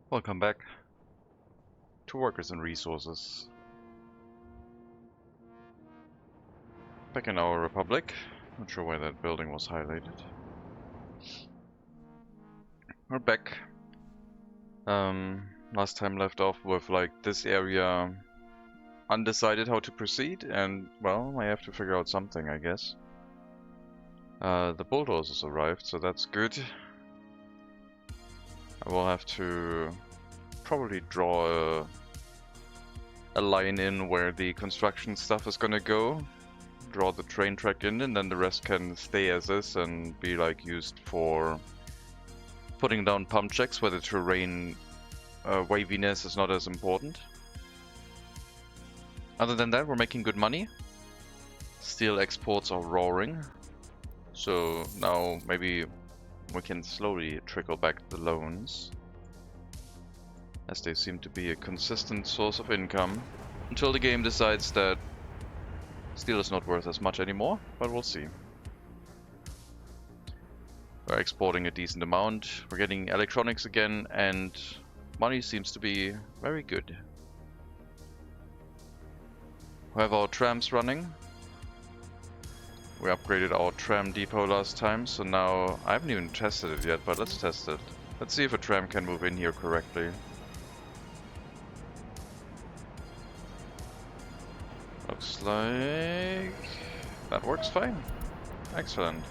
Welcome back to Workers and Resources. Back in our Republic. Not sure why that building was highlighted. We're back. Last time left off with like this area undecided how to proceed, and well, I have to figure out something, I guess. The bulldozers arrived, so that's good. I will have to probably draw a line in where the construction stuff is gonna go. Draw the train track in, and then the rest can stay as is and be like used for putting down pump checks where the terrain waviness is not as important. Other than that, we're making good money. Steel exports are roaring. So now maybe we can slowly trickle back the loans, as they seem to be a consistent source of income until the game decides that steel is not worth as much anymore, but we'll see. We're exporting a decent amount, we're getting electronics again, and money seems to be very good. We have our trams running. We upgraded our tram depot last time, so now I haven't even tested it yet, but let's test it. Let's see if a tram can move in here correctly. Looks like that works fine. Excellent.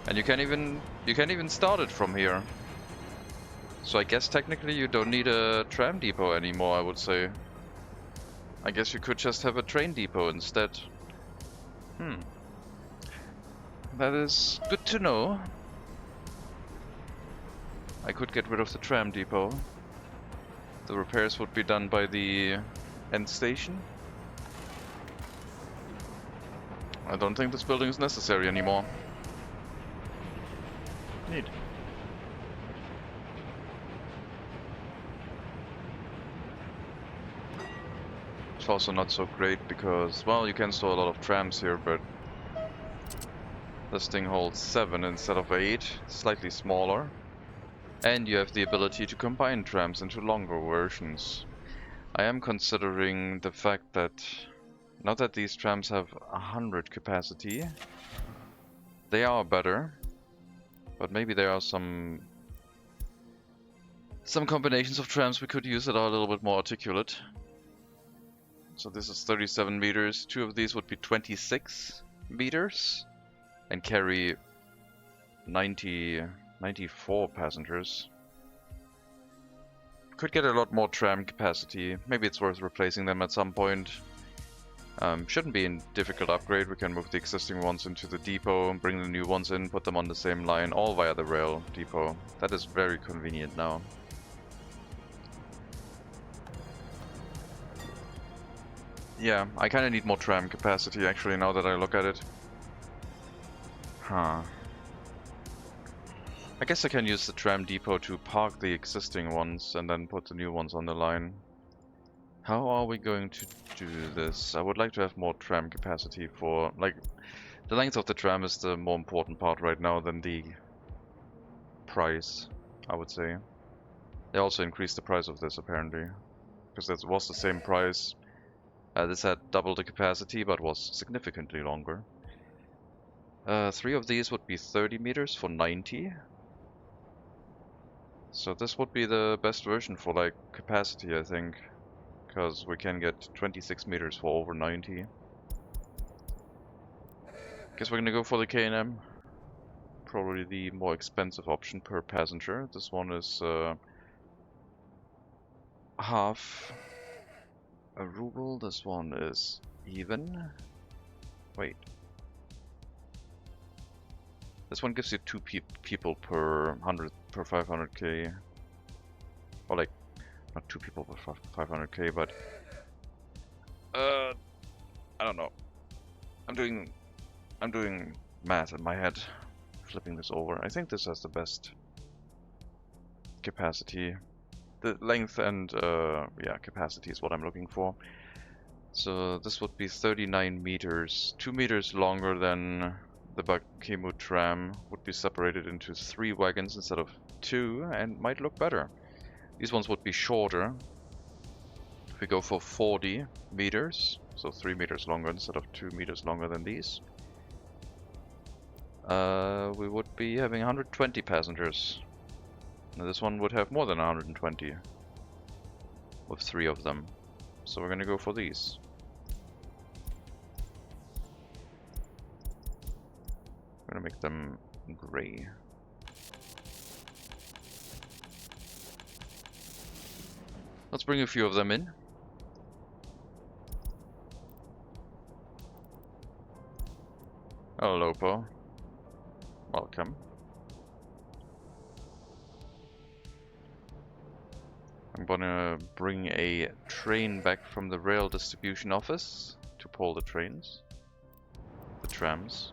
And you can even start it from here. So I guess technically you don't need a tram depot anymore, I would say. I guess you could just have a train depot instead. That is good to know. I could get rid of the tram depot. The repairs would be done by the end station. I don't think this building is necessary anymore. Neat. It's also not so great because, well, you can store a lot of trams here, but this thing holds 7 instead of 8, slightly smaller. And you have the ability to combine trams into longer versions. I am considering the fact that, now that these trams have 100 capacity, they are better, but maybe there are some combinations of trams we could use that are a little bit more articulate. So this is 37 meters, 2 of these would be 26 meters and carry 94 passengers. Could get a lot more tram capacity, maybe it's worth replacing them at some point. Shouldn't be a difficult upgrade. We can move the existing ones into the depot, bring the new ones in, put them on the same line, all via the rail depot. That is very convenient now. Yeah, I kinda need more tram capacity actually now that I look at it. Huh. I guess I can use the tram depot to park the existing ones and then put the new ones on the line. How are we going to do this? I would like to have more tram capacity for, like, the length of the tram is the more important part right now than the price, I would say. They also increased the price of this apparently, because that was the same price. This had double the capacity but was significantly longer. 3 of these would be 30 meters for 90. So this would be the best version for like capacity, I think. Because we can get 26 meters for over 90. Guess we're gonna go for the K&M. Probably the more expensive option per passenger. This one is half a ruble. This one is even. Wait. This one gives you 2 people per 500k. Or like, not 2 people per 500k, but I don't know. I'm doing math in my head, flipping this over. I think this has the best capacity. The length and yeah, capacity is what I'm looking for. So this would be 39 meters, 2 meters longer than the Bakemu tram. Would be separated into 3 wagons instead of 2, and might look better. These ones would be shorter. If we go for 40 meters, so 3 meters longer instead of 2 meters longer than these, we would be having 120 passengers. Now this one would have more than 120 with 3 of them. So we're gonna go for these. I'm gonna make them gray. Let's bring a few of them in. Hello, Po. Welcome. I'm gonna bring a train back from the rail distribution office to pull the trains. The trams.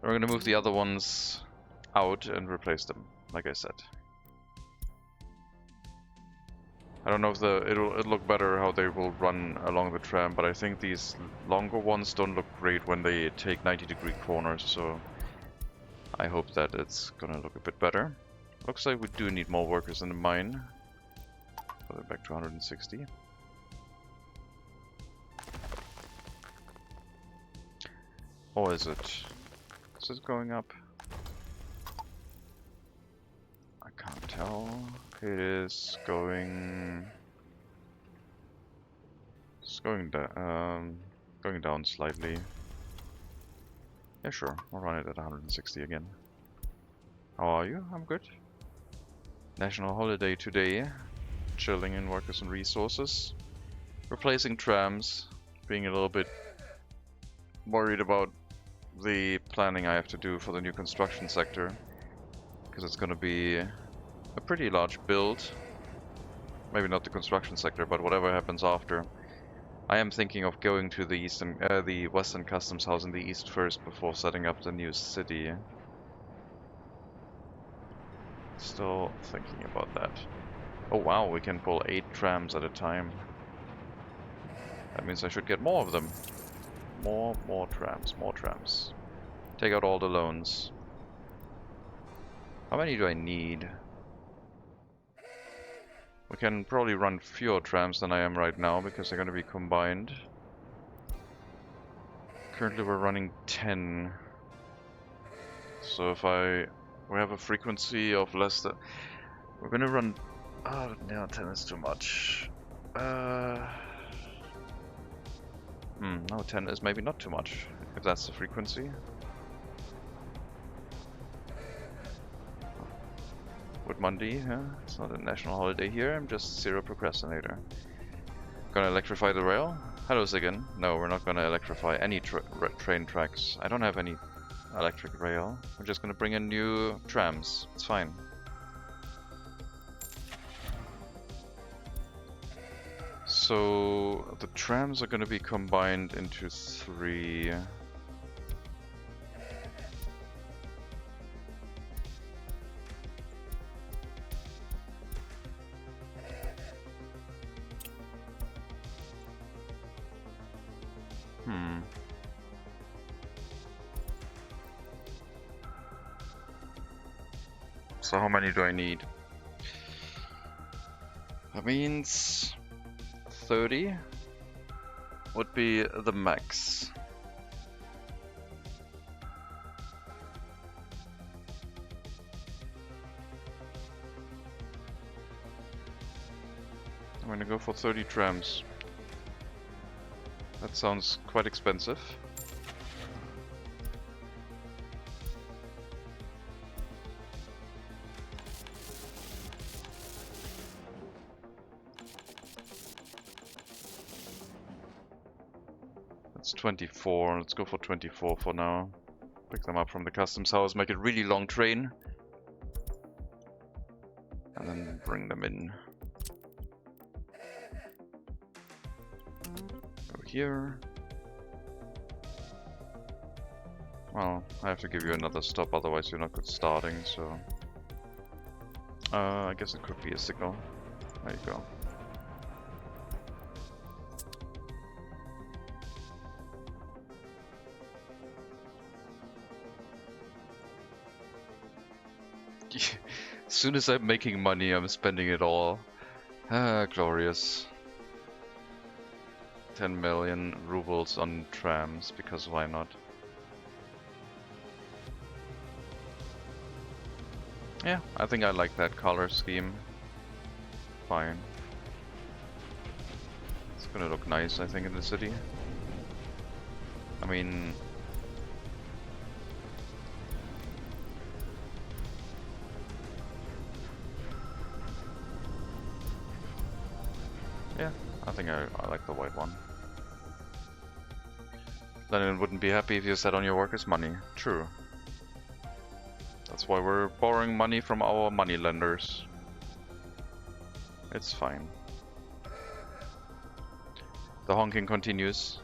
And we're gonna move the other ones out and replace them, like I said. I don't know if it'll look better how they will run along the tram, but I think these longer ones don't look great when they take 90-degree corners, so I hope that it's gonna look a bit better. Looks like we do need more workers in the mine. Put it back to 160. Or is it? Is it going up? I can't tell. It is going. It's going down. Going down slightly. Yeah, sure. We'll run it at 160 again. How are you? I'm good. National holiday today. Chilling in workers and resources. Replacing trams. Being a little bit worried about the planning I have to do for the new construction sector. Because it's going to be a pretty large build. Maybe not the construction sector, but whatever happens after. I am thinking of going to the Western Customs House in the east first before setting up the new city. Still thinking about that. Oh wow, we can pull 8 trams at a time. That means I should get more of them. More trams, more trams. Take out all the loans. How many do I need? We can probably run fewer trams than I am right now because they're going to be combined. Currently we're running 10. So if we have a frequency of less than... We're going to run... Oh, no, 10 is too much. No, 10 is maybe not too much, if that's the frequency. Wood Monday, huh? It's not a national holiday here, I'm just zero procrastinator. Gonna electrify the rail? Hello, Ziggin. No, we're not gonna electrify any train tracks. I don't have any electric rail. We're just gonna bring in new trams. It's fine. So the trams are gonna be combined into 3. So how many do I need? That means 30 would be the max. I'm gonna go for 30 trams. That sounds quite expensive. That's 24. Let's go for 24 for now. Pick them up from the customs house, make a really long train. And then bring them in. Go here. Well, I have to give you another stop, otherwise you're not good starting, so... I guess it could be a signal. There you go. As soon as I'm making money, I'm spending it all. Ah, glorious. 10 million rubles on trams, because why not? Yeah, I think I like that color scheme. Fine. It's gonna look nice, I think, in the city. I mean... yeah, I think I like the white one. Lenin wouldn't be happy if you sat on your workers' money. True. That's why we're borrowing money from our money lenders. It's fine. The honking continues.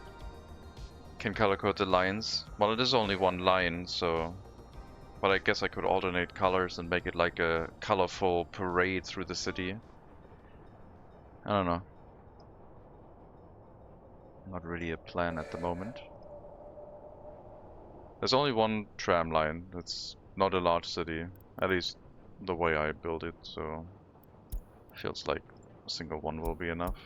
Can color code the lines. Well, it is only one line, so... but I guess I could alternate colors and make it like a colorful parade through the city. I don't know. Not really a plan at the moment. There's only one tram line. It's not a large city. At least the way I build it, so... feels like a single one will be enough.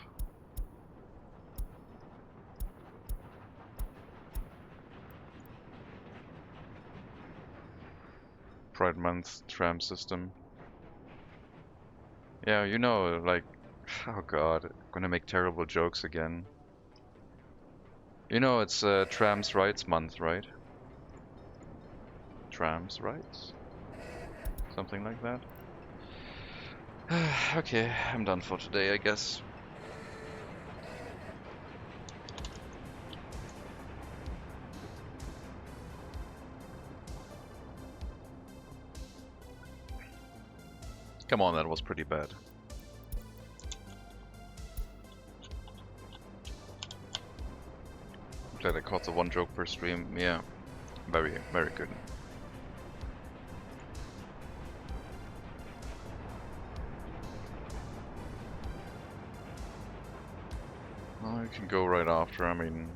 Pride Month tram system. Yeah, you know, like... oh god, I'm gonna make terrible jokes again. You know it's Trams Rights Month, right? Trams Rights? Something like that? Okay, I'm done for today, I guess. Come on, that was pretty bad. I'm glad I caught the one joke per stream. Yeah, very, very good. Well, you can go right after, I mean...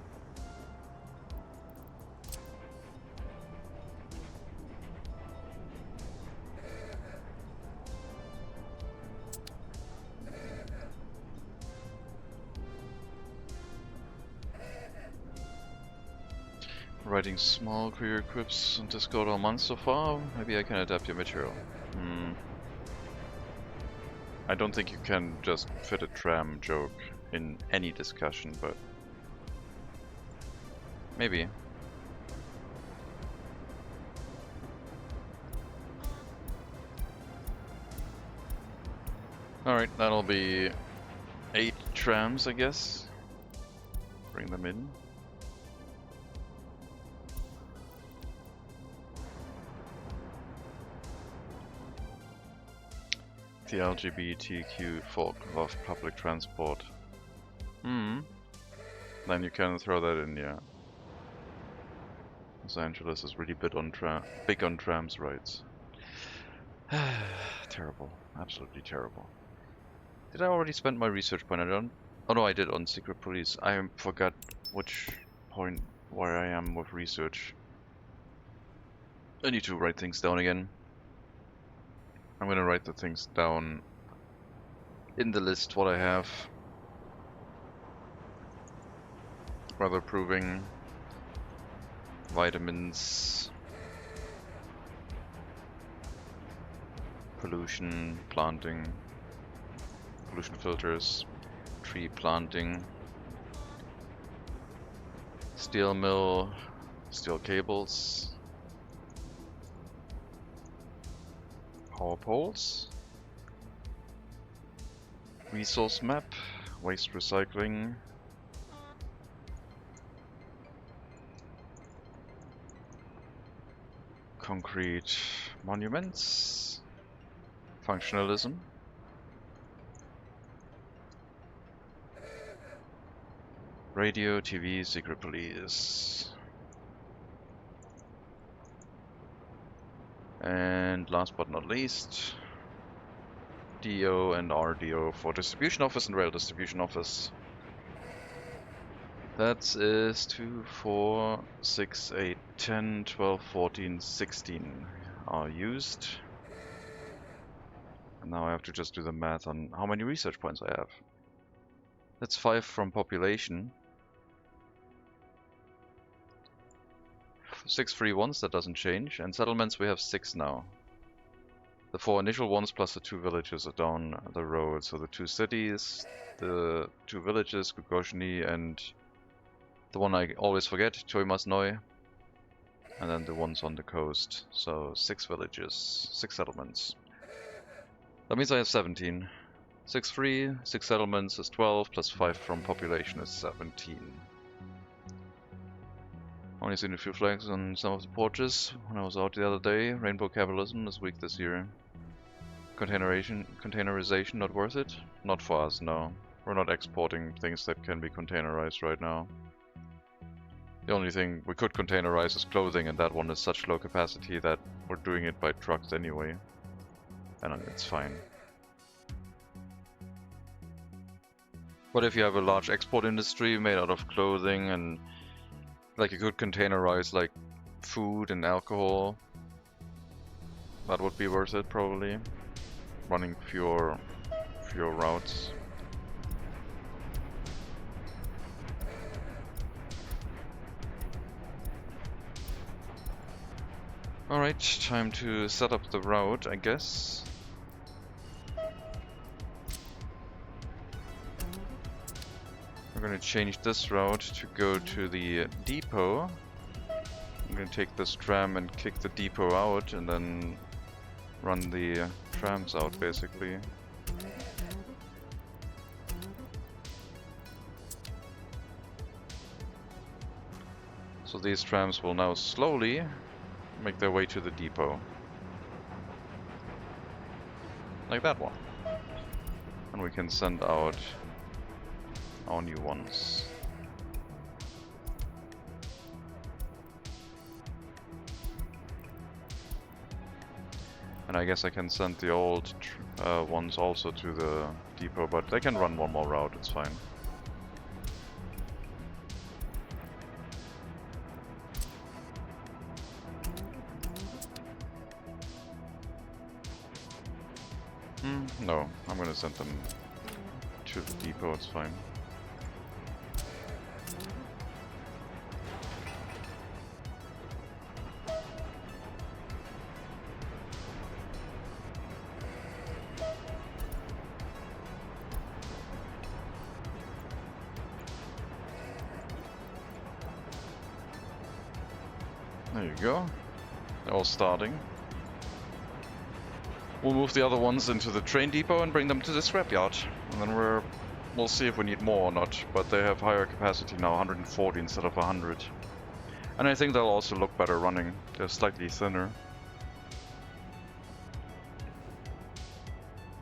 writing small career quips on Discord all month so far. Maybe I can adapt your material. I don't think you can just fit a tram joke in any discussion, but maybe. Alright, that'll be 8 trams, I guess. Bring them in. The LGBTQ folk love public transport. Then you can throw that in, yeah. Los Angeles is really big on trams rights. Terrible. Absolutely terrible. Did I already spend my research point on? Oh no, I did on Secret Police. I forgot which point where I am with research. I need to write things down again. I'm gonna write the things down in the list what I have. Weather proving, vitamins, pollution, planting, pollution filters, tree planting, steel mill, steel cables, power poles, resource map, waste recycling, concrete monuments, functionalism, radio, TV, secret police, and last but not least, DO and RDO for distribution office and rail distribution office. That is 2, 4, 6, 8, 10, 12, 14, 16 are used. And now I have to just do the math on how many research points I have. That's 5 from population. 6 free ones, that doesn't change. And settlements we have 6 now. The 4 initial ones plus the 2 villages are down the road. So the 2 cities, the 2 villages, Gugoshny, and the one I always forget, Choimasnoi. And then the ones on the coast. So 6 villages, 6 settlements. That means I have 17. 6 free, 6 settlements is 12, plus 5 from population is 17. Only seen a few flags on some of the porches when I was out the other day. Rainbow capitalism is weak this year. Containerization not worth it? Not for us, no. We're not exporting things that can be containerized right now. The only thing we could containerize is clothing, and that one is such low capacity that we're doing it by trucks anyway. And it's fine. But if you have a large export industry made out of clothing and like you could containerize like food and alcohol, that would be worth it probably. Running fewer routes. Alright, time to set up the route, I guess. We're gonna change this route to go to the depot. I'm gonna take this tram and kick the depot out and then run the trams out basically. So these trams will now slowly make their way to the depot. Like that one. And we can send out our new ones. And I guess I can send the old ones also to the depot, but they can run one more route, it's fine. No, I'm gonna send them to the depot, it's fine. There you go. They're all starting. We'll move the other ones into the train depot and bring them to the scrapyard. And then we'll see if we need more or not. But they have higher capacity now, 140 instead of 100. And I think they'll also look better running. They're slightly thinner.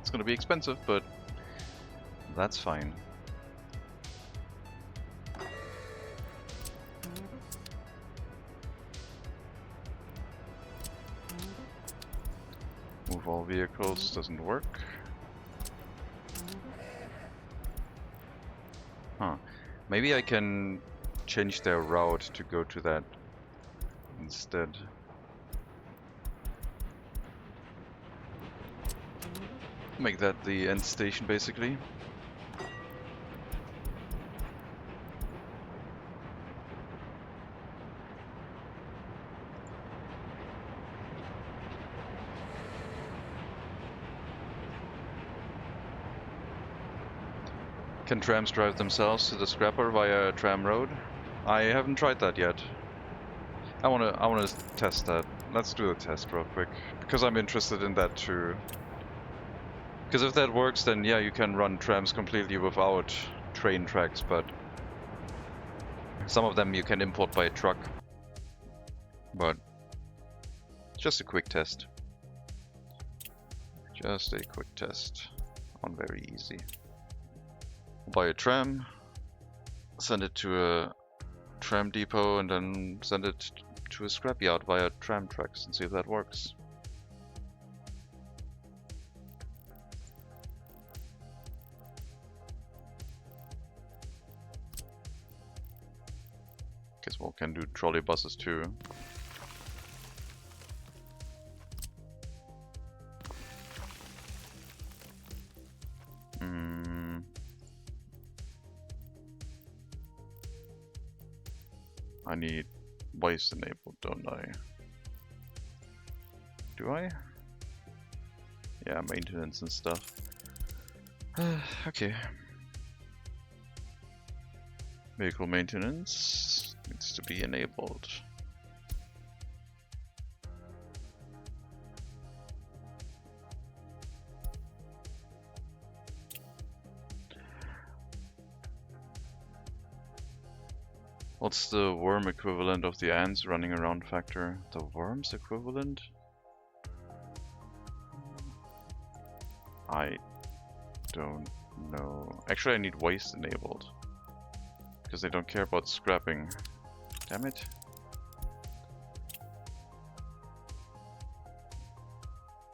It's gonna be expensive, but that's fine. Move all vehicles doesn't work. Huh. Maybe I can change their route to go to that instead. Make that the end station basically. Can trams drive themselves to the scrapper via a tram road? I haven't tried that yet. I wanna test that. Let's do a test real quick, because I'm interested in that too. Because if that works, then yeah, you can run trams completely without train tracks, but some of them you can import by truck. But just a quick test. Just a quick test on very easy. Buy a tram, send it to a tram depot, and then send it to a scrapyard via tram tracks and see if that works. Guess we can do trolley buses too. I need waste enabled, don't I? Do I? Yeah, maintenance and stuff. Okay. Vehicle maintenance needs to be enabled. What's the worm equivalent of the ants running around factor? The worm's equivalent? I don't know. Actually, I need waste enabled. Because they don't care about scrapping. Damn it.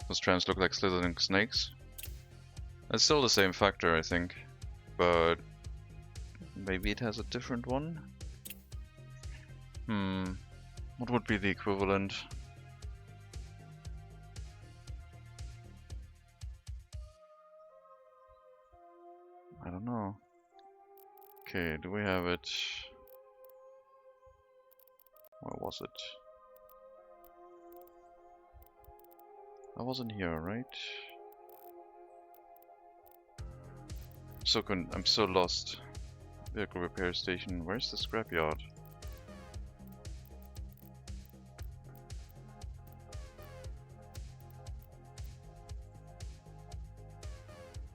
Those trams look like slithering snakes. It's still the same factor, I think. But maybe it has a different one? What would be the equivalent? I don't know. Okay, do we have it? Where was it? I wasn't here, right? I'm so lost. Vehicle repair station. Where's the scrapyard?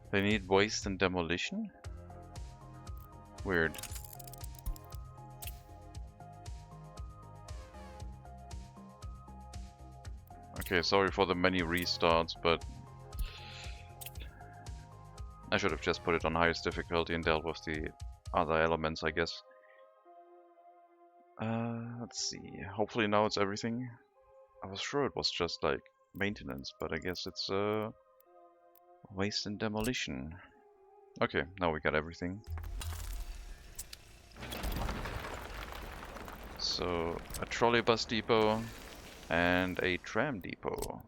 They need waste and demolition? Weird. Okay, sorry for the many restarts, but I should have just put it on highest difficulty and dealt with the other elements, I guess. Let's see. Hopefully now it's everything. I was sure it was just like maintenance, but I guess it's waste and demolition. Okay, now we got everything. So a trolley bus depot and a tram depot.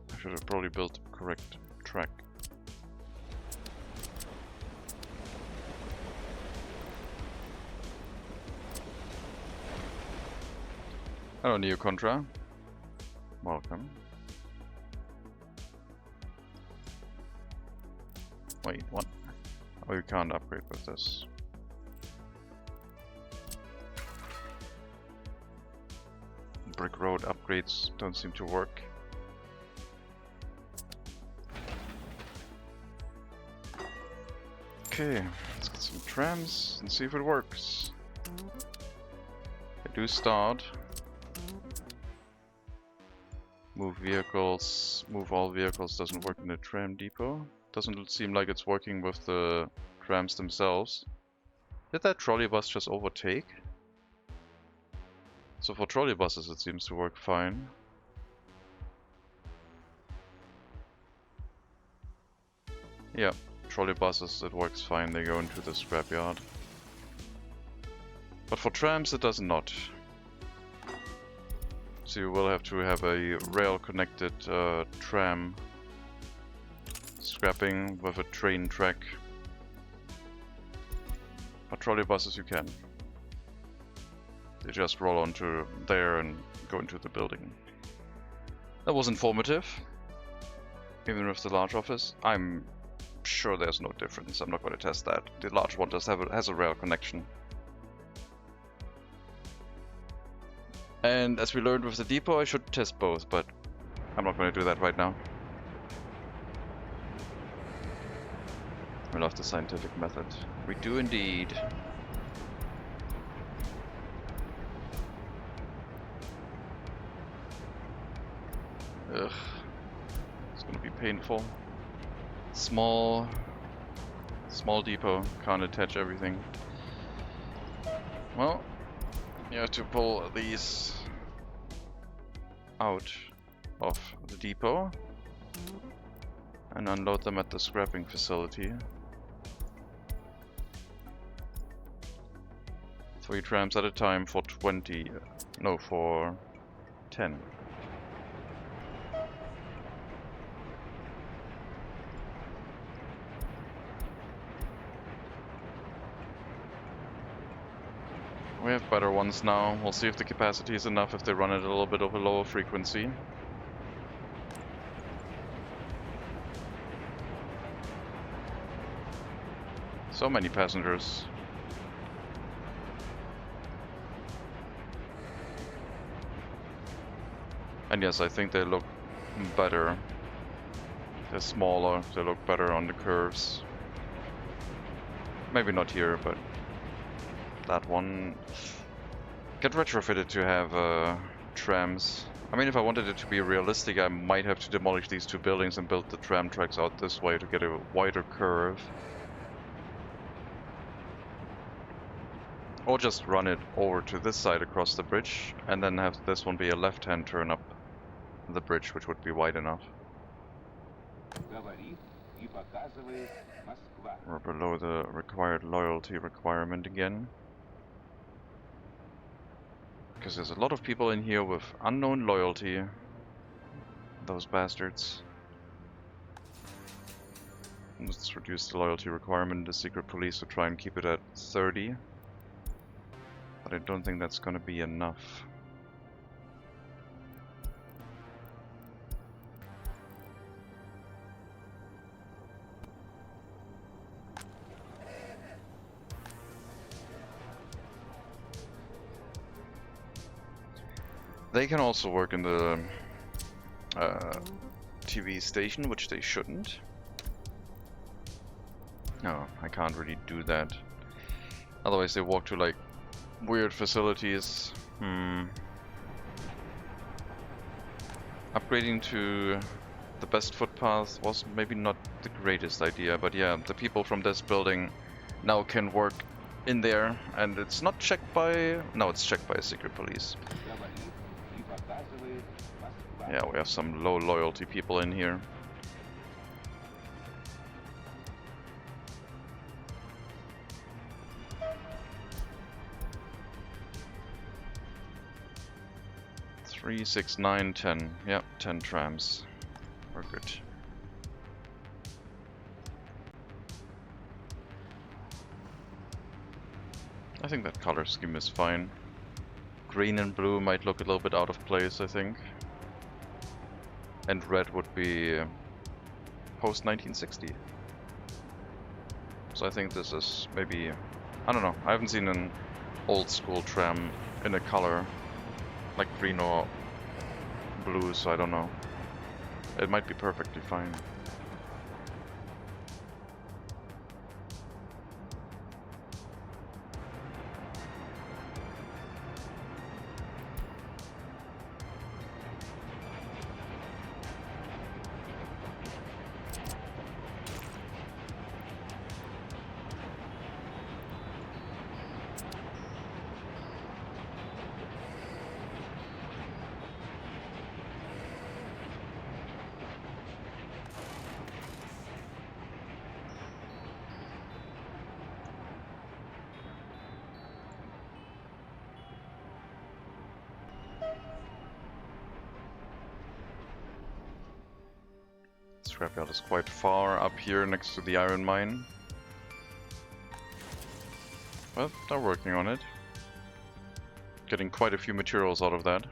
I should have probably built the correct track. Hello, Neo Contra. Welcome. Wait, what? Oh, you can't upgrade with this. Brick road upgrades don't seem to work. Okay, let's get some trams and see if it works. I do start. Move vehicles, move all vehicles doesn't work in the tram depot. Doesn't seem like it's working with the trams themselves. Did that trolley bus just overtake? So for trolley buses it seems to work fine. Yeah, trolley buses it works fine, they go into the scrapyard. But for trams it does not. So you will have to have a rail connected tram scrapping with a train track. But trolley buses you can. They just roll onto there and go into the building. That was informative. Even with the large office. I'm sure there's no difference. I'm not going to test that. The large one has a rail connection. And as we learned with the depot, I should test both, but I'm not going to do that right now. We love the scientific method. We do indeed. Ugh. It's going to be painful. Small depot. Can't attach everything. Well, You have to pull these out of the depot and unload them at the scrapping facility. 3 trams at a time for 20, no, for 10. We have better ones now. We'll see if the capacity is enough if they run at a little bit of a lower frequency. So many passengers. And yes, I think they look better. They're smaller, they look better on the curves. Maybe not here, but that one. Get retrofitted to have trams. I mean, if I wanted it to be realistic, I might have to demolish these 2 buildings and build the tram tracks out this way to get a wider curve. Or just run it over to this side across the bridge, and then have this one be a left-hand turn up the bridge, which would be wide enough. We're below the required loyalty requirement again. Because there's a lot of people in here with unknown loyalty. Those bastards. Let's reduce the loyalty requirement in the secret police to try and keep it at 30. But I don't think that's gonna be enough. They can also work in the TV station, which they shouldn't. No, I can't really do that. Otherwise they walk to like weird facilities. Upgrading to the best footpath was maybe not the greatest idea, but yeah, the people from this building now can work in there, and it's not checked by... No, it's checked by a secret police. Yeah, we have some low loyalty people in here. Three, 6, 9, 10. Yep, 10 trams. We're good. I think that color scheme is fine. Green and blue might look a little bit out of place, I think. And red would be post 1960. So I think this is maybe, I don't know, I haven't seen an old school tram in a color like green or blue, so I don't know. It might be perfectly fine. Scrapyard is quite far up here next to the iron mine. But they're working on it. Getting quite a few materials out of that.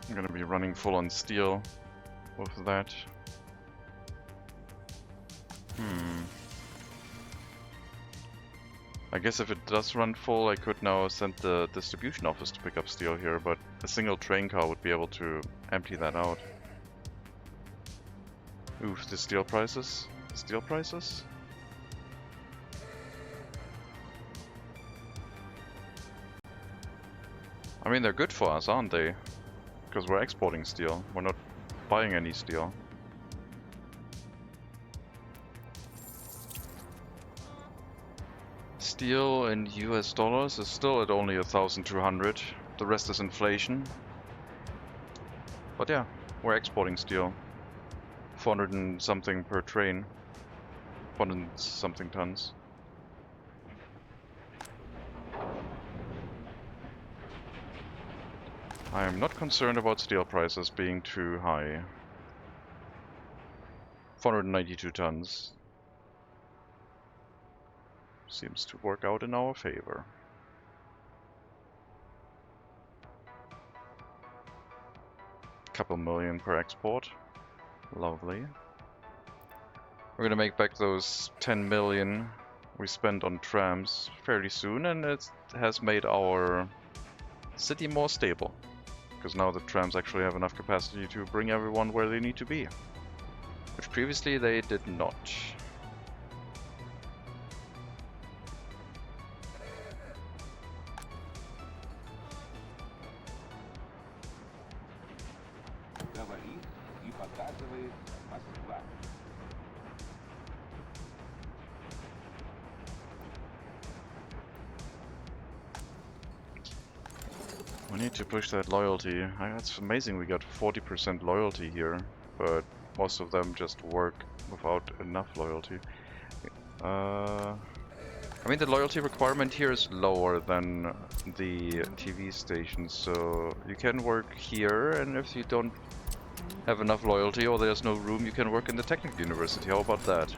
I'm gonna be running full on steel with that. I guess if it does run full, I could now send the distribution office to pick up steel here, but a single train car would be able to empty that out. Oof, the steel prices? Steel prices? I mean, they're good for us, aren't they? Because we're exporting steel. We're not buying any steel. steel in US dollars is still at only 1,200. The rest is inflation. But yeah, we're exporting steel. 400 and something per train. 400 and something tons. I am not concerned about steel prices being too high. 492 tons. Seems to work out in our favor. Couple million per export. Lovely. We're gonna make back those 10 million we spent on trams fairly soon, and it has made our city more stable. Because now the trams actually have enough capacity to bring everyone where they need to be. Which previously they did not. We need to push that loyalty. It's amazing we got 40% loyalty here, but most of them just work without enough loyalty. I mean, the loyalty requirement here is lower than the TV stations, so you can work here, and if you don't have enough loyalty or there's no room, you can work in the technical university. How about that?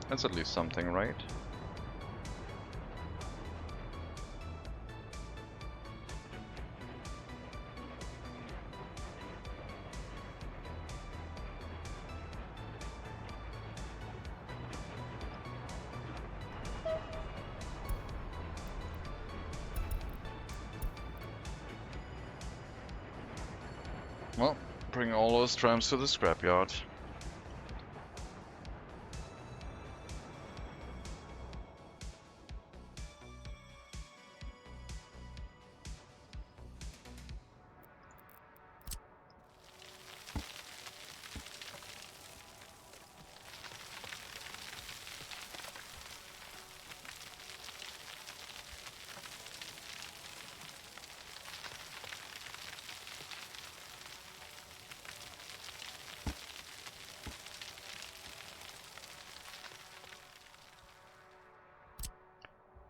That's at least something, right? Well, bring all those trams to the scrapyard.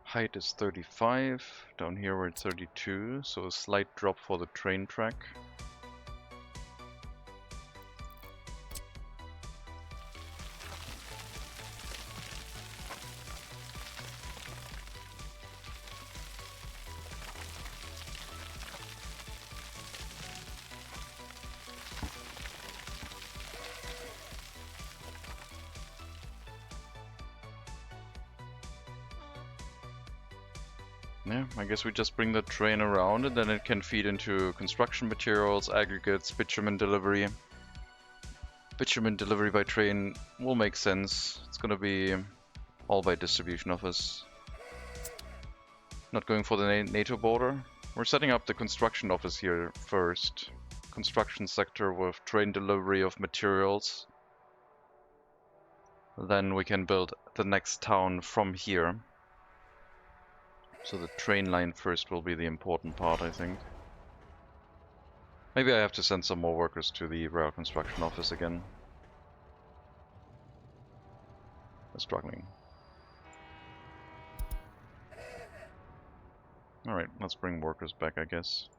Height is 35, down here we're at 32, so a slight drop for the train track. Yeah, I guess we just bring the train around and then it can feed into construction materials, aggregates, bitumen delivery. Bitumen delivery by train will make sense. It's gonna be all by distribution office. Not going for the NATO border. We're setting up the construction office here first. Construction sector with train delivery of materials. Then we can build the next town from here. So the train line first will be the important part, I think. Maybe I have to send some more workers to the rail construction office again. They're struggling. Alright, let's bring workers back, I guess.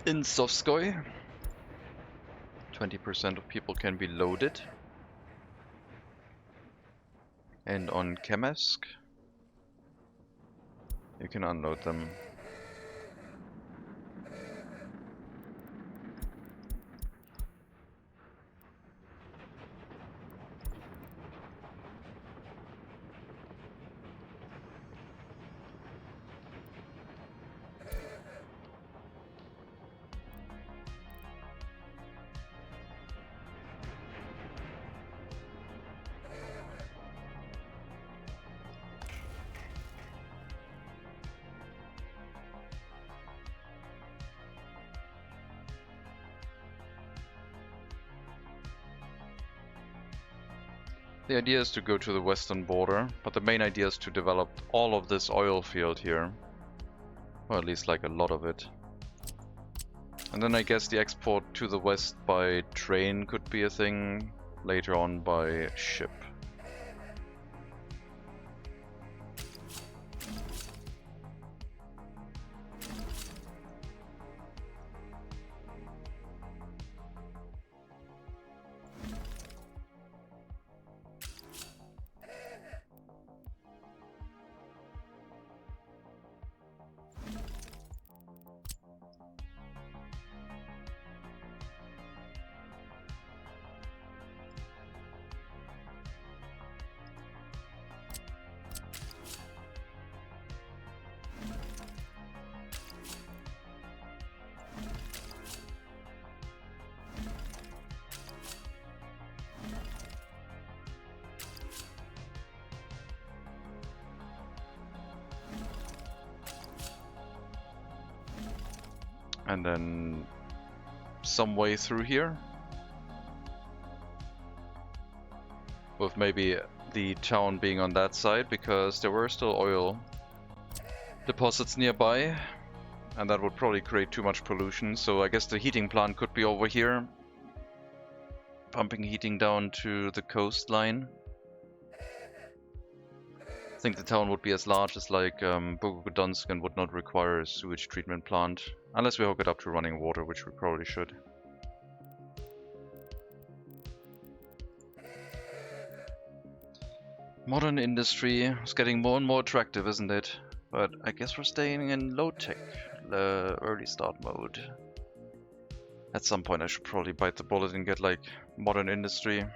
In Sovskoy, 20% of people can be loaded. And on Kemesk, you can unload them. The idea is to go to the western border, but the main idea is to develop all of this oil field here. Or at least like a lot of it. And then I guess the export to the west by train could be a thing, later on by ship. And then some way through here. With maybe the town being on that side, because there were still oil deposits nearby. And that would probably create too much pollution, so I guess the heating plant could be over here. Pumping heating down to the coastline. I think the town would be as large as like Bogodunsk and would not require a sewage treatment plant. Unless we hook it up to running water, which we probably should. Modern industry is getting more and more attractive, isn't it? But I guess we're staying in low-tech, early start mode. At some point I should probably bite the bullet and get like modern industry.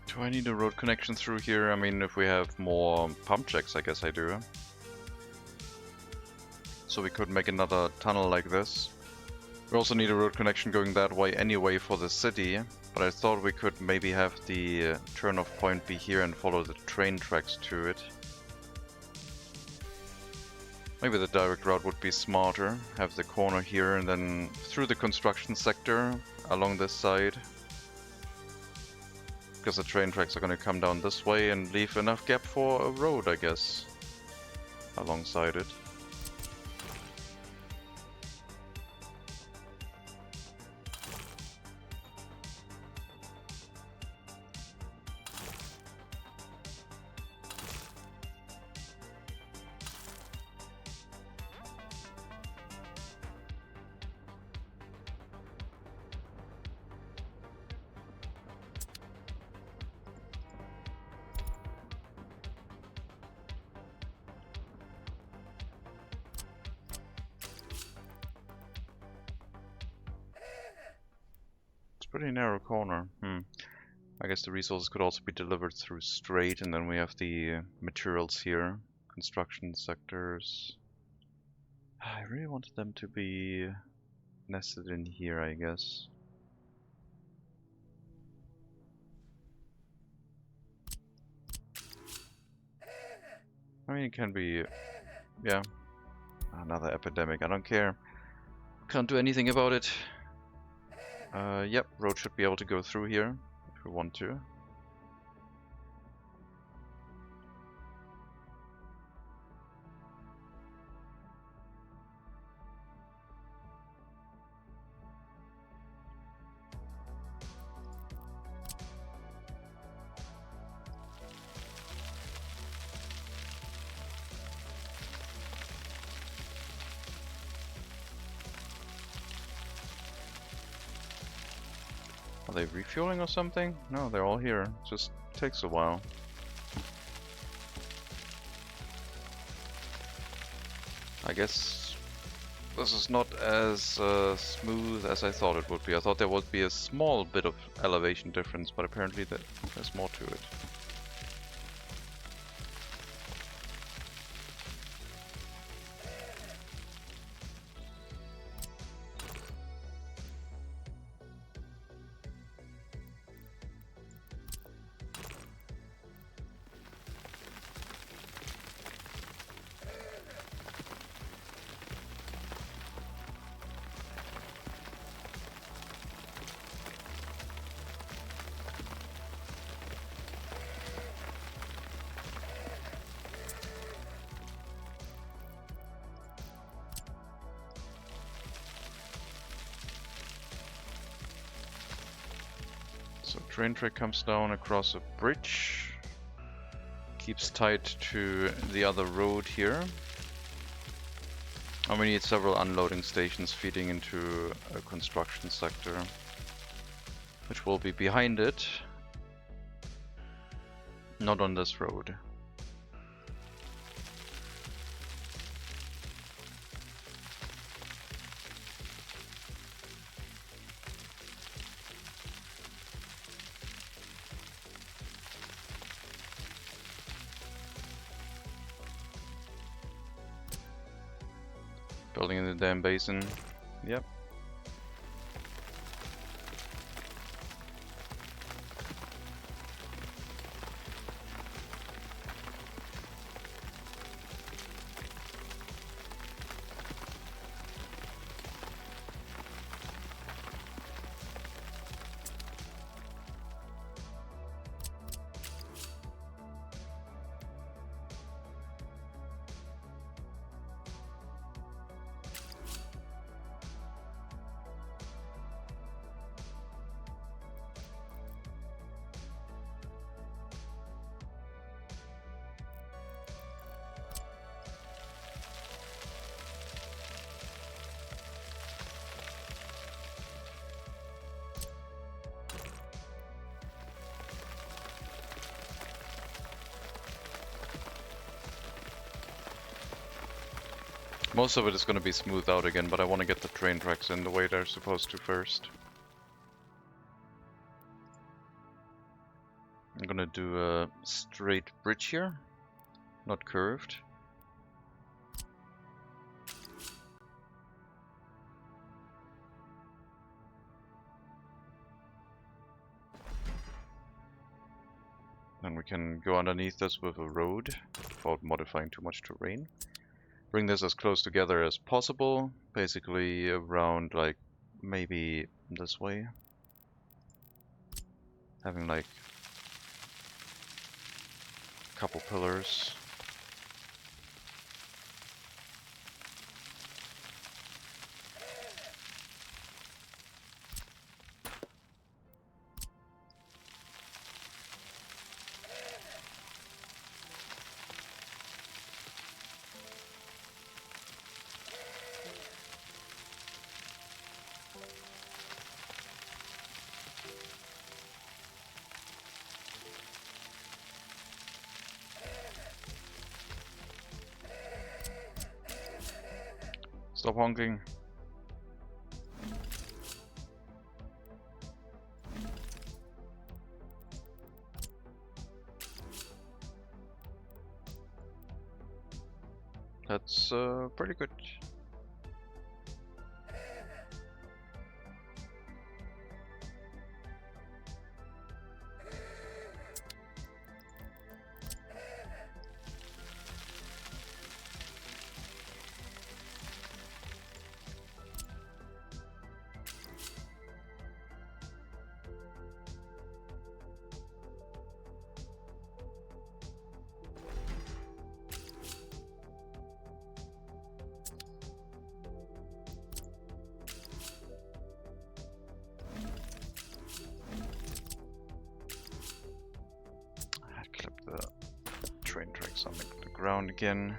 Do I need a road connection through here? I mean, if we have more pump checks, I guess I do. So we could make another tunnel like this. We also need a road connection going that way anyway for the city. But I thought we could maybe have the turn-off point be here and follow the train tracks to it. Maybe the direct route would be smarter. Have the corner here and then through the construction sector along this side. Because the train tracks are going to come down this way and leave enough gap for a road, I guess, alongside it. Pretty narrow corner. I guess the resources could also be delivered through straight, and then we have the materials here. Construction sectors. I really wanted them to be nested in here, I guess. I mean, it can be... yeah. Another epidemic. I don't care. Can't do anything about it. Yep, road should be able to go through here if we want to. Are they refueling or something? No, they're all here. It just takes a while. I guess this is not as smooth as I thought it would be. I thought there would be a small bit of elevation difference, but apparently there's more to it. So train track comes down across a bridge, keeps tight to the other road here. And we need several unloading stations feeding into a construction sector, which will be behind it, not on this road. Building in the dam basin. Yep. Most of it is going to be smoothed out again, but I want to get the train tracks in the way they're supposed to first. I'm going to do a straight bridge here, not curved. Then we can go underneath this with a road without modifying too much terrain. Bring this as close together as possible, basically around like maybe this way. Having like a couple pillars. Stop honking. That's pretty good. Train tracks on the ground again.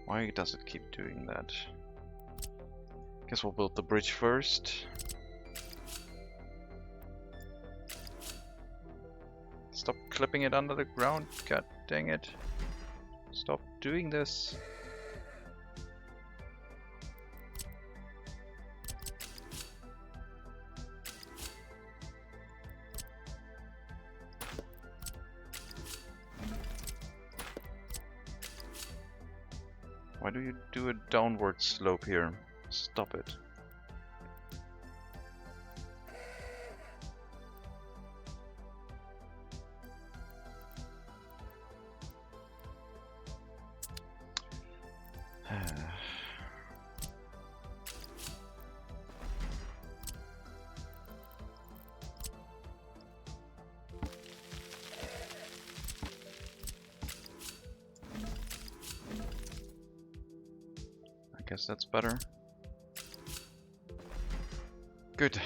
Why does it keep doing that? Guess we'll build the bridge first. Stop clipping it under the ground, god dang it. Stop doing this. Why do you do a downward slope here? Stop it. I guess that's better. Good.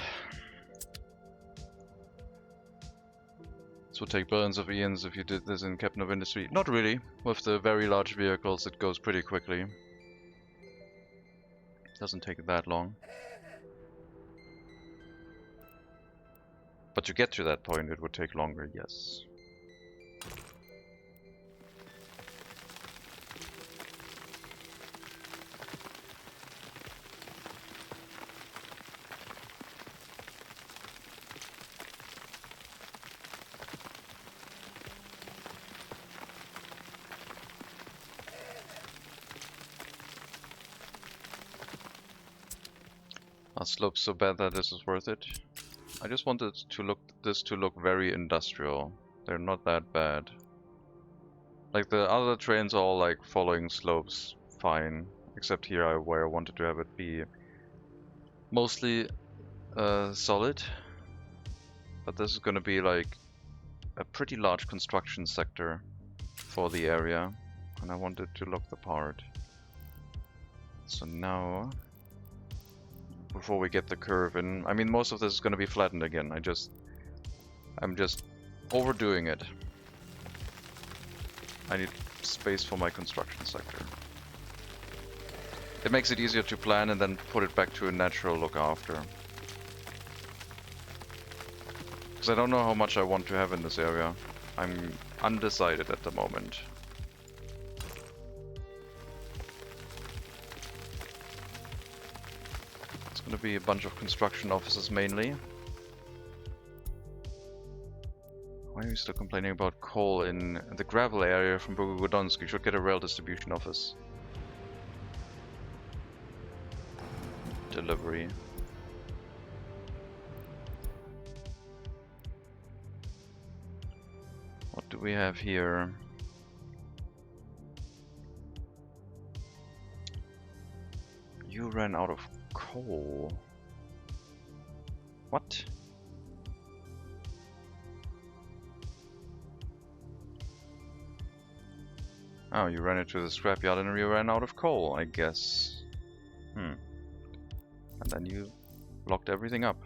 This would take billions of eons if you did this in Captain of Industry. Not really. With the very large vehicles it goes pretty quickly. Doesn't take that long. But to get to that point it would take longer, yes. Our slope's so bad that this is worth it. I just wanted this to look very industrial. They're not that bad. Like the other trains are all like following slopes fine, except here where I wanted to have it be mostly solid. But this is gonna be like a pretty large construction sector for the area, and I wanted to look the part. So now, before we get the curve in, I mean most of this is going to be flattened again. I'm just overdoing it. I need space for my construction sector. It makes it easier to plan and then put it back to a natural look after. Because I don't know how much I want to have in this area. I'm undecided at the moment. It's gonna be a bunch of construction offices mainly. Why are you still complaining about coal in the gravel area from Bogodonsk? You should get a rail distribution office. Delivery. What do we have here? You ran out of coal. What? Oh, you ran into the scrapyard and you ran out of coal, I guess. And then you locked everything up.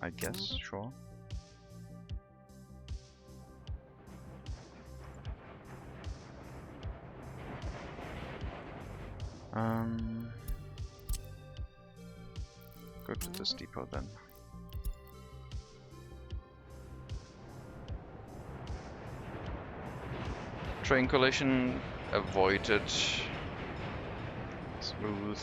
I guess, sure. Go to this depot then. Train collision avoided. Smooth.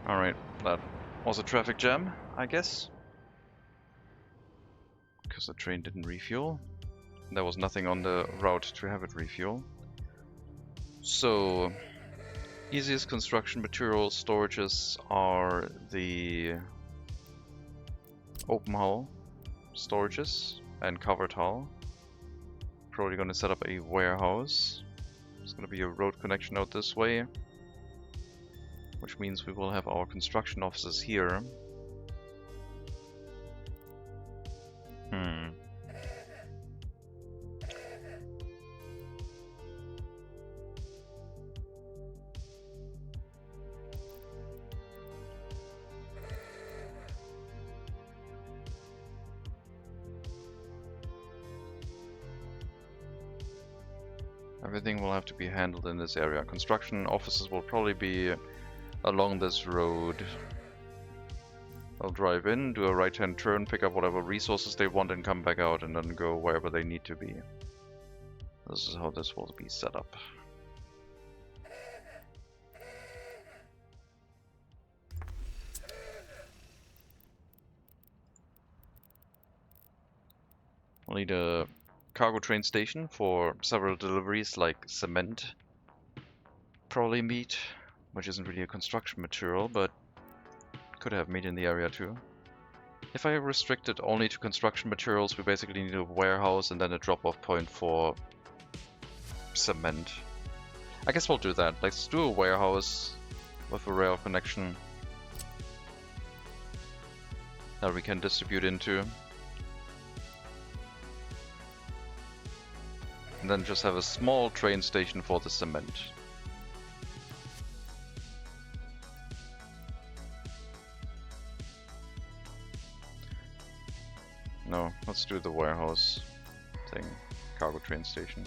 Alright, that was a traffic jam, I guess. Because the train didn't refuel. There was nothing on the route to have it refuel. So, easiest construction material storages are the open hull storages and covered hull. Probably going to set up a warehouse. There's going to be a road connection out this way, which means we will have our construction offices here. Everything will have to be handled in this area. Construction offices will probably be along this road. They'll drive in, do a right-hand turn, pick up whatever resources they want and come back out and then go wherever they need to be. This is how this will be set up. We'll need a cargo train station for several deliveries like cement, probably meat, which isn't really a construction material, but could have meat in the area too. If I restrict it only to construction materials, we basically need a warehouse and then a drop-off point for cement. I guess we'll do that. Let's do a warehouse with a rail connection that we can distribute into. And then just have a small train station for the cement. No, let's do the warehouse thing. Cargo train station.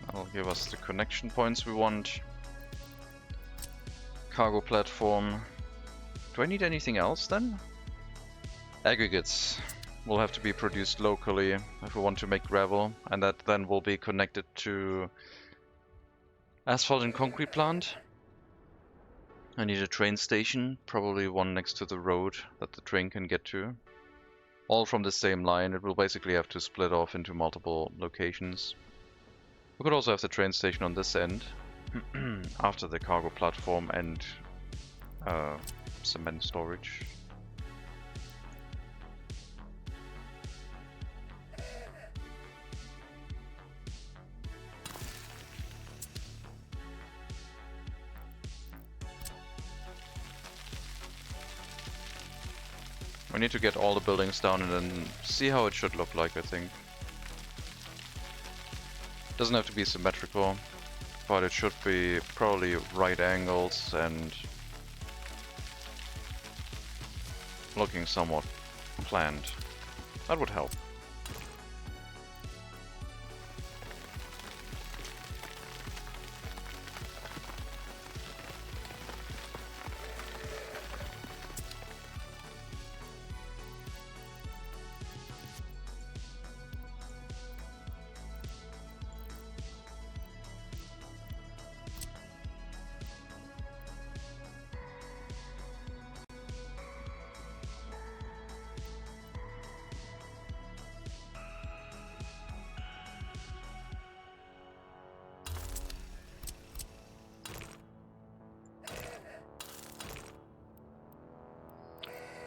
That'll give us the connection points we want. Cargo platform. Do I need anything else then? Aggregates will have to be produced locally if we want to make gravel, and that then will be connected to asphalt and concrete plant. I need a train station, probably one next to the road that the train can get to. All from the same line. It will basically have to split off into multiple locations. We could also have the train station on this end after the cargo platform and cement storage. We need to get all the buildings down and then see how it should look like, I think. Doesn't have to be symmetrical, but it should be probably right angles and looking somewhat planned. That would help.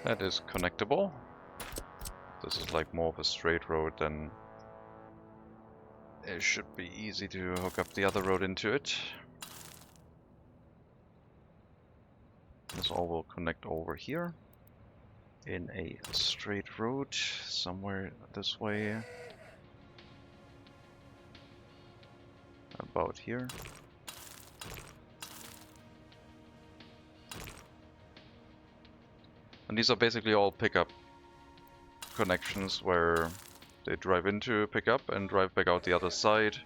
That is connectable. This is like more of a straight road, then it should be easy to hook up the other road into it. This all will connect over here in a straight road somewhere this way. About here. And these are basically all pickup connections where they drive into pickup and drive back out the other side.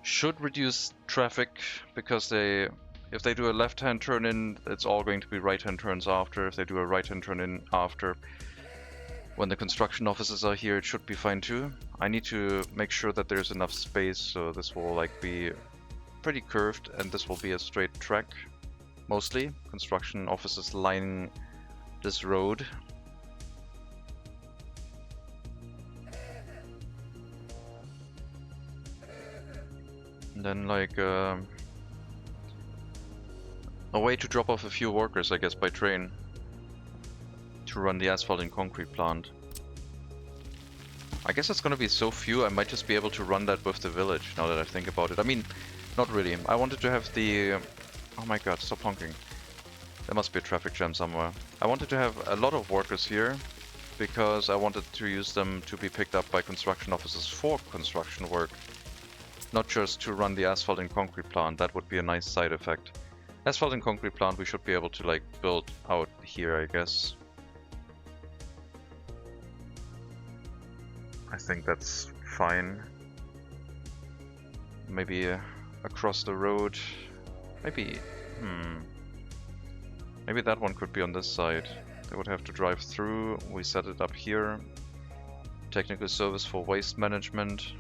Should reduce traffic because if they do a left-hand turn in, it's all going to be right-hand turns after. If they do a right-hand turn in after, when the construction offices are here, it should be fine too. I need to make sure that there's enough space, so this will like be pretty curved and this will be a straight track. Mostly construction offices lining this road. And then like a way to drop off a few workers, I guess, by train to run the asphalt and concrete plant. I guess it's gonna be so few, I might just be able to run that with the village now that I think about it. I mean, not really. I wanted to have the... oh my god, stop honking. There must be a traffic jam somewhere. I wanted to have a lot of workers here because I wanted to use them to be picked up by construction officers for construction work. Not just to run the asphalt and concrete plant. That would be a nice side effect. Asphalt and concrete plant we should be able to like build out here, I guess. I think that's fine. Maybe across the road. Maybe... maybe that one could be on this side. They would have to drive through. We set it up here. Technical service for waste management.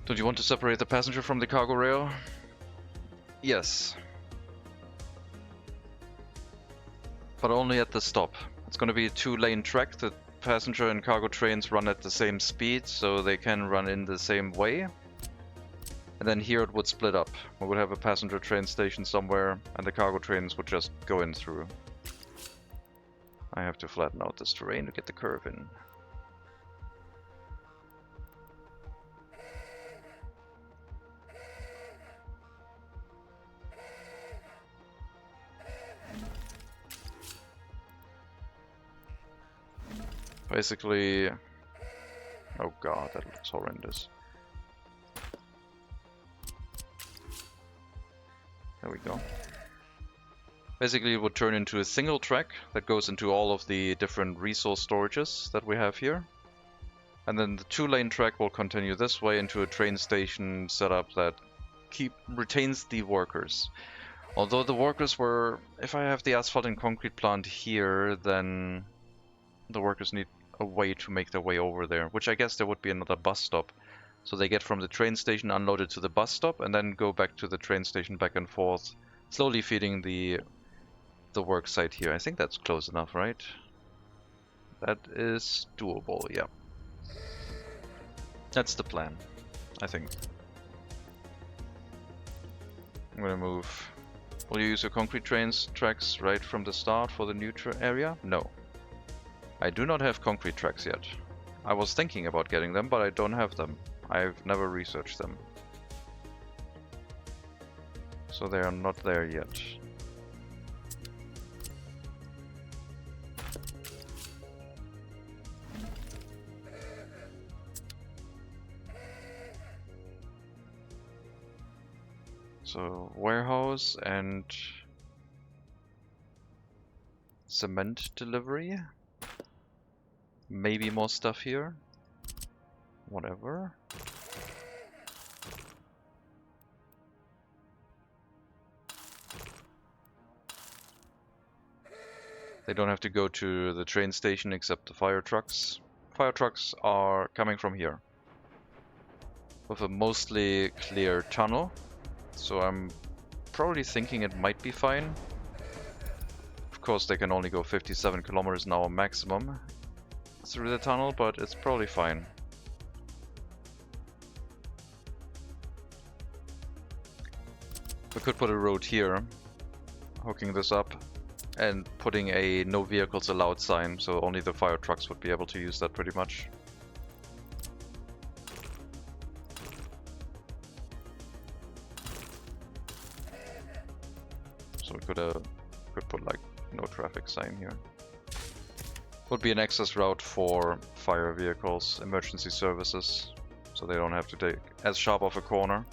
Don't you want to separate the passenger from the cargo rail? Yes. But only at the stop. It's going to be a 2-lane track. The passenger and cargo trains run at the same speed, so they can run in the same way. And then here it would split up. We would have a passenger train station somewhere, and the cargo trains would just go in through. I have to flatten out this terrain to get the curve in. Basically... oh god, that looks horrendous. There we go. Basically it would turn into a single track that goes into all of the different resource storages that we have here. And then the 2-lane track will continue this way into a train station setup that retains the workers. Although the workers were... if I have the asphalt and concrete plant here, then the workers need a way to make their way over there, which I guess there would be another bus stop. So they get from the train station unloaded to the bus stop and then go back to the train station back and forth, slowly feeding the work site here. I think that's close enough, right? That is doable, yeah. That's the plan, I think. I'm gonna move. Will you use your concrete tracks right from the start for the new area? No. I do not have concrete tracks yet. I was thinking about getting them, but I don't have them. I've never researched them. So they are not there yet. So warehouse and cement delivery. Maybe more stuff here. Whatever. They don't have to go to the train station except the fire trucks. Fire trucks are coming from here. With a mostly clear tunnel. So I'm probably thinking it might be fine. Of course they can only go 57 kilometers an hour maximum through the tunnel, but it's probably fine. We could put a road here, hooking this up, and putting a no vehicles allowed sign, so only the fire trucks would be able to use that pretty much. So we could put like no traffic sign here. Would be an access route for fire vehicles, emergency services, so they don't have to take as sharp of a corner.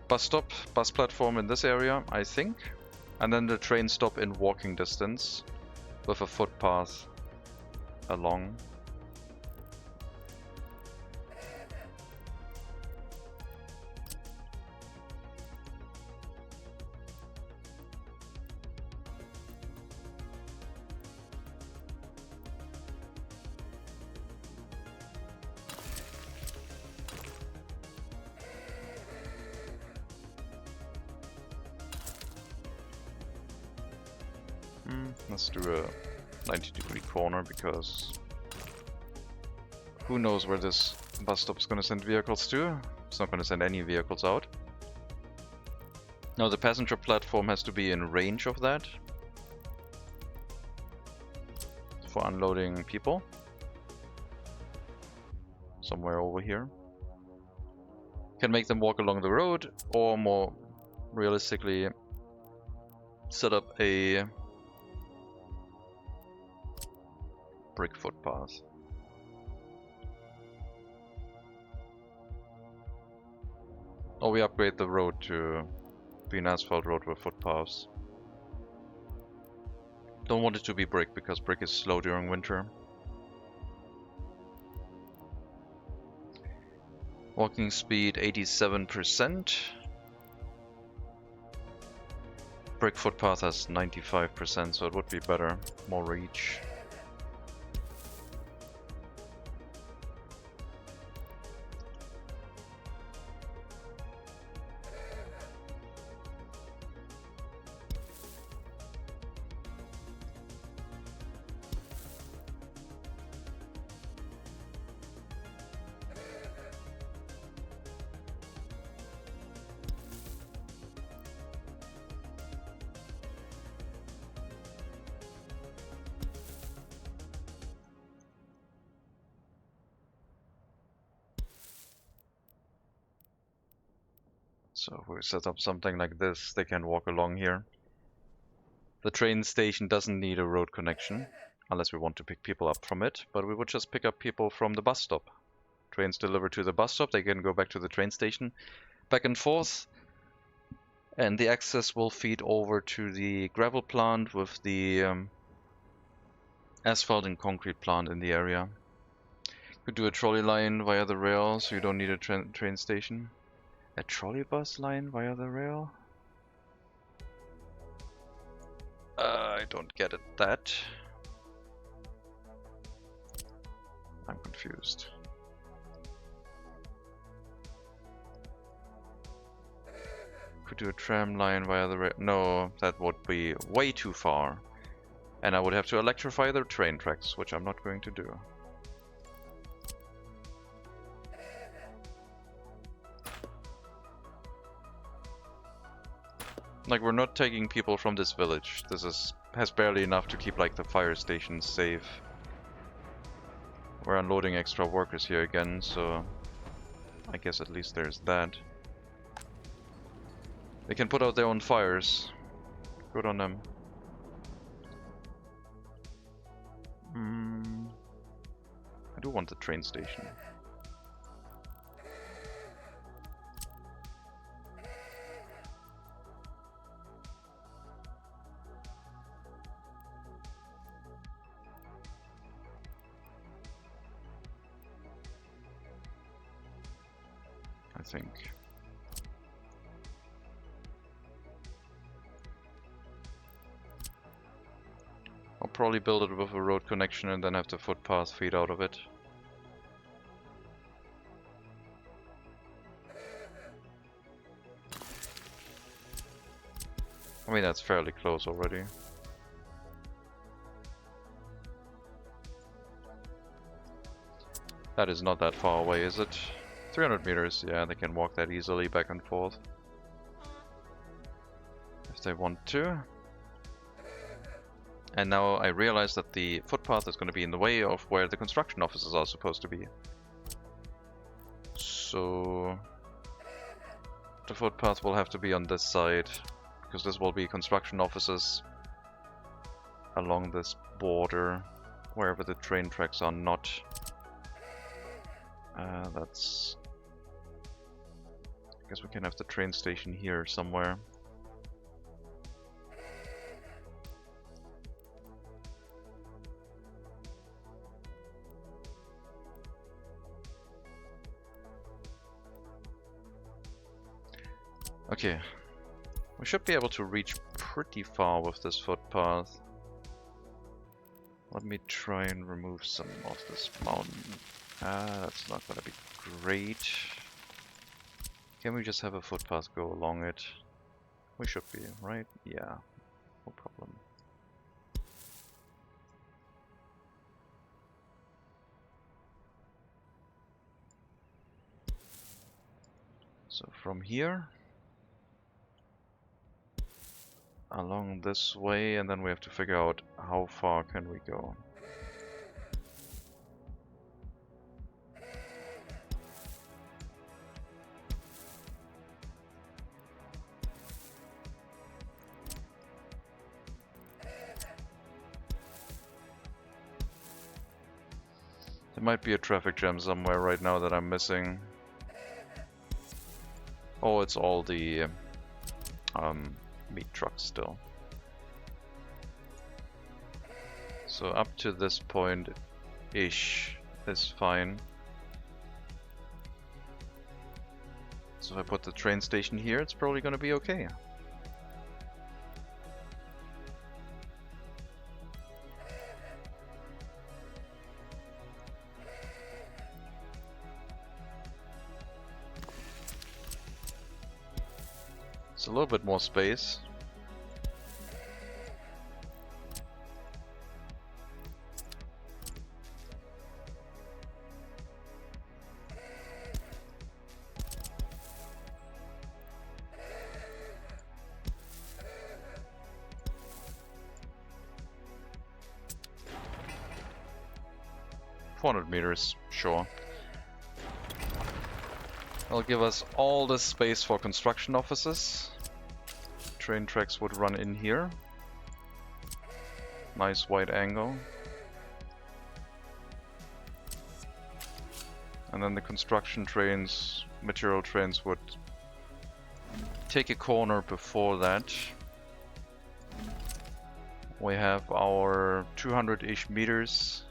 Bus stop, bus platform in this area, I think. And then the train stop in walking distance with a footpath along. Let's do a 90-degree corner, because who knows where this bus stop is going to send vehicles to. It's not going to send any vehicles out. Now the passenger platform has to be in range of that for unloading people. Somewhere over here. Can make them walk along the road, or more realistically set up a brick footpath. Or we upgrade the road to be an asphalt road with footpaths. Don't want it to be brick, because brick is slow during winter. Walking speed 87%. Brick footpath has 95%, so it would be better. More reach. So if we set up something like this, they can walk along here. The train station doesn't need a road connection, unless we want to pick people up from it, but we would just pick up people from the bus stop. Trains deliver to the bus stop, they can go back to the train station, back and forth, and the access will feed over to the gravel plant with the asphalt and concrete plant in the area. Could do a trolley line via the rail, so you don't need a train station. A trolley bus line via the rail? I don't get it, that. I'm confused. Could do a tram line via the rail. No, that would be way too far. And I would have to electrify the train tracks, which I'm not going to do. Like, we're not taking people from this village. This has barely enough to keep like the fire station safe. We're unloading extra workers here again, so I guess at least there's that. They can put out their own fires. Good on them. I do want the train station. I think. I'll probably build it with a road connection and then have the footpath feed out of it. I mean, that's fairly close already. That is not that far away, is it? 300 meters, yeah, they can walk that easily back and forth. If they want to. And now I realize that the footpath is going to be in the way of where the construction offices are supposed to be. So the footpath will have to be on this side, because this will be construction offices along this border, wherever the train tracks are not. That's... I guess we can have the train station here somewhere. Okay, we should be able to reach pretty far with this footpath. Let me try and remove some of this mountain. That's not gonna be great. Can we just have a footpath go along it? We should be, right? Yeah, no problem. So from here along this way, and then we have to figure out how far can we go. There might be a traffic jam somewhere right now that I'm missing. Oh, it's all the meat trucks still. So up to this point-ish is fine. So if I put the train station here, it's probably gonna be okay. It's a little bit more space. Meters, sure. That'll give us all this space for construction offices. Train tracks would run in here. Nice wide angle. And then the construction trains, material trains would take a corner before that. We have our 200-ish meters,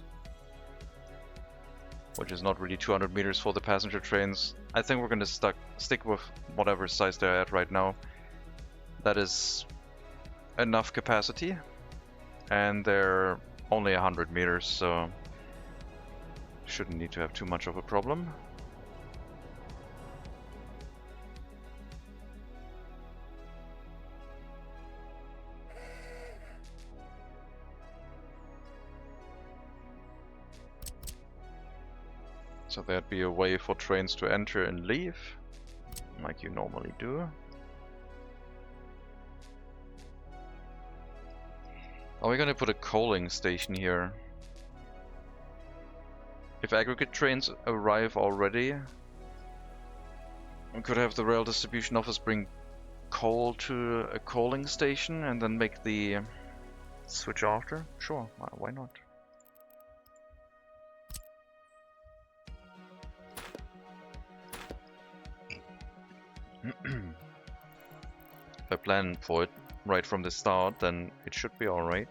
which is not really 200 meters for the passenger trains. I think we're gonna stick with whatever size they're at right now. That is enough capacity, and they're only 100 meters, so shouldn't need to have too much of a problem. So there'd be a way for trains to enter and leave, like you normally do. Are we gonna put a coaling station here? If aggregate trains arrive already, we could have the rail distribution office bring coal to a coaling station and then make the switch after? Sure, why not? If I plan for it right from the start, then it should be alright.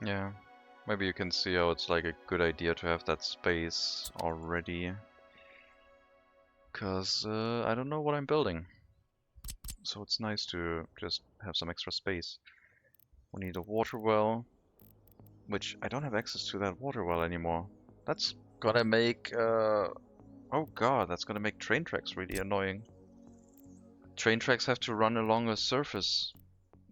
Yeah, maybe you can see how it's like a good idea to have that space already. Because I don't know what I'm building. So it's nice to just have some extra space. We need a water well, which I don't have access to that water well anymore. That's gonna make, oh god, that's gonna make train tracks really annoying. Train tracks have to run along a surface,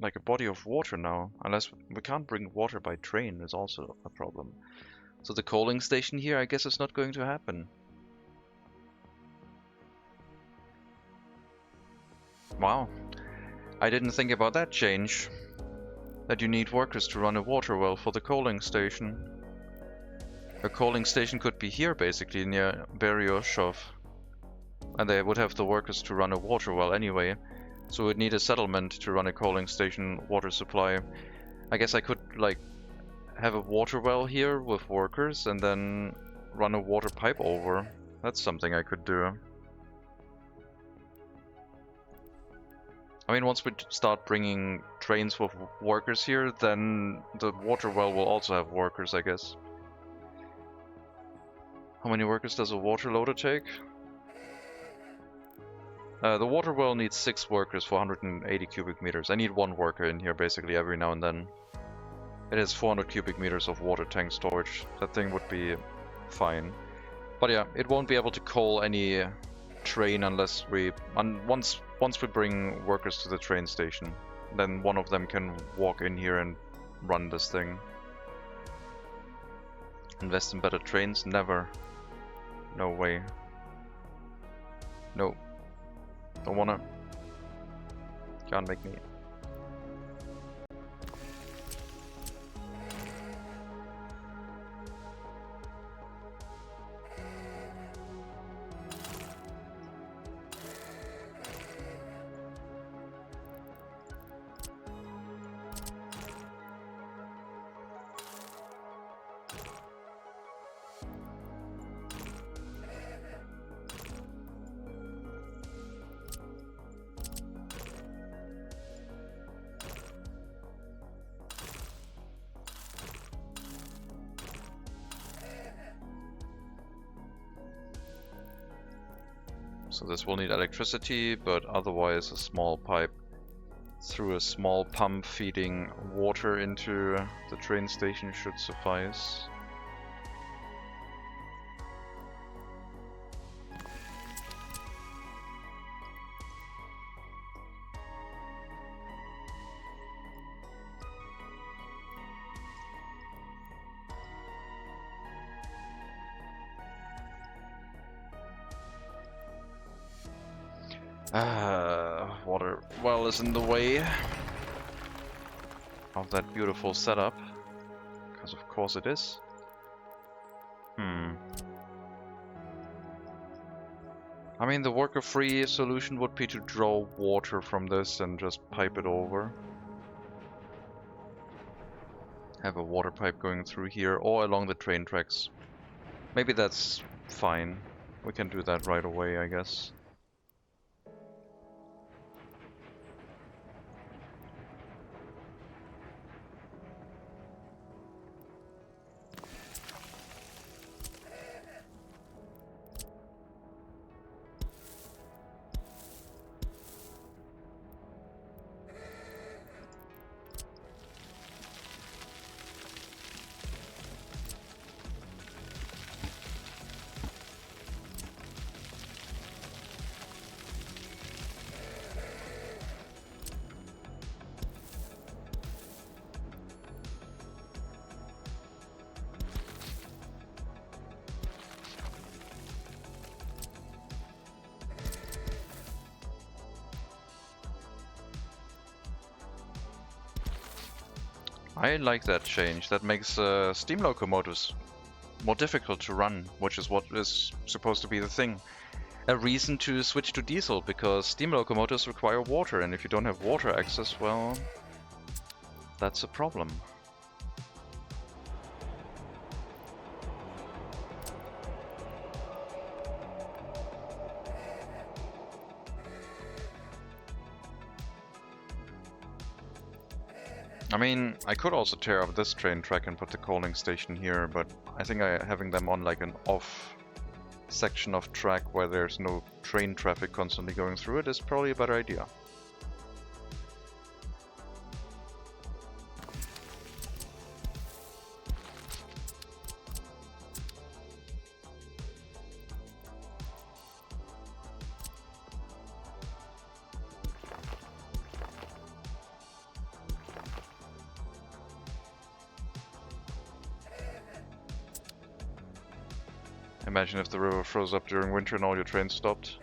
like a body of water now. Unless we can't bring water by train is also a problem. So the coaling station here, I guess, is not going to happen. Wow, I didn't think about that change. That you need workers to run a water well for the coaling station. A coaling station could be here, basically, near Berioshov. And they would have the workers to run a water well anyway. So we'd need a settlement to run a coaling station water supply. I guess I could, like, have a water well here with workers and then run a water pipe over. That's something I could do. I mean, once we start bringing trains with workers here, then the water well will also have workers, I guess. How many workers does a water loader take? The water well needs 6 workers for 180 cubic meters. I need 1 worker in here basically every now and then. It has 400 cubic meters of water tank storage. That thing would be fine. But yeah, it won't be able to coal any train unless we... once we bring workers to the train station. Then one of them can walk in here and run this thing. Invest in better trains? Never. No way. No. Don't wanna. Can't make me. So this will need electricity, but otherwise a small pipe through a small pump feeding water into the train station should suffice. Water well is in the way of that beautiful setup, because of course it is. I mean, the worker-free solution would be to draw water from this and just pipe it over. Have a water pipe going through here or along the train tracks. Maybe that's fine. We can do that right away, I guess. I like that change. That makes steam locomotives more difficult to run, which is what is supposed to be the thing. A reason to switch to diesel, because steam locomotives require water, and if you don't have water access, well, that's a problem. I mean, I could also tear up this train track and put the coaling station here, but I think having them on like an off section of track where there's no train traffic constantly going through it is probably a better idea. Imagine if the river froze up during winter and all your trains stopped.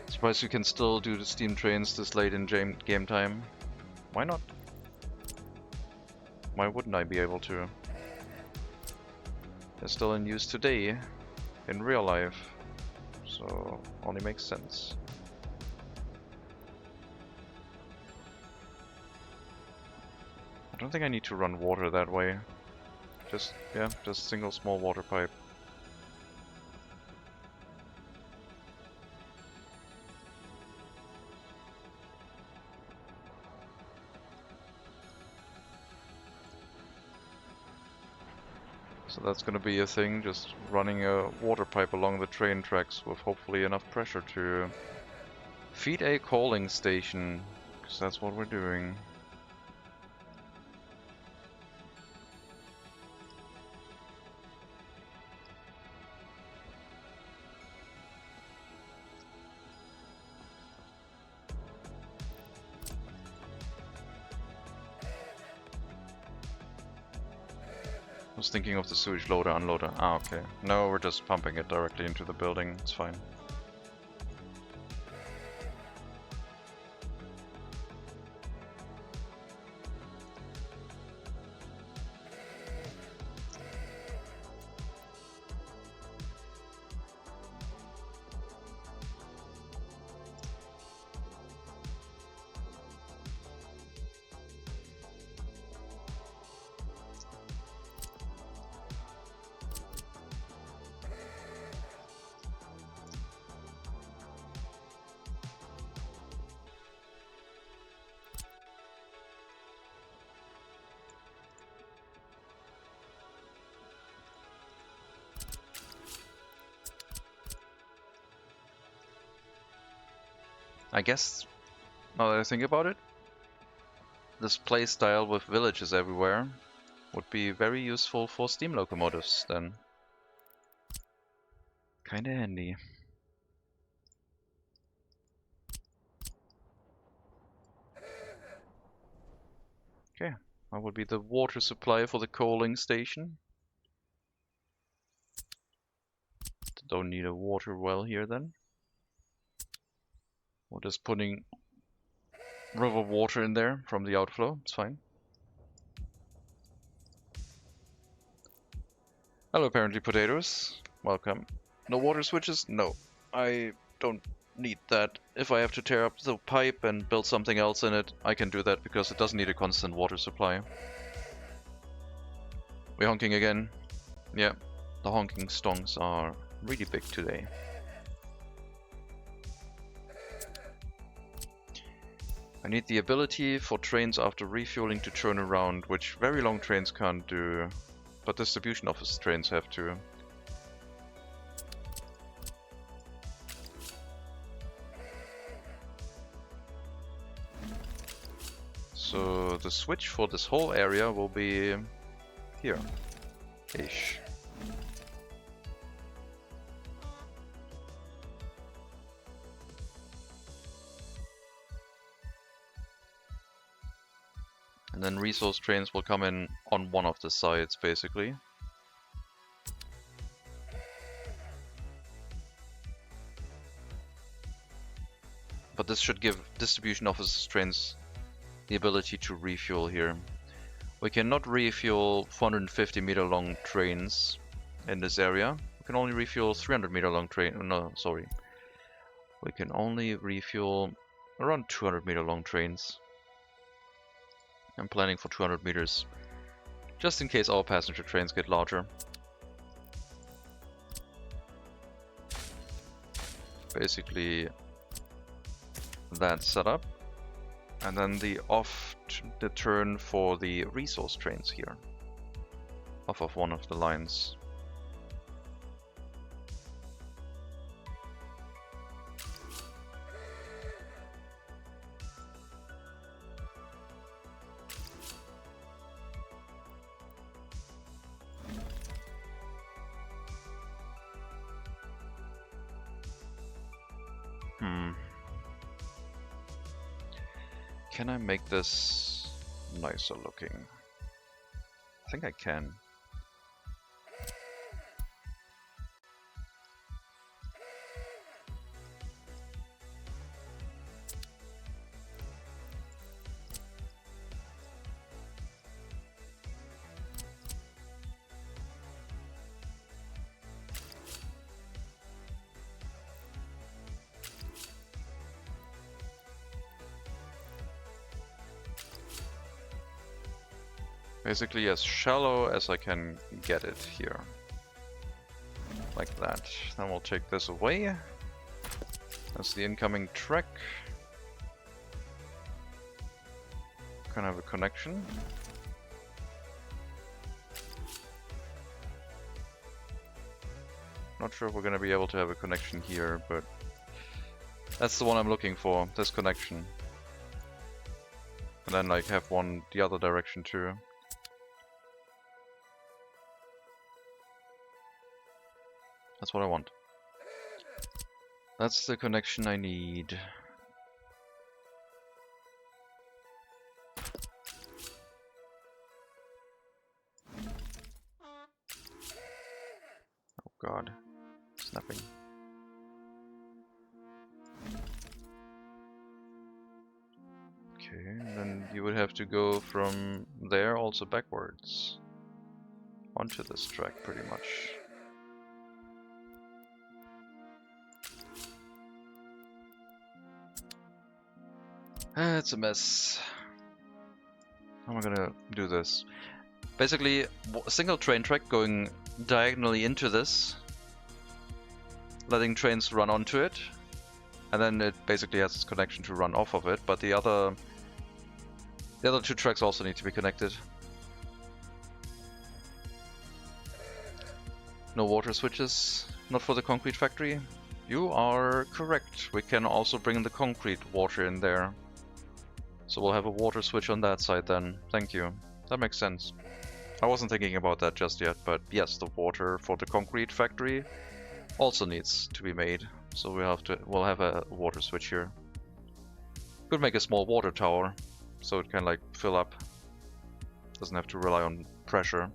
Surprised you can still do the steam trains this late in game time. Why not? Why wouldn't I be able to? They're still in use today, in real life, so only makes sense. I don't think I need to run water that way. Just single small water pipe. So that's going to be a thing, just running a water pipe along the train tracks with hopefully enough pressure to feed a coaling station, because that's what we're doing. I was thinking of the sewage loader, unloader. Ah, okay. No, we're just pumping it directly into the building. It's fine. I guess, now that I think about it, this playstyle with villages everywhere would be very useful for steam locomotives then. Kinda handy. Okay, that would be the water supply for the coaling station. Don't need a water well here then. We're just putting river water in there from the outflow, it's fine. Hello, apparently potatoes. Welcome. No water switches? No. I don't need that. If I have to tear up the pipe and build something else in it, I can do that because it doesn't need a constant water supply. We're honking again. Yeah, the honking stonks are really big today. I need the ability for trains after refueling to turn around, which very long trains can't do, but distribution office trains have to. So the switch for this whole area will be here-ish. And then resource trains will come in on one of the sides, basically. But this should give distribution office trains the ability to refuel here. We cannot refuel 450 meter long trains in this area. We can only refuel 300 meter long train. No, sorry. We can only refuel around 200 meter long trains. I'm planning for 200 meters, just in case our passenger trains get larger. Basically, that setup. And then the turn for the resource trains here. Off of one of the lines. Can I make this nicer looking? I think I can. Basically as shallow as I can get it here. Like that. Then we'll take this away. That's the incoming track. Can I have a connection? Not sure if we're gonna be able to have a connection here, but that's the one I'm looking for, this connection. And then like have one the other direction too. That's what I want. That's the connection I need. Oh god. Snapping. Okay, then you would have to go from there also backwards. Onto this track pretty much. It's a mess. How am I gonna do this? Basically, a single train track going diagonally into this, letting trains run onto it, and then it basically has its connection to run off of it, but the other two tracks also need to be connected. No water switches, not for the concrete factory. You are correct. We can also bring the concrete water in there. So we'll have a water switch on that side then. Thank you. That makes sense. I wasn't thinking about that just yet, but yes, the water for the concrete factory also needs to be made. So we'll have a water switch here. Could make a small water tower, so it can like fill up. Doesn't have to rely on pressure.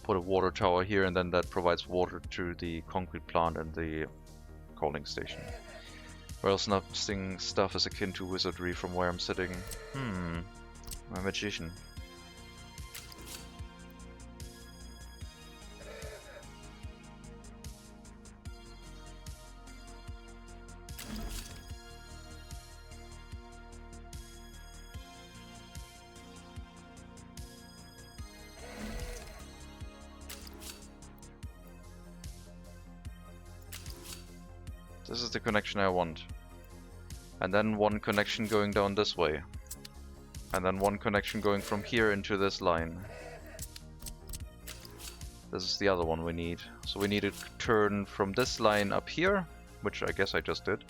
Put a water tower here, and then that provides water to the concrete plant and the coaling station. Well, nothing stuff is akin to wizardry from where I'm sitting. I'm a magician. This is the connection I want. And then one connection going down this way. And then one connection going from here into this line. This is the other one we need. So we need to turn from this line up here, which I guess I just did.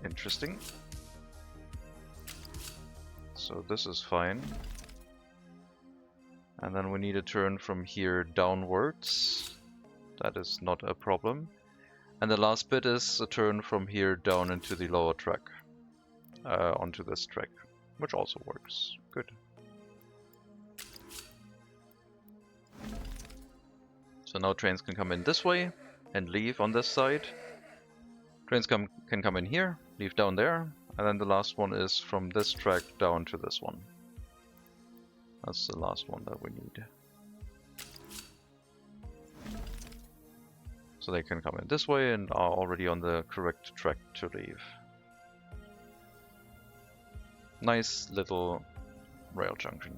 Interesting. So this is fine. And then we need to turn from here downwards. That is not a problem. And the last bit is a turn from here down into the lower track. Onto this track, which also works. Good. So now trains can come in this way and leave on this side. Trains can come in here, leave down there, and then the last one is from this track down to this one. That's the last one that we need. So they can come in this way and are already on the correct track to leave. Nice little rail junction.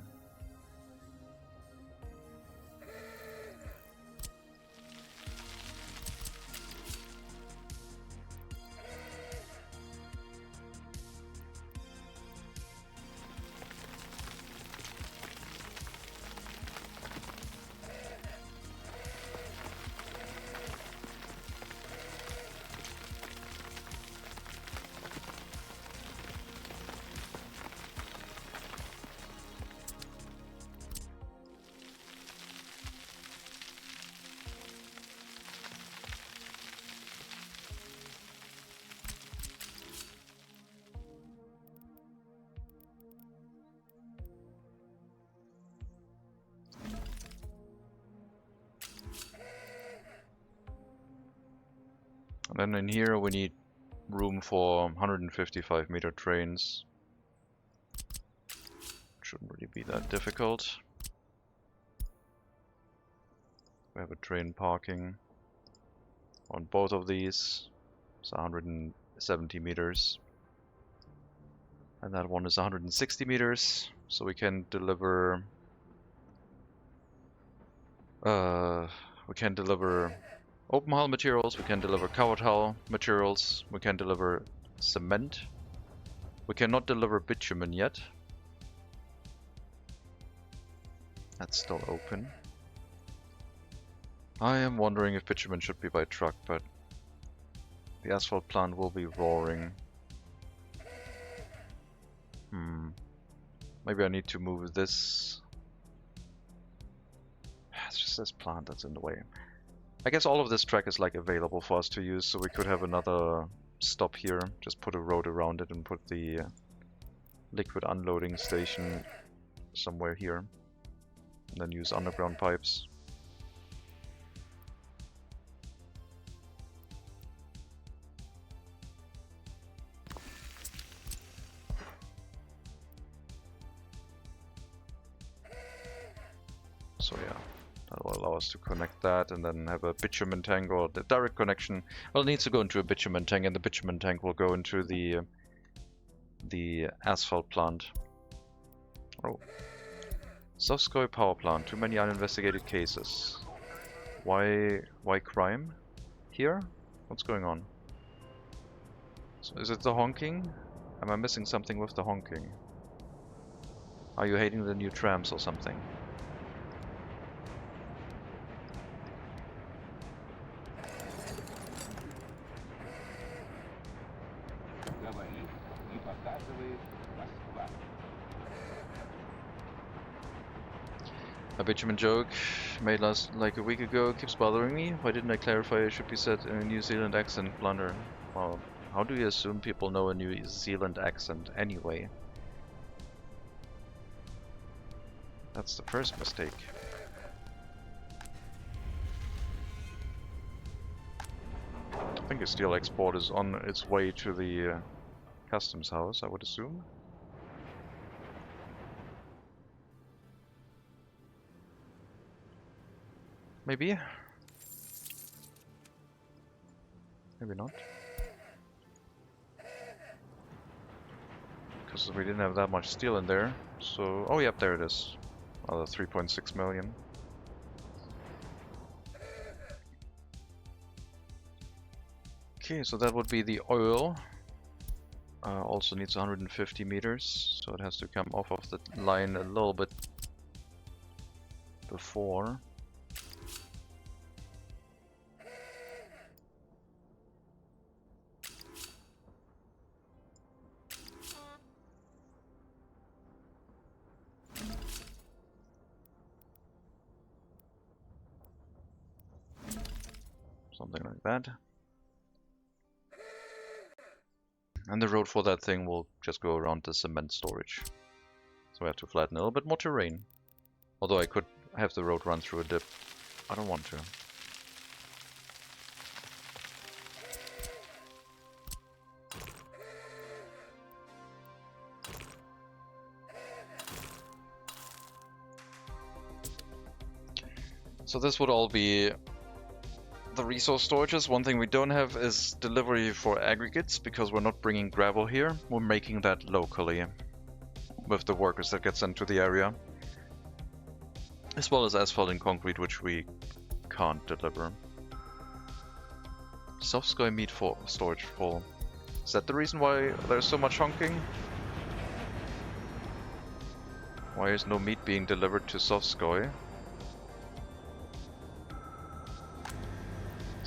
Then in here we need room for 155-meter trains. Shouldn't really be that difficult. We have a train parking on both of these. It's 170 meters. And that one is 160 meters. So we can deliver... we can deliver open hull materials, we can deliver covered hull materials, we can deliver cement. We cannot deliver bitumen yet. That's still open. I am wondering if bitumen should be by truck, but the asphalt plant will be roaring. Maybe I need to move this. It's just this plant that's in the way. I guess all of this track is like available for us to use, so we could have another stop here. Just put a road around it and put the liquid unloading station somewhere here. And then use underground pipes. So yeah, that will allow us to connect that and then have a bitumen tank, or the direct connection. Well, it needs to go into a bitumen tank, and the bitumen tank will go into the asphalt plant. Oh. Sovskoy power plant, too many uninvestigated cases. Why crime? Here? What's going on? So is it the honking? Am I missing something with the honking? Are you hating the new trams or something? A bitumen joke made last like a week ago keeps bothering me. Why didn't I clarify it should be said in a New Zealand accent? Blunder. Well, how do you assume people know a New Zealand accent anyway? That's the first mistake. I think a steel export is on its way to the customs house, I would assume. Maybe? Maybe not. Because we didn't have that much steel in there. So, oh yep, there it is. Another 3.6 million. Okay, so that would be the oil. Also needs 150 meters, so it has to come off of the line a little bit before. Something like that. And the road for that thing will just go around the cement storage. So we have to flatten a little bit more terrain. Although I could have the road run through a dip. I don't want to. So this would all be the resource storages. One thing we don't have is delivery for aggregates, because we're not bringing gravel here. We're making that locally with the workers that get sent to the area, as well as asphalt and concrete, which we can't deliver. Sovskoy meat for storage full. Is that the reason why there's so much honking? Why is no meat being delivered to Sovskoy?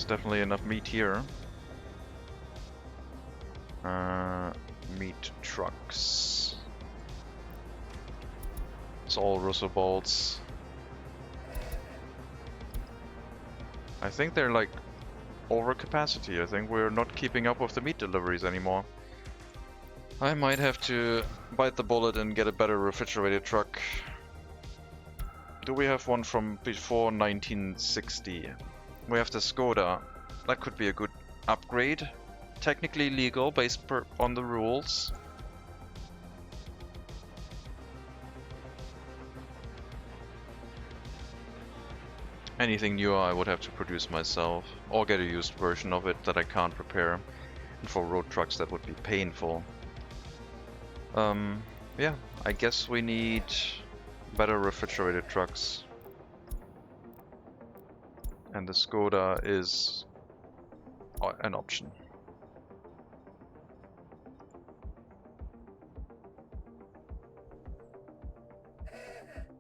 Definitely enough meat here. Meat trucks. It's all Russell bolts. I think they're like over capacity. I think we're not keeping up with the meat deliveries anymore. I might have to bite the bullet and get a better refrigerated truck. Do we have one from before 1960? We have the Skoda. That could be a good upgrade. Technically legal based on the rules. Anything newer I would have to produce myself, or get a used version of it that I can't repair. And for road trucks that would be painful. Yeah, I guess we need better refrigerated trucks. And the Skoda is an option.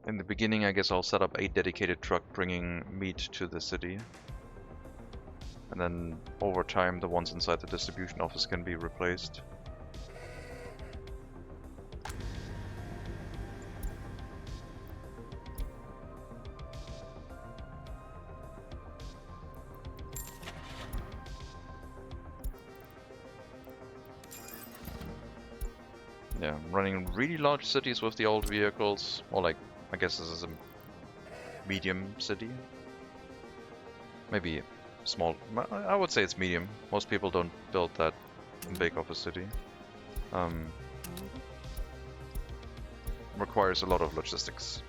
In the beginning, I guess I'll set up a dedicated truck bringing meat to the city. And then over time, the ones inside the distribution office can be replaced. Yeah, running really large cities with the old vehicles, or like, I guess this is a medium city. Maybe small, I would say it's medium. Most people don't build that big of a city. Requires a lot of logistics.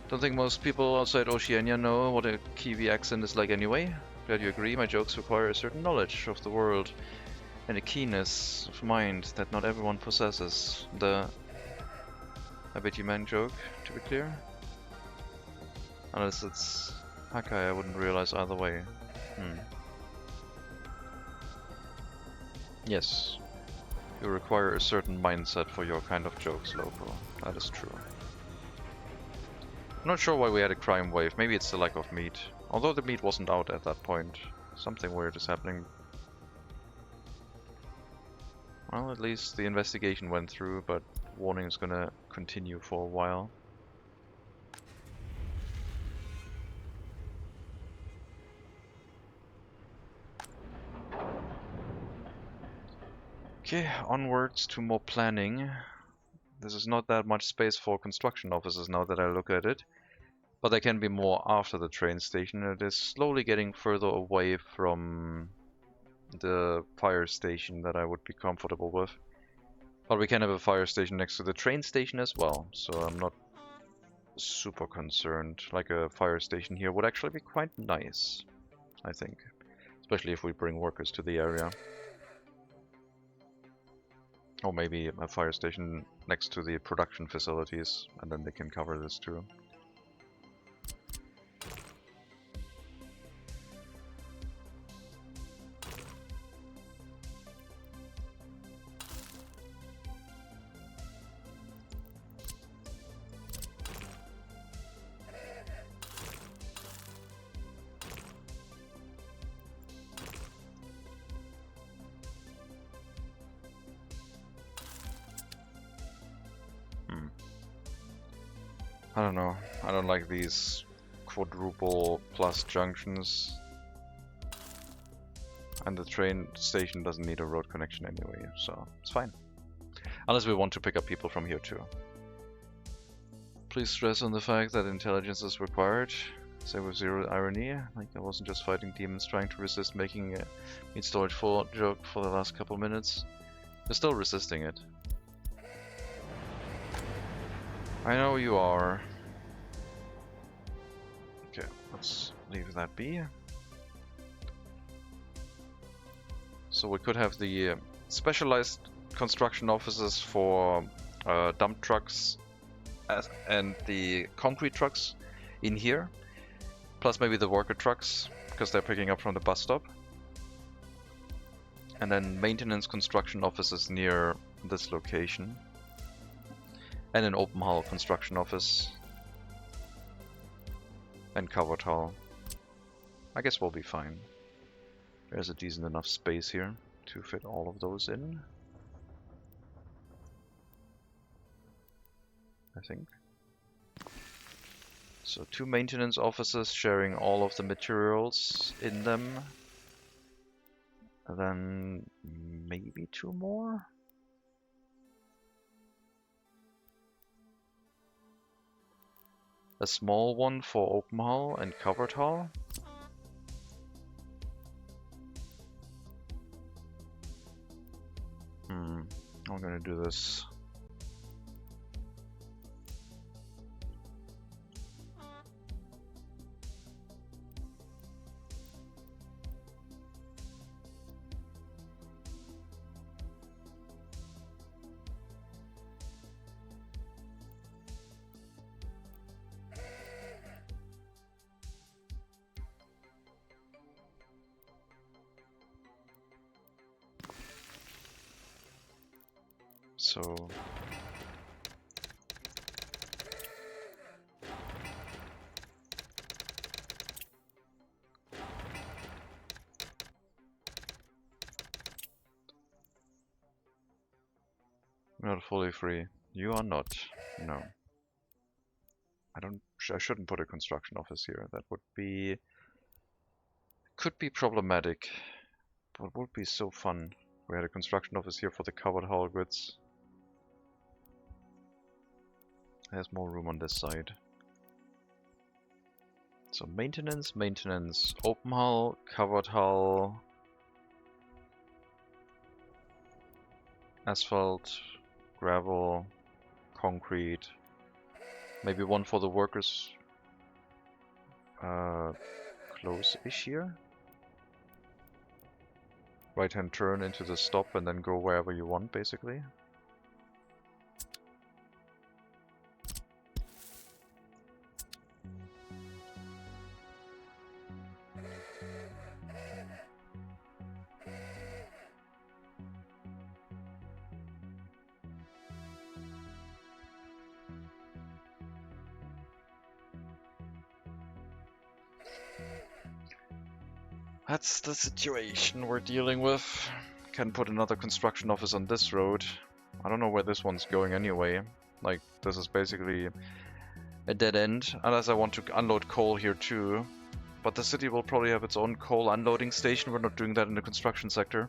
Don't think most people outside Oceania know what a Kiwi accent is like anyway. Glad you agree, my jokes require a certain knowledge of the world and a keenness of mind that not everyone possesses. The I bet you meant joke, to be clear. Unless it's Hakai, I wouldn't realize either way. Yes. You require a certain mindset for your kind of jokes, Loco. That is true. I'm not sure why we had a crime wave. Maybe it's the lack of meat. Although the meat wasn't out at that point. Something weird is happening. Well, at least the investigation went through, but warning is gonna continue for a while. Okay, onwards to more planning. This is not that much space for construction offices now that I look at it. But there can be more after the train station. It is slowly getting further away from the fire station that I would be comfortable with. But we can have a fire station next to the train station as well, so I'm not super concerned. Like a fire station here would actually be quite nice, I think. Especially if we bring workers to the area. Or maybe a fire station next to the production facilities, and then they can cover this too. I don't know. I don't like these quadruple plus junctions. And the train station doesn't need a road connection anyway, so it's fine. Unless we want to pick up people from here too. Please stress on the fact that intelligence is required. Say with zero irony, like I wasn't just fighting demons trying to resist making a meat storage for joke for the last couple minutes. You're still resisting it. I know you are. Okay, let's leave that be. So we could have the specialized construction offices for dump trucks and the concrete trucks in here. Plus maybe the worker trucks, because they're picking up from the bus stop. And then maintenance construction offices near this location. And an open hull construction office. And covered hull. I guess we'll be fine. There's a decent enough space here to fit all of those in. I think. So 2 maintenance offices sharing all of the materials in them. And then maybe 2 more? A small one for open hull and covered hull. I'm gonna do this. So not fully free. You are not. No. I shouldn't put a construction office here. That would be could be problematic. But it would be so fun. We had a construction office here for the covered hull goods. There's more room on this side. So maintenance, maintenance, open hull, covered hull, asphalt, gravel, concrete. Maybe one for the workers. Close-ish here. Right-hand turn into the stop and then go wherever you want, basically. That's the situation we're dealing with. Can put another construction office on this road. I don't know where this one's going anyway. Like, this is basically a dead end, unless I want to unload coal here too. But the city will probably have its own coal unloading station. We're not doing that in the construction sector.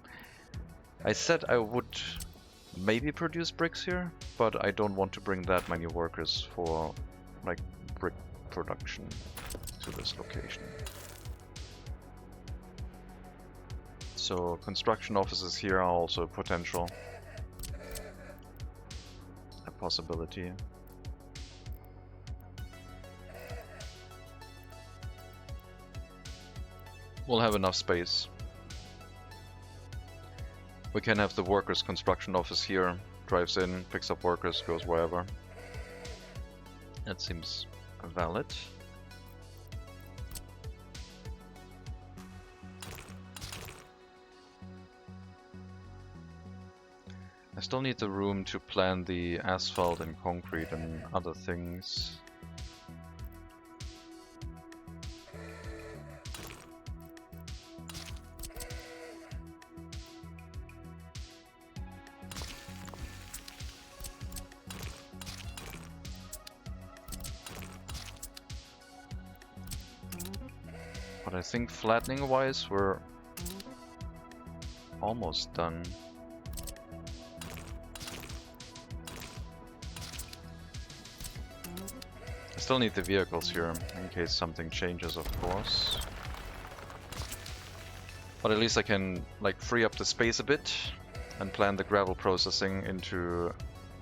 I said I would maybe produce bricks here, but I don't want to bring that many workers for, like, brick production to this location. So construction offices here are also a potential, a possibility. We'll have enough space. We can have the workers' construction office here, drives in, picks up workers, goes wherever. That seems valid. I still need the room to plan the asphalt and concrete and other things. But I think flattening wise we're almost done. I still need the vehicles here, in case something changes, of course. But at least I can, like, free up the space a bit and plan the gravel processing into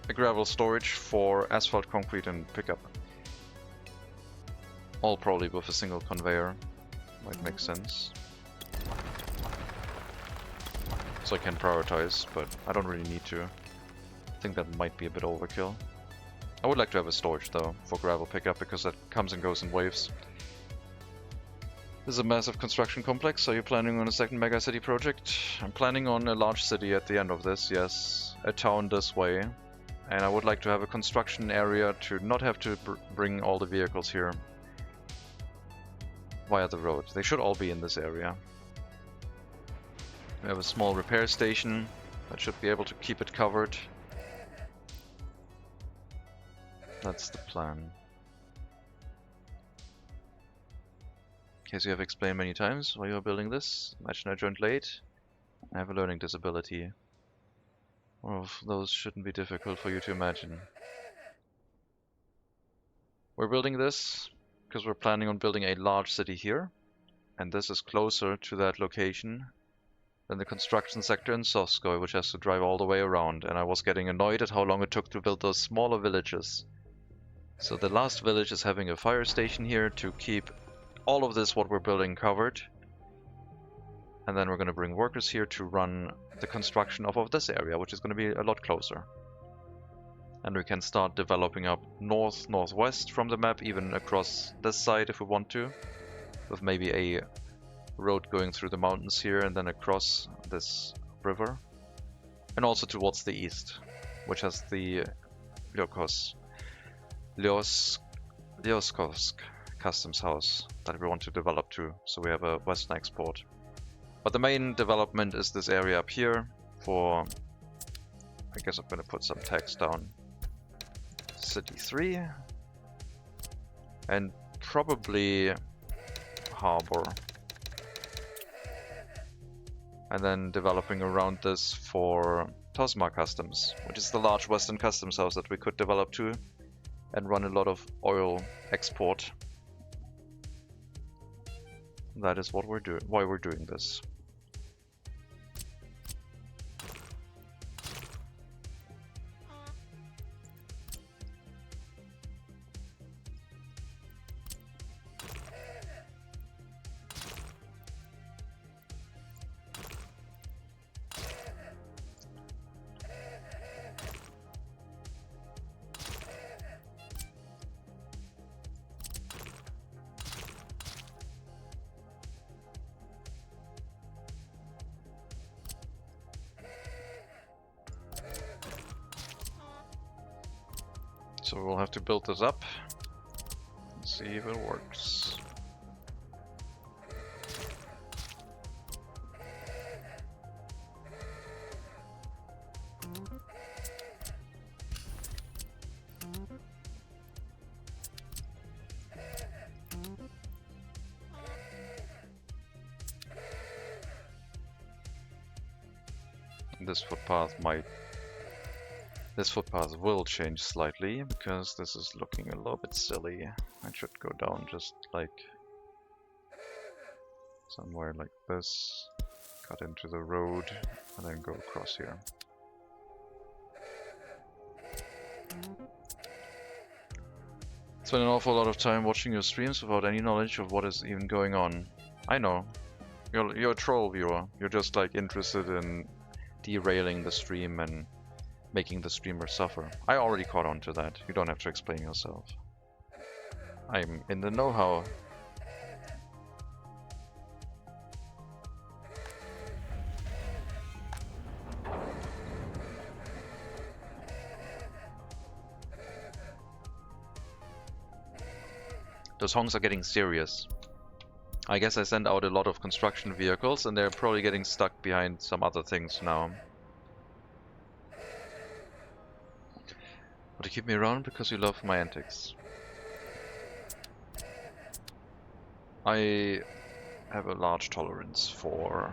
a gravel storage for asphalt, concrete and pickup. All probably with a single conveyor. Might make sense. So I can prioritize, but I don't really need to. I think that might be a bit overkill. I would like to have a storage though, for gravel pickup, because that comes and goes in waves. This is a massive construction complex. Are you planning on a second mega city project? I'm planning on a large city at the end of this, yes. A town this way. And I would like to have a construction area to not have to bring all the vehicles here via the road. They should all be in this area. We have a small repair station that should be able to keep it covered. That's the plan. As you have explained many times while you are building this, imagine I joined late. I have a learning disability. Well, those shouldn't be difficult for you to imagine. We're building this because we're planning on building a large city here, and this is closer to that location Then the construction sector in Sovskoy, which has to drive all the way around, and I was getting annoyed at how long it took to build those smaller villages. So the last village is having a fire station here to keep all of this, what we're building, covered. And then we're going to bring workers here to run the construction of this area, which is going to be a lot closer. And we can start developing up north, northwest from the map, even across this side if we want to, with maybe a road going through the mountains here and then across this river. And also towards the east, which has the Lyoskovsk customs house that we want to develop to, so we have a western export. But the main development is this area up here for, I guess I'm going to put some text down, City 3, and probably Harbor. And then developing around this for Tosma Customs, which is the large western customs house that we could develop to and run a lot of oil export. That is what we're doing, why we're doing this. So we'll have to build this up and see if it works. This footpath will change slightly, because this is looking a little bit silly. I should go down just like somewhere like this, cut into the road, and then go across here. Spend an awful lot of time watching your streams without any knowledge of what is even going on. I know. You're a troll viewer. You're just like interested in derailing the stream and making the streamer suffer. I already caught on to that. You don't have to explain yourself. I'm in the know-how. Those honks are getting serious. I guess I sent out a lot of construction vehicles and they're probably getting stuck behind some other things now. But you keep me around because you love my antics. I have a large tolerance for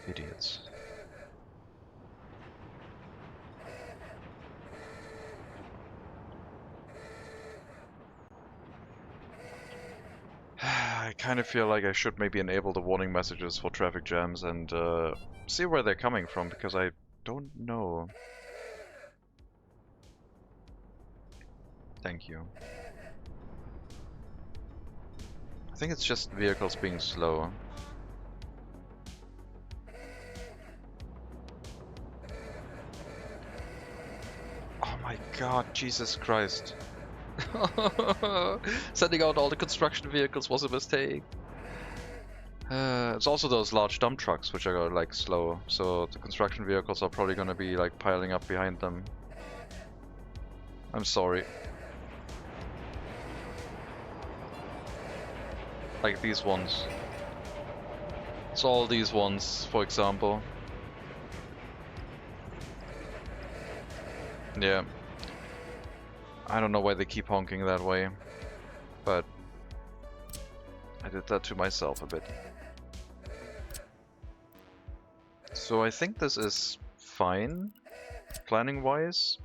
idiots. I kind of feel like I should maybe enable the warning messages for traffic jams and see where they're coming from, because I don't know. Thank you. I think it's just vehicles being slow. Oh my god, Jesus Christ. Sending out all the construction vehicles was a mistake. It's also those large dump trucks which are like slow, so the construction vehicles are probably gonna be like piling up behind them. I'm sorry. Like these ones. It's all these ones, for example. Yeah. I don't know why they keep honking that way, but I did that to myself a bit. So I think this is fine, planning-wise.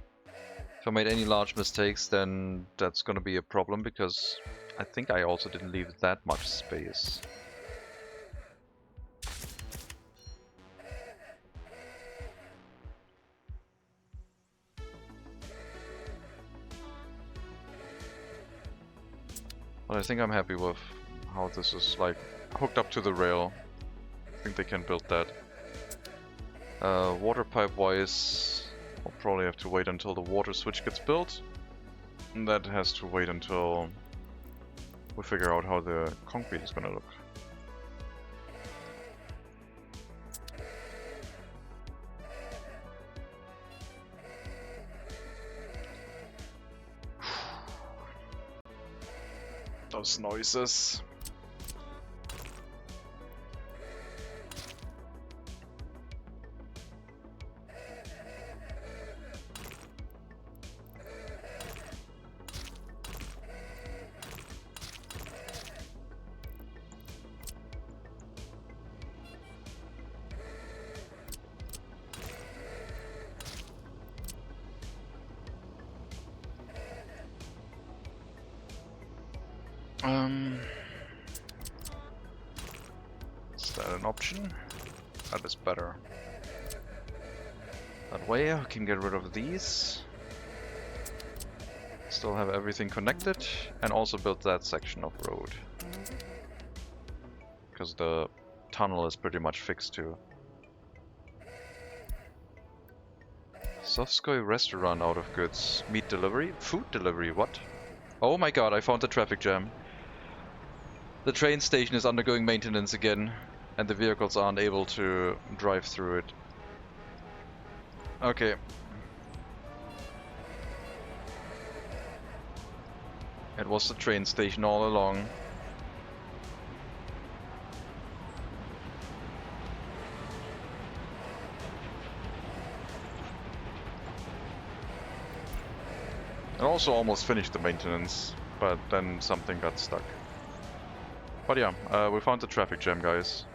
If I made any large mistakes, then that's gonna be a problem, because I think I also didn't leave that much space. But I think I'm happy with how this is like hooked up to the rail. I think they can build that. Water pipe wise, I'll probably have to wait until the water switch gets built. And that has to wait until we figure out how the concrete is gonna look. Those noises. Is that an option? That is better. That way I can get rid of these. Still have everything connected and also build that section of road. Because the tunnel is pretty much fixed too. Sovskoy restaurant out of goods. Meat delivery? Food delivery, what? Oh my god, I found the traffic jam. The train station is undergoing maintenance again, and the vehicles aren't able to drive through it. Okay. It was the train station all along. It also almost finished the maintenance, but then something got stuck. But yeah, we found the traffic jam, guys.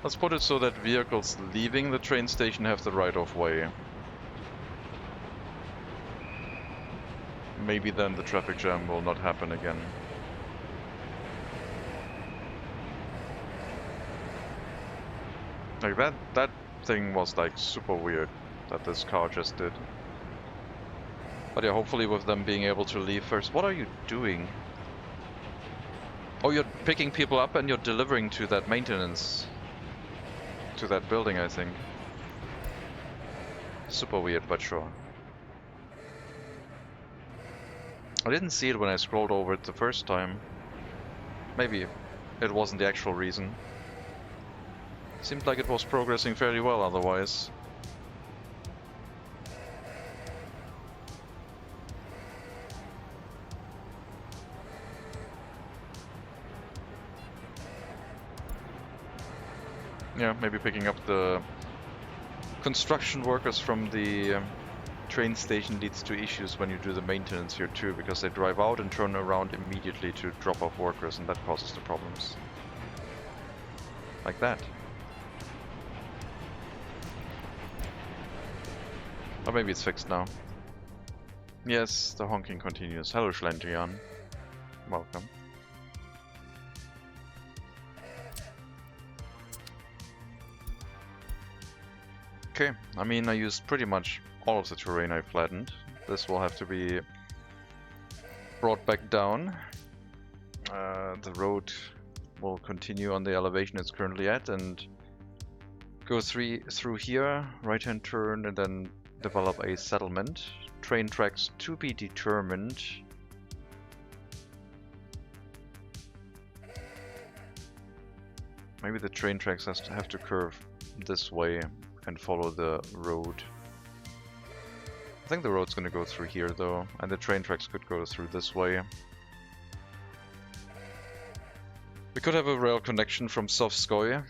Let's put it so that vehicles leaving the train station have the right-of way. Maybe then the traffic jam will not happen again. Like that thing was like super weird that this car just did. But yeah, hopefully with them being able to leave first. What are you doing? Oh, you're picking people up and you're delivering to that maintenance. To that building, I think. Super weird, but sure. I didn't see it when I scrolled over it the first time. Maybe it wasn't the actual reason. Seemed like it was progressing fairly well otherwise. Yeah, maybe picking up the construction workers from the train station leads to issues when you do the maintenance here too, because they drive out and turn around immediately to drop off workers, and that causes the problems. Like that. Or maybe it's fixed now. Yes, the honking continues. Hello, Schlendrian. Welcome. Okay, I mean, I used pretty much all of the terrain I flattened. This will have to be brought back down. The road will continue on the elevation it's currently at and go through here, right-hand turn, and then develop a settlement. Train tracks to be determined. Maybe the train tracks have to curve this way and follow the road. I think the road's gonna go through here though, and the train tracks could go through this way. We could have a rail connection from Sovskoye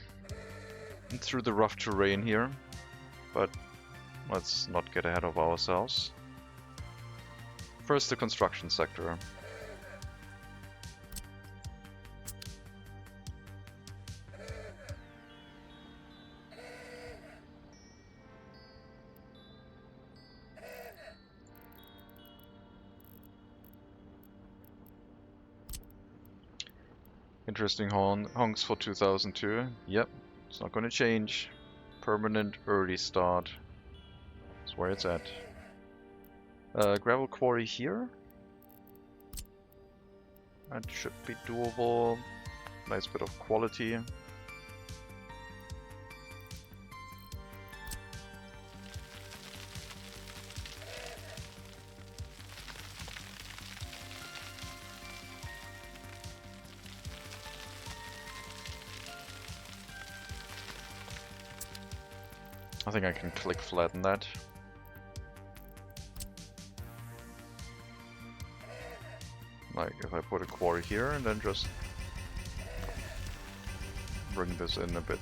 through the rough terrain here, but let's not get ahead of ourselves. First, the construction sector. Interesting honks for 2002. Yep, it's not going to change. Permanent early start. That's where it's at. Gravel quarry here. That should be doable. Nice bit of quality. I think I can click flatten that. Like if I put a quarry here and then just bring this in a bit.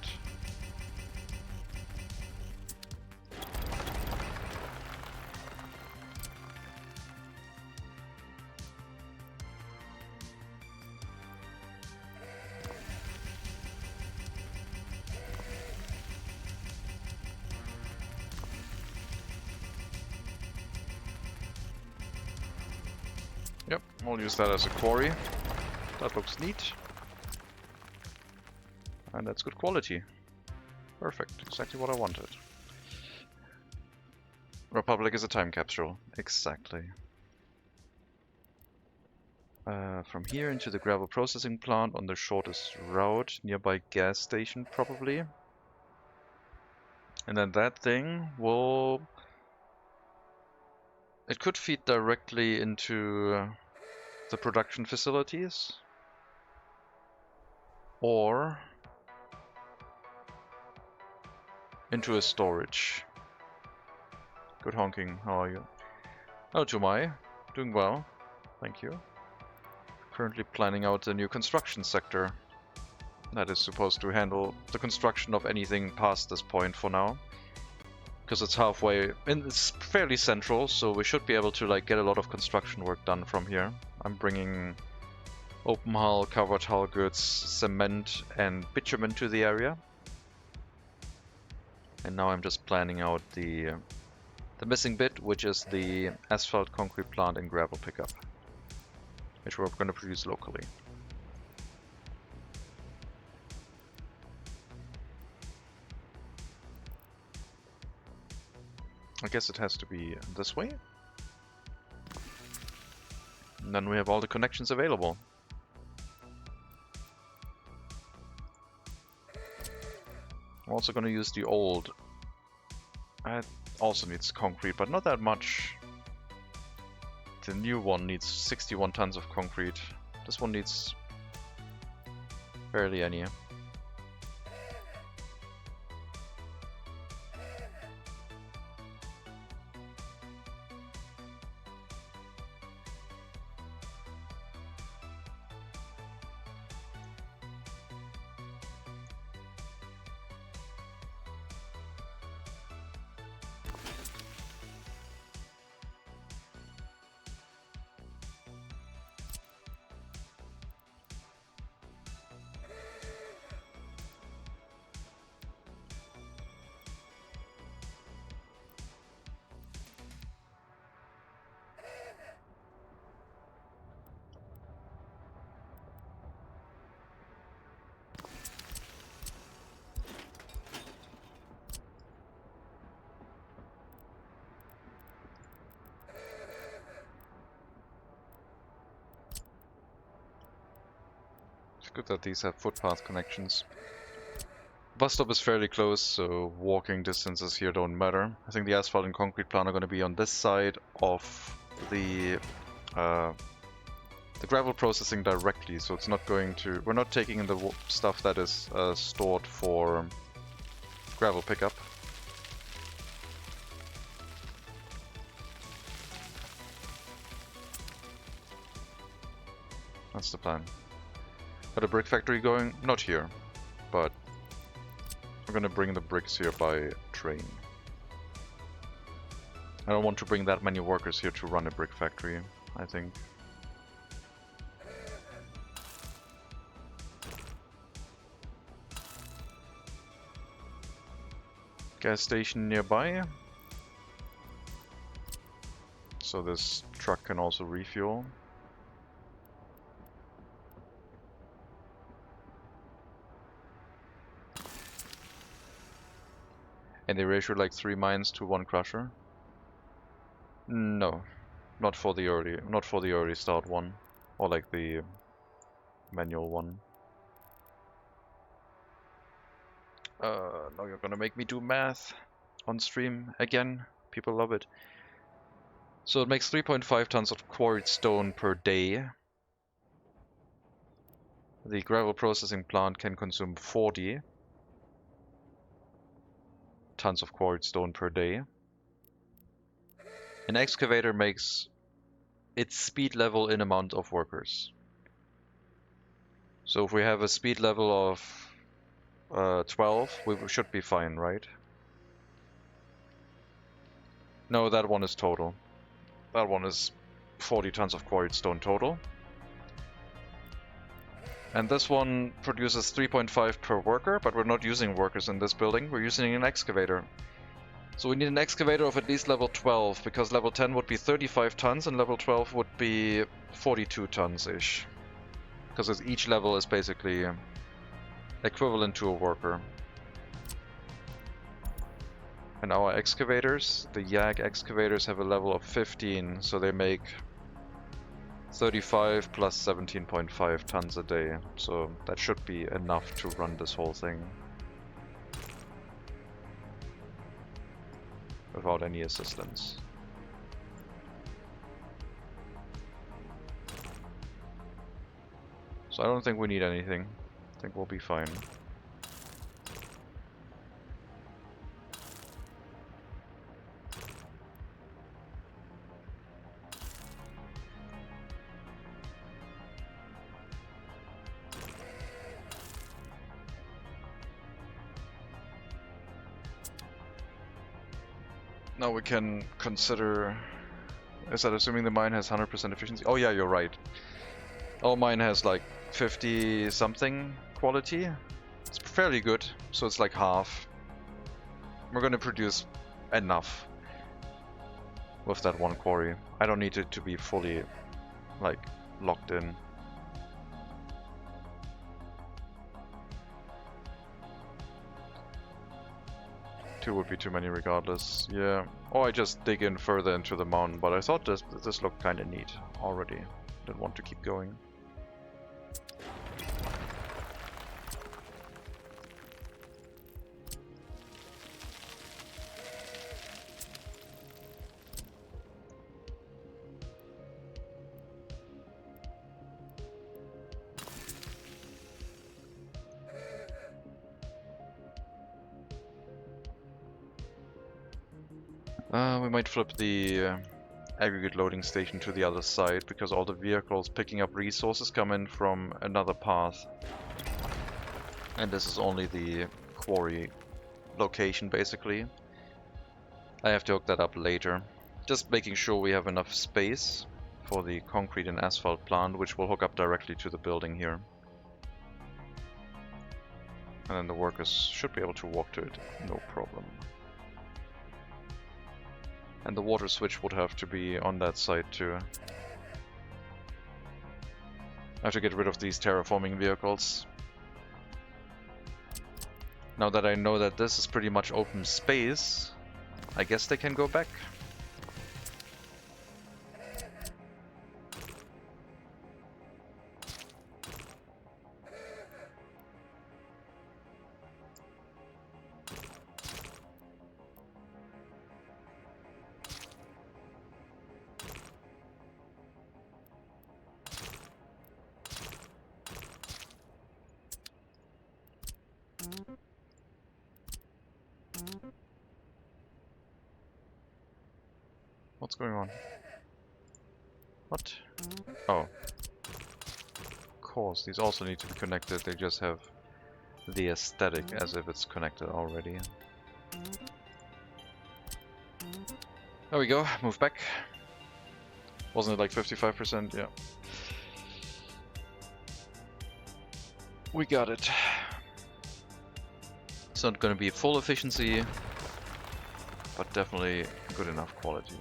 Yep, we'll use that as a quarry. That looks neat. And that's good quality. Perfect, exactly what I wanted. Republic is a time capsule, exactly. From here into the gravel processing plant on the shortest route, nearby gas station probably. And then that thing will... It could feed directly into the production facilities. Or into a storage. Good honking, how are you? Oh, Jumai. Doing well. Thank you. Currently planning out the new construction sector. That is supposed to handle the construction of anything past this point for now. Because it's halfway, and it's fairly central, so we should be able to like get a lot of construction work done from here. I'm bringing open hull, covered hull goods, cement and bitumen to the area. And now I'm just planning out the missing bit, which is the asphalt concrete plant and gravel pickup, which we're going to produce locally. I guess it has to be this way. And then we have all the connections available. I'm also going to use the old. It also needs concrete, but not that much. The new one needs 61 tons of concrete. This one needs barely any. It's good that these have footpath connections. Bus stop is fairly close, so walking distances here don't matter. I think the asphalt and concrete plant are going to be on this side of the gravel processing directly, so it's not going to... We're not taking in the stuff that is stored for gravel pickup. That's the plan. Got a brick factory going? Not here, but we're gonna bring the bricks here by train. I don't want to bring that many workers here to run a brick factory, I think. Gas station nearby. So this truck can also refuel. And they ratio like 3 mines to 1 crusher? No, not for the early start one, or like the manual one. Now you're gonna make me do math on stream again. People love it. So it makes 3.5 tons of quarried stone per day. The gravel processing plant can consume 40 tons of quarried stone per day. An excavator makes its speed level in amount of workers. So if we have a speed level of 12, we should be fine, right? No, that one is total. That one is 40 tons of quarried stone total. And this one produces 3.5 per worker, but we're not using workers in this building, we're using an excavator. So we need an excavator of at least level 12, because level 10 would be 35 tons and level 12 would be 42 tons-ish. Because each level is basically equivalent to a worker. And our excavators, the YAG excavators, have a level of 15, so they make 35 plus 17.5 tons a day. So that should be enough to run this whole thing without any assistance. So I don't think we need anything. I think we'll be fine. Now we can consider... Is that assuming the mine has 100% efficiency? Oh yeah, you're right. Our mine has like 50 something quality. It's fairly good, so it's like half. We're gonna produce enough with that one quarry. I don't need it to be fully like locked in. Two would be too many regardless, yeah. Or I just dig in further into the mountain, but I thought this looked kinda neat already. Didn't want to keep going. We might flip the aggregate loading station to the other side, because all the vehicles picking up resources come in from another path. And this is only the quarry location, basically. I have to hook that up later. Just making sure we have enough space for the concrete and asphalt plant, which will hook up directly to the building here. And then the workers should be able to walk to it, no problem. And the water switch would have to be on that side too. I have to get rid of these terraforming vehicles. Now that I know that this is pretty much open space, I guess they can go back. What's going on? What? Oh. Of course, these also need to be connected, they just have the aesthetic as if it's connected already. There we go, move back. Wasn't it like 55%? Yeah. We got it. It's not gonna be full efficiency, but definitely good enough quality.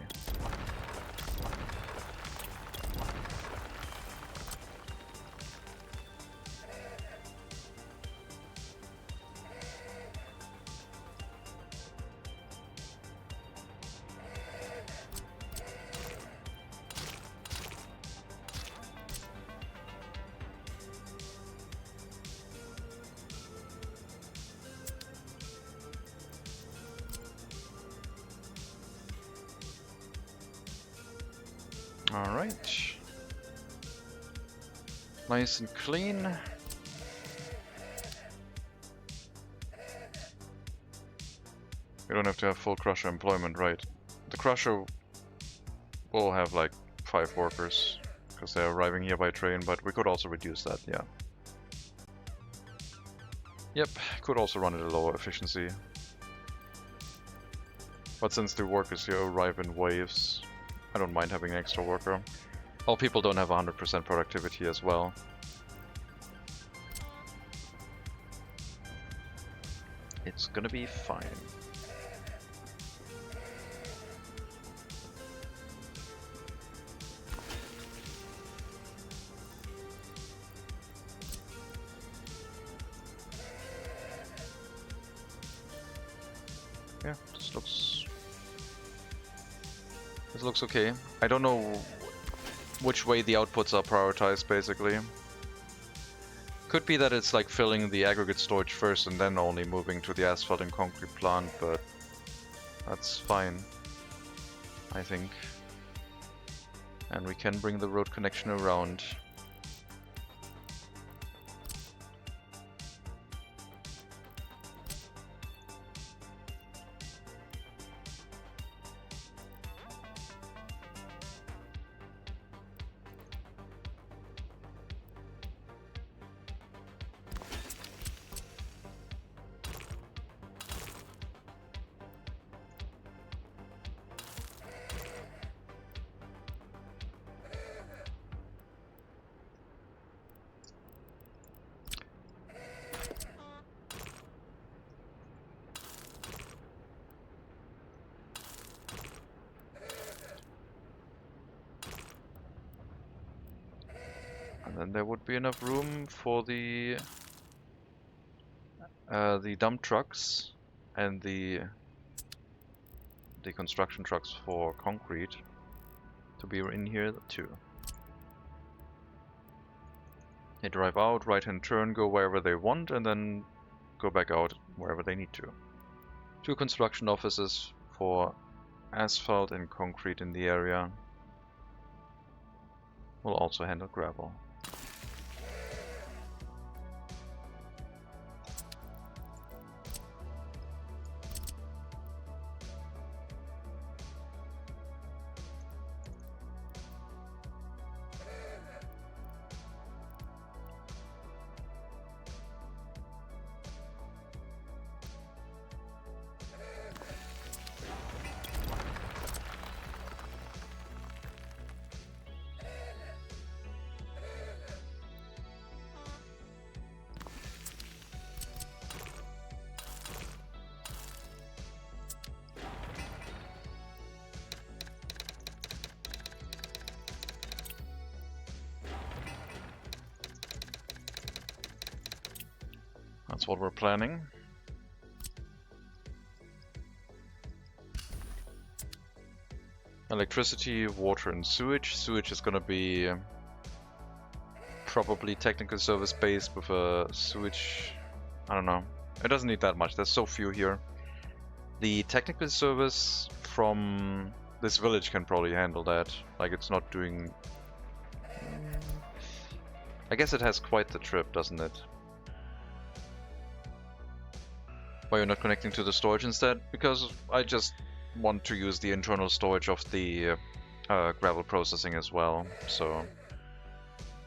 Alright. Nice and clean. We don't have to have full crusher employment, right? The crusher will have like 5 workers because they're arriving here by train, but we could also reduce that, yeah. Yep, could also run at a lower efficiency. But since the workers here arrive in waves, I don't mind having an extra worker. All people don't have 100% productivity as well. It's gonna be fine. Yeah, this looks okay. I don't know which way the outputs are prioritized, basically. Could be that it's like filling the aggregate storage first and then only moving to the asphalt and concrete plant, but that's fine, I think. And we can bring the road connection around. And then there would be enough room for the dump trucks and the construction trucks for concrete to be in here too. They drive out, right-hand turn, go wherever they want, and then go back out wherever they need to. 2 construction offices for asphalt and concrete in the area. We'll also handle gravel. That's what we're planning. Electricity, water and sewage. Sewage is gonna be probably technical service based with a sewage. I don't know. It doesn't need that much. There's so few here. The technical service from this village can probably handle that. Like, it's not doing... I guess it has quite the trip, doesn't it? Why you're not connecting to the storage instead? Because I just want to use the internal storage of the gravel processing as well. So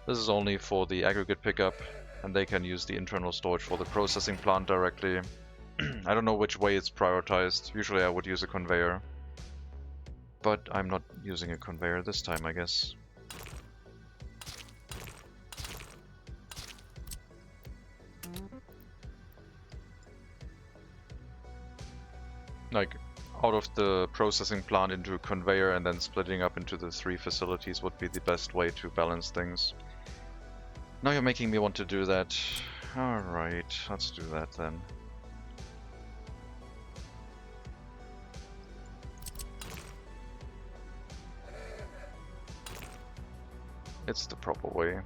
this is only for the aggregate pickup, and they can use the internal storage for the processing plant directly. I don't know which way it's prioritized. Usually I would use a conveyor, but I'm not using a conveyor this time, I guess. Like, out of the processing plant into a conveyor and then splitting up into the 3 facilities would be the best way to balance things. Now you're making me want to do that. Alright, let's do that then. It's the proper way.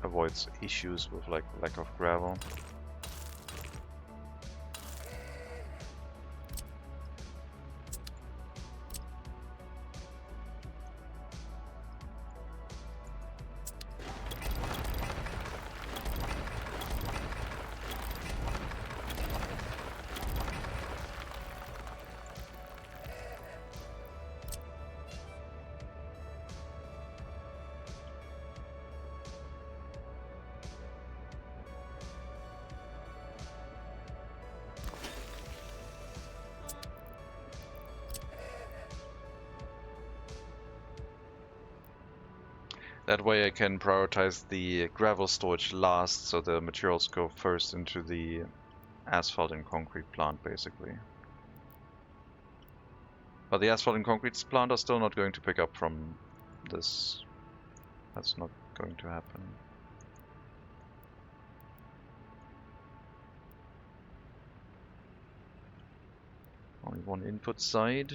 Avoids issues with like lack of gravel. That way I can prioritize the gravel storage last, so the materials go first into the asphalt and concrete plant, basically. But the asphalt and concrete plant are still not going to pick up from this. That's not going to happen. Only one input side.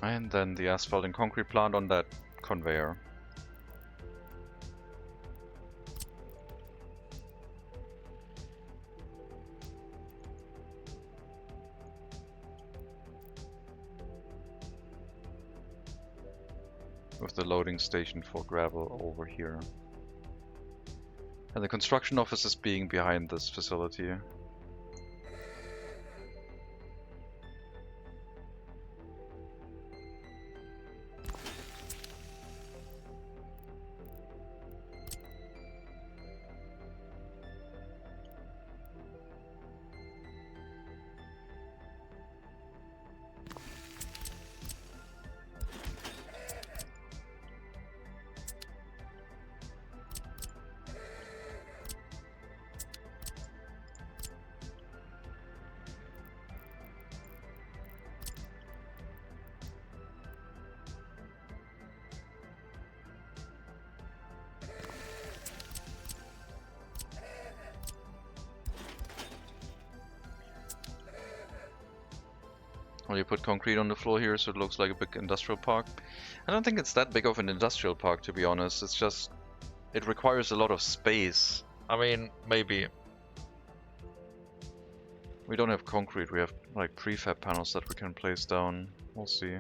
And then the asphalt and concrete plant on that conveyor. With the loading station for gravel over here. And the construction office is being behind this facility. Well, you put concrete on the floor here, so it looks like a big industrial park. I don't think it's that big of an industrial park, to be honest. It's just, it requires a lot of space. I mean, maybe. We don't have concrete, we have like prefab panels that we can place down. We'll see.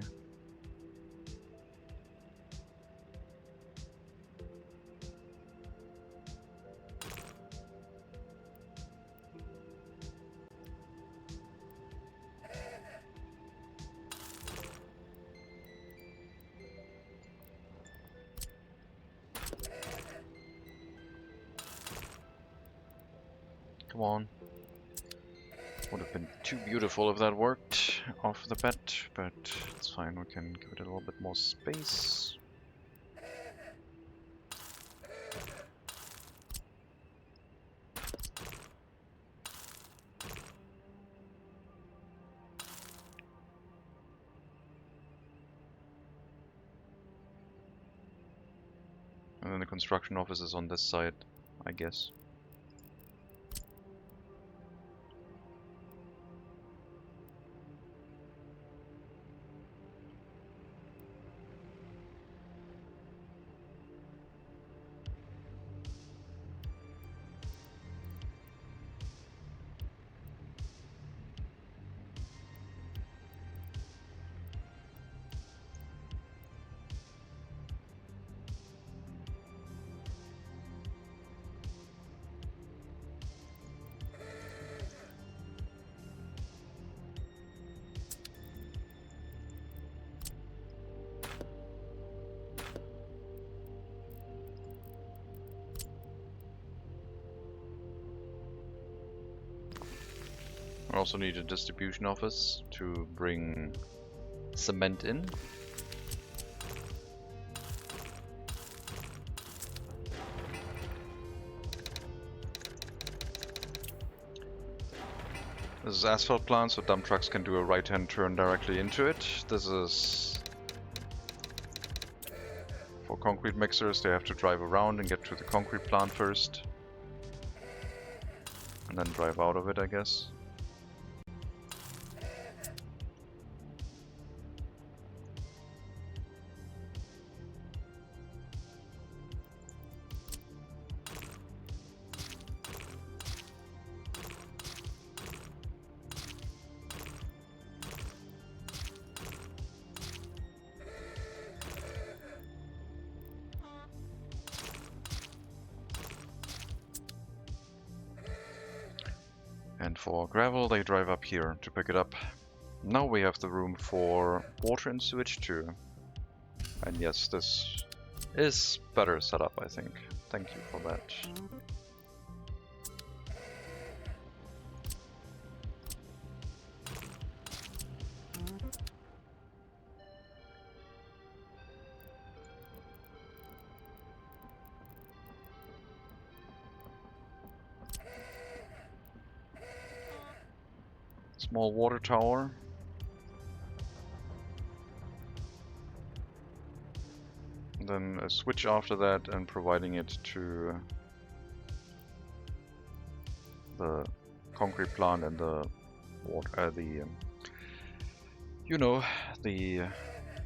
Come on. Would have been too beautiful if that worked off the bat, but it's fine, we can give it a little bit more space. And then the construction office is on this side, I guess. I also need a distribution office to bring cement in. This is asphalt plant, so dump trucks can do a right-hand turn directly into it. This is for concrete mixers. They have to drive around and get to the concrete plant first. And then drive out of it, I guess. And for gravel, they drive up here to pick it up. Now we have the room for water and sewage too. And yes, this is better set up, I think. Thank you for that. Small water tower. And then a switch after that and providing it to the concrete plant and the water, you know, the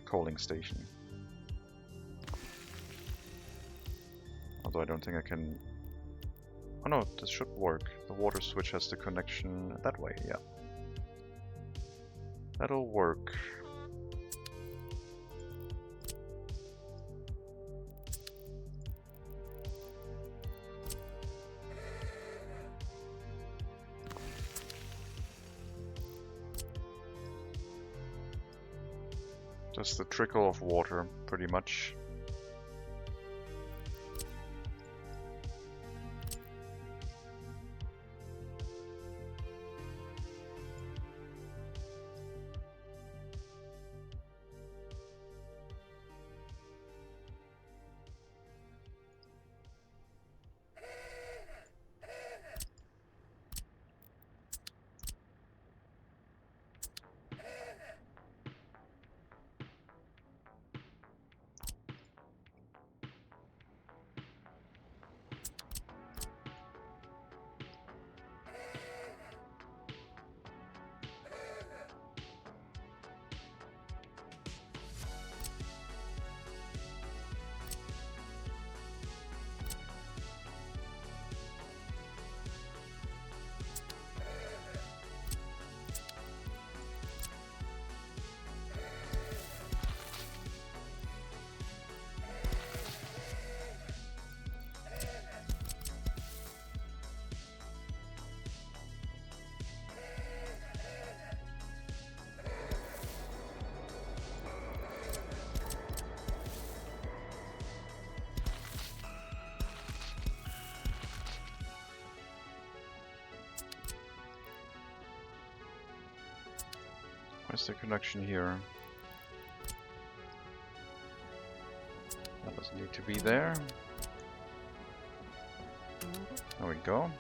coaling station. Although I don't think I can. Oh no, this should work. The water switch has the connection that way, yeah. That'll work. Just the trickle of water, pretty much. Where's the connection here? That doesn't need to be there. There we go.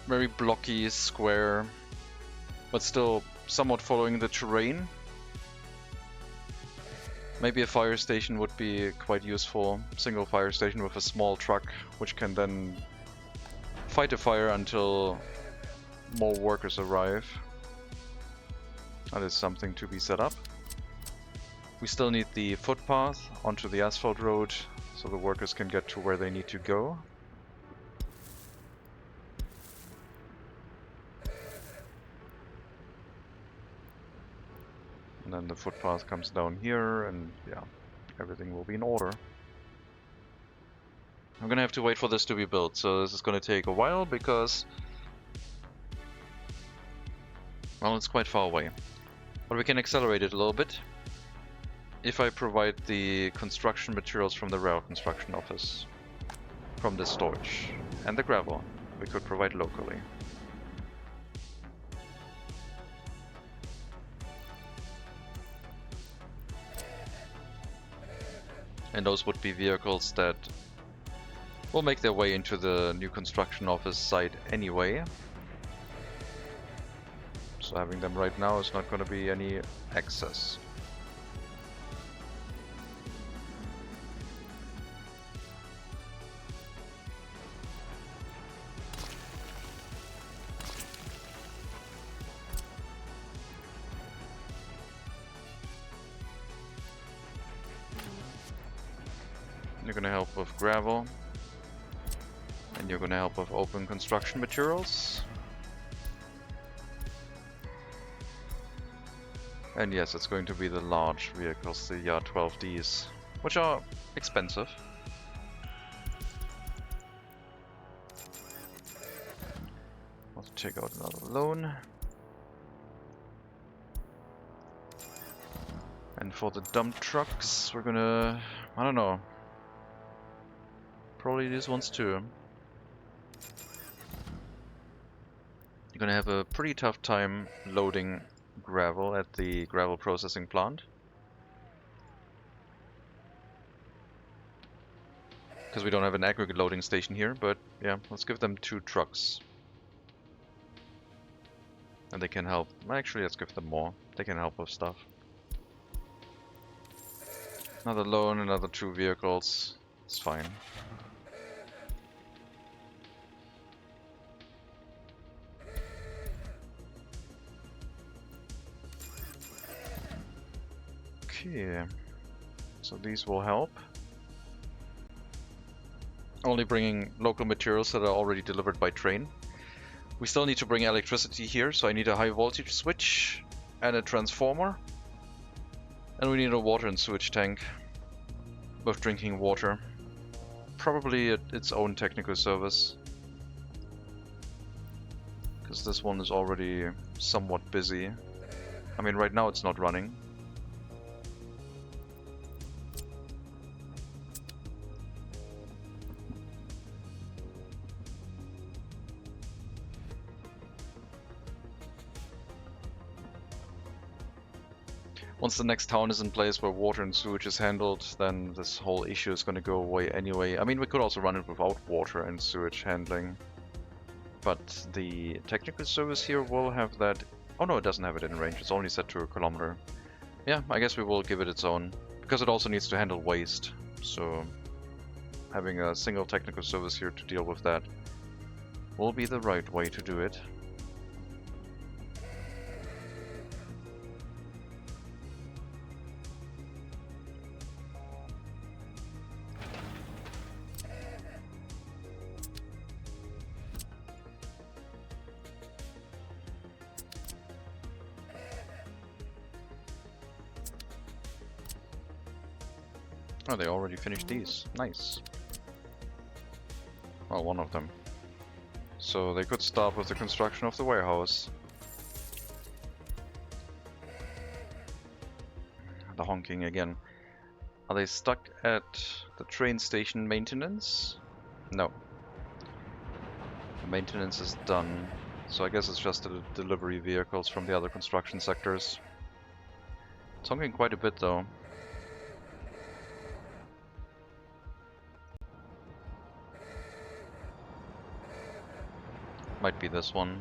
Very blocky, square, but still somewhat following the terrain. Maybe a fire station would be quite useful. Single fire station with a small truck, which can then fight a fire until more workers arrive. That is something to be set up. We still need the footpath onto the asphalt road, so the workers can get to where they need to go. And then the footpath comes down here, and yeah, everything will be in order. I'm gonna have to wait for this to be built, so this is gonna take a while because, well, it's quite far away. But we can accelerate it a little bit if I provide the construction materials from the rail construction office, from the storage, and the gravel we could provide locally. And those would be vehicles that will make their way into the new construction office site anyway. So having them right now is not going to be any excess. You're going to help with gravel, and you're going to help with open construction materials. And yes, it's going to be the large vehicles, the R12Ds, which are expensive. Let's check out another loan. And for the dump trucks, we're gonna, I don't know, probably these ones too. You're gonna have a pretty tough time loading gravel at the gravel processing plant. Because we don't have an aggregate loading station here, but yeah, let's give them 2 trucks. And they can help. Actually, let's give them more. They can help with stuff. Another loan, another 2 vehicles. It's fine. Okay, so these will help. Only bringing local materials that are already delivered by train. We still need to bring electricity here, so I need a high voltage switch and a transformer. And we need a water and sewage tank with drinking water. Probably its own technical service. Because this one is already somewhat busy. I mean, right now it's not running. Once the next town is in place where water and sewage is handled, then this whole issue is going to go away anyway. I mean, we could also run it without water and sewage handling. But the technical service here will have that... Oh no, it doesn't have it in range. It's only set to a kilometer. Yeah, I guess we will give it its own. Because it also needs to handle waste. So having a single technical service here to deal with that will be the right way to do it. Oh, they already finished these. Nice. Well, one of them. So they could start with the construction of the warehouse. The honking again. Are they stuck at the train station maintenance? No. The maintenance is done. So I guess it's just the delivery vehicles from the other construction sectors. It's honking quite a bit though. Might be this one.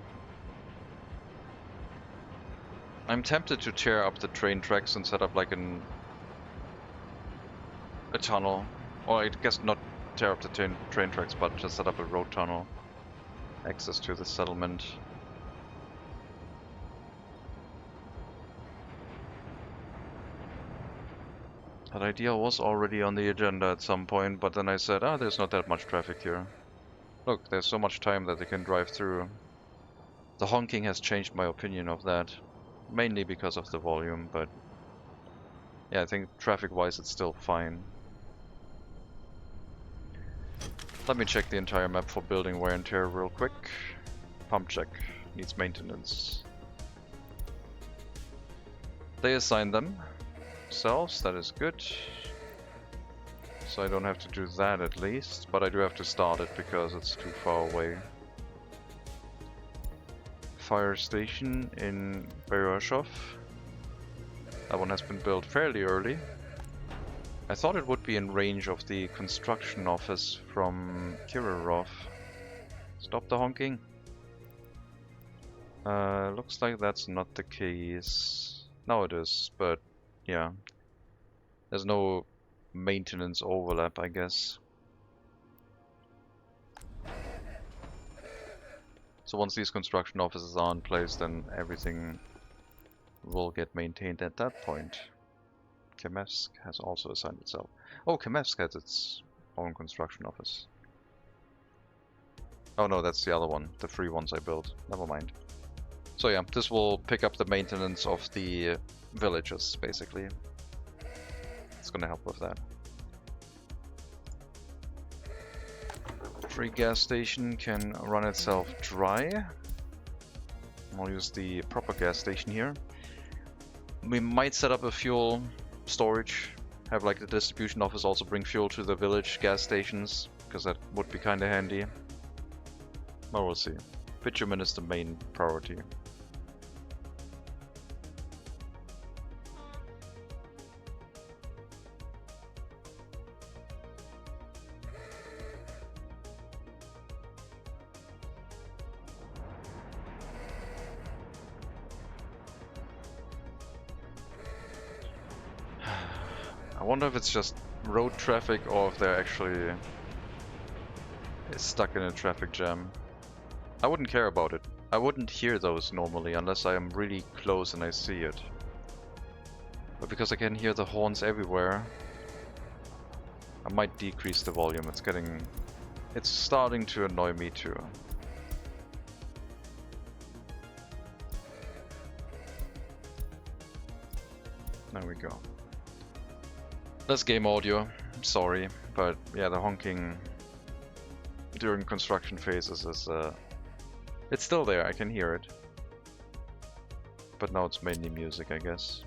I'm tempted to tear up the train tracks and set up like a tunnel. Or I guess not tear up the train tracks, but just set up a road tunnel. Access to the settlement. That idea was already on the agenda at some point, but then I said, ah, there's not that much traffic here. Look, there's so much time that they can drive through. The honking has changed my opinion of that. Mainly because of the volume, but yeah, I think traffic-wise it's still fine. Let me check the entire map for building wear and tear real quick. Pump check. Needs maintenance. They assign them themselves, that is good. So I don't have to do that at least, but I do have to start it because it's too far away. Fire station in Beryashov. That one has been built fairly early. I thought it would be in range of the construction office from Kirilov. Stop the honking. Looks like that's not the case. Now it is, but yeah. There's no maintenance overlap, I guess. So once these construction offices are in place, then everything will get maintained at that point. Kemevsk has also assigned itself. Oh, Kemevsk has its own construction office. Oh no, that's the other one. The free ones I built. Never mind. So yeah, this will pick up the maintenance of the villages, basically. It's gonna help with that. Free gas station can run itself dry. I'll use the proper gas station here. We might set up a fuel storage, have like the distribution office also bring fuel to the village gas stations, because that would be kinda handy. But we'll see. Bitumen is the main priority. I wonder if it's just road traffic or if they're actually stuck in a traffic jam. I wouldn't care about it. I wouldn't hear those normally unless I am really close and I see it. But because I can hear the horns everywhere, I might decrease the volume. It's starting to annoy me too. There we go. Less game audio, sorry, but yeah, the honking during construction phases is it's still there, I can hear it. But now it's mainly music, I guess.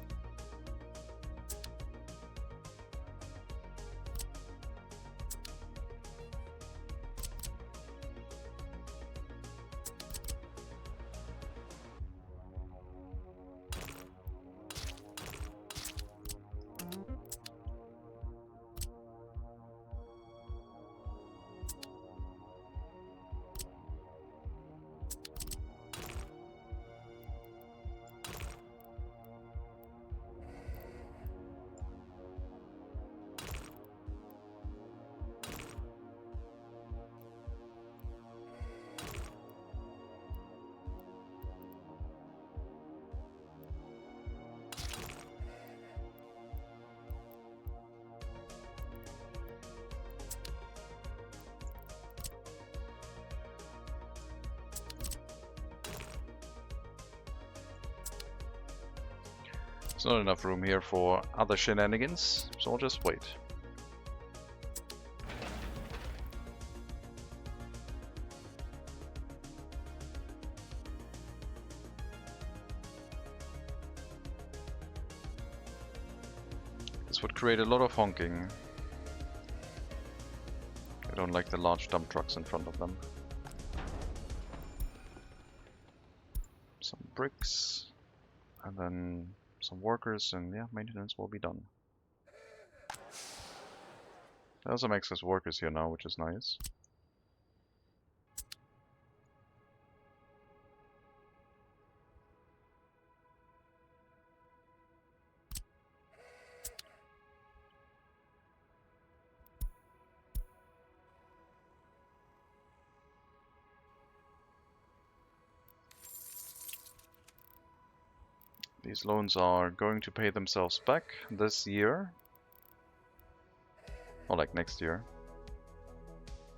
There's not enough room here for other shenanigans, so I'll just wait. This would create a lot of honking. I don't like the large dump trucks in front of them. Some bricks, and then some workers, and yeah, maintenance will be done. There's some excess workers here now, which is nice. These loans are going to pay themselves back this year. Or like next year.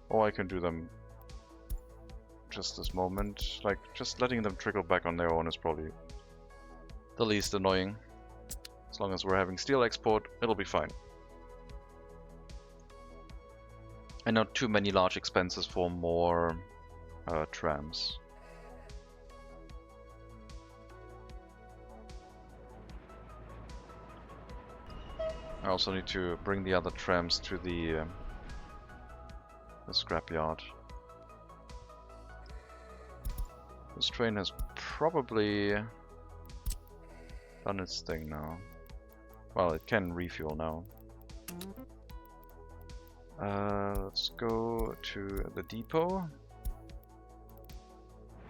Or I can do them just this moment. Like, just letting them trickle back on their own is probably the least annoying. As long as we're having steel export, it'll be fine. And not too many large expenses for more trams. I also need to bring the other trams to the scrapyard. This train has probably done its thing now. Well, it can refuel now. Let's go to the depot.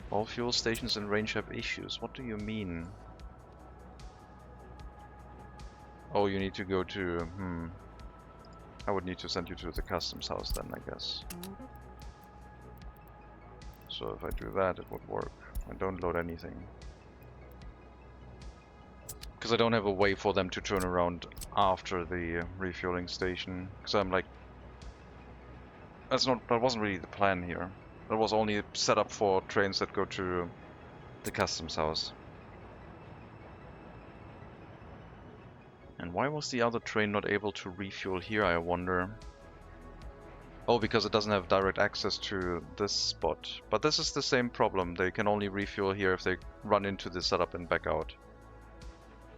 All fuel stations in range have issues. What do you mean? Oh, you need to go to... I would need to send you to the customs house then, I guess. So if I do that, it would work. I don't load anything. Because I don't have a way for them to turn around after the refueling station. Because I'm like... That wasn't really the plan here. That was only set up for trains that go to the customs house. And why was the other train not able to refuel here, I wonder? Oh, because it doesn't have direct access to this spot. But this is the same problem. They can only refuel here if they run into the setup and back out.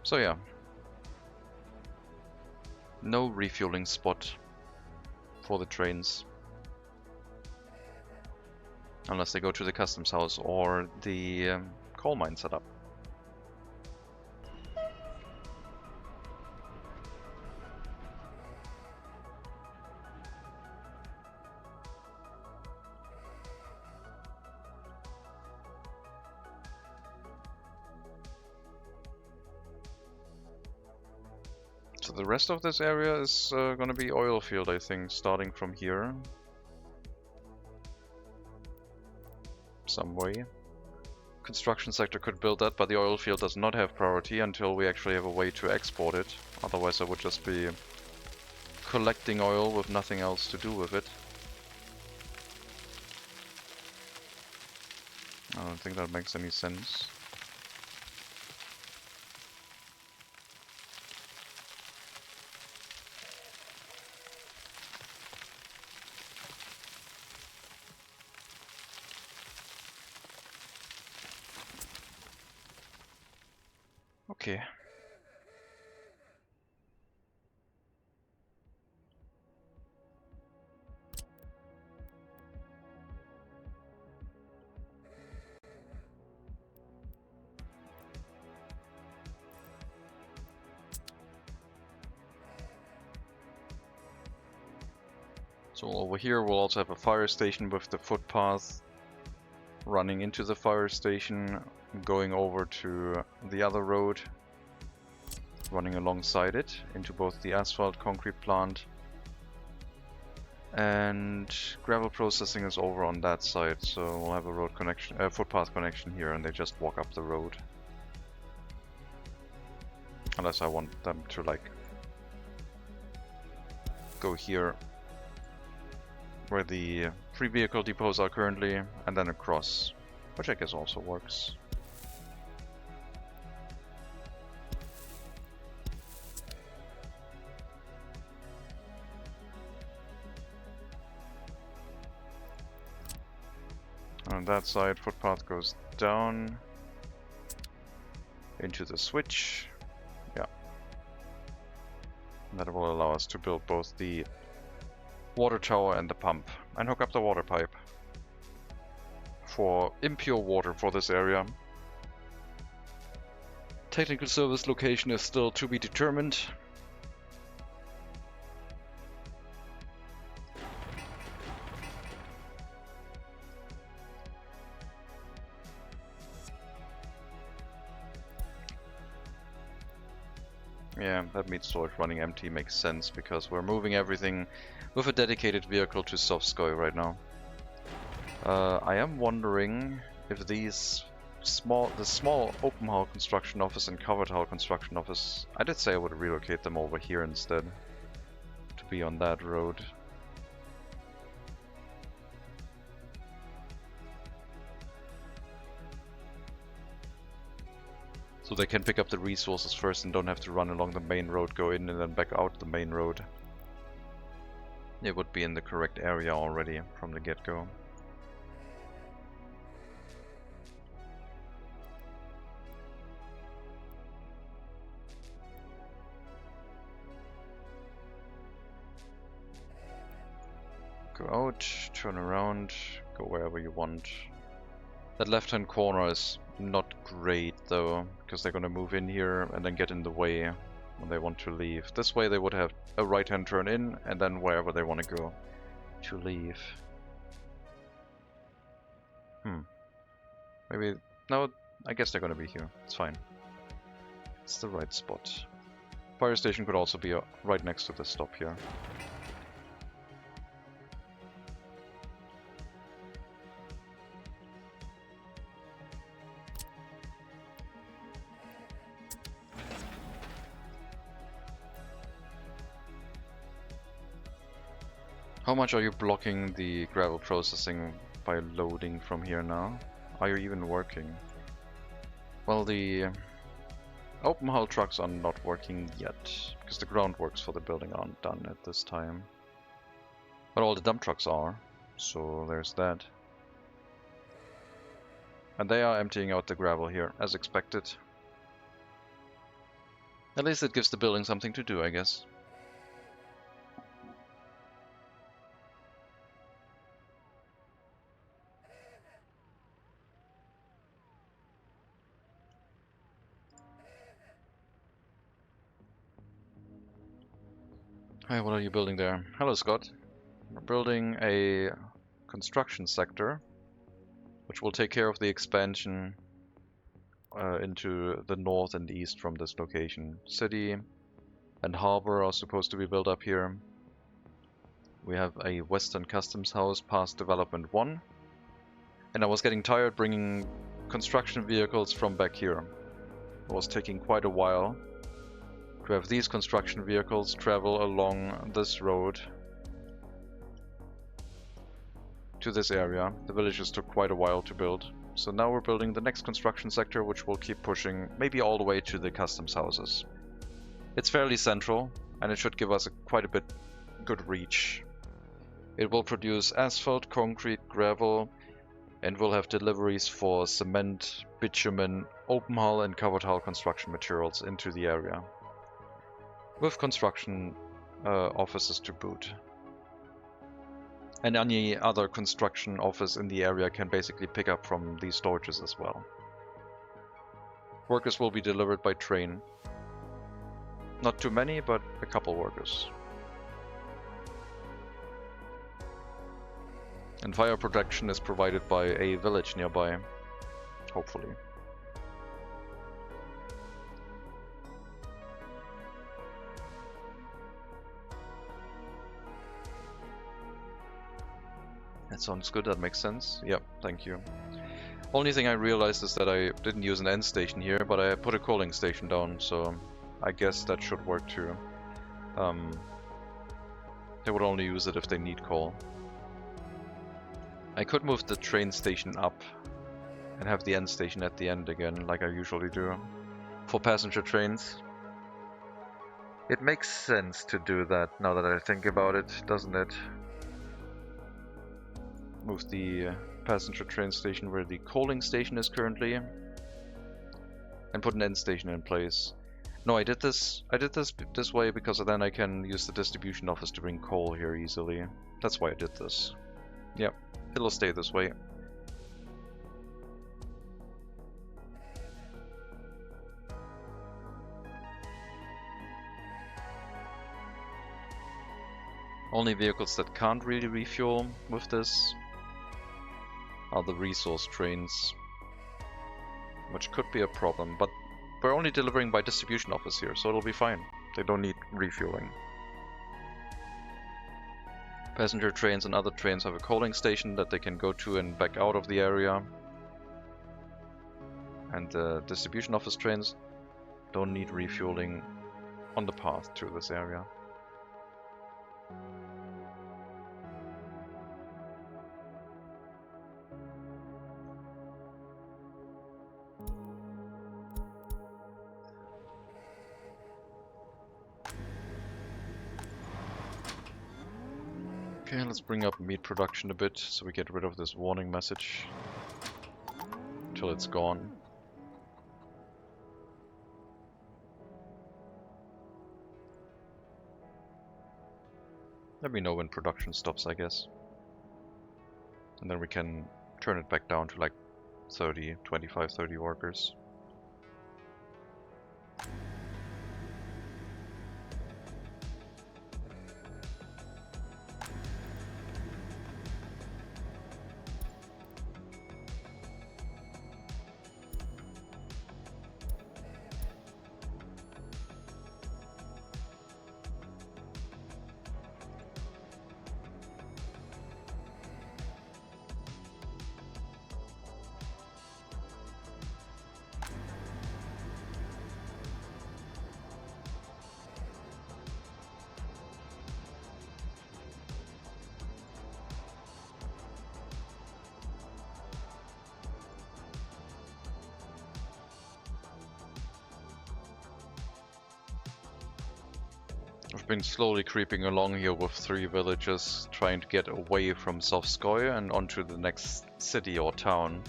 So yeah. No refueling spot for the trains. Unless they go to the customs house or the coal mine setup. So the rest of this area is going to be oil field, I think, starting from here. Some way. Construction sector could build that, but the oil field does not have priority until we actually have a way to export it. Otherwise I would just be collecting oil with nothing else to do with it. I don't think that makes any sense. Okay. So over here we'll also have a fire station with the footpath running into the fire station, going over to the other road, running alongside it into both the asphalt concrete plant, and gravel processing is over on that side, so we'll have a road connection, footpath connection here, and they just walk up the road. Unless I want them to like go here where the free vehicle depots are currently, and then across, which I guess also works. On that side, footpath goes down into the switch. Yeah. That will allow us to build both the water tower and the pump, and hook up the water pipe for impure water for this area. Technical service location is still to be determined. Yeah, that means storage running empty makes sense because we're moving everything with a dedicated vehicle to Sovskoy right now. I am wondering if these the small open hull construction office and covered hull construction office, I did say I would relocate them over here instead to be on that road. So they can pick up the resources first and don't have to run along the main road, go in and then back out the main road. It would be in the correct area already from the get-go. Go out, turn around, go wherever you want. That left-hand corner is not great though, because they're gonna move in here and then get in the way when they want to leave. This way they would have a right-hand turn in, and then wherever they want to go to leave. Maybe... no, I guess they're gonna be here. It's fine. It's the right spot. Fire station could also be right next to the stop here. How much are you blocking the gravel processing by loading from here now? Are you even working? Well, the open hull trucks are not working yet, because the groundworks for the building aren't done at this time. But all the dump trucks are, so there's that. And they are emptying out the gravel here, as expected. At least it gives the building something to do, I guess. Hi, what are you building there? Hello, Scott. We're building a construction sector, which will take care of the expansion into the north and east from this location. City and harbor are supposed to be built up here. We have a Western Customs House past Development 1. And I was getting tired bringing construction vehicles from back here. It was taking quite a while to have these construction vehicles travel along this road to this area. The villages took quite a while to build. So now we're building the next construction sector, which will keep pushing maybe all the way to the customs houses. It's fairly central, and it should give us quite a bit good reach. It will produce asphalt, concrete, gravel, and will have deliveries for cement, bitumen, open hull and covered hull construction materials into the area, with construction offices to boot. And any other construction office in the area can basically pick up from these storages as well. Workers will be delivered by train. Not too many, but a couple workers. And fire protection is provided by a village nearby, hopefully. That sounds good, that makes sense. Yep, thank you. Only thing I realized is that I didn't use an end station here, but I put a coaling station down, so I guess that should work too. They would only use it if they need coal. I could move the train station up and have the end station at the end again, like I usually do, for passenger trains. It makes sense to do that now that I think about it, doesn't it? Move the passenger train station where the coaling station is currently, and put an end station in place. No, I did this this way because then I can use the distribution office to bring coal here easily. That's why I did this. Yep, it'll stay this way. Only vehicles that can't really refuel with this are the resource trains, which could be a problem, but we're only delivering by distribution office here, so it'll be fine. They don't need refueling. Passenger trains and other trains have a coaling station that they can go to and back out of the area. And the distribution office trains don't need refueling on the path through this area. Okay, let's bring up meat production a bit so we get rid of this warning message until it's gone. Let me know when production stops, I guess. And then we can turn it back down to like 30, 25, 30 workers. I've been slowly creeping along here with 3 villages, trying to get away from Sovskoye and onto the next city or town.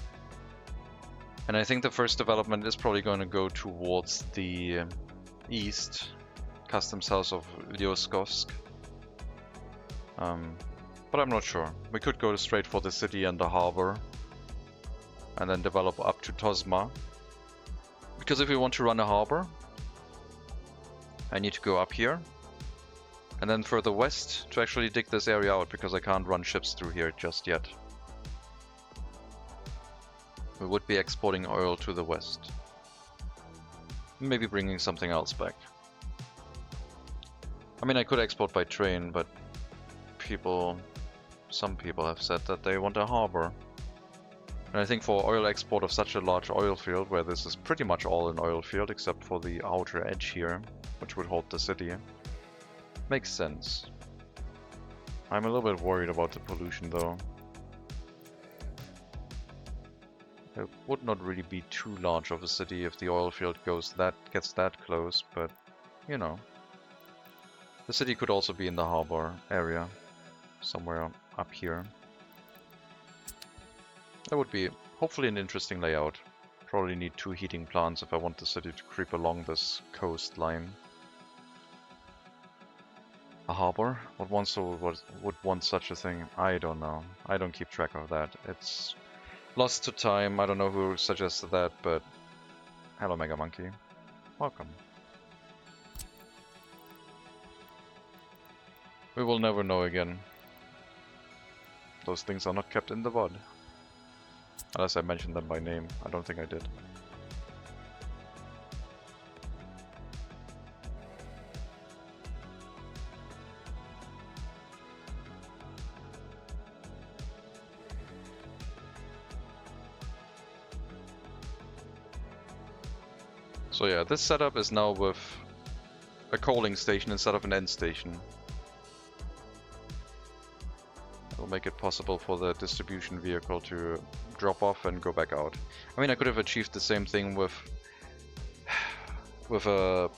And I think the first development is probably going to go towards the east, customs house of Lyoskovsk. But I'm not sure. We could go straight for the city and the harbor, and then develop up to Tozma. Because if we want to run a harbor, I need to go up here, and then further west to actually dig this area out, because I can't run ships through here just yet. We would be exporting oil to the west. Maybe bringing something else back. I mean, I could export by train, but some people have said that they want a harbor. And I think for oil export of such a large oil field, where this is pretty much all an oil field except for the outer edge here, which would hold the city, makes sense. I'm a little bit worried about the pollution though. It would not really be too large of a city if the oil field gets that close, but you know. The city could also be in the harbor area, somewhere up here. That would be hopefully an interesting layout. Probably need 2 heating plants if I want the city to creep along this coastline. A harbor? Would want such a thing? I don't know. I don't keep track of that. It's lost to time. I don't know who suggested that, but hello Mega Monkey. Welcome. We will never know again. Those things are not kept in the VOD. Unless I mentioned them by name. I don't think I did. So yeah, this setup is now with a coaling station instead of an end station. It'll make it possible for the distribution vehicle to drop off and go back out. I mean, I could have achieved the same thing with an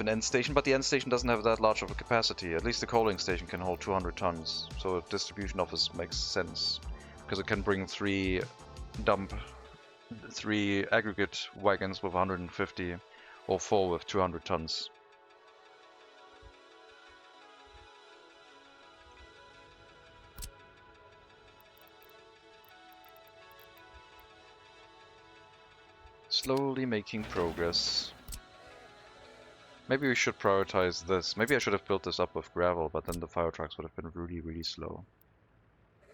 end station, but the end station doesn't have that large of a capacity. At least the coaling station can hold 200 tons, so a distribution office makes sense because it can bring 3 aggregate wagons with 150 or 4 with 200 tons. Slowly making progress. Maybe we should prioritize this. Maybe I should have built this up with gravel, but then the fire trucks would have been really, really slow.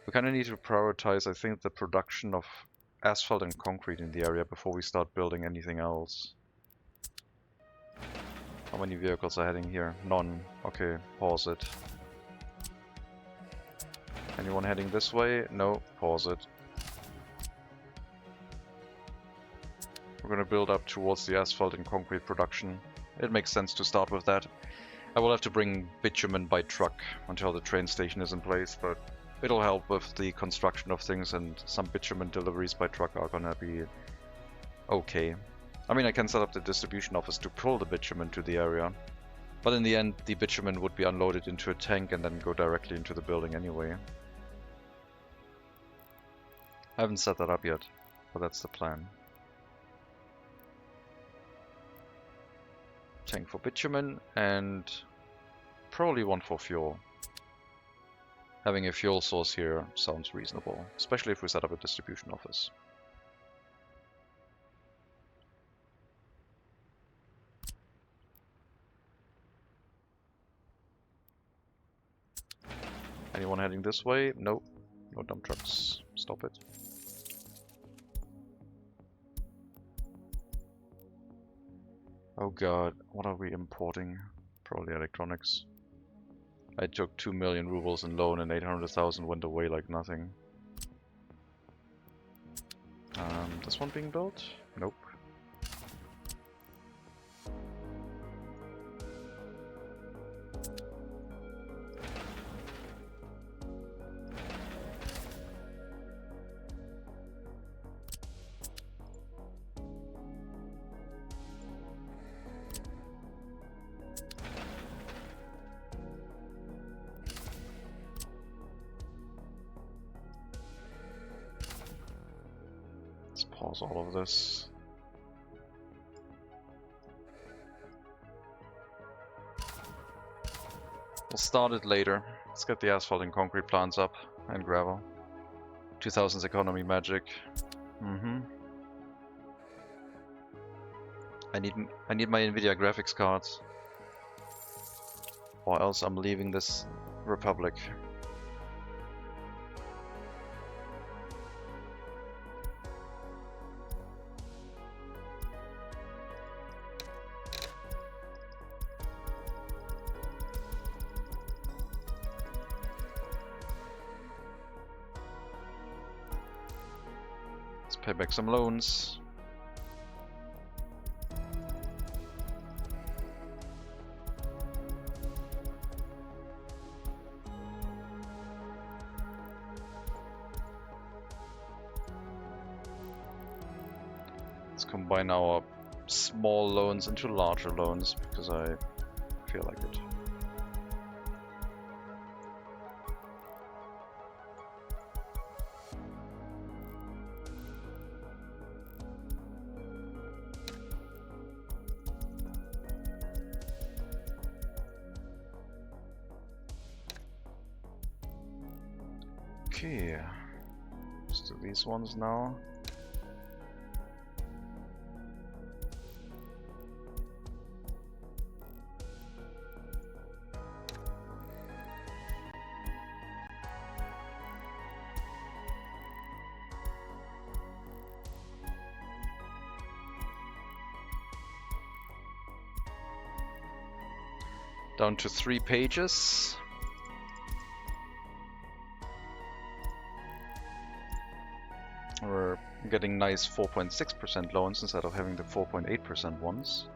We kind of need to prioritize, I think, the production of asphalt and concrete in the area before we start building anything else. How many vehicles are heading here? None. Okay, pause it. Anyone heading this way? No, pause it. We're gonna build up towards the asphalt and concrete production. It makes sense to start with that. I will have to bring bitumen by truck until the train station is in place, but it'll help with the construction of things, and some bitumen deliveries by truck are gonna be okay. I mean, I can set up the distribution office to pull the bitumen to the area, but in the end the bitumen would be unloaded into a tank and then go directly into the building anyway. I haven't set that up yet, but that's the plan. Tank for bitumen and probably one for fuel. Having a fuel source here sounds reasonable, especially if we set up a distribution office. Anyone heading this way? Nope. No dump trucks. Stop it. Oh god, what are we importing? Probably electronics. I took 2 million rubles in loan and 800,000 went away like nothing. This one being built? Nope. Let's pause all of this. We'll start it later. Let's get the asphalt and concrete plants up and gravel. 2000s economy magic. I need my Nvidia graphics cards, or else I'm leaving this republic. Let's pay back some loans. Combine our small loans into larger loans because I feel like it. Okay, let's do these ones now. Down to 3 pages. We're getting nice 4.6% loans instead of having the 4.8% ones.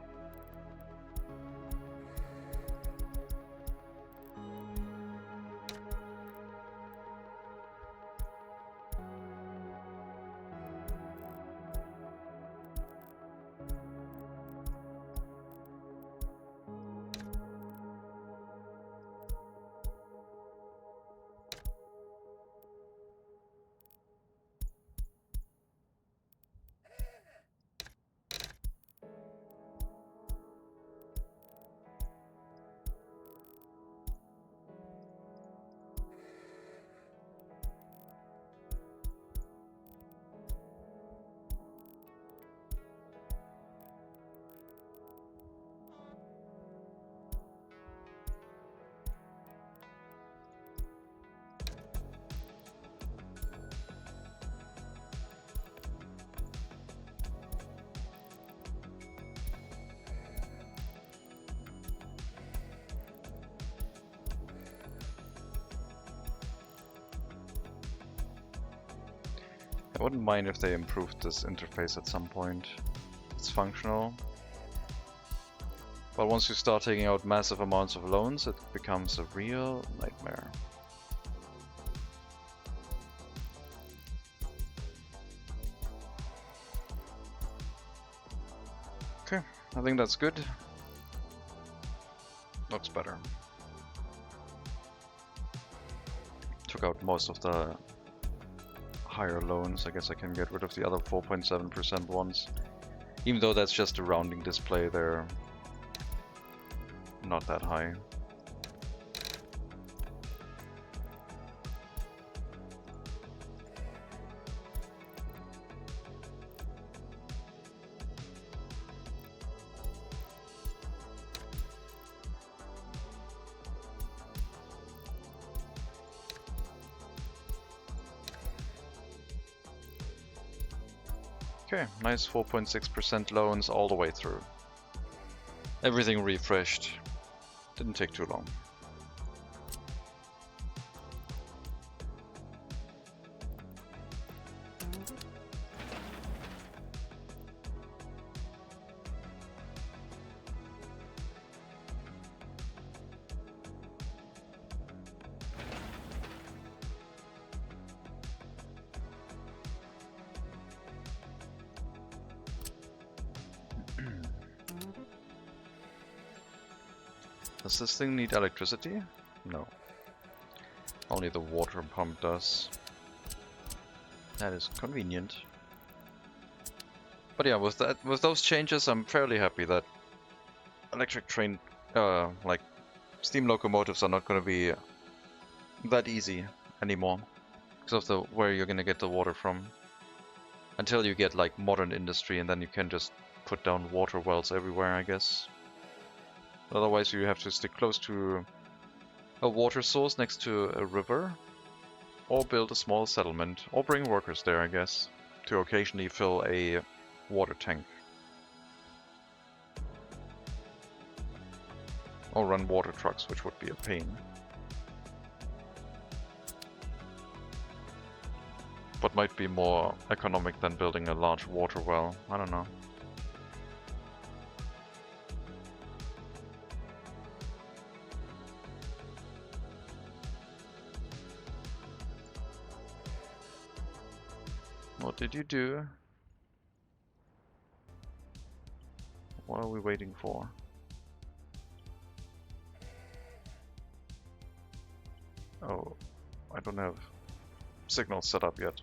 I wouldn't mind if they improved this interface at some point. It's functional. But once you start taking out massive amounts of loans, it becomes a real nightmare. Okay, I think that's good. Looks better. Took out most of the higher loans. I guess I can get rid of the other 4.7% ones. Even though that's just a rounding display, they're not that high. Okay, nice 4.6% loans all the way through. Everything refreshed. Didn't take too long. Does this thing need electricity? No. Only the water pump does. That is convenient. But yeah, with those changes, I'm fairly happy that electric train, like steam locomotives, are not going to be that easy anymore because of the where you're going to get the water from. Until you get like modern industry, and then you can just put down water wells everywhere, I guess. Otherwise, you have to stick close to a water source next to a river, or build a small settlement, or bring workers there, I guess, to occasionally fill a water tank. Or run water trucks, which would be a pain. But might be more economic than building a large water well. I don't know. What did you do? What are we waiting for? Oh, I don't have signals set up yet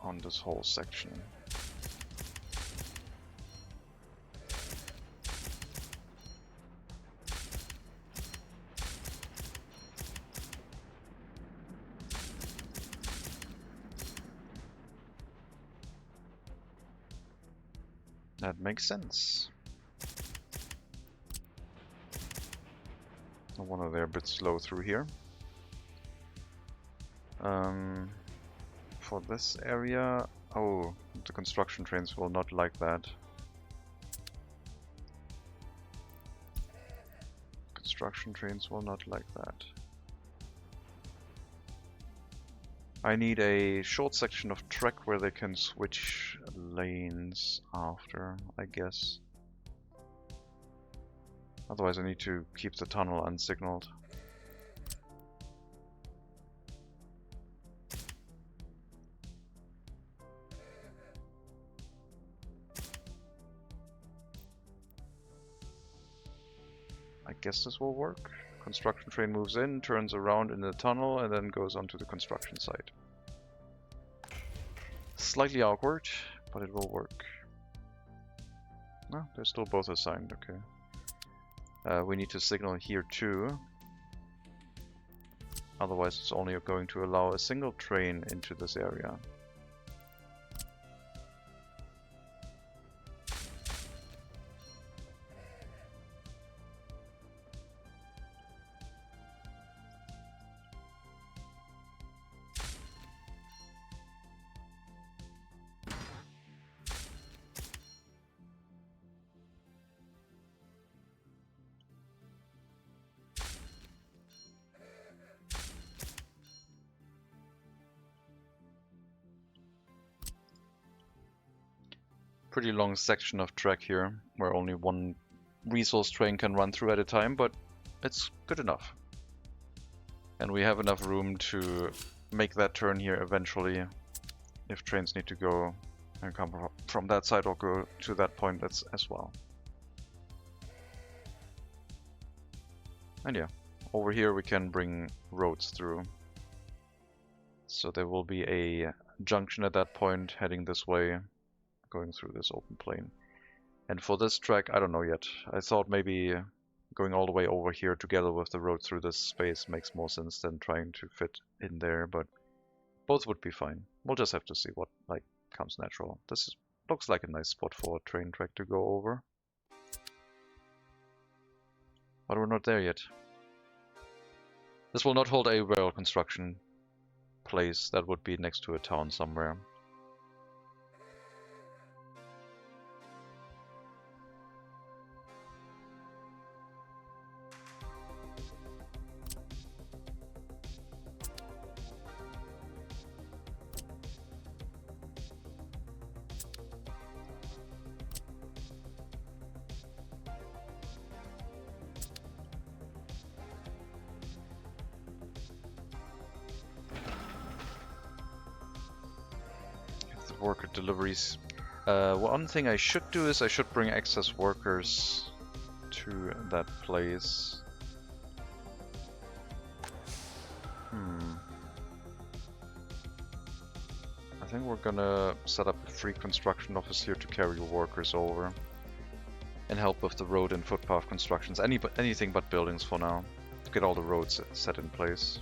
on this whole section. That makes sense. I wonder they're a bit slow through here. For this area, oh, the construction trains will not like that. Construction trains will not like that. I need a short section of track where they can switch lanes after, I guess. Otherwise I need to keep the tunnel unsignaled. I guess this will work. Construction train moves in, turns around in the tunnel, and then goes onto the construction site. Slightly awkward, but it will work. No, they're still both assigned, okay. We need to signal here too. Otherwise it's only going to allow a single train into this area. Pretty long section of track here, where only one resource train can run through at a time, but it's good enough. And we have enough room to make that turn here eventually, if trains need to go and come from that side or go to that point as well. And yeah, over here we can bring roads through. So there will be a junction at that point heading this way, going through this open plain. And for this track, I don't know yet. I thought maybe going all the way over here together with the road through this space makes more sense than trying to fit in there, but both would be fine. We'll just have to see what comes natural. This looks like a nice spot for a train track to go over. But we're not there yet. This will not hold a rail construction place. That would be next to a town somewhere. Worker deliveries. One thing I should do is I should bring excess workers to that place. I think we're gonna set up a free construction office here to carry workers over and help with the road and footpath constructions. Anything but buildings for now, to get all the roads set in place.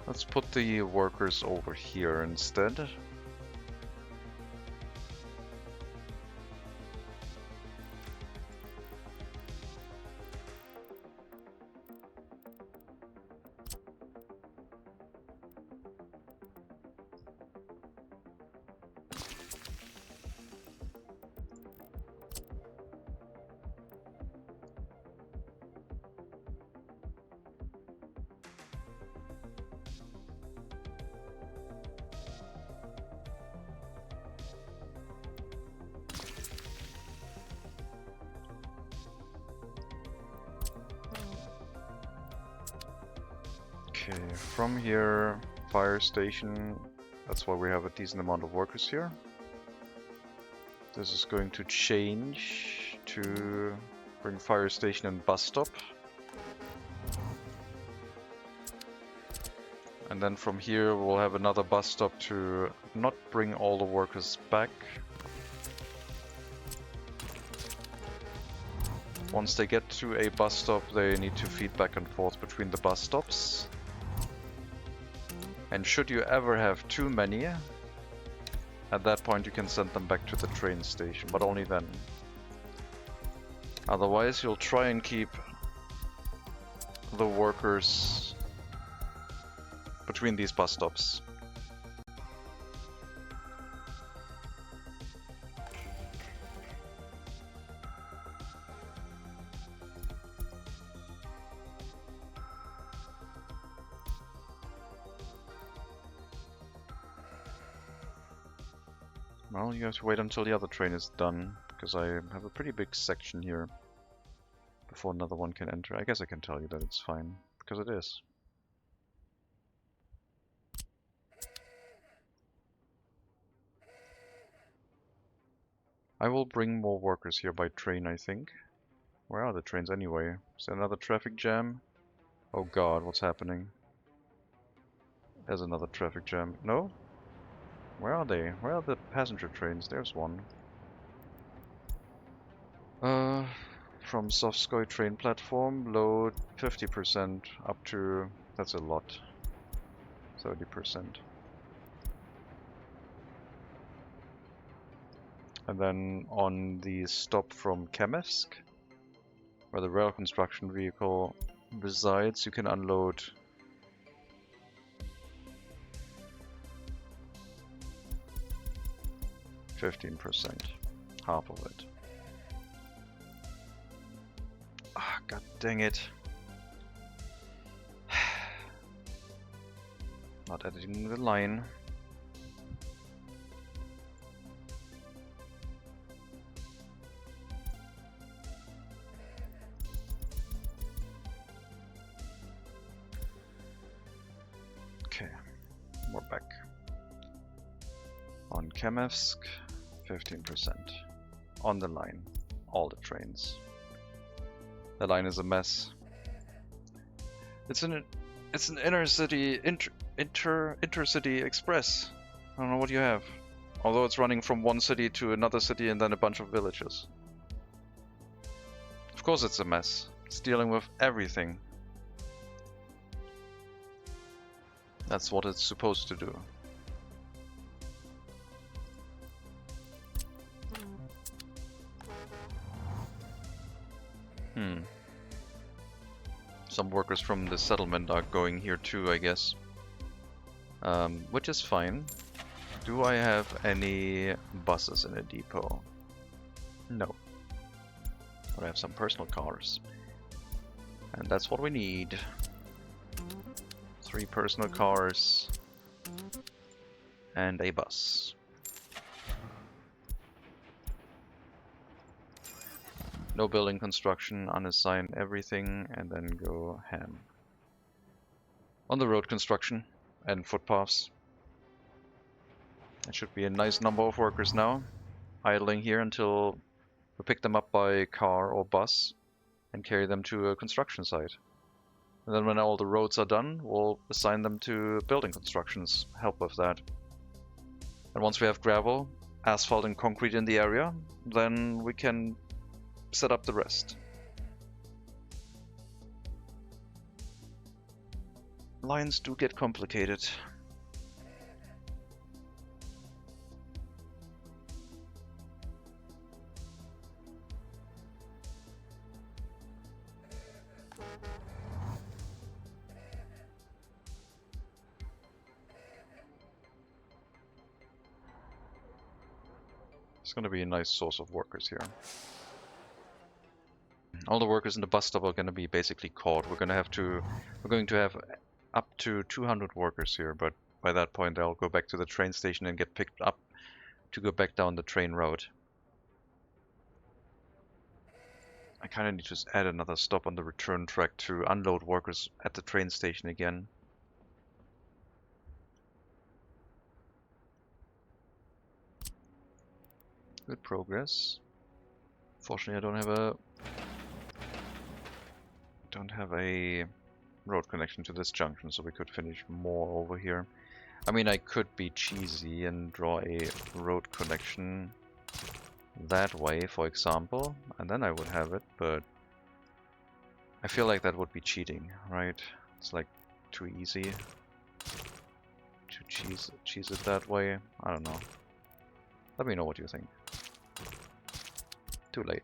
Let's put the workers over here instead. Okay, from here, fire station, that's why we have a decent amount of workers here. This is going to change to bring fire station and bus stop. And then from here we'll have another bus stop to not bring all the workers back. Once they get to a bus stop, they need to feed back and forth between the bus stops. And should you ever have too many, at that point you can send them back to the train station, but only then. Otherwise you'll try and keep the workers between these bus stops. Well, you have to wait until the other train is done, because I have a pretty big section here before another one can enter. I guess I can tell you that it's fine, because it is. I will bring more workers here by train, I think. Where are the trains anyway? Is there another traffic jam? Oh god, what's happening? There's another traffic jam. No? Where are they? Where are the passenger trains? There's one. From Sovskoy train platform, load 50% up to... that's a lot. 30%. And then on the stop from Kamevsk, where the rail construction vehicle resides, you can unload 15%, half of it. Ah, god dang it. Not editing the line. Okay, we're back. On Kamevsk, 15%. On the line, all the trains. The line is a mess. It's an intercity intercity express. I don't know what you have. Although it's running from one city to another city and then a bunch of villages. Of course it's a mess. It's dealing with everything. That's what it's supposed to do. Some workers from the settlement are going here too, I guess. Which is fine. Do I have any buses in a depot? No. But I have some personal cars. And that's what we need. 3 personal cars. and a bus. No building construction, unassign everything, and then go ham. On the road construction and footpaths. That should be a nice number of workers now, idling here until we pick them up by car or bus and carry them to a construction site. And then when all the roads are done, we'll assign them to building constructions, help with that. And once we have gravel, asphalt and concrete in the area, then we can set up the rest. Lines do get complicated. It's going to be a nice source of workers here. All the workers in the bus stop are going to be basically caught. We're going to have up to 200 workers here, but by that point they'll go back to the train station and get picked up to go back down the train road. I kind of need to add another stop on the return track to unload workers at the train station again. Good progress. Fortunately, I don't have a road connection to this junction, so we could finish more over here. I mean, I could be cheesy and draw a road connection that way, for example, and then I would have it, but I feel like that would be cheating, right? It's like too easy to cheese it that way. I don't know. Let me know what you think. Too late.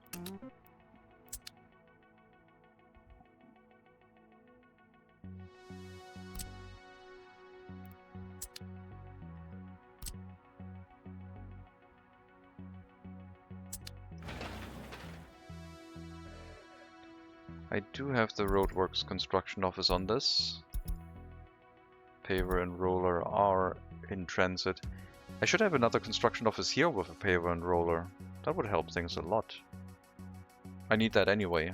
I do have the roadworks construction office on this. Paver and roller are in transit. I should have another construction office here with a paver and roller. That would help things a lot. I need that anyway.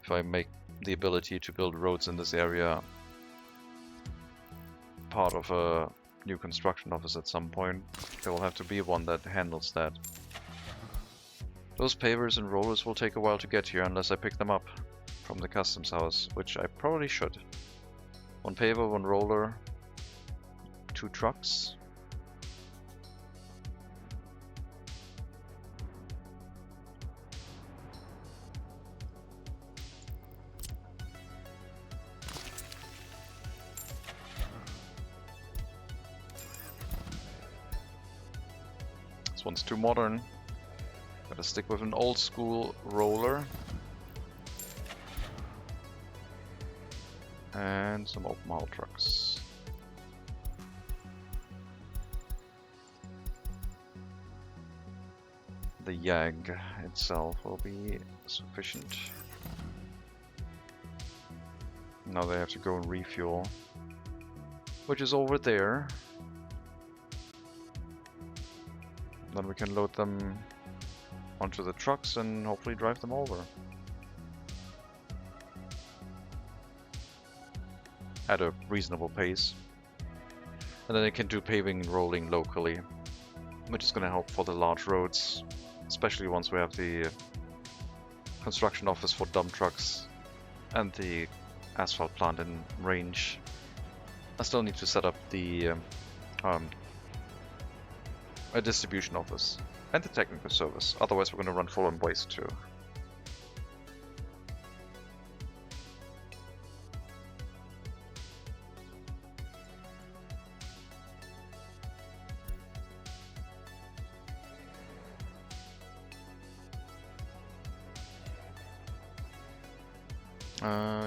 If I make the ability to build roads in this area part of a new construction office at some point, there will have to be one that handles that. Those pavers and rollers will take a while to get here unless I pick them up from the customs house, which I probably should. One paver, one roller, 2 trucks. This one's too modern. Gotta stick with an old school roller. And some open haul trucks. The YAG itself will be sufficient. Now they have to go and refuel, which is over there. Then we can load them onto the trucks and hopefully drive them over. At a reasonable pace. And then they can do paving and rolling locally, which is going to help for the large roads, especially once we have the construction office for dump trucks and the asphalt plant in range. I still need to set up the a distribution office and the technical service, otherwise we're going to run full on waste too.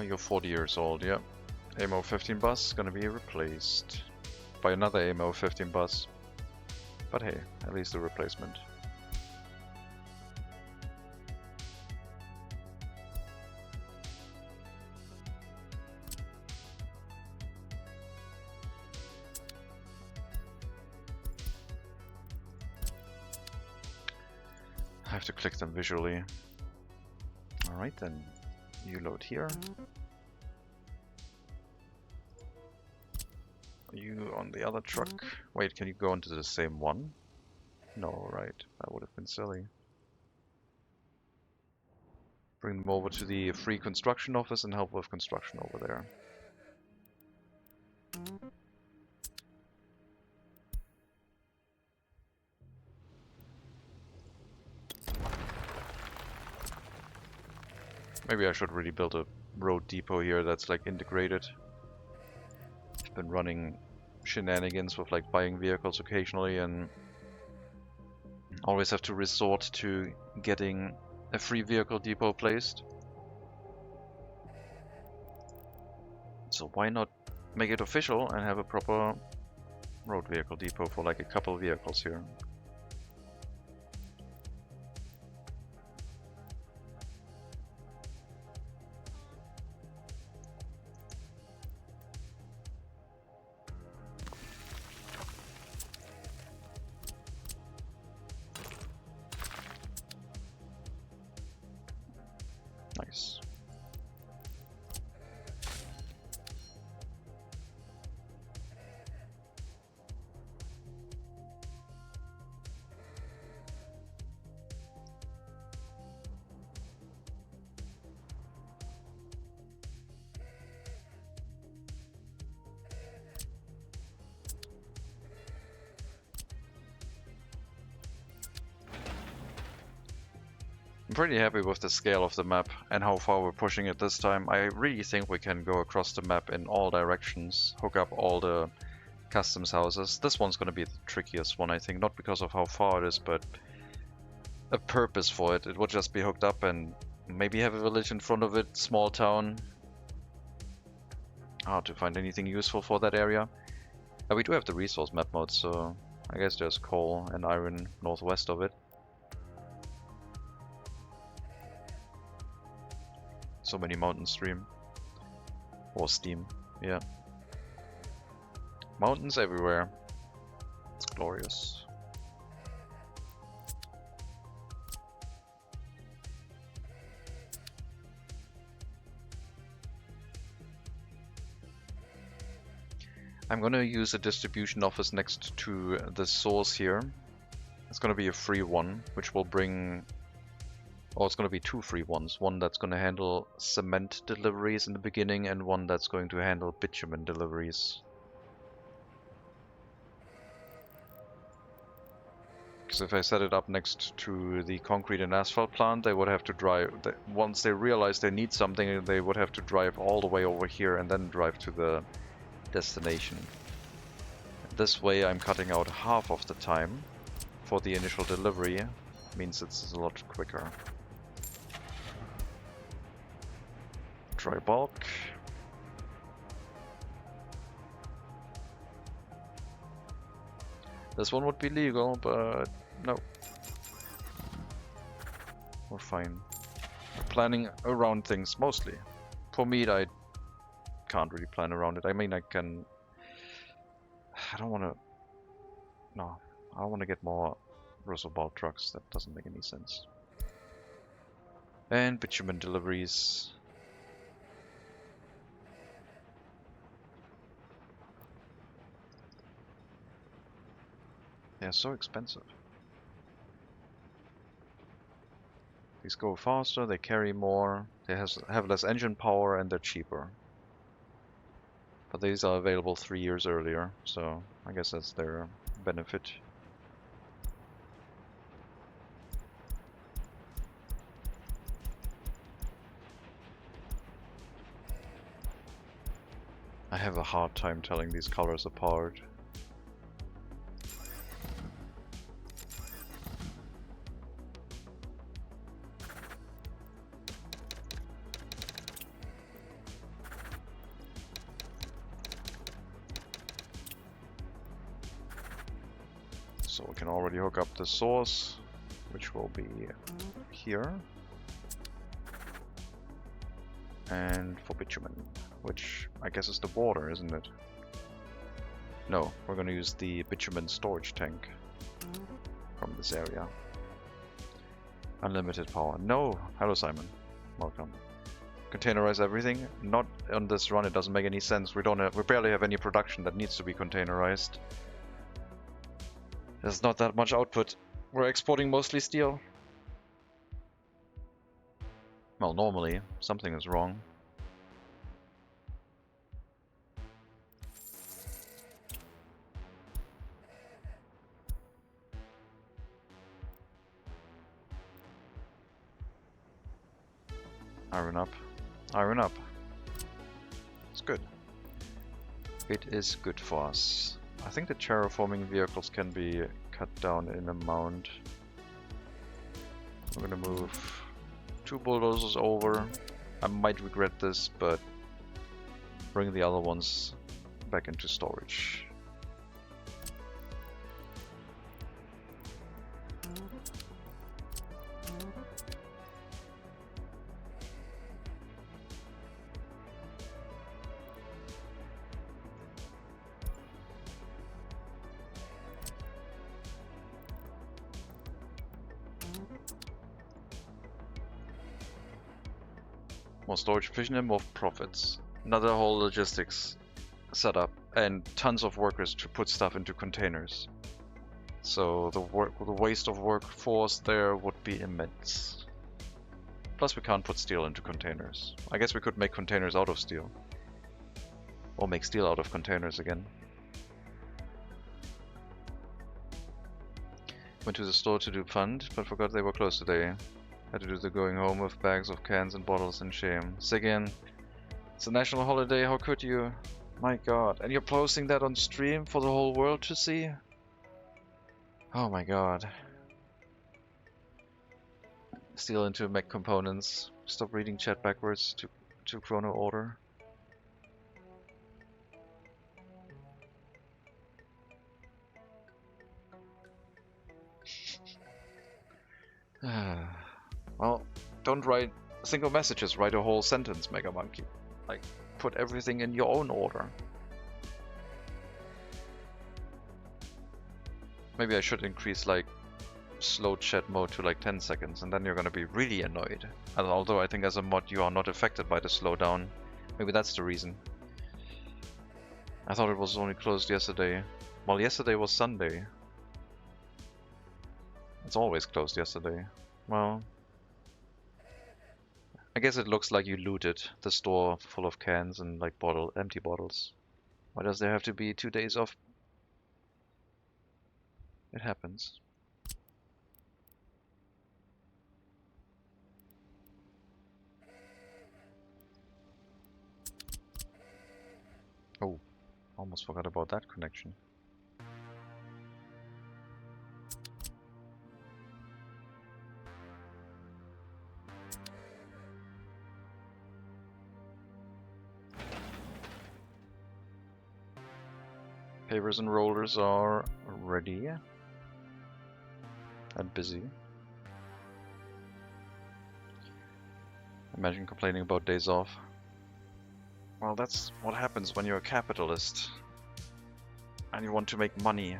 You're 40 years old, yep. AMO 15 bus gonna be replaced by another AMO 15 bus. But hey, at least a replacement. have to click them visually. Alright then, you load here. You on the other truck. Wait, can you go into the same one? No, right, that would have been silly. Bring them over to the free construction office and help with construction over there. Maybe I should really build a road depot here that's like integrated. I've been running shenanigans with like buying vehicles occasionally and always have to resort to getting a free vehicle depot placed. So why not make it official and have a proper road vehicle depot for like a couple vehicles here. Nice. I'm pretty happy with the scale of the map and how far we're pushing it this time. I really think we can go across the map in all directions, hook up all the customs houses. This one's going to be the trickiest one, I think, not because of how far it is, but a purpose for it. It would just be hooked up and maybe have a village in front of it, small town. Hard to find anything useful for that area. We do have the resource map mode, so I guess there's coal and iron northwest of it. So many mountain stream. Or steam, yeah. Mountains everywhere. It's glorious. I'm gonna use a distribution office next to the source here. It's gonna be a free one, which will bring... Oh, it's going to be two free ones. One that's going to handle cement deliveries in the beginning and one that's going to handle bitumen deliveries. Because if I set it up next to the concrete and asphalt plant, they would have to drive... Once they realize they need something, they would have to drive all the way over here and then drive to the destination. This way I'm cutting out half of the time for the initial delivery. Means it's a lot quicker. Dry bulk. This one would be legal, but no. We're fine. We're planning around things mostly. For meat, I can't really plan around it. I mean, I can... I don't want to... No, I don't want to get more Russell-Balt trucks. That doesn't make any sense. And bitumen deliveries. They're so expensive. These go faster, they carry more, they have less engine power, and they're cheaper. But these are available 3 years earlier, so I guess that's their benefit. I have a hard time telling these colors apart. So we can already hook up the source, which will be here. And for bitumen, which I guess is the border, isn't it? No, we're going to use the bitumen storage tank from this area. Unlimited power. No! Hello, Simon. Welcome. Containerize everything? Not on this run, it doesn't make any sense. We barely have any production that needs to be containerized. There's not that much output. We're exporting mostly steel. Well, normally. Something is wrong. Iron up. Iron up. It's good. It is good for us. I think the terraforming vehicles can be cut down in amount. We're gonna move 2 bulldozers over. I might regret this, but bring the other ones back into storage. More storage efficient and more profits. Another whole logistics setup and tons of workers to put stuff into containers. So the waste of workforce there would be immense. Plus we can't put steel into containers. I guess we could make containers out of steel. Or make steel out of containers again. Went to the store to do fund, but forgot they were closed today. Had to do the going home with bags of cans and bottles and shame. Again, it's a national holiday, how could you? My god, and you're posting that on stream for the whole world to see? Oh my god. Steal into mech components. Stop reading chat backwards to chrono order. Well, don't write single messages, write a whole sentence, Mega Monkey. Like, put everything in your own order. Maybe I should increase, like, slow chat mode to like 10 seconds, and then you're gonna be really annoyed. And although I think as a mod you are not affected by the slowdown. Maybe that's the reason. I thought it was only closed yesterday. Well, yesterday was Sunday. It's always closed yesterday. Well, I guess it looks like you looted the store full of cans and like empty bottles. Why does there have to be 2 days off? It happens. Oh, almost forgot about that connection. Pavers and rollers are ready and busy. Imagine complaining about days off. Well, that's what happens when you're a capitalist and you want to make money.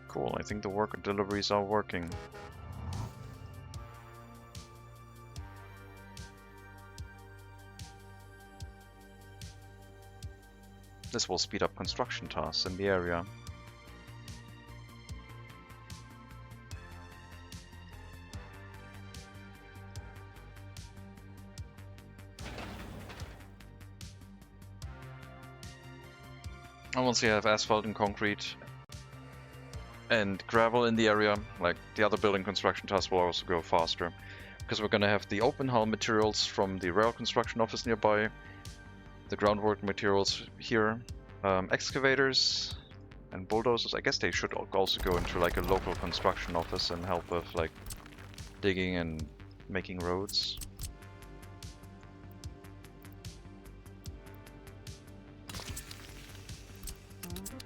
Cool, I think the worker deliveries are working. This will speed up construction tasks in the area. And once you have asphalt and concrete and gravel in the area, like the other building construction tasks will also go faster. Because we're gonna have the open hull materials from the rail construction office nearby, the groundwork materials here, excavators and bulldozers. I guess they should also go into like a local construction office and help with like digging and making roads.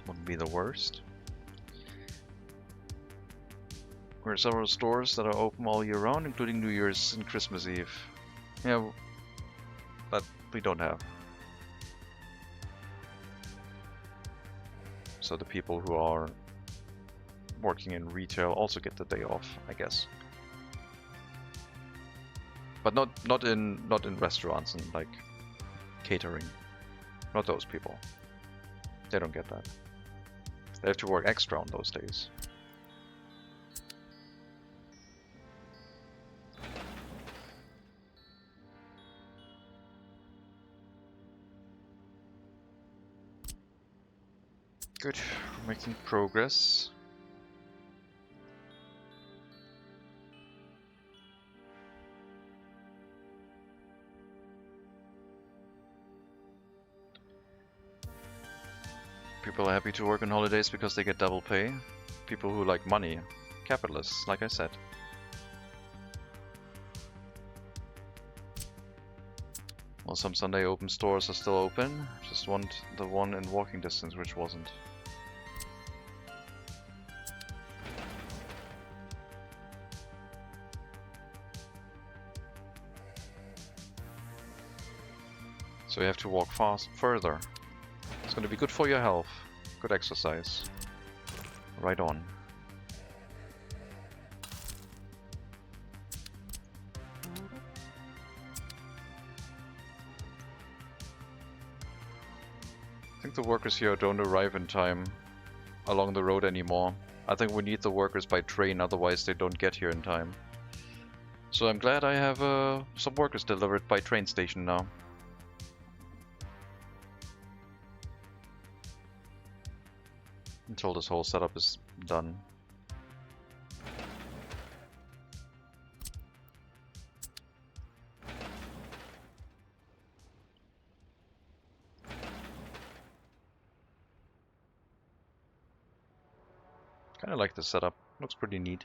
Wouldn't be the worst. There are several stores that are open all year round, including New Year's and Christmas Eve. Yeah, but we don't have. So the people who are working in retail also get the day off, I guess. But not in restaurants and like catering. Not those people. They don't get that. They have to work extra on those days. Good, making progress. People are happy to work on holidays because they get double pay. People who like money. Capitalists, like I said. Well, some Sunday open stores are still open. Just want the one in walking distance, which wasn't. So you have to walk further. It's gonna be good for your health. Good exercise. Right on. I think the workers here don't arrive in time along the road anymore. I think we need the workers by train, otherwise they don't get here in time. So I'm glad I have some workers delivered by train station now. Until this whole setup is done. Kinda like the setup, looks pretty neat.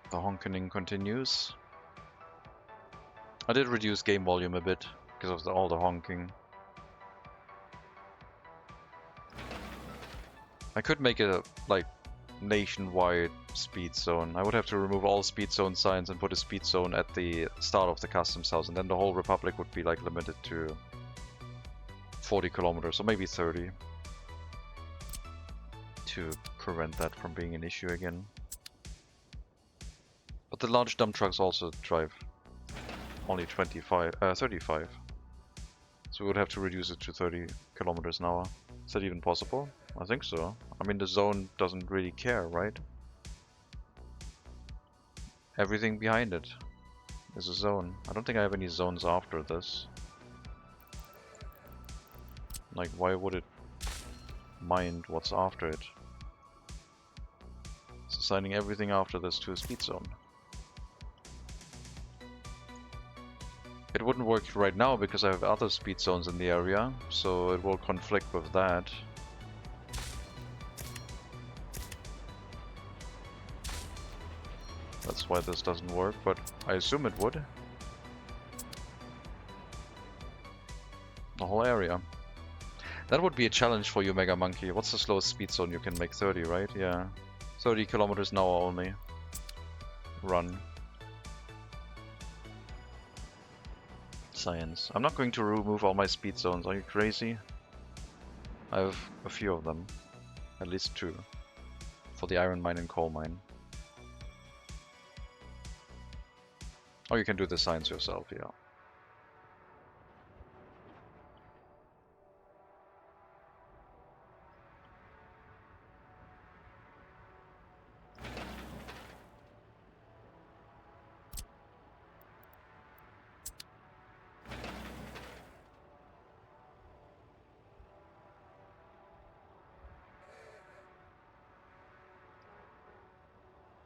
The honking continues. I did reduce game volume a bit because of all the honking. I could make a like nationwide speed zone. I would have to remove all speed zone signs and put a speed zone at the start of the customs house, and then the whole republic would be like limited to 40 kilometers or maybe 30 to prevent that from being an issue again. But the large dump trucks also drive only 35. So we would have to reduce it to 30 kilometers an hour. Is that even possible? I think so. I mean, the zone doesn't really care, right? Everything behind it is a zone. I don't think I have any zones after this. Like, why would it mind what's after it? It's assigning everything after this to a speed zone. It wouldn't work right now because I have other speed zones in the area, so it will conflict with that. That's why this doesn't work, but I assume it would. The whole area. That would be a challenge for you, Mega Monkey. What's the slowest speed zone you can make? 30, right? Yeah. 30 kilometers an hour only. Run. Science. I'm not going to remove all my speed zones. Are you crazy? I have a few of them. At least 2. For the iron mine and coal mine. Oh, you can do the science yourself, yeah.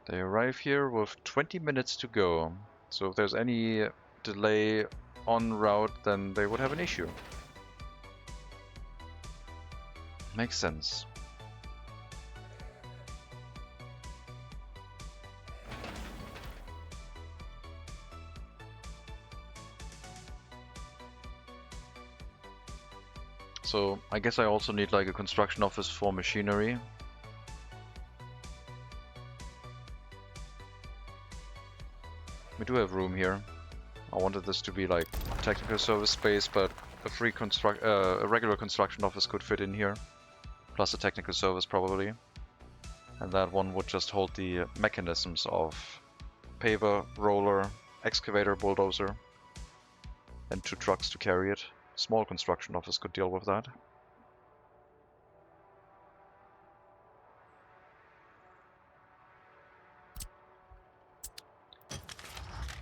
They arrive here with 20 minutes to go. So if there's any delay en route, then they would have an issue. Makes sense. So I guess I also need like a construction office for machinery. We do have room here. I wanted this to be like technical service space, but a regular construction office could fit in here, plus a technical service probably. And that one would just hold the mechanisms of paver, roller, excavator, bulldozer, and 2 trucks to carry it. Small construction office could deal with that.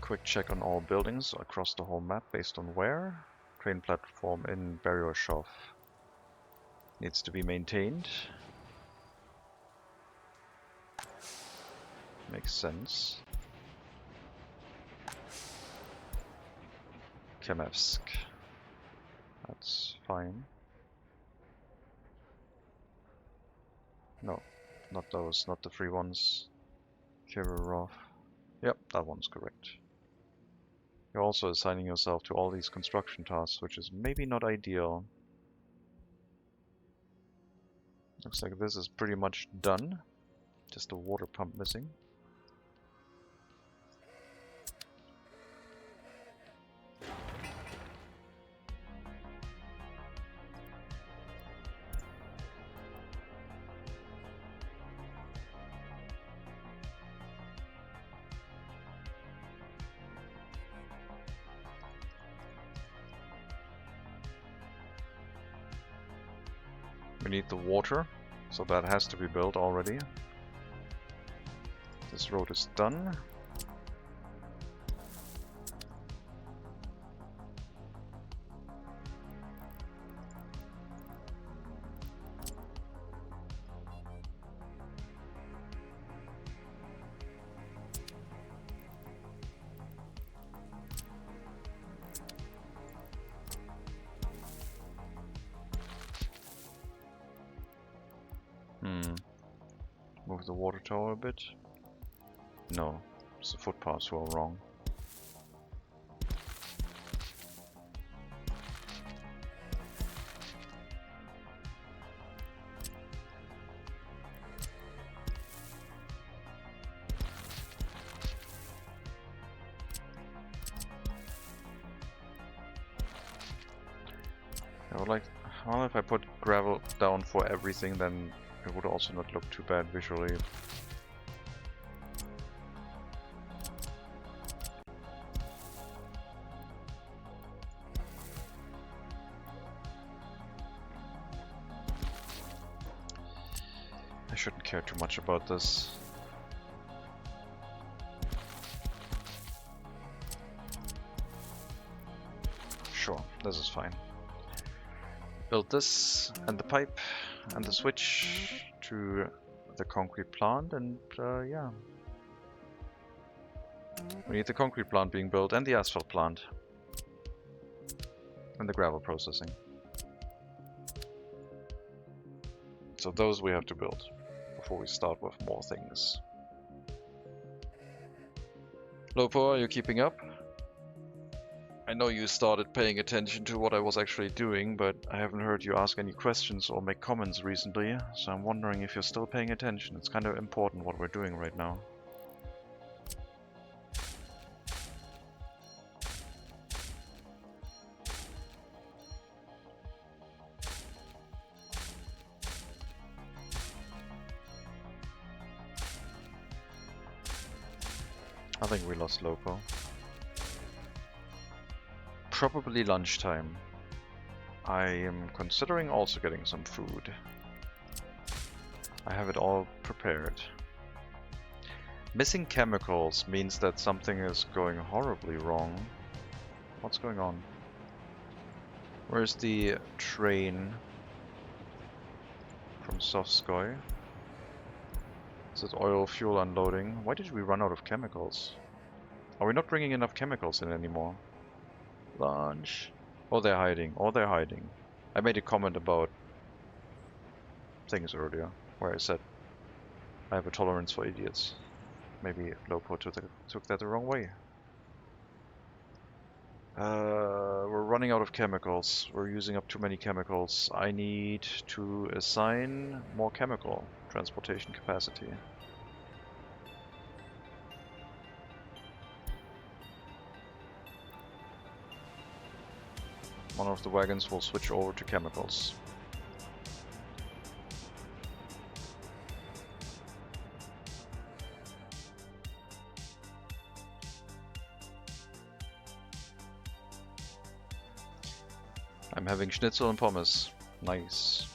Quick check on all buildings across the whole map based on where. Crane platform in Beryoshev needs to be maintained. Makes sense. Chemevsk. That's fine. No, not those, not the free ones. Kirillov. Yep, that one's correct. You're also assigning yourself to all these construction tasks, which is maybe not ideal. Looks like this is pretty much done. Just a water pump missing. We need the water, so that has to be built already. This road is done. Move the water tower a bit. No, it's the footpaths who are wrong. I would like, well, if I put gravel down for everything, then it would also not look too bad visually. I shouldn't care too much about this. Sure, this is fine. Build this and the pipe and the switch to the concrete plant, and yeah. We need the concrete plant being built and the asphalt plant. And the gravel processing. So those we have to build before we start with more things. Lopo, are you keeping up? I know you started paying attention to what I was actually doing, but I haven't heard you ask any questions or make comments recently, so I'm wondering if you're still paying attention. It's kind of important what we're doing right now. I think we lost Lopo. Probably lunchtime. I am considering also getting some food. I have it all prepared. Missing chemicals means that something is going horribly wrong. What's going on? Where's the train from Sovskoy? Is it oil fuel unloading? Why did we run out of chemicals? Are we not bringing enough chemicals in anymore? Lunch. Oh, they're hiding. Oh, they're hiding. I made a comment about things earlier where I said I have a tolerance for idiots. Maybe Lopo took that the wrong way. We're running out of chemicals. We're using up too many chemicals. I need to assign more chemical transportation capacity. One of the wagons will switch over to chemicals. I'm having schnitzel and pommes. Nice.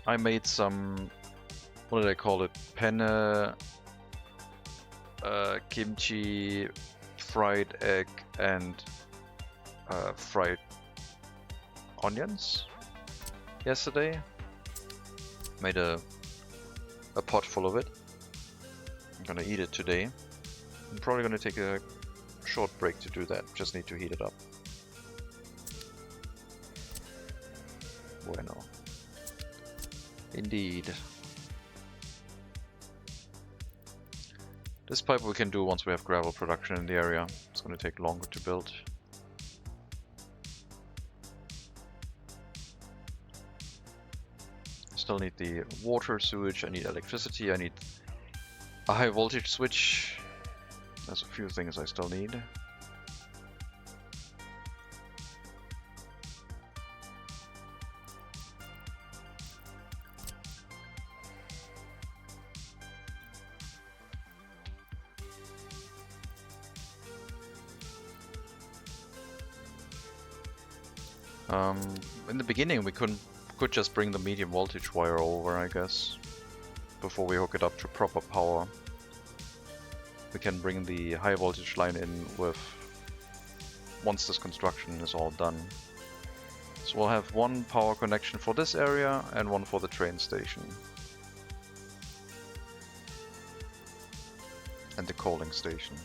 I made some, what did I call it? Penne, kimchi, fried egg, and fried onions yesterday. Made a pot full of it. I'm gonna eat it today. I'm probably gonna take a short break to do that. Just need to heat it up. Bueno. Indeed. This pipe we can do once we have gravel production in the area. It's gonna take longer to build. Still need the water, sewage, I need electricity, I need a high voltage switch. There's a few things I still need. In the beginning we could just bring the medium voltage wire over, I guess, before we hook it up to proper power. We can bring the high voltage line in with once this construction is all done. So we'll have one power connection for this area and one for the train station. And the coaling station.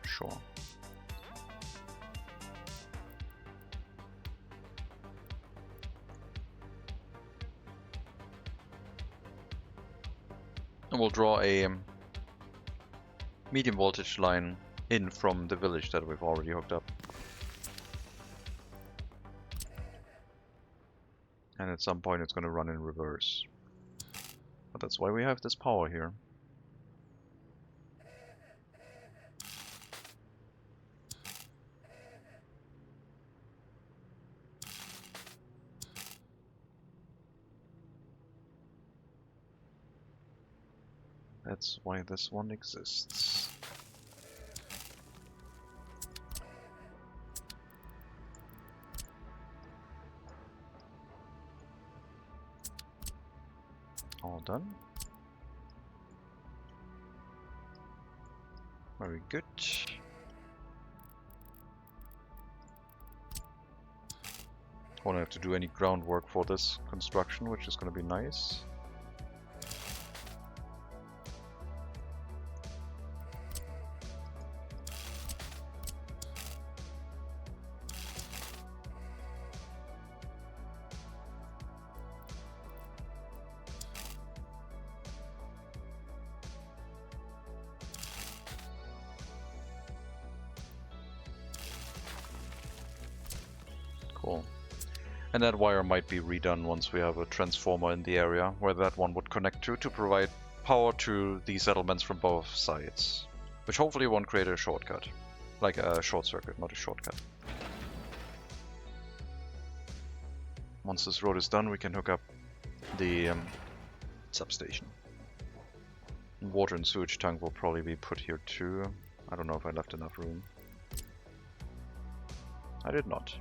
Sure. And we'll draw a medium voltage line in from the village that we've already hooked up. And at some point it's going to run in reverse. But that's why we have this power here. That's why this one exists. All done. Very good. Won't have to do any groundwork for this construction, which is going to be nice. Cool. And that wire might be redone once we have a transformer in the area where that one would connect to provide power to the settlements from both sides. Which hopefully won't create a shortcut. Like a short circuit, not a shortcut. Once this road is done, we can hook up the substation. Water and sewage tank will probably be put here too. I don't know if I left enough room. I did not.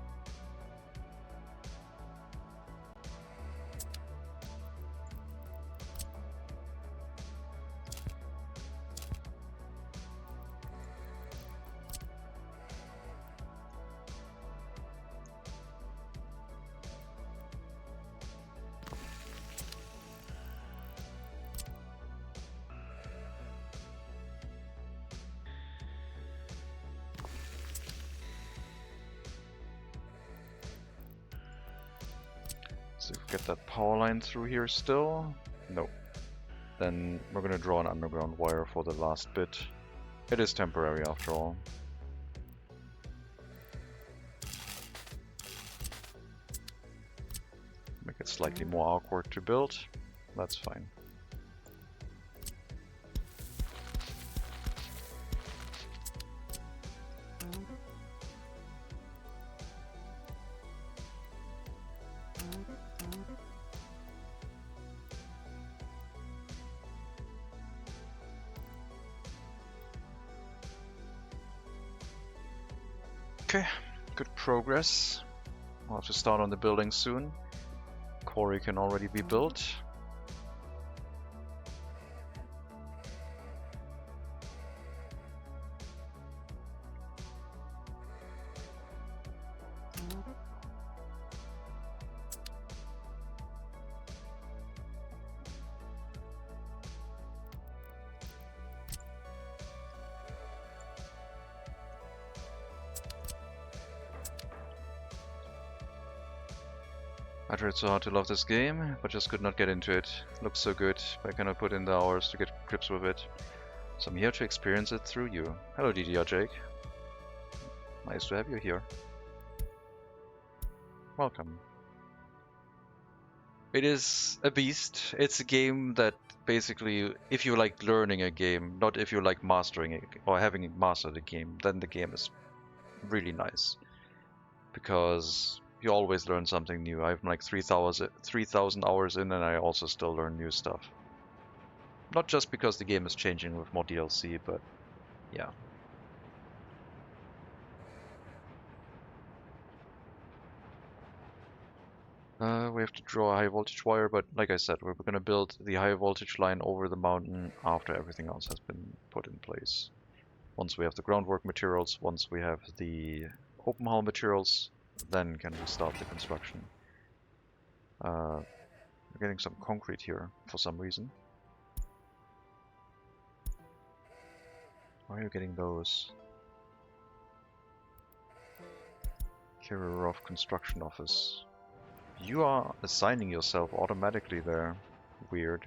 Get that power line through here still? No. Then we're gonna draw an underground wire for the last bit. It is temporary after all. Make it slightly more awkward to build. That's fine. Okay, good progress. I'll have to start on the building soon. Quarry can already be built. I tried so hard to love this game, but just could not get into it. Looks so good, but I cannot put in the hours to get grips with it. So I'm here to experience it through you. Hello DDR Jake. Nice to have you here. Welcome. It is a beast. It's a game that basically, if you like learning a game, not if you like mastering it or having mastered a game, then the game is really nice. Because you always learn something new. I'm like 3,000 hours in and I also still learn new stuff. Not just because the game is changing with more DLC, but yeah. We have to draw a high voltage wire, but like I said, we're going to build the high voltage line over the mountain after everything else has been put in place. Once we have the groundwork materials, once we have the open hull materials, then can we start the construction. We're getting some concrete here for some reason. Why are you getting those? Carrier of construction office. You are assigning yourself automatically there. Weird.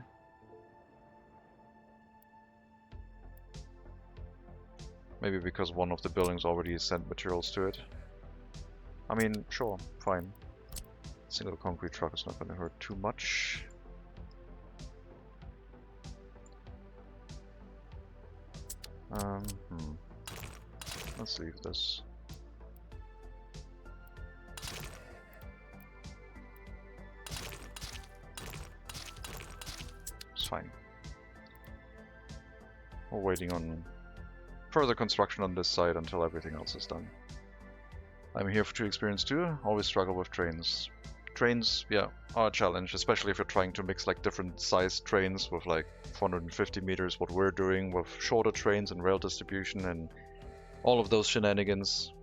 Maybe because one of the buildings already sent materials to it. I mean, sure, fine. Single concrete truck is not going to hurt too much. Let's leave this. It's fine. We're waiting on further construction on this side until everything else is done. I'm here to experience too. Always struggle with trains. Trains, yeah, are a challenge, especially if you're trying to mix like different sized trains with like 450 meters, what we're doing with shorter trains and rail distribution and all of those shenanigans.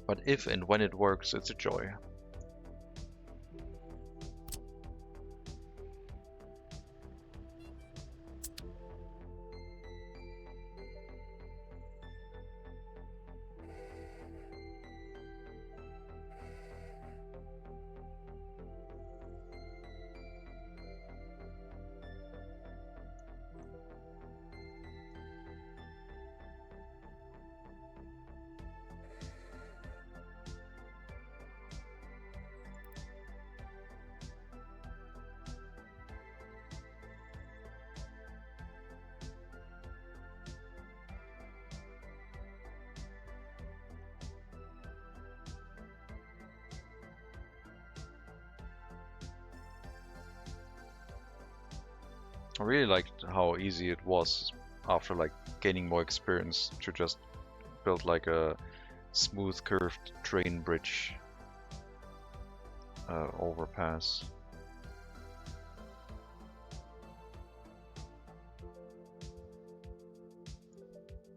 But if and when it works, it's a joy. I really liked how easy it was after like gaining more experience to just build like a smooth curved train bridge overpass.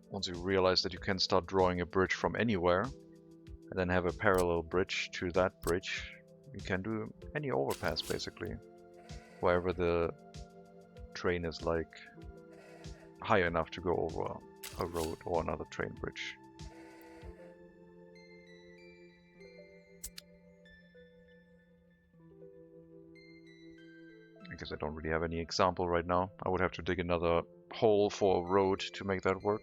Once you realize that you can start drawing a bridge from anywhere and then have a parallel bridge to that bridge, you can do any overpass basically, wherever the train is like high enough to go over a road or another train bridge. I guess I don't really have any example right now. I would have to dig another hole for a road to make that work.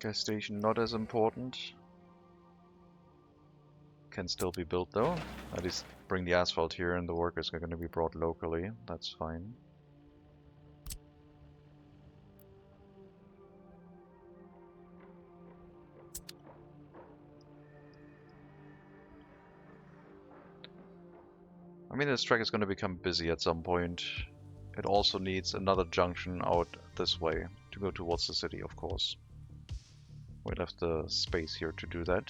Gas station not as important. Can still be built though. At least bring the asphalt here and the workers are going to be brought locally. That's fine. I mean, this track is going to become busy at some point. It also needs another junction out this way to go towards the city, of course. We left the space here to do that.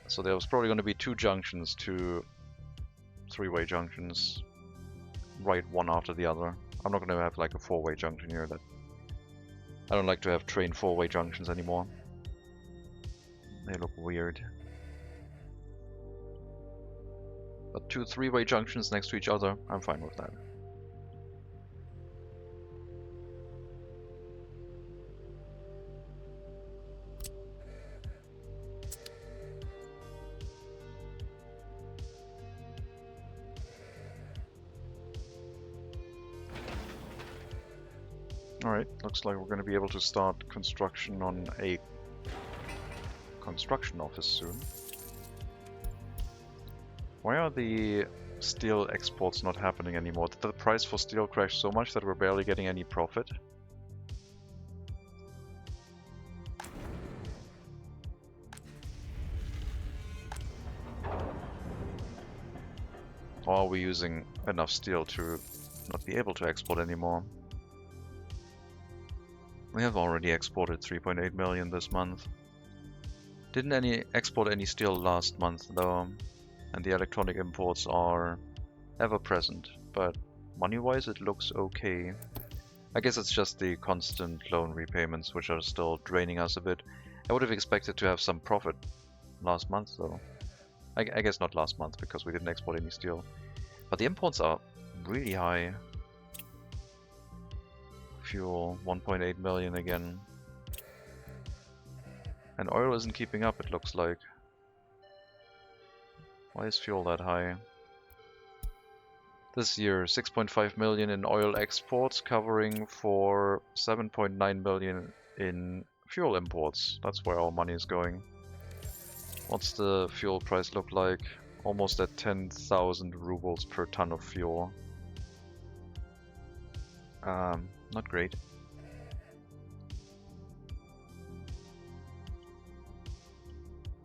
So there was probably going to be 2 junctions, 2 3-way junctions, right one after the other. I'm not going to have like a 4-way junction here. That I don't like to have train 4-way junctions anymore. They look weird. But 2 3-way junctions next to each other, I'm fine with that. Alright, looks like we're going to be able to start construction on a construction office soon. Why are the steel exports not happening anymore? Did the price for steel crash so much that we're barely getting any profit? Or are we using enough steel to not be able to export anymore? We have already exported 3.8 million this month. Didn't export any steel last month though, and the electronic imports are ever present, but money-wise it looks okay. I guess it's just the constant loan repayments which are still draining us a bit. I would have expected to have some profit last month though. I guess not last month because we didn't export any steel. But the imports are really high. Fuel, 1.8 million again. And oil isn't keeping up, it looks like. Why is fuel that high? This year, 6.5 million in oil exports, covering for 7.9 million in fuel imports. That's where our money is going. What's the fuel price look like? Almost at 10,000 rubles per ton of fuel. Not great.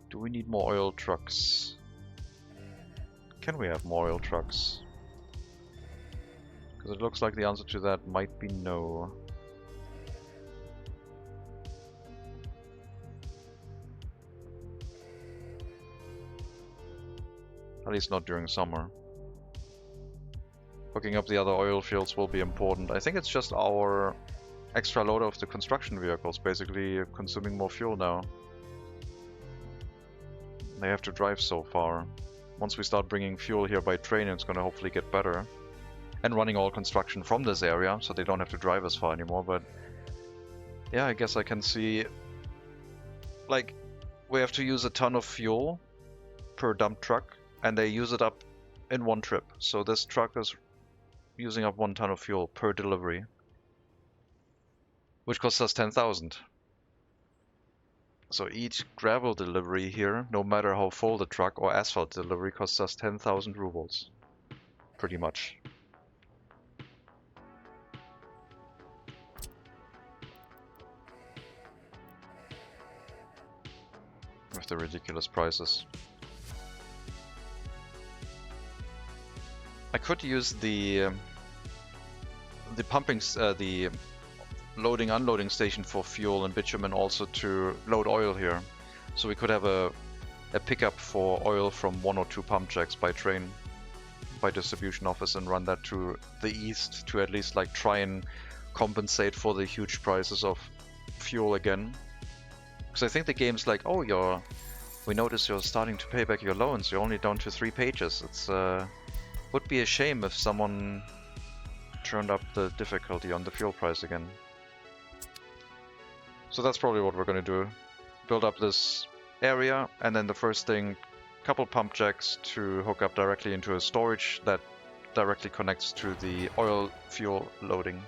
Do we need more oil trucks? Can we have more oil trucks? Because it looks like the answer to that might be no. At least not during summer. Hooking up the other oil fields will be important. I think it's just our extra load of the construction vehicles basically consuming more fuel now. They have to drive so far. Once we start bringing fuel here by train, it's going to hopefully get better. And running all construction from this area, so they don't have to drive as far anymore. But yeah, I guess I can see, like, we have to use a ton of fuel per dump truck, and they use it up in one trip. So this truck is using up 1 ton of fuel per delivery, which costs us 10,000. So each gravel delivery here, no matter how full the truck, or asphalt delivery, costs us 10,000 rubles. Pretty much. With the ridiculous prices. I could use the loading unloading station for fuel and bitumen also to load oil here, so we could have a pickup for oil from 1 or 2 pump jacks by train, by distribution office, and run that to the east to at least like try and compensate for the huge prices of fuel again. Because I think the game's like, oh, we notice you're starting to pay back your loans, you're only down to 3 pages. It's would be a shame if someone turned up the difficulty on the fuel price again. So that's probably what we're going to do. Build up this area, and then the first thing, couple pump jacks to hook up directly into a storage that directly connects to the oil fuel loading.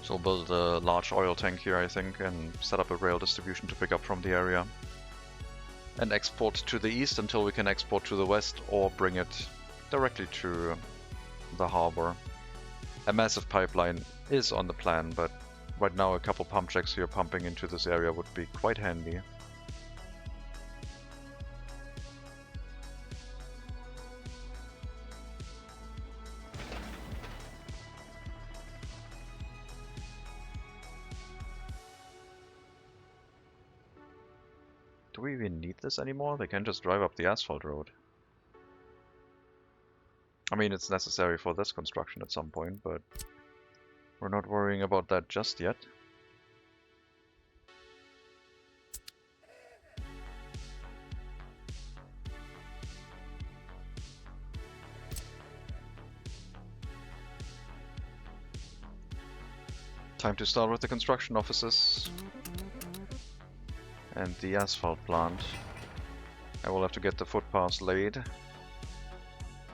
So we'll build a large oil tank here, I think, and set up a rail distribution to pick up from the area. And export to the east until we can export to the west or bring it directly to the harbor. A massive pipeline is on the plan, but right now a couple pump jacks here pumping into this area would be quite handy. Do we even need this anymore? They can just drive up the asphalt road. I mean, it's necessary for this construction at some point, but we're not worrying about that just yet. Time to start with the construction offices and the asphalt plant. I will have to get the footpaths laid,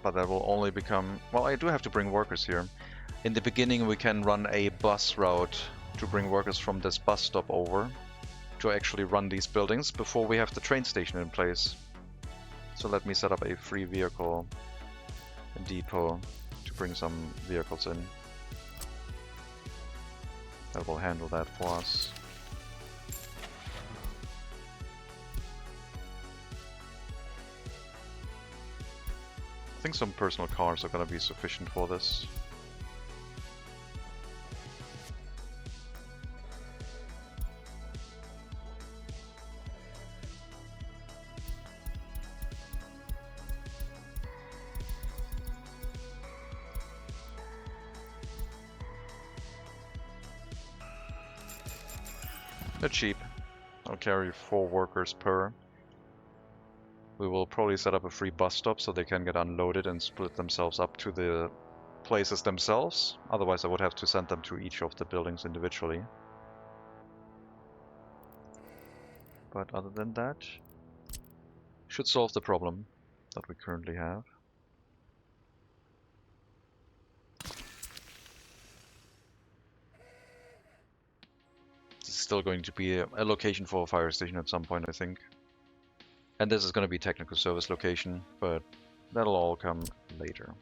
but that will only become... well, I do have to bring workers here. In the beginning we can run a bus route to bring workers from this bus stop over to actually run these buildings before we have the train station in place. So let me set up a free vehicle depot to bring some vehicles in. That will handle that for us. I think some personal cars are gonna be sufficient for this. They're cheap. I'll carry 4 workers per. We will probably set up a free bus stop so they can get unloaded and split themselves up to the places themselves. Otherwise I would have to send them to each of the buildings individually. But other than that, should solve the problem that we currently have. This is still going to be a location for a fire station at some point, I think. And this is going to be technical service location, but that'll all come later.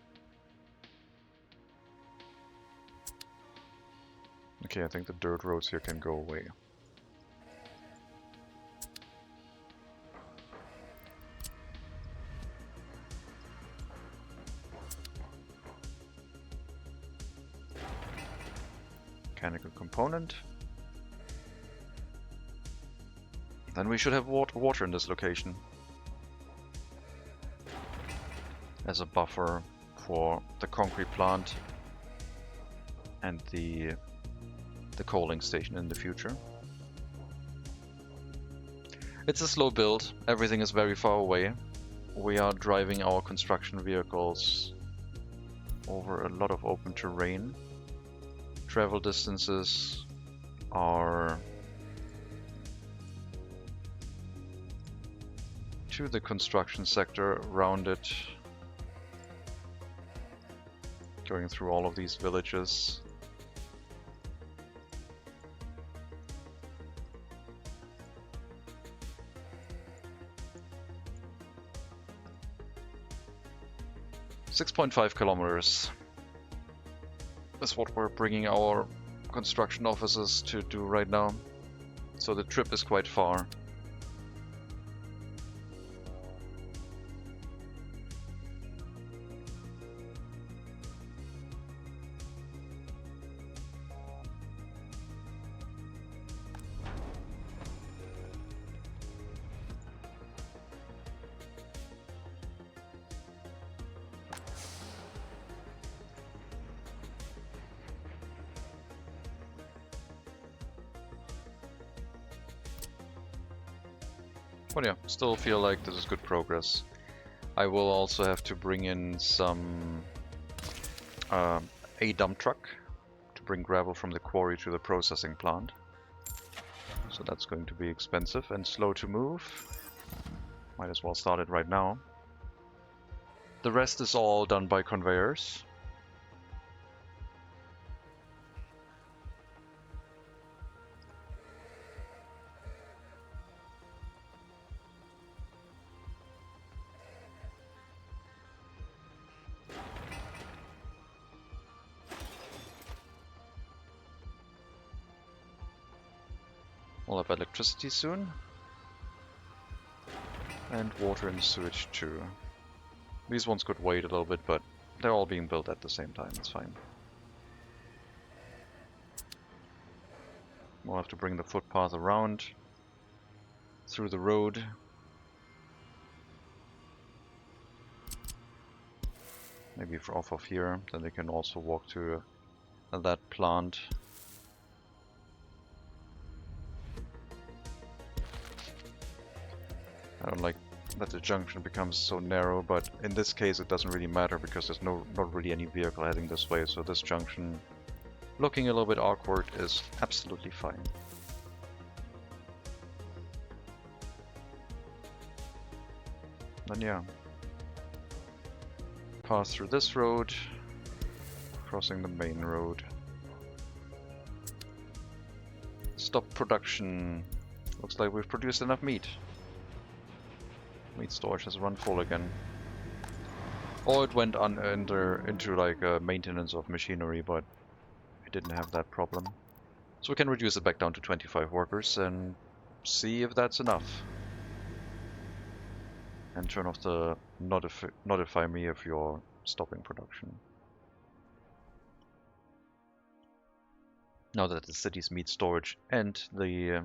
Okay, I think the dirt roads here can go away. Mechanical component. Then we should have water in this location as a buffer for the concrete plant and the coaling station in the future. It's a slow build, everything is very far away. We are driving our construction vehicles over a lot of open terrain. Travel distances are to the construction sector around it, going through all of these villages. .5 kilometers is what we're bringing our construction offices to do right now, so the trip is quite far. But yeah, still feel like this is good progress. I will also have to bring in some a dump truck to bring gravel from the quarry to the processing plant. So that's going to be expensive and slow to move. Might as well start it right now. The rest is all done by conveyors. We'll have electricity soon. And water and sewage too. These ones could wait a little bit, but they're all being built at the same time, it's fine. We'll have to bring the footpath around through the road. Maybe off of here, then they can also walk to that plant. I don't like that the junction becomes so narrow, but in this case it doesn't really matter because there's not really any vehicle heading this way, so this junction looking a little bit awkward is absolutely fine. Then yeah, pass through this road, crossing the main road. Stop production. Looks like we've produced enough meat. Meat storage has run full again. Or it went into like maintenance of machinery, but it didn't have that problem. So we can reduce it back down to 25 workers and see if that's enough. And turn off the notify me if you're stopping production. Now that the city's meat storage and the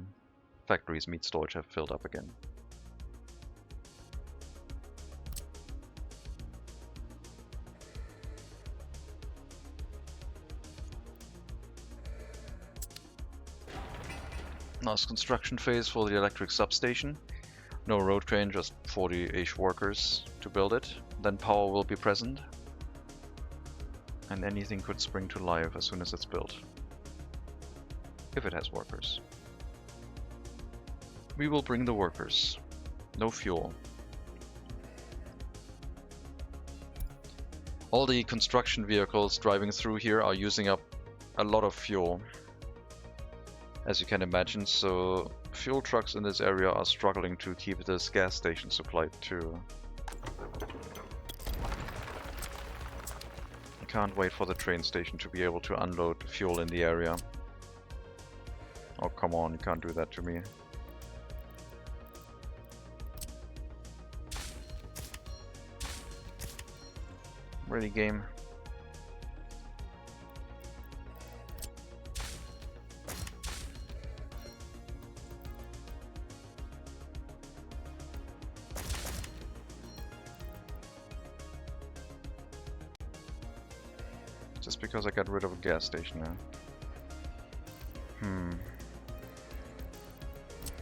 factory's meat storage have filled up again. Last construction phase for the electric substation. No road crane, just 40-ish workers to build it. Then power will be present. And anything could spring to life as soon as it's built. If it has workers. We will bring the workers. No fuel. All the construction vehicles driving through here are using up a lot of fuel, as you can imagine, so fuel trucks in this area are struggling to keep this gas station supplied too. I can't wait for the train station to be able to unload fuel in the area. Oh come on, you can't do that to me. Really, game? Just because I got rid of a gas station now.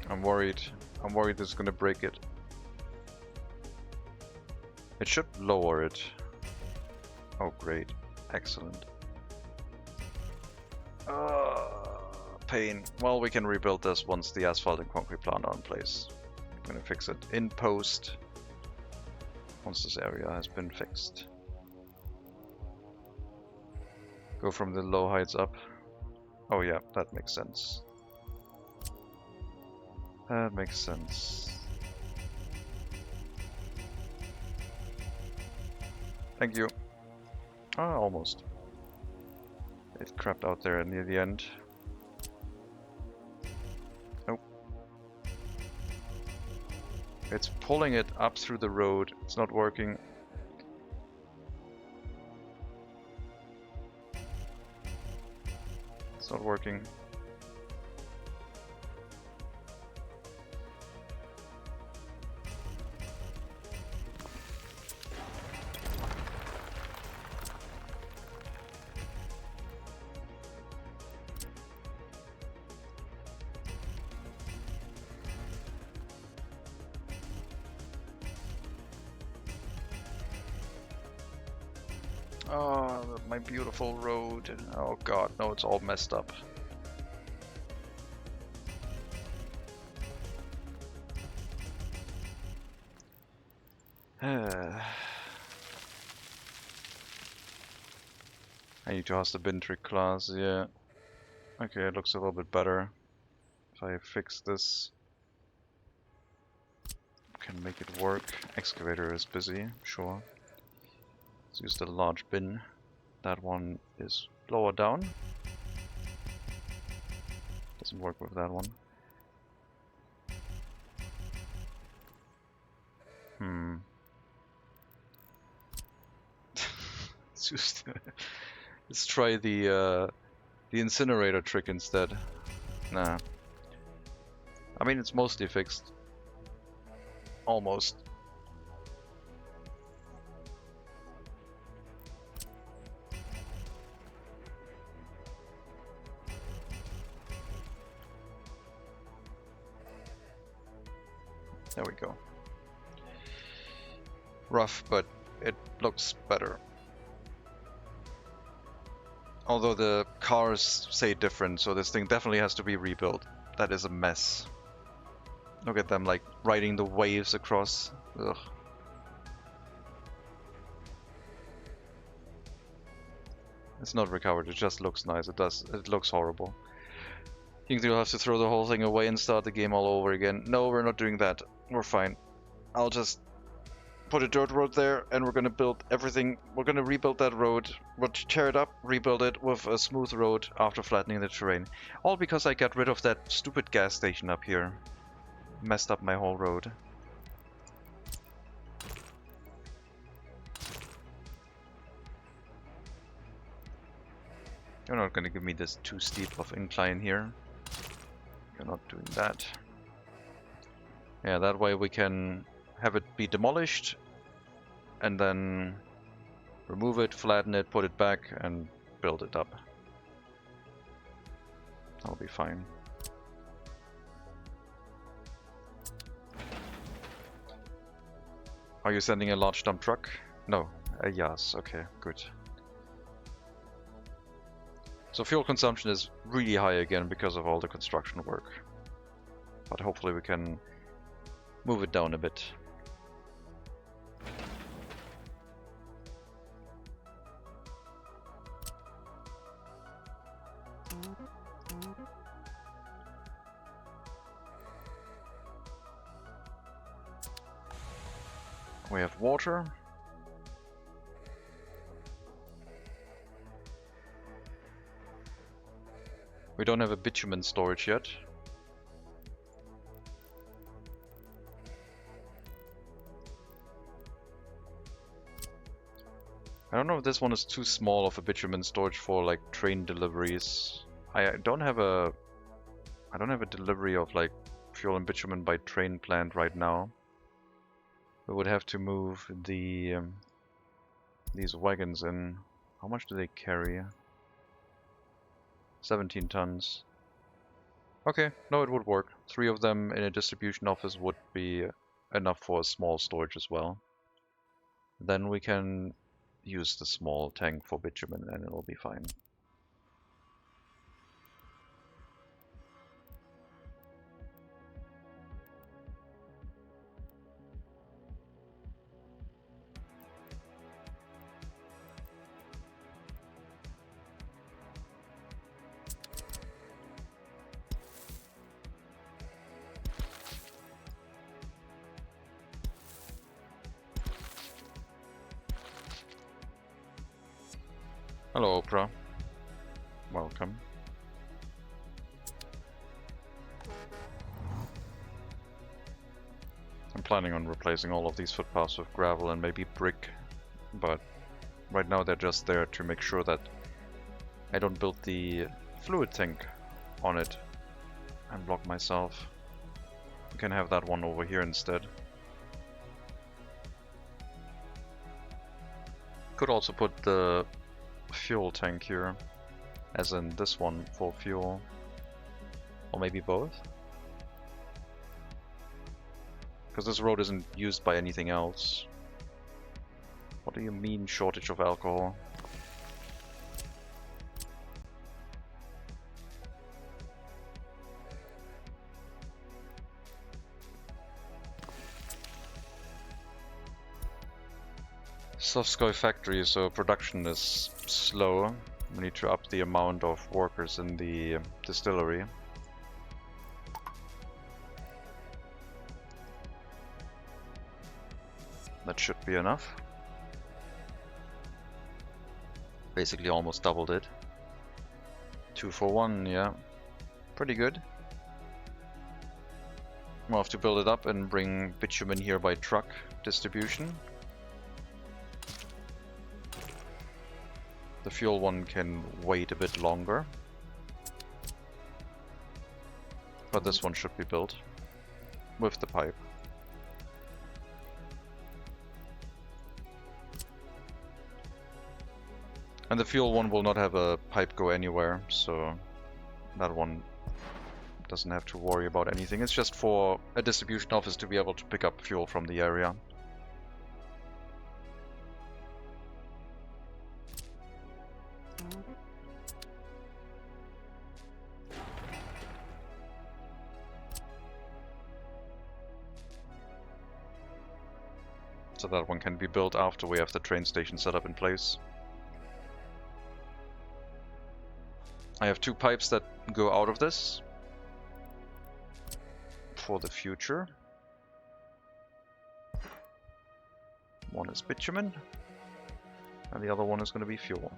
I'm worried. I'm worried it's gonna break it. It should lower it. Oh great. Excellent. Pain. Well, we can rebuild this once the asphalt and concrete plant are in place. I'm gonna fix it in post once this area has been fixed. Go from the low heights up. Oh yeah, that makes sense. That makes sense. Thank you. Ah, almost. It crapped out there near the end. Nope. It's pulling it up through the road. It's not working. It's not working. Oh, my beautiful road. Oh god, no, it's all messed up. I need to ask the bin trick class, yeah. Okay, it looks a little bit better. If I fix this, can make it work. Excavator is busy, sure. Let's use the large bin. That one is lower down. Doesn't work with that one. Let's try the incinerator trick instead. Nah. I mean, it's mostly fixed. Almost. There we go. Rough, but it looks better. Although the cars say different, so this thing definitely has to be rebuilt. That is a mess. Look at them, like, riding the waves across. Ugh. It's not recovered, it just looks nice. It looks horrible. You think you'll have to throw the whole thing away and start the game all over again? No, we're not doing that. We're fine. I'll just put a dirt road there, and we're gonna build everything. We're gonna rebuild that road. We'll tear it up, rebuild it with a smooth road after flattening the terrain. All because I got rid of that stupid gas station up here. Messed up my whole road. You're not gonna give me this too steep of incline here. You're not doing that. Yeah, that way we can have it be demolished and then remove it, flatten it, put it back, and build it up. That'll be fine. Are you sending a large dump truck? No. Yes, okay, good. So fuel consumption is really high again because of all the construction work. But hopefully we can move it down a bit. We have water. We don't have a bitumen storage yet. I don't know if this one is too small of a bitumen storage for like train deliveries. I don't have a delivery of like fuel and bitumen by train planned right now. We would have to move the these wagons in. How much do they carry? 17 tons. Okay, no, it would work. 3 of them in a distribution office would be enough for a small storage as well. Then we can use the small tank for bitumen and it'll be fine. Hello, Oprah. Welcome. I'm planning on replacing all of these footpaths with gravel and maybe brick, but right now they're just there to make sure that I don't build the fluid tank on it and block myself. You can have that one over here instead. Could also put the fuel tank here, as in this one for fuel, or maybe both, because this road isn't used by anything else. What do you mean shortage of alcohol? Sovskoy factory, so production is slow. We need to up the amount of workers in the distillery. That should be enough. Basically almost doubled it. 2 for 1, yeah. Pretty good. We'll have to build it up and bring bitumen here by truck distribution. The fuel one can wait a bit longer. But this one should be built with the pipe. And the fuel one will not have a pipe go anywhere, so that one doesn't have to worry about anything. It's just for a distribution office to be able to pick up fuel from the area. So that one can be built after we have the train station set up in place. I have 2 pipes that go out of this for the future. One is bitumen, and the other one is going to be fuel.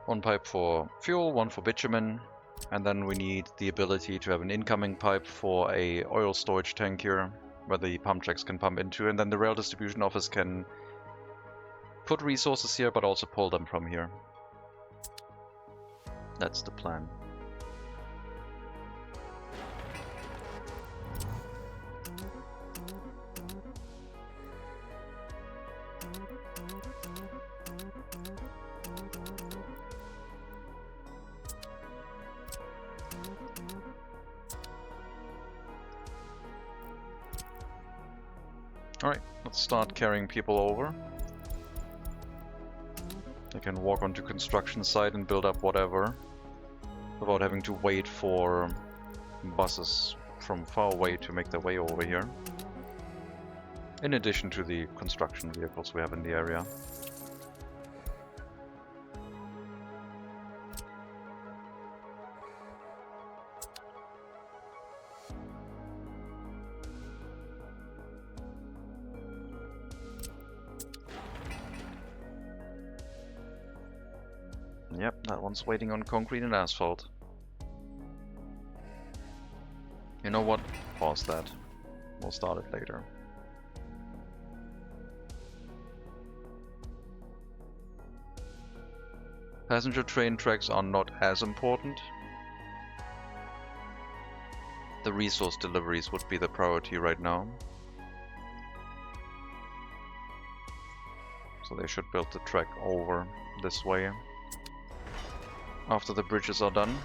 One pipe for fuel, one for bitumen, and then we need the ability to have an incoming pipe for a oil storage tank here, where the pump jacks can pump into, and then the rail distribution office can put resources here, but also pull them from here. That's the plan. Alright, let's start carrying people over. They can walk onto construction site and build up whatever without having to wait for buses from far away to make their way over here. In addition to the construction vehicles we have in the area. Yep, that one's waiting on concrete and asphalt. You know what? Pause that. We'll start it later. Passenger train tracks are not as important. The resource deliveries would be the priority right now. So they should build the track over this way after the bridges are done.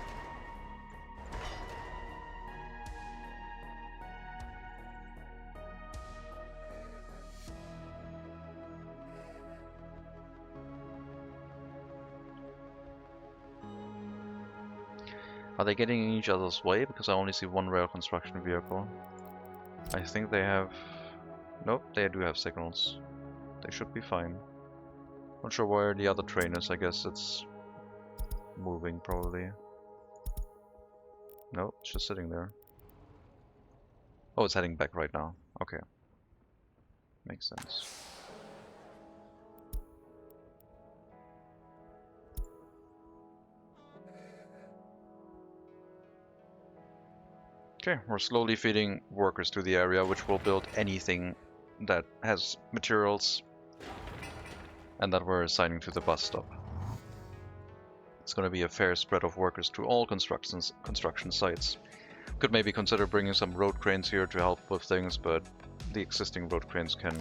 Are they getting in each other's way? Because I only see one rail construction vehicle. I think they have... Nope, they do have signals. They should be fine. Not sure where the other train is. I guess it's moving, probably. No, it's just sitting there. Oh, it's heading back right now. Okay. Makes sense. Okay, we're slowly feeding workers to the area, which will build anything that has materials and that we're assigning to the bus stop. It's going to be a fair spread of workers to all construction sites. Could maybe consider bringing some road cranes here to help with things, but the existing road cranes can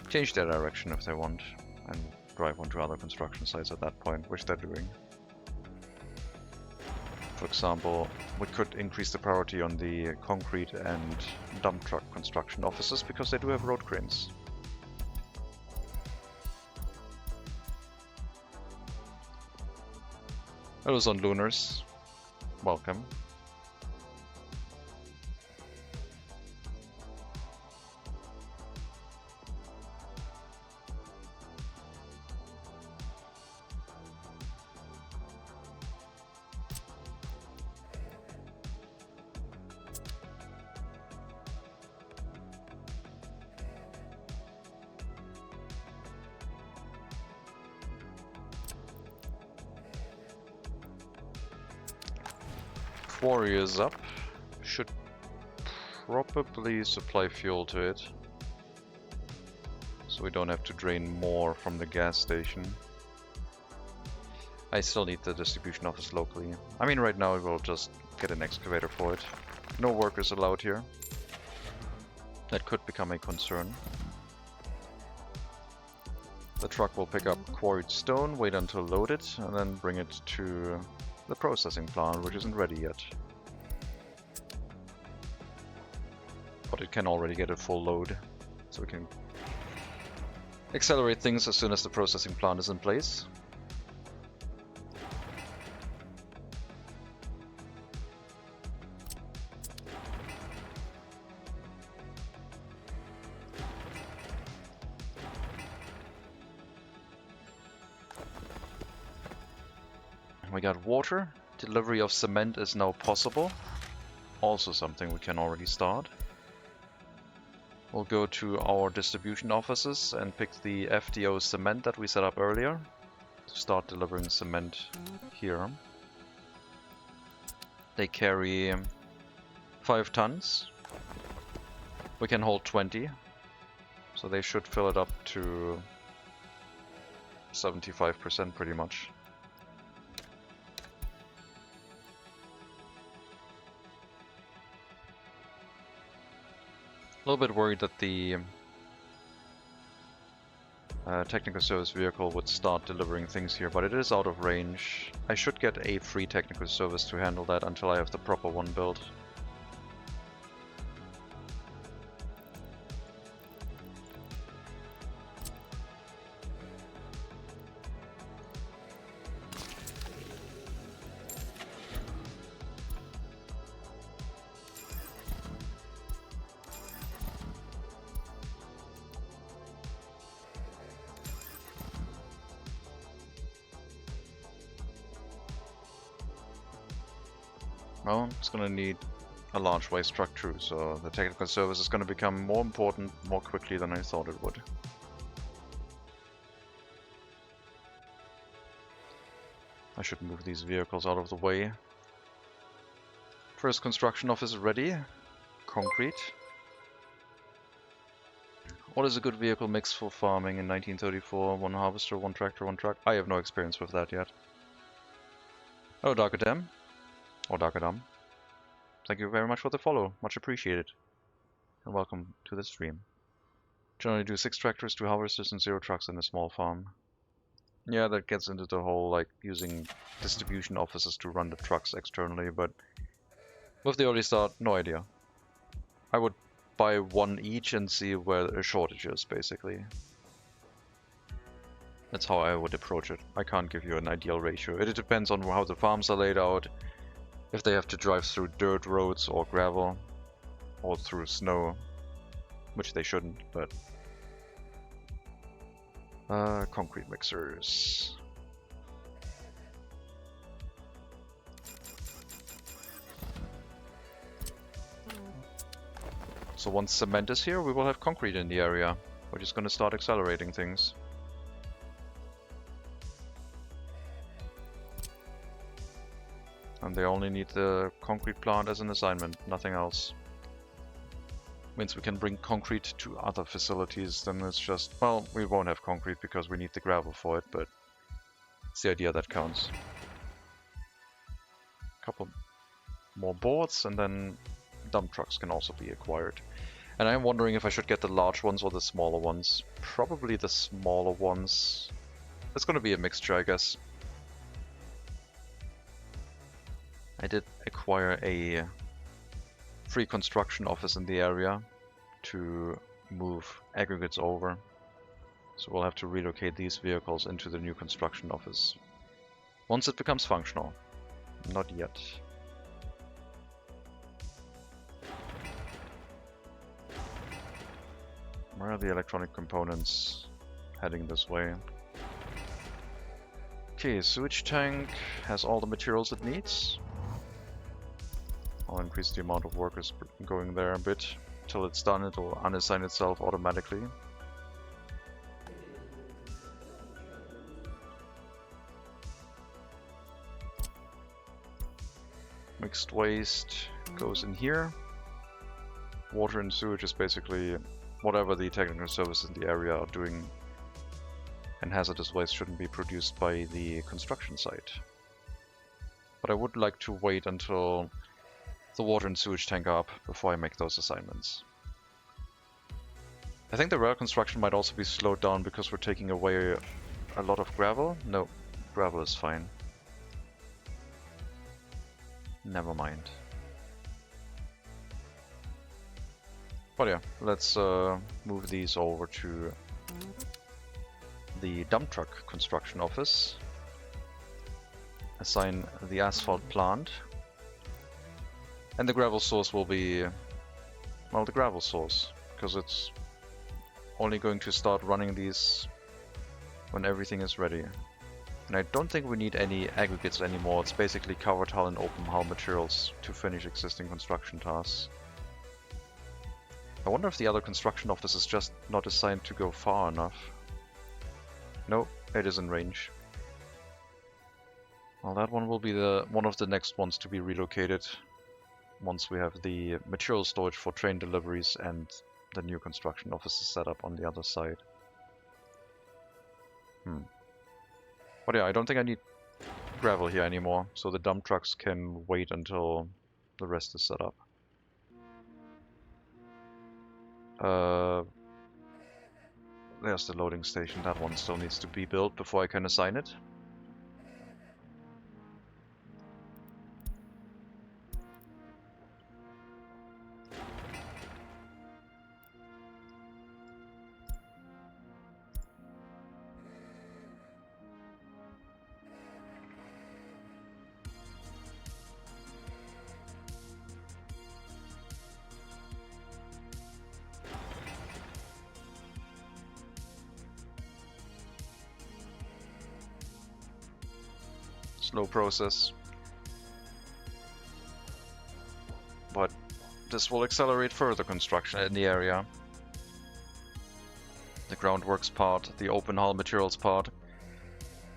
change their direction if they want and drive onto other construction sites at that point, which they're doing. For example, we could increase the priority on the concrete and dump truck construction offices because they do have road cranes. Hello, on Lunars. Welcome. Quarry is up. Should probably supply fuel to it, so we don't have to drain more from the gas station. I still need the distribution office locally. I mean, right now we'll just get an excavator for it. No workers allowed here. That could become a concern. The truck will pick up quarried stone, wait until loaded, and then bring it to the processing plant, which isn't ready yet. But it can already get a full load, so we can accelerate things as soon as the processing plant is in place. We got water. Delivery of cement is now possible. Also something we can already start. We'll go to our distribution offices and pick the FDO cement that we set up earlier to start delivering cement here. They carry 5 tons. We can hold 20, so they should fill it up to 75% pretty much. A little bit worried that the technical service vehicle would start delivering things here, but it is out of range. I should get a free technical service to handle that until I have the proper one built. Well, it's going to need a large waste truck too, so the technical service is going to become more important more quickly than I thought it would. I should move these vehicles out of the way. First construction office ready. Concrete. What is a good vehicle mix for farming in 1934? 1 harvester, 1 tractor, 1 truck? I have no experience with that yet. Hello, Darkadam. Or Darkadam. Thank you very much for the follow. Much appreciated. And welcome to the stream. Generally do 6 tractors, 2 harvesters, and 0 trucks in a small farm. Yeah, that gets into the whole, like, using distribution offices to run the trucks externally, but with the early start, no idea. I would buy 1 each and see where a shortage is, basically. That's how I would approach it. I can't give you an ideal ratio. It depends on how the farms are laid out, if they have to drive through dirt roads or gravel, or through snow, which they shouldn't, but... concrete mixers. So once cement is here, we will have concrete in the area. We're just gonna start accelerating things. And they only need the concrete plant as an assignment, nothing else. Means we can bring concrete to other facilities, then it's just, well, we won't have concrete because we need the gravel for it, but it's the idea that counts. A couple more boards, and then dump trucks can also be acquired. And I'm wondering if I should get the large ones or the smaller ones. Probably the smaller ones. It's gonna be a mixture, I guess. I did acquire a free construction office in the area to move aggregates over. So we'll have to relocate these vehicles into the new construction office once it becomes functional. Not yet. Where are the electronic components? Heading this way. Okay, sewage tank has all the materials it needs. I'll increase the amount of workers going there a bit. Till it's done, it will unassign itself automatically. Mixed waste goes in here. Water and sewage is basically whatever the technical services in the area are doing. And hazardous waste shouldn't be produced by the construction site. But I would like to wait until the water and sewage tank are up before I make those assignments. I think the rail construction might also be slowed down because we're taking away a lot of gravel. No, gravel is fine. Never mind. But yeah, let's move these over to the dump truck construction office. Assign the asphalt plant. And the gravel source will be, well, the gravel source, because it's only going to start running these when everything is ready. And I don't think we need any aggregates anymore. It's basically covered hull and open hull materials to finish existing construction tasks. I wonder if the other construction office is just not assigned to go far enough. No, it is in range. Well, that one will be one of the next ones to be relocated once we have the material storage for train deliveries and the new construction offices set up on the other side. But yeah, I don't think I need gravel here anymore, so the dump trucks can wait until the rest is set up. There's the loading station. That one still needs to be built before I can assign it. Slow process, but this will accelerate further construction in the area. The groundworks part, the open hull materials part,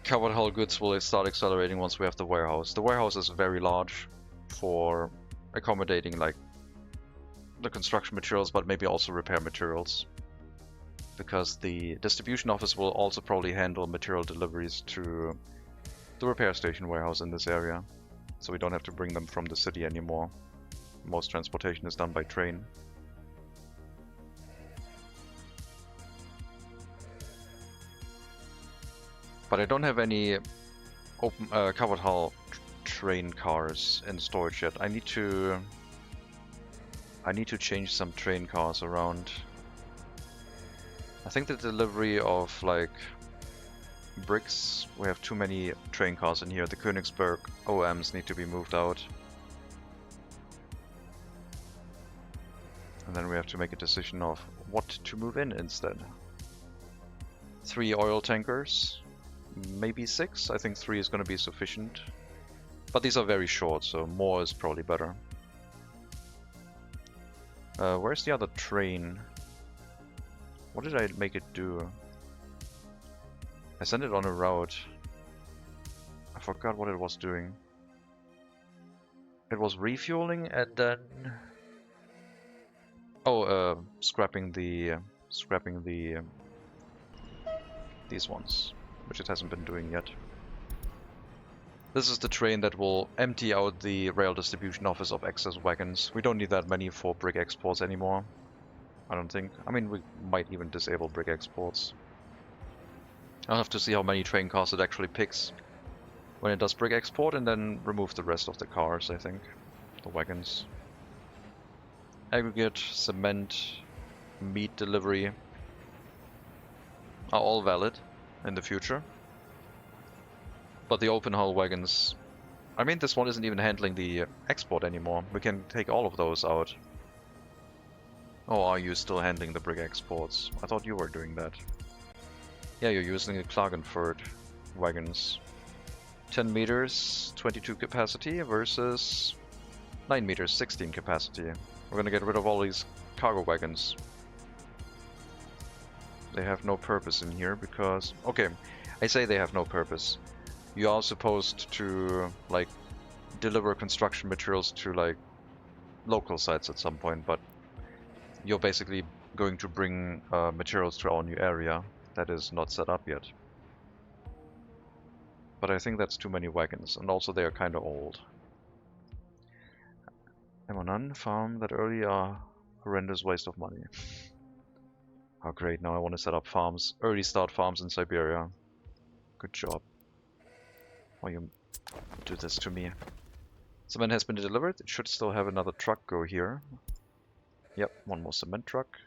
covered hull goods will start accelerating once we have the warehouse. The warehouse is very large for accommodating like the construction materials, but maybe also repair materials, because the distribution office will also probably handle material deliveries to the repair station warehouse in this area. so we don't have to bring them from the city anymore. Most transportation is done by train. But I don't have any open covered hull train cars in storage yet. I need to change some train cars around. I think the delivery of like bricks, we have too many train cars in here. The Königsberg OMs need to be moved out. And then we have to make a decision of what to move in instead. 3 oil tankers, maybe 6. I think 3 is going to be sufficient. But these are very short, so more is probably better. Where's the other train? What did I make it do? I sent it on a route. I forgot what it was doing. It was refueling and then... Oh, scrapping these ones, which it hasn't been doing yet. This is the train that will empty out the rail distribution office of excess wagons. We don't need that many for brick exports anymore, I don't think. I mean, we might even disable brick exports. I'll have to see how many train cars it actually picks when it does brick export, and then remove the rest of the cars, I think. The wagons. Aggregate, cement, meat delivery are all valid in the future. But the open hull wagons... I mean, this one isn't even handling the export anymore. We can take all of those out. Oh, are you still handling the brick exports? I thought you were doing that. Yeah, you're using the Klagenfurt wagons. 10 meters, 22 capacity versus 9 meters, 16 capacity. We're gonna get rid of all these cargo wagons. They have no purpose in here because... Okay, I say they have no purpose. You are supposed to, like, deliver construction materials to, like, local sites at some point, but you're basically going to bring materials to our new area that is not set up yet. But I think that's too many wagons, and also they are kind of old. Am I none? Farm that early are horrendous waste of money. Oh great, now I want to set up farms, early start farms in Siberia. Good job. Why you do this to me? Cement has been delivered. It should still have another truck go here. Yep, one more cement truck.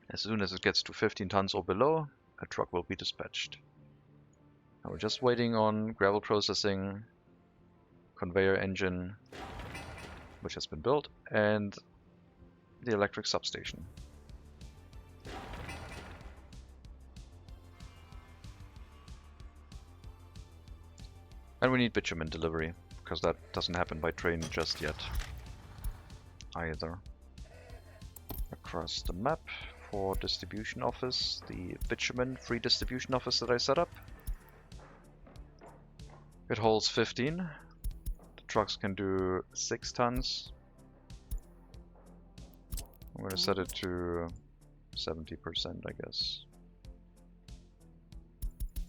As soon as it gets to 15 tons or below, a truck will be dispatched. Now we're just waiting on gravel processing, conveyor engine, which has been built, and the electric substation. And we need bitumen delivery, because that doesn't happen by train just yet either. Across the map for distribution office, the bitumen free distribution office that I set up. It holds 15. The trucks can do 6 tons. I'm going to set it to 70%, I guess.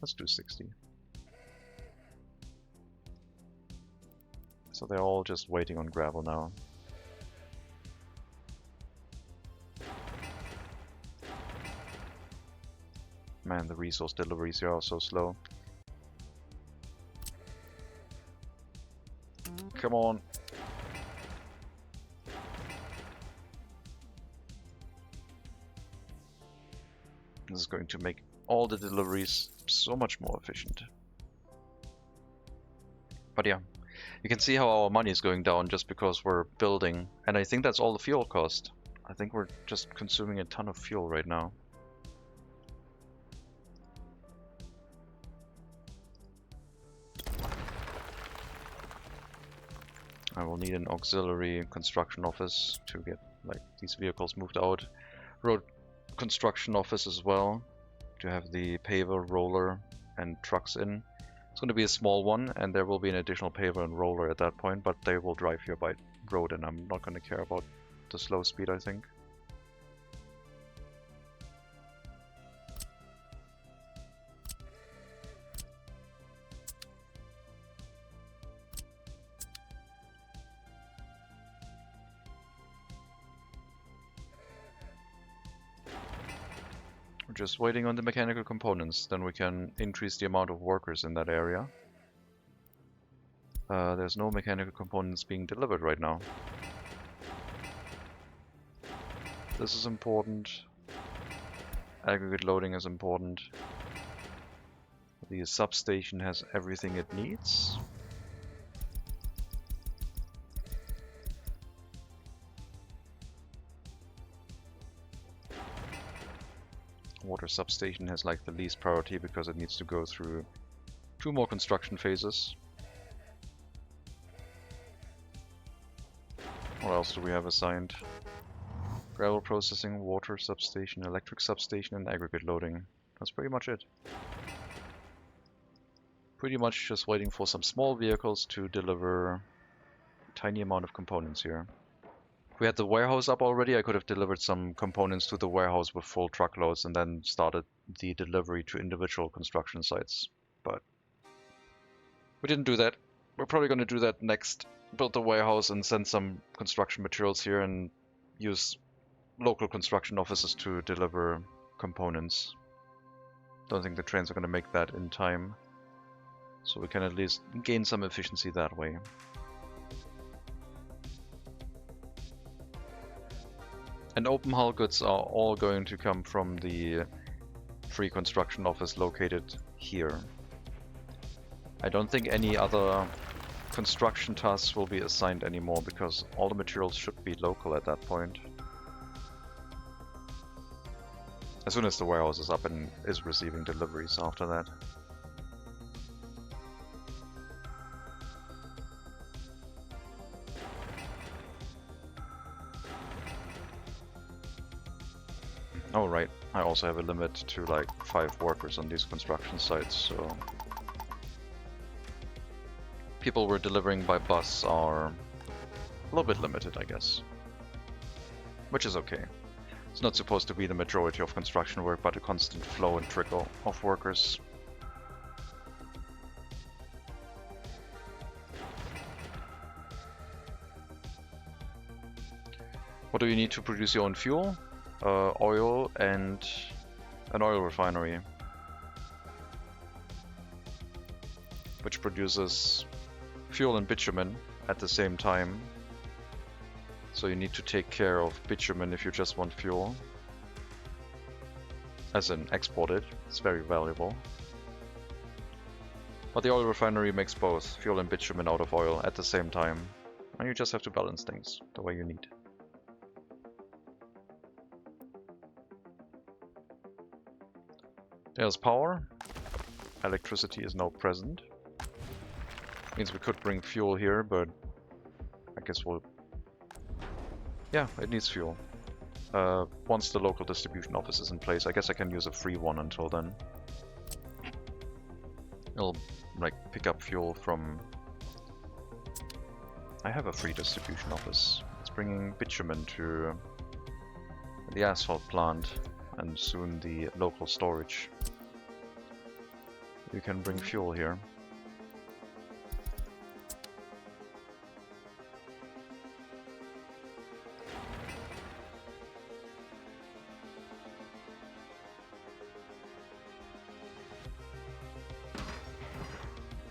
Let's do 60. So they're all just waiting on gravel now. Man, the resource deliveries here are so slow. Come on. This is going to make all the deliveries so much more efficient. But yeah, you can see how our money is going down just because we're building. And I think that's all the fuel cost. I think we're just consuming a ton of fuel right now. I will need an auxiliary construction office to get like these vehicles moved out. Road construction office as well, to have the paver, roller and trucks in. It's going to be a small one, and there will be an additional paver and roller at that point, but they will drive here by road, and I'm not going to care about the slow speed, I think. Just waiting on the mechanical components, then we can increase the amount of workers in that area. There's no mechanical components being delivered right now. This is important. Aggregate loading is important. The substation has everything it needs. Water substation has like the least priority because it needs to go through 2 more construction phases. What else do we have assigned? Gravel processing, water substation, electric substation, and aggregate loading. That's pretty much it. Pretty much just waiting for some small vehicles to deliver a tiny amount of components here. If we had the warehouse up already, I could have delivered some components to the warehouse with full truckloads and then started the delivery to individual construction sites. But we didn't do that. We're probably going to do that next. Build the warehouse and send some construction materials here and use local construction offices to deliver components. Don't think the trains are going to make that in time. So we can at least gain some efficiency that way. And open hull goods are all going to come from the free construction office located here. I don't think any other construction tasks will be assigned anymore because all the materials should be local at that point. As soon as the warehouse is up and is receiving deliveries after that. Oh right, I also have a limit to like 5 workers on these construction sites, so people we're delivering by bus are a little bit limited, I guess. Which is okay. It's not supposed to be the majority of construction work, but a constant flow and trickle of workers. What do you need to produce your own fuel? Oil and an oil refinery, which produces fuel and bitumen at the same time. So you need to take care of bitumen if you just want fuel, as in export it. It's very valuable. But the oil refinery makes both fuel and bitumen out of oil at the same time, and you just have to balance things the way you need. There's power. Electricity is now present. Means we could bring fuel here, but I guess we'll... Yeah, it needs fuel. Once the local distribution office is in place, I guess I can use a free one until then. It'll, like, pick up fuel from... I have a free distribution office. It's bringing bitumen to the asphalt plant and soon the local storage. You can bring fuel here.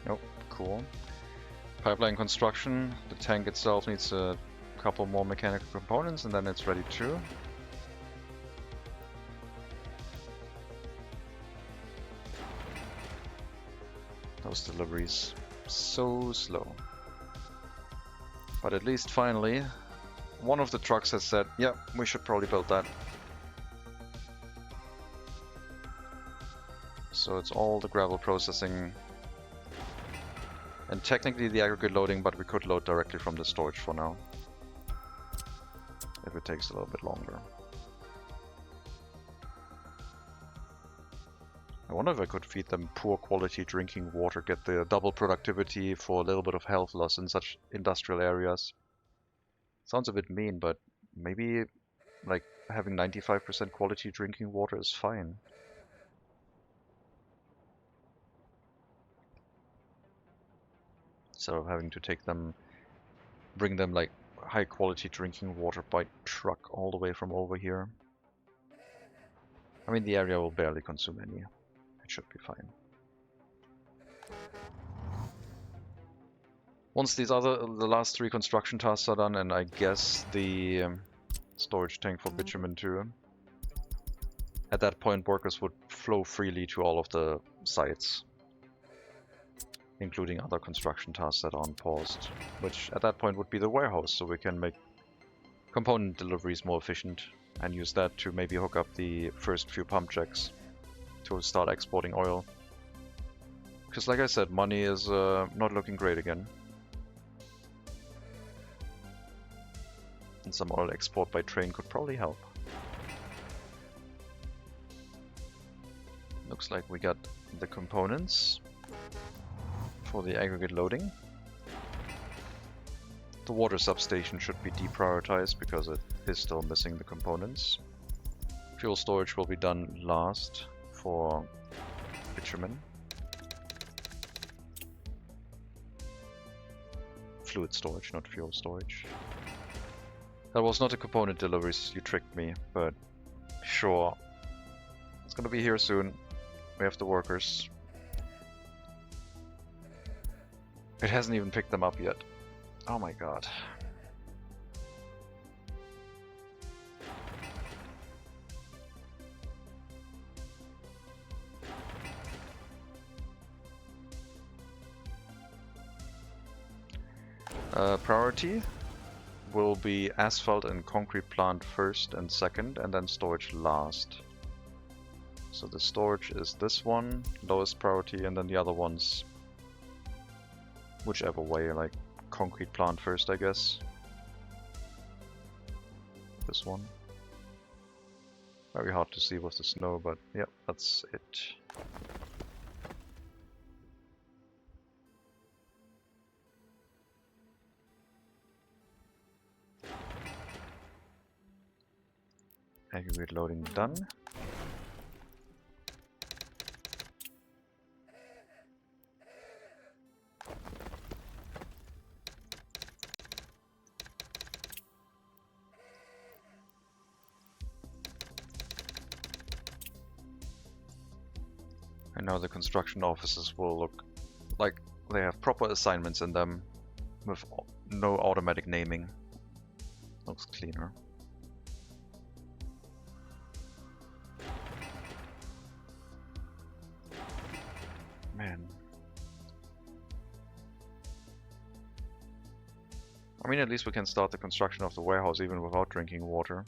Nope, cool. Pipeline construction. The tank itself needs a couple more mechanical components and then it's ready too. Those deliveries so slow. But at least finally, one of the trucks has said, yeah, we should probably build that. So it's all the gravel processing and technically the aggregate loading, but we could load directly from the storage for now. If it takes a little bit longer. I wonder if I could feed them poor quality drinking water, get the double productivity for a little bit of health loss in such industrial areas. Sounds a bit mean, but maybe like having 95% quality drinking water is fine. Instead of having to take them, bring them like high quality drinking water by truck all the way from over here. I mean, the area will barely consume any. It should be fine. Once the last 3 construction tasks are done, and I guess the storage tank for bitumen too, at that point workers would flow freely to all of the sites, including other construction tasks that aren't paused, which at that point would be the warehouse, so we can make component deliveries more efficient and use that to maybe hook up the first few pump jacks to start exporting oil. Because like I said, money is not looking great again. And some oil export by train could probably help. Looks like we got the components for the aggregate loading. The water substation should be deprioritized because it is still missing the components. Fuel storage will be done last for bitumen. Fluid storage, not fuel storage. That was not a component deliveries, you tricked me, but sure. It's gonna be here soon. We have the workers. It hasn't even picked them up yet. Oh my god. Priority will be asphalt and concrete plant first and second, and then storage last. So the storage is this one, lowest priority, and then the other ones whichever way, like concrete plant first, I guess. This one. Very hard to see with the snow, but yep, that's it. Aggregate loading done. And now the construction offices will look like they have proper assignments in them with no automatic naming. Looks cleaner. Man. I mean, at least we can start the construction of the warehouse even without drinking water.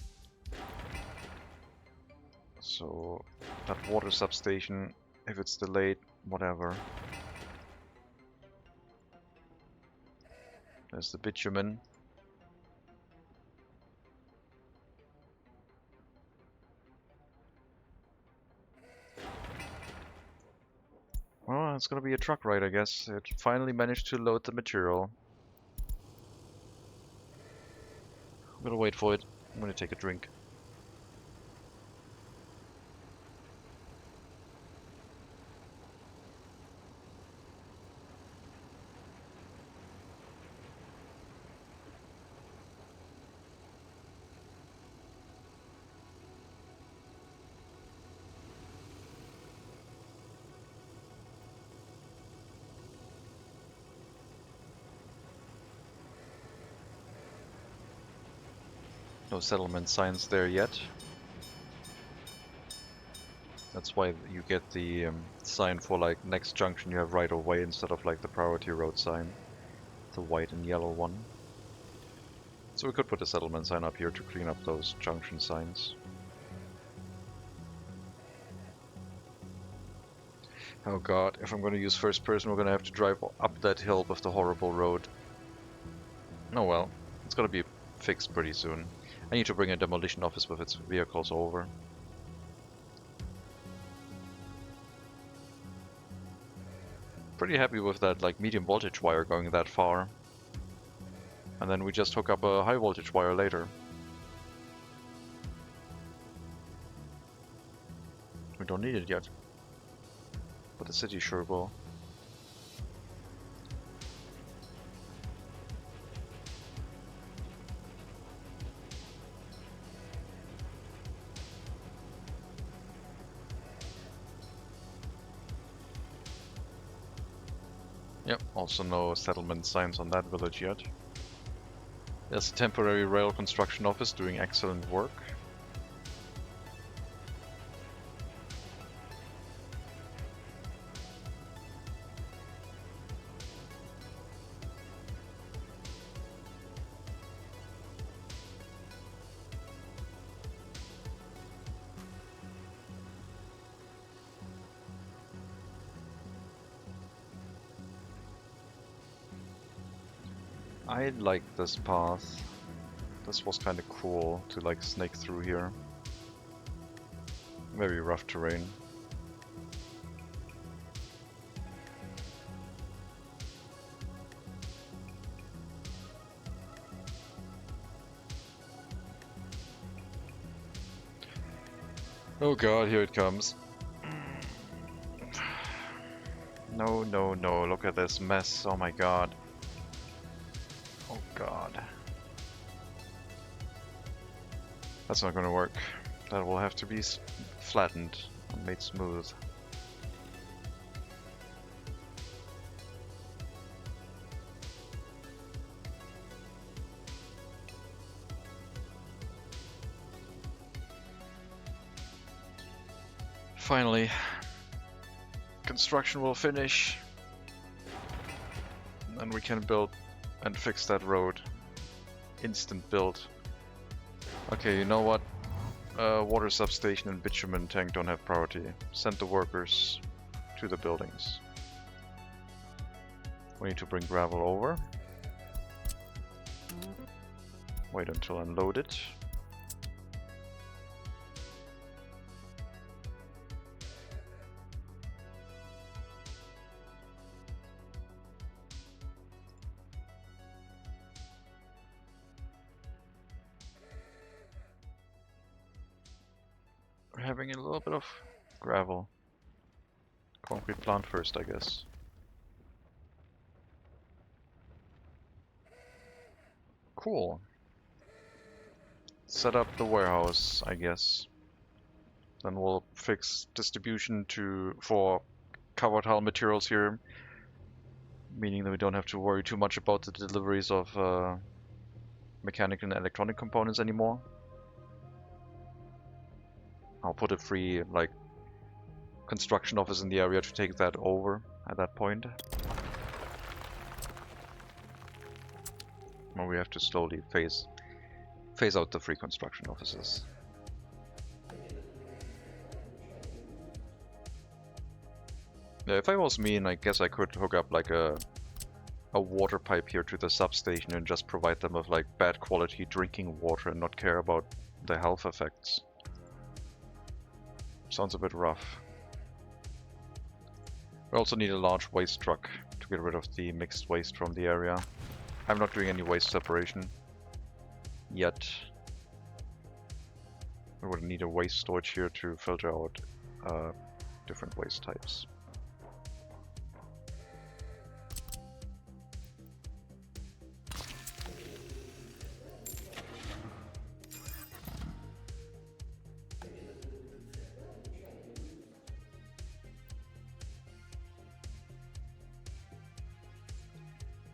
So, that water substation, if it's delayed, whatever. There's the bitumen. Well, it's gonna be a truck ride, I guess. It finally managed to load the material. I'm gonna wait for it. I'm gonna take a drink. No settlement signs there yet. That's why you get the sign for like next junction you have right of way instead of like the priority road sign. The white and yellow one. So we could put a settlement sign up here to clean up those junction signs. Oh god, if I'm gonna use first person we're gonna have to drive up that hill with the horrible road. Oh well, it's gonna be fixed pretty soon. I need to bring a demolition office with its vehicles over. Pretty happy with that like medium voltage wire going that far. And then we just hook up a high voltage wire later. We don't need it yet. But the city sure will. Yep, also no settlement signs on that village yet. There's a temporary rail construction office doing excellent work. I like this path. This was kind of cool to like snake through here. Very rough terrain. Oh god, here it comes. No, no, no, look at this mess, oh my god. Oh god. That's not gonna work. That will have to be flattened and made smooth. Finally, construction will finish. And we can build and fix that road. Instant build. Okay, you know what? Water substation and bitumen tank don't have priority. Send the workers to the buildings. We need to bring gravel over. Wait until unloaded. We're having a little bit of gravel. Concrete plant first, I guess. Cool. Set up the warehouse, I guess. Then we'll fix distribution for covered hull materials here, meaning that we don't have to worry too much about the deliveries of mechanical and electronic components anymore. I'll put a free like construction office in the area to take that over at that point. Well, we have to slowly phase out the free construction offices. Yeah, if I was me, I guess I could hook up like a water pipe here to the substation and just provide them with like bad quality drinking water and not care about the health effects. Sounds a bit rough. We also need a large waste truck to get rid of the mixed waste from the area. I'm not doing any waste separation yet. We would need a waste storage here to filter out different waste types.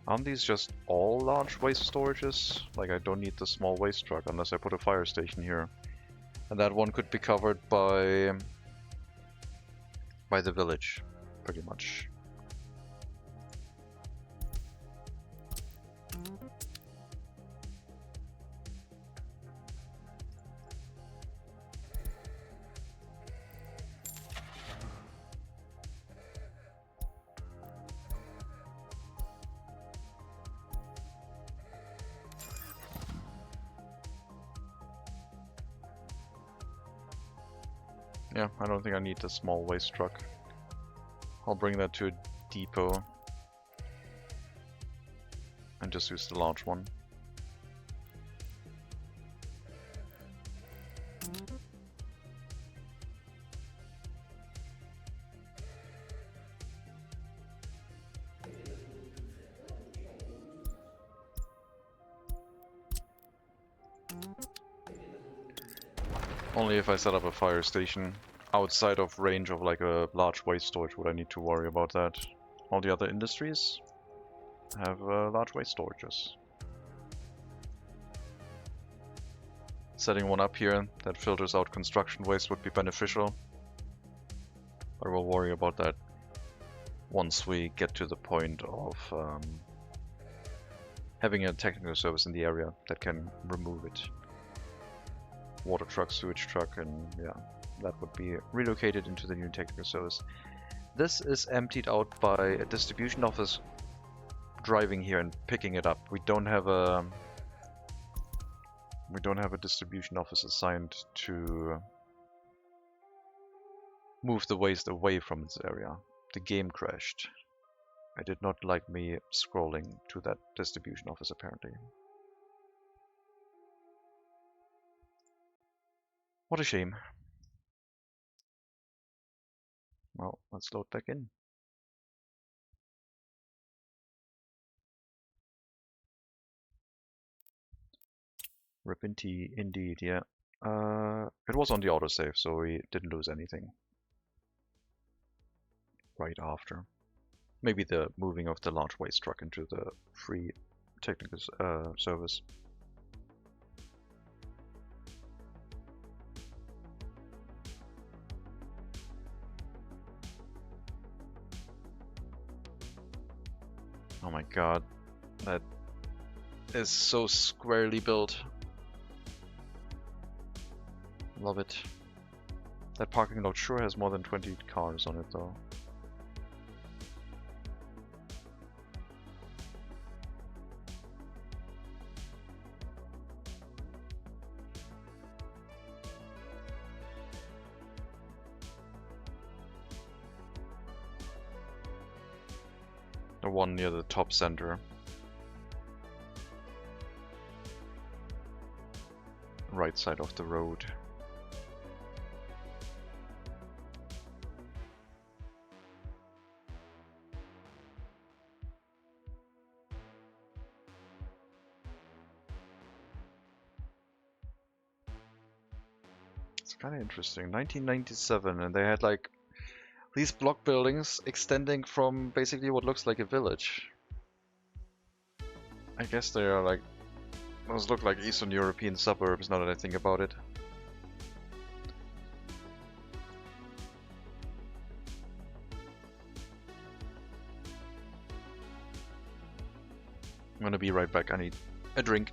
Aren't these just all large waste storages? Like I don't need the small waste truck unless I put a fire station here. And that one could be covered by the village, pretty much. Yeah, I don't think I need the small waste truck. I'll bring that to a depot and just use the large one. Only if I set up a fire station outside of range of like a large waste storage would I need to worry about that. All the other industries have large waste storages. Setting one up here that filters out construction waste would be beneficial, but we'll worry about that once we get to the point of having a technical service in the area that can remove it. Water truck, sewage truck, and yeah, that would be relocated into the new technical service. This is emptied out by a distribution office driving here and picking it up. We don't have a distribution office assigned to move the waste away from its area. The game crashed. It did not like me scrolling to that distribution office apparently. What a shame. Well, let's load back in. Rip indeed, yeah. It was on the autosave, so we didn't lose anything right after. Maybe the moving of the large waste truck into the free technical service. Oh my god, that is so squarely built. Love it. That parking lot sure has more than 20 cars on it though. The one near the top center. Right side of the road. It's kind of interesting. 1997, and they had like these block buildings extending from basically what looks like a village. I guess they are like, those look like Eastern European suburbs now that I think about it. I'm gonna be right back, I need a drink.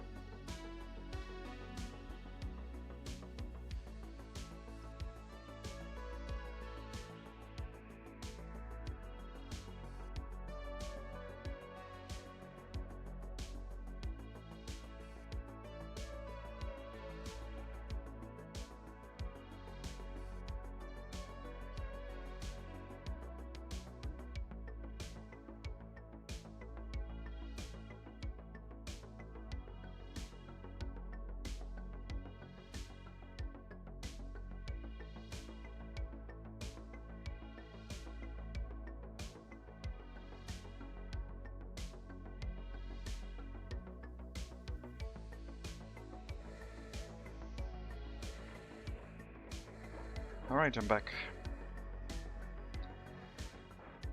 Alright, I'm back.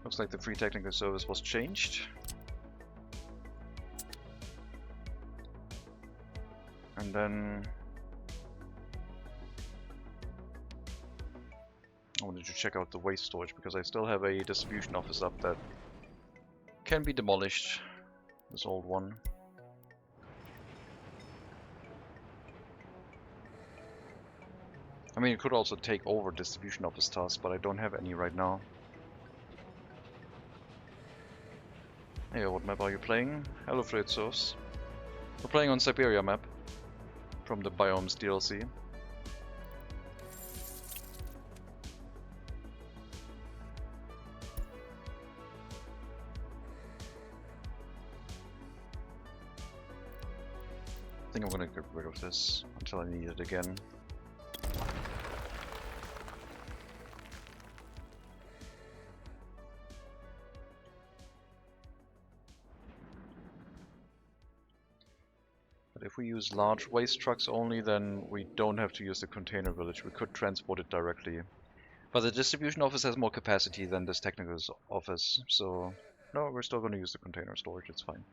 Looks like the free technical service was changed. And then I wanted to check out the waste storage because I still have a distribution office up that can be demolished. This old one. I mean, it could also take over distribution office tasks, but I don't have any right now. Hey, what map are you playing? Hello, Fritzos. We're playing on Siberia map from the Biomes DLC. I think I'm gonna get rid of this until I need it again. But if we use large waste trucks only, then we don't have to use the container village. We could transport it directly. But the distribution office has more capacity than this technical office, so No, we're still going to use the container storage, it's fine.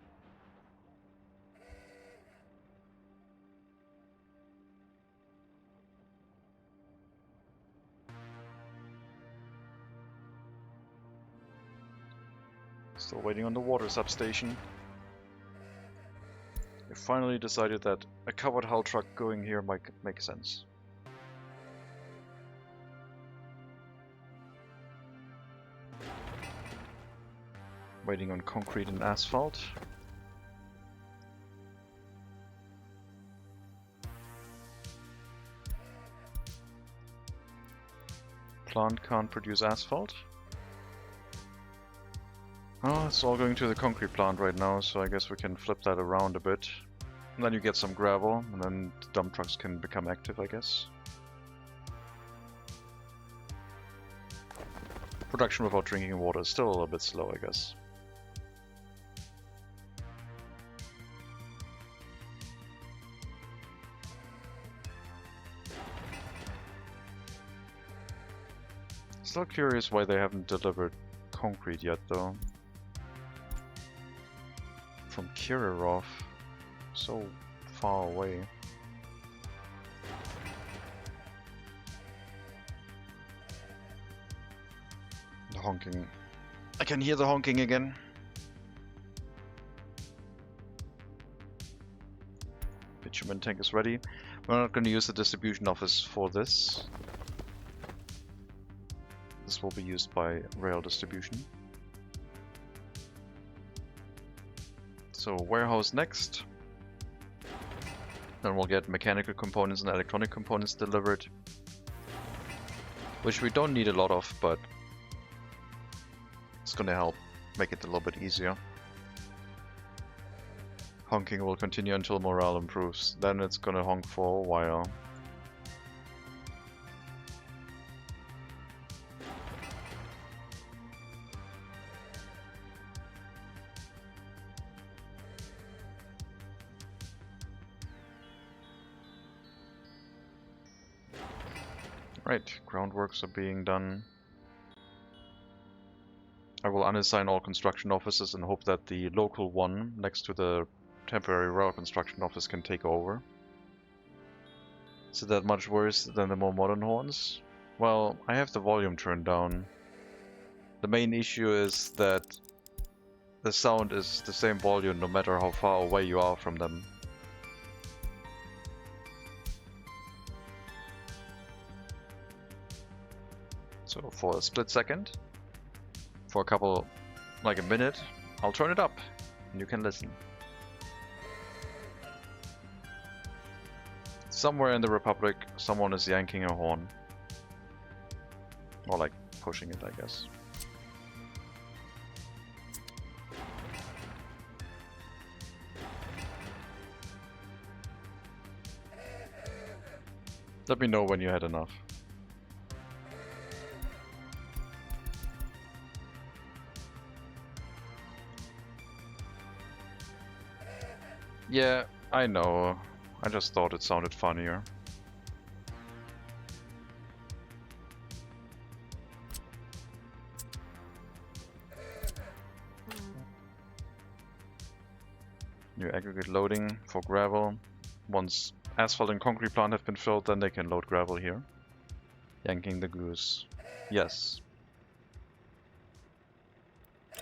Still waiting on the water substation. We finally decided that a covered hull truck going here might make sense. Waiting on concrete and asphalt. Plant can't produce asphalt. Oh, it's all going to the concrete plant right now, so I guess we can flip that around a bit. And then you get some gravel, and then the dump trucks can become active, I guess. Production without drinking water is still a little bit slow, I guess. Still curious why they haven't delivered concrete yet, though. From Kirirov, so far away. The honking. I can hear the honking again. Bitumen tank is ready. We're not going to use the distribution office for this. This will be used by rail distribution. So warehouse next. Then we'll get mechanical components and electronic components delivered. Which we don't need a lot of, but it's gonna help make it a little bit easier. Honking will continue until morale improves. Then it's gonna honk for a while. Right, groundworks are being done. I will unassign all construction offices and hope that the local one next to the temporary rail construction office can take over. Is it that much worse than the more modern horns? Well, I have the volume turned down. The main issue is that the sound is the same volume no matter how far away you are from them. So for a split second, for a couple, like a minute, I'll turn it up and you can listen. Somewhere in the Republic, someone is yanking a horn. Or like pushing it, I guess. Let me know when you had enough. Yeah, I know. I just thought it sounded funnier. New aggregate loading for gravel. Once asphalt and concrete plant have been filled, then they can load gravel here. Yanking the goose. Yes.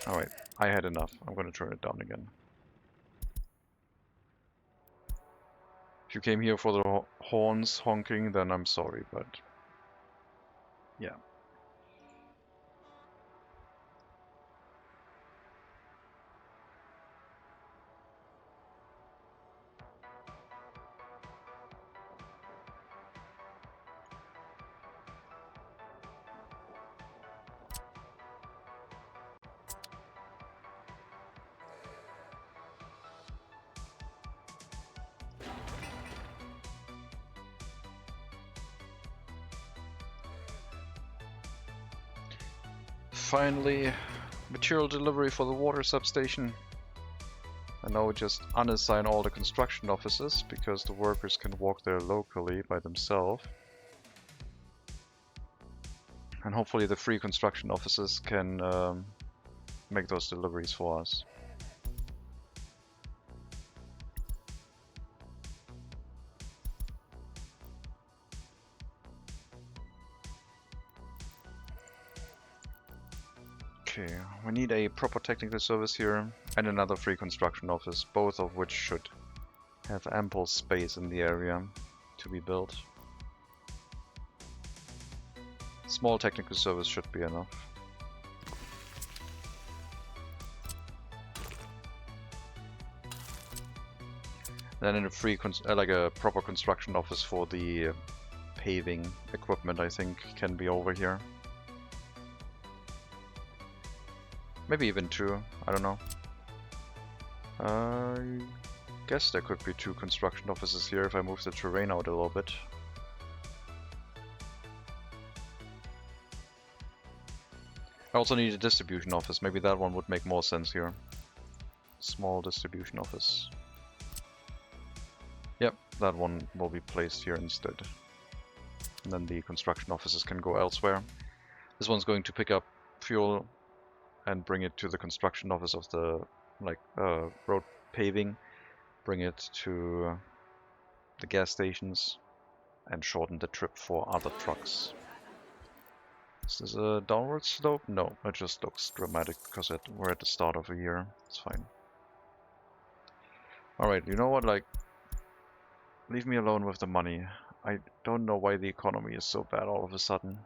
Alright, I had enough. I'm gonna turn it down again. If you came here for the horns honking, then I'm sorry, but yeah. Finally, material delivery for the water substation. And now we just unassign all the construction offices because the workers can walk there locally by themselves. And hopefully the free construction offices can make those deliveries for us. Okay, we need a proper technical service here and another free construction office, both of which should have ample space in the area to be built. Small technical service should be enough. Then in a free, like a proper construction office for the paving equipment, I think can be over here. Maybe even 2, I don't know. I guess there could be 2 construction offices here if I move the terrain out a little bit. I also need a distribution office, maybe that one would make more sense here. Small distribution office. Yep, that one will be placed here instead. And then the construction offices can go elsewhere. This one's going to pick up fuel and bring it to the construction office of the road paving, bring it to the gas stations, and shorten the trip for other trucks. Is this a downward slope? No, it just looks dramatic because we're at the start of a year. It's fine. Alright, you know what, like, leave me alone with the money. I don't know why the economy is so bad all of a sudden.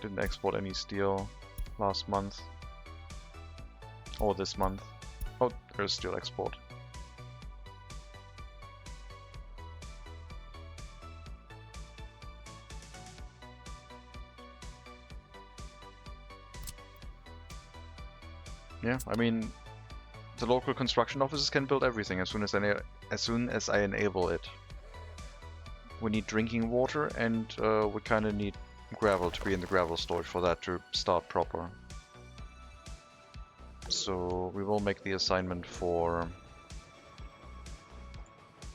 Didn't export any steel last month. Or this month. Oh, there's steel export. Yeah, I mean, the local construction offices can build everything as soon as I enable it. We need drinking water, and we kind of need gravel to be in the gravel storage for that to start proper. So we will make the assignment for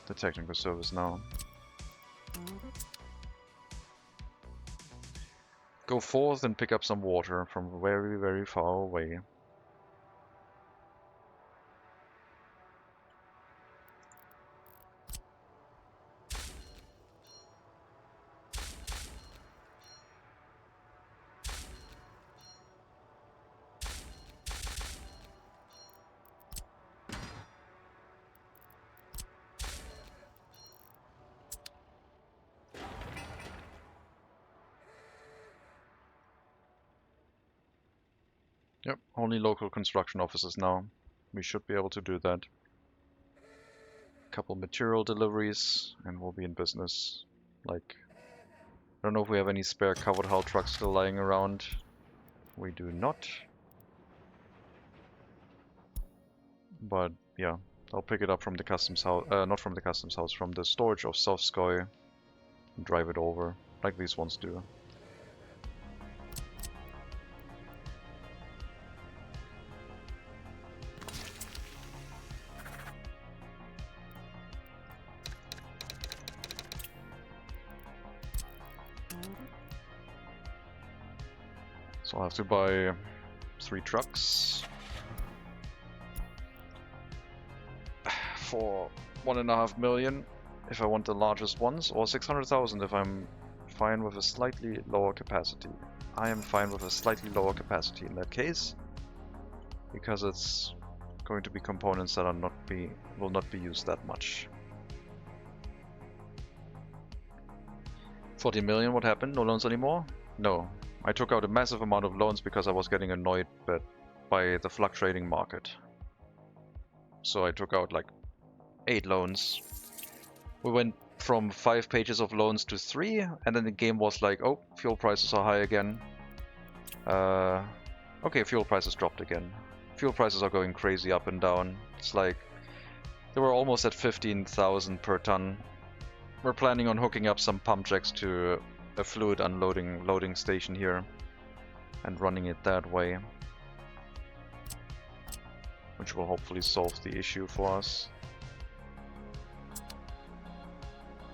the technical service now. Go forth and pick up some water from very, very far away. Yep, only local construction offices now. We should be able to do that. Couple material deliveries and we'll be in business. Like, I don't know if we have any spare covered hull trucks still lying around. We do not. But yeah, I'll pick it up from the customs house, not from the customs house, from the storage of Sovskoy and drive it over, like these ones do. So I'll have to buy 3 trucks for 1.5 million if I want the largest ones, or 600,000 if I'm fine with a slightly lower capacity. I am fine with a slightly lower capacity in that case, because it's going to be components that will not be used that much. 40 million, what happened? No loans anymore? No. I took out a massive amount of loans because I was getting annoyed by the fluctuating market. So I took out like 8 loans. We went from 5 pages of loans to 3, and then the game was like, oh, fuel prices are high again. Okay, fuel prices dropped again. Fuel prices are going crazy up and down. It's like, they were almost at 15,000 per ton. We're planning on hooking up some pump jacks to a fluid loading station here and running it that way, which will hopefully solve the issue for us.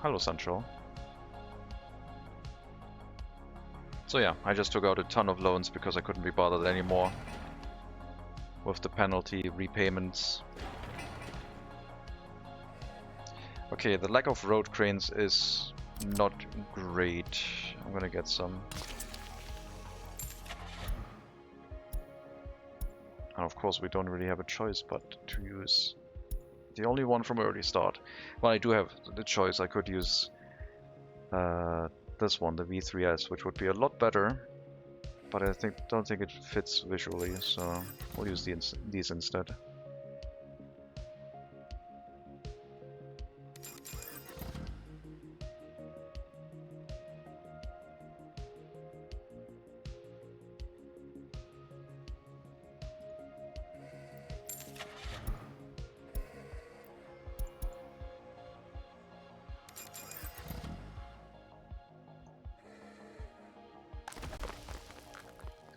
Hello, Sancho. So yeah, I just took out a ton of loans because I couldn't be bothered anymore with the penalty repayments. Okay, the lack of road cranes is not great. I'm gonna get some. And of course we don't really have a choice but to use the only one from early start. Well, I do have the choice. I could use this one, the V3S, which would be a lot better, but I don't think it fits visually, so we'll use these instead.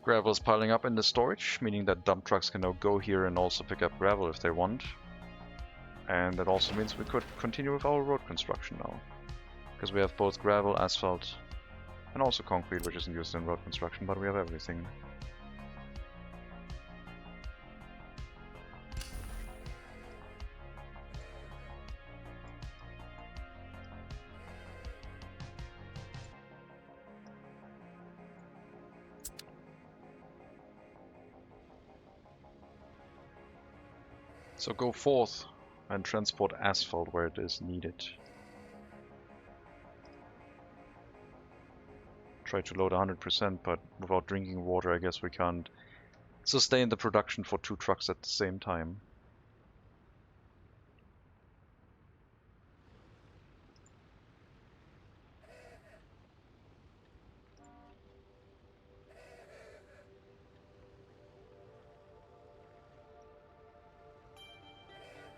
Gravel is piling up in the storage, meaning that dump trucks can now go here and also pick up gravel if they want. And that also means we could continue with our road construction now. Because we have both gravel, asphalt, and also concrete, which isn't used in road construction, but we have everything. So go forth and transport asphalt where it is needed. Try to load 100%, but without drinking water I guess we can't sustain the production for 2 trucks at the same time.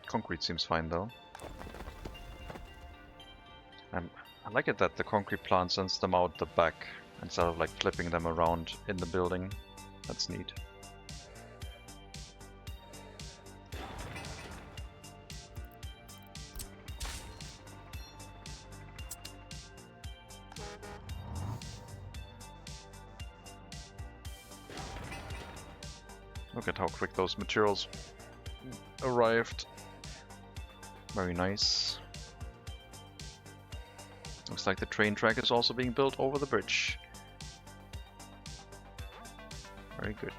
Concrete seems fine though. I like it that the concrete plant sends them out the back instead of like flipping them around in the building. That's neat. Look at how quick those materials arrived. Very nice. Looks like the train track is also being built over the bridge. Very good.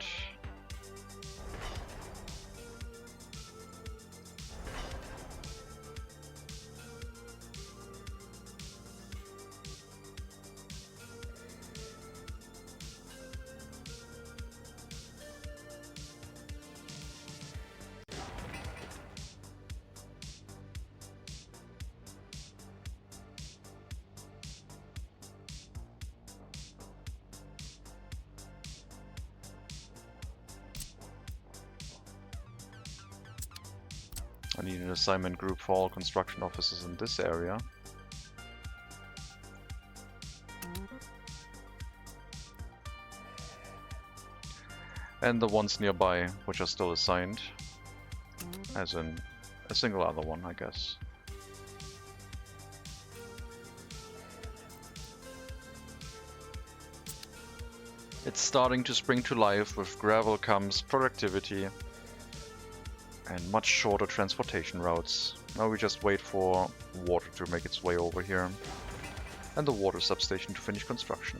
I need an assignment group for all construction offices in this area. And the ones nearby, which are still assigned. As in a single other one, I guess. It's starting to spring to life. With gravel comes productivity and much shorter transportation routes. Now we just wait for water to make its way over here and the water substation to finish construction.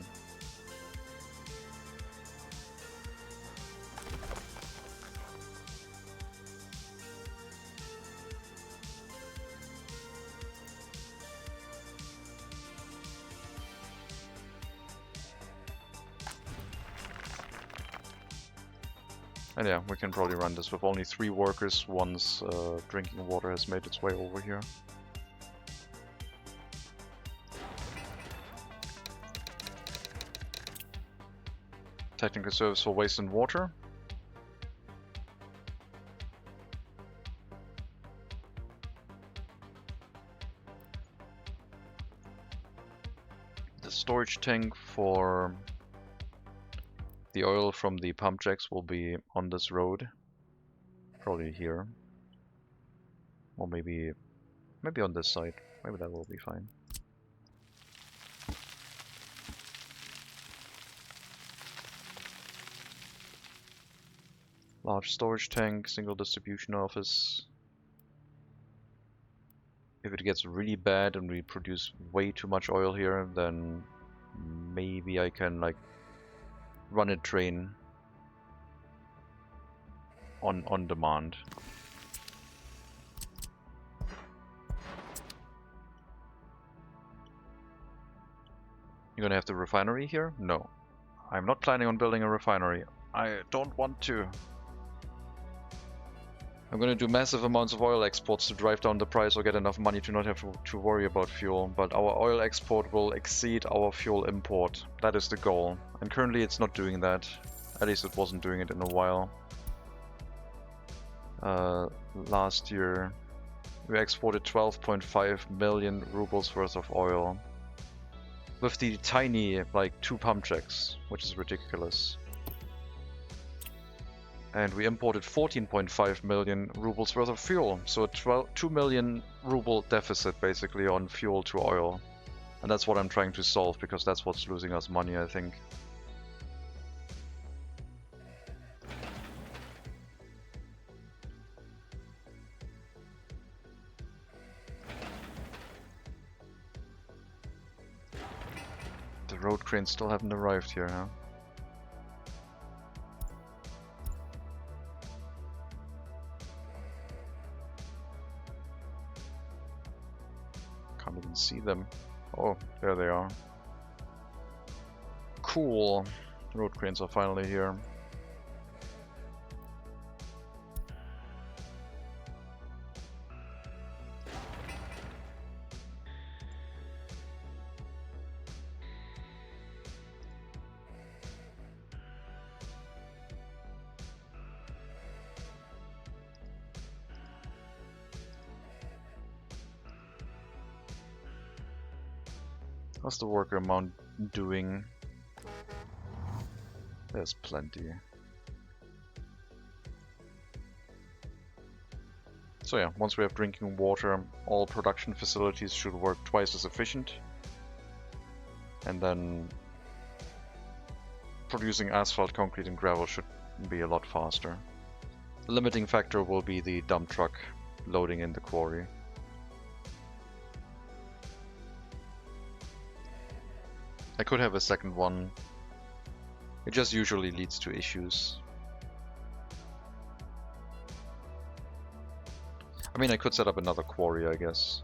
And yeah, we can probably run this with only 3 workers once drinking water has made its way over here. Technical service for waste and water. The storage tank for the oil from the pump jacks will be on this road, probably here, or maybe on this side. Maybe that will be fine. Large storage tank, single distribution office. If it gets really bad and we produce way too much oil here, then maybe I can like run a train on demand. You're gonna have the refinery here? No. I'm not planning on building a refinery. I don't want to. I'm gonna do massive amounts of oil exports to drive down the price or get enough money to not have to worry about fuel, but our oil export will exceed our fuel import. That is the goal. And currently it's not doing that. At least it wasn't doing it in a while. Last year we exported 12.5 million rubles worth of oil. With the tiny, like, 2 pump jacks, which is ridiculous. And we imported 14.5 million rubles worth of fuel, so a 2 million ruble deficit basically on fuel to oil. And that's what I'm trying to solve, because that's what's losing us money, I think. The road cranes still haven't arrived here, huh? Can't even see them. Oh, there they are. Cool. Road cranes are finally here. How's the worker amount doing? There's plenty. So yeah, once we have drinking water, all production facilities should work twice as efficient. And then producing asphalt, concrete and gravel should be a lot faster. The limiting factor will be the dump truck loading in the quarry. I could have a second one. It just usually leads to issues. I mean, I could set up another quarry, I guess.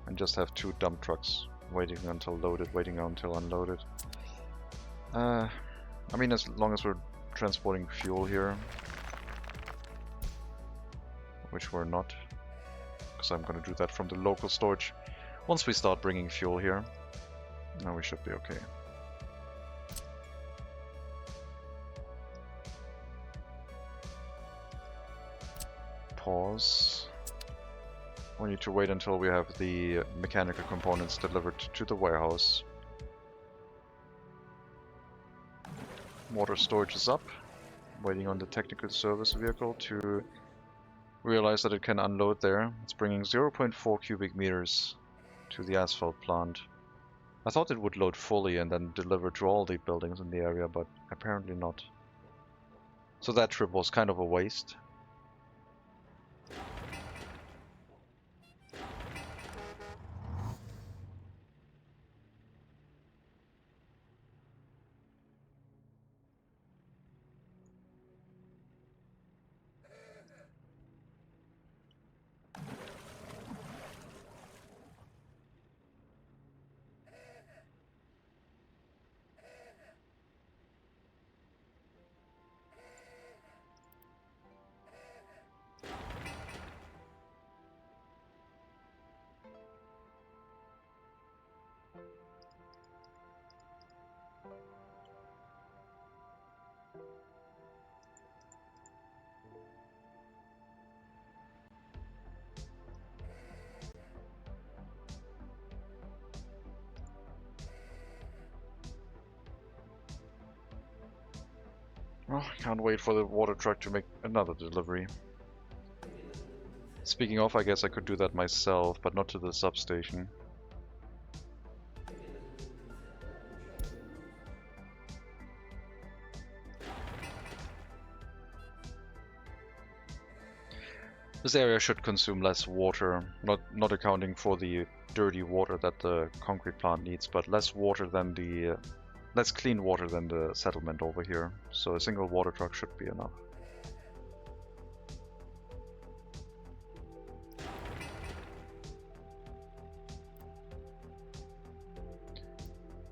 And just have 2 dump trucks waiting until loaded, waiting until unloaded. I mean, as long as we're transporting fuel here. Which we're not. Because I'm gonna do that from the local storage. Once we start bringing fuel here, now we should be okay. Pause. We need to wait until we have the mechanical components delivered to the warehouse. Water storage is up. Waiting on the technical service vehicle to realize that it can unload there. It's bringing 0.4 cubic meters to the asphalt plant. I thought it would load fully and then deliver to all the buildings in the area, but apparently not. So that trip was kind of a waste. Oh, I can't wait for the water truck to make another delivery. Speaking of, I guess I could do that myself, but not to the substation. This area should consume less water, not accounting for the dirty water that the concrete plant needs, but less water than the less clean water than the settlement over here. So a single water truck should be enough.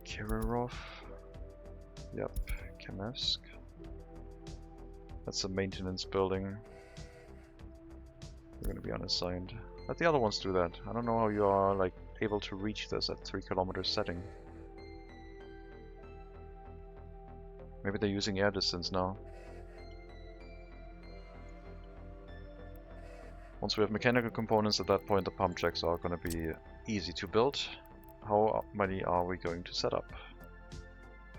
Kirillov. Yep, Kamesk. That's a maintenance building. We're gonna be unassigned. Let the other ones do that. I don't know how you are like able to reach this at 3 kilometers setting. Maybe they're using air distance now. Once we have mechanical components, at that point the pump jacks are gonna be easy to build. How many are we going to set up?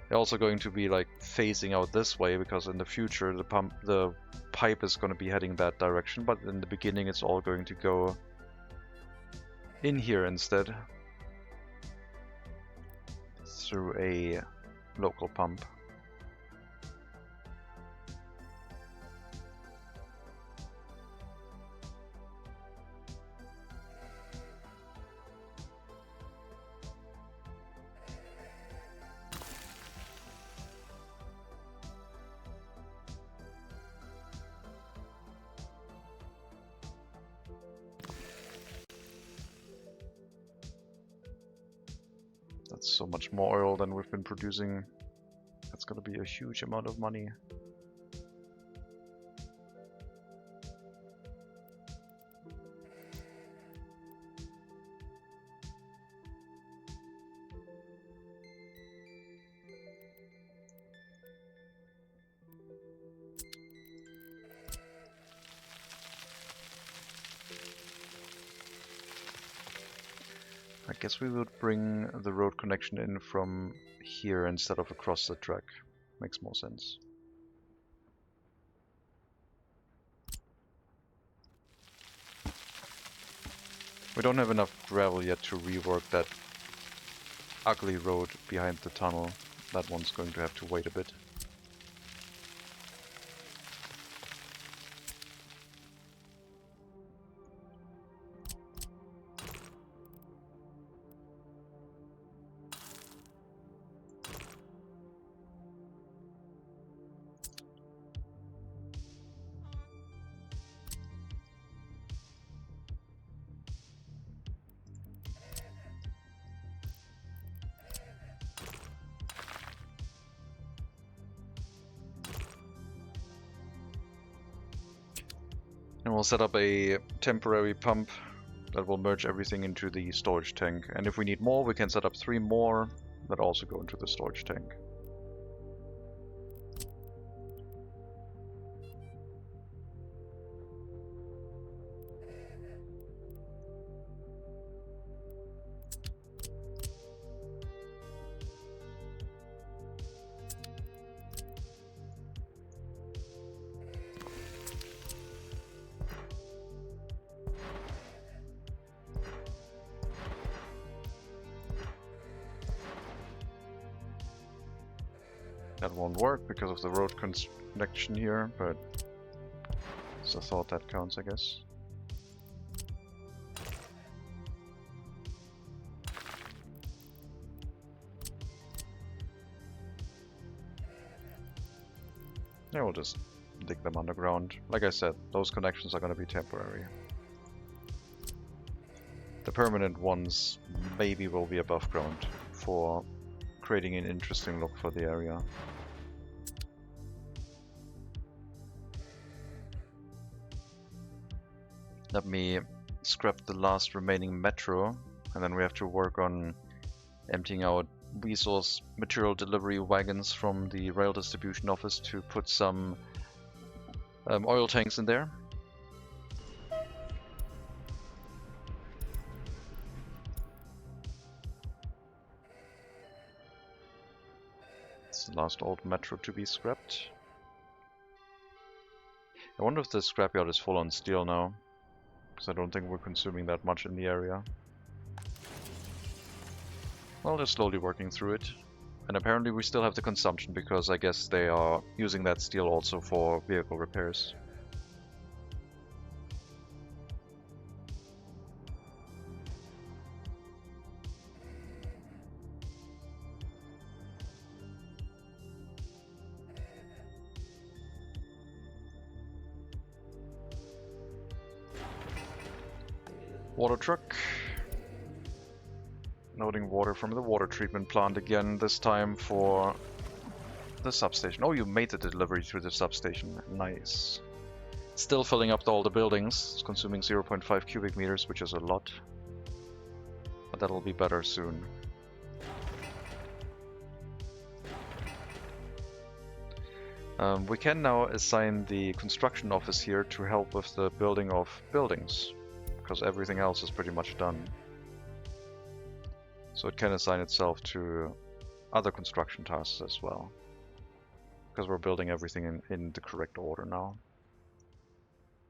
They're also going to be like phasing out this way because in the future the pipe is going to be heading that direction, but in the beginning it's all going to go in here instead through a local pump. That's so much more oil than we've been producing. That's gonna be a huge amount of money. I guess we would bring the road connection in from here instead of across the track. Makes more sense. We don't have enough gravel yet to rework that ugly road behind the tunnel. That one's going to have to wait a bit. And we'll set up a temporary pump that will merge everything into the storage tank. And if we need more, we can set up 3 more that also go into the storage tank. That won't work because of the road connection here, but it's a thought that counts, I guess. Yeah, we'll just dig them underground. Like I said, those connections are going to be temporary. The permanent ones maybe will be above ground for creating an interesting look for the area. Let me scrap the last remaining metro, and then we have to work on emptying out resource material delivery wagons from the rail distribution office to put some oil tanks in there. It's the last old metro to be scrapped. I wonder if the scrapyard is full on steel now, because I don't think we're consuming that much in the area. Well, they're slowly working through it. And apparently we still have the consumption, because I guess they are using that steel also for vehicle repairs. Water truck. Loading water from the water treatment plant again, this time for the substation. Oh, you made the delivery through the substation. Nice. Still filling up all the buildings. It's consuming 0.5 cubic meters, which is a lot. But that'll be better soon. We can now assign the construction office here to help with the building of buildings, because everything else is pretty much done. So it can assign itself to other construction tasks as well, because we're building everything in the correct order now.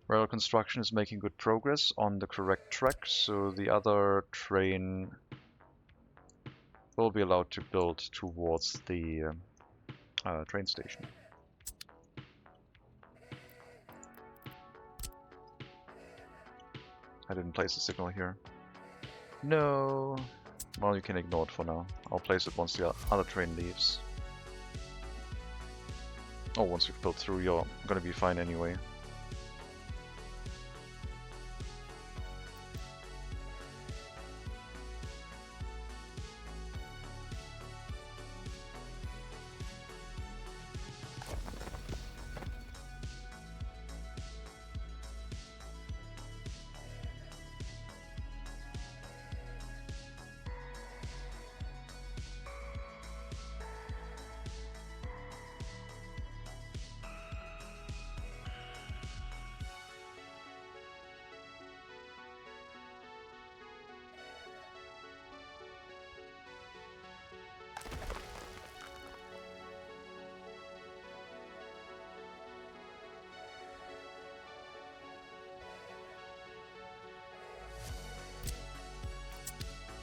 Rail construction is making good progress on the correct track, so the other train will be allowed to build towards the train station. I didn't place a signal here. No. Well, you can ignore it for now. I'll place it once the other train leaves. Oh, once you've built through, you're gonna be fine anyway.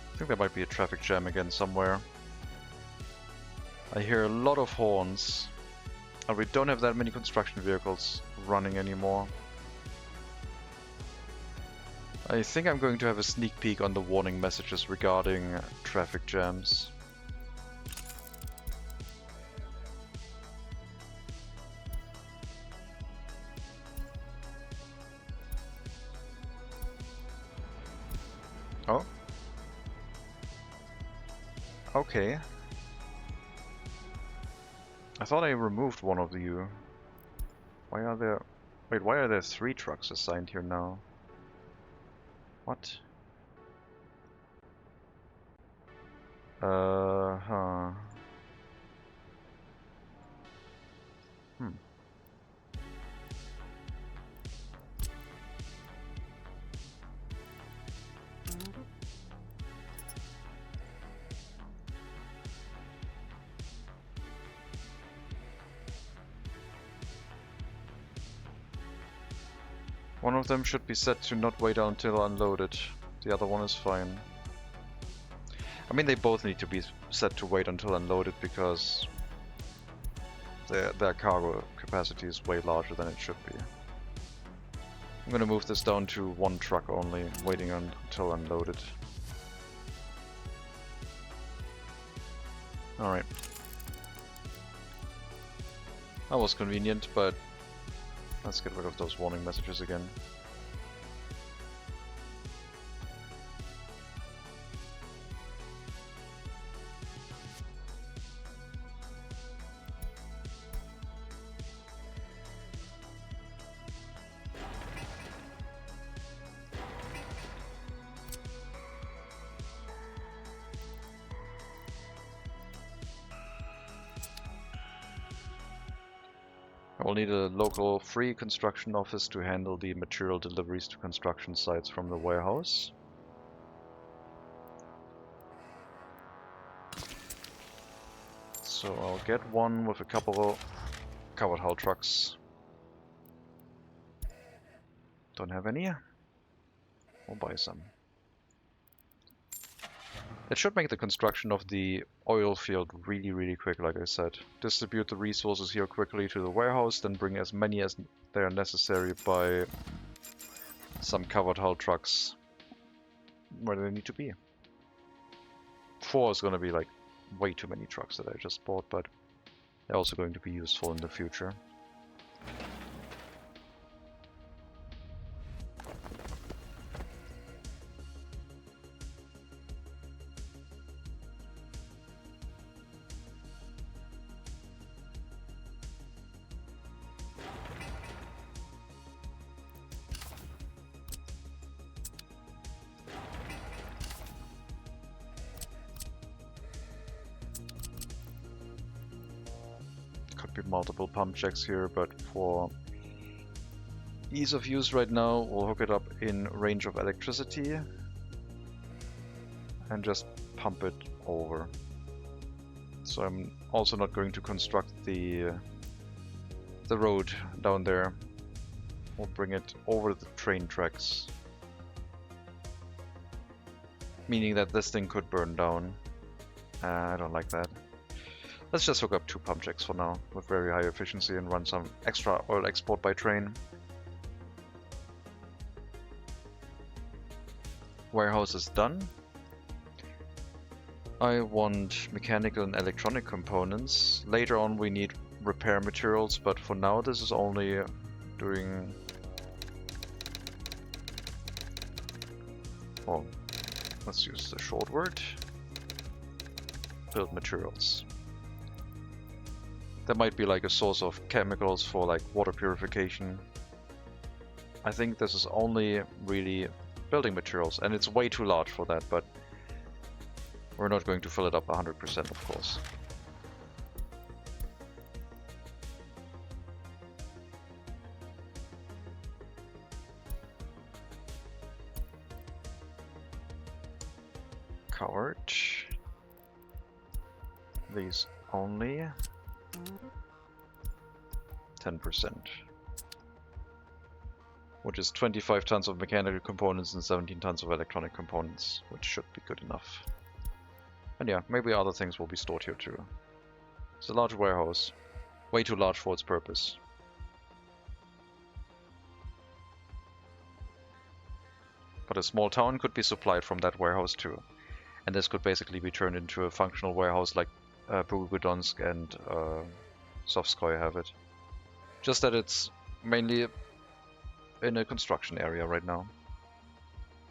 I think there might be a traffic jam again somewhere. I hear a lot of horns, and we don't have that many construction vehicles running anymore. I think I'm going to have a sneak peek on the warning messages regarding traffic jams. Oh. Okay. I thought I removed one of you. Why are there... Wait, why are there 3 trucks assigned here now? What? Huh. One of them should be set to not wait until unloaded. The other one is fine. I mean, they both need to be set to wait until unloaded because their cargo capacity is way larger than it should be. I'm gonna move this down to 1 truck only, waiting until unloaded. Alright. That was convenient, but let's get rid of those warning messages again. We'll need a local free construction office to handle the material deliveries to construction sites from the warehouse. So I'll get one with a couple of covered hull trucks. Don't have any? We'll buy some. It should make the construction of the oil field really quick, like I said. Distribute the resources here quickly to the warehouse, then bring as many as they are necessary by some covered hull trucks where they need to be. 4 is going to be like way too many trucks that I just bought, but they're also going to be useful in the future. need multiple pump jacks here, but for ease of use right now, we'll hook it up in range of electricity and just pump it over. So I'm also not going to construct the road down there. We'll bring it over the train tracks, meaning that this thing could burn down. I don't like that. Let's just hook up 2 pump jacks for now with very high efficiency and run some extra oil export by train. Warehouse is done. I want mechanical and electronic components. Later on we need repair materials, but for now this is only doing... Oh, let's use the short word. Build materials. That might be like a source of chemicals for like water purification. I think this is only really building materials, and it's way too large for that, but we're not going to fill it up 100%, of course. Coward. These only 10%. Which is 25 tons of mechanical components and 17 tons of electronic components, which should be good enough. And yeah, maybe other things will be stored here too. It's a large warehouse. Way too large for its purpose. But a small town could be supplied from that warehouse too. And this could basically be turned into a functional warehouse like Bogudonsk and Sovskoye have it. Just that it's mainly in a construction area right now.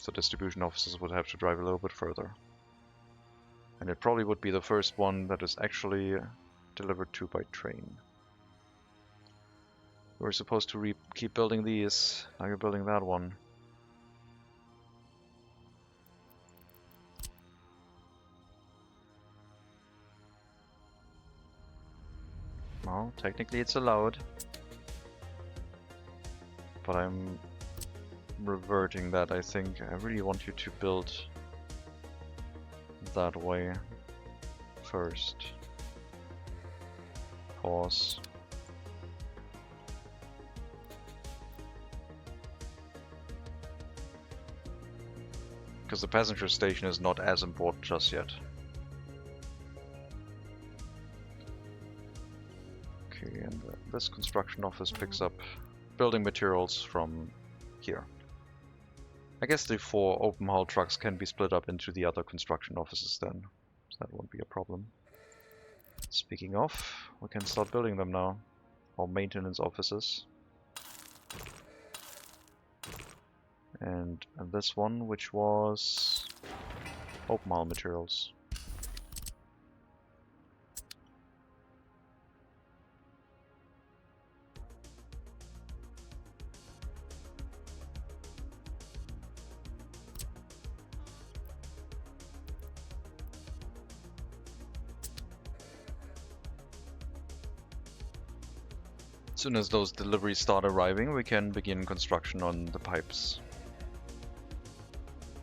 So distribution offices would have to drive a little bit further. And it probably would be the first one that is actually delivered to by train. We're supposed to keep building these. Now you're building that one. Well, technically it's allowed. But I'm reverting that, I think. I really want you to build that way first. Pause. Because the passenger station is not as important just yet. Okay, and this construction office picks up building materials from here. I guess the 4 open haul trucks can be split up into the other construction offices then, so that won't be a problem. Speaking of, we can start building them now. Or maintenance offices. And this one, which was open haul materials. As soon as those deliveries start arriving, we can begin construction on the pipes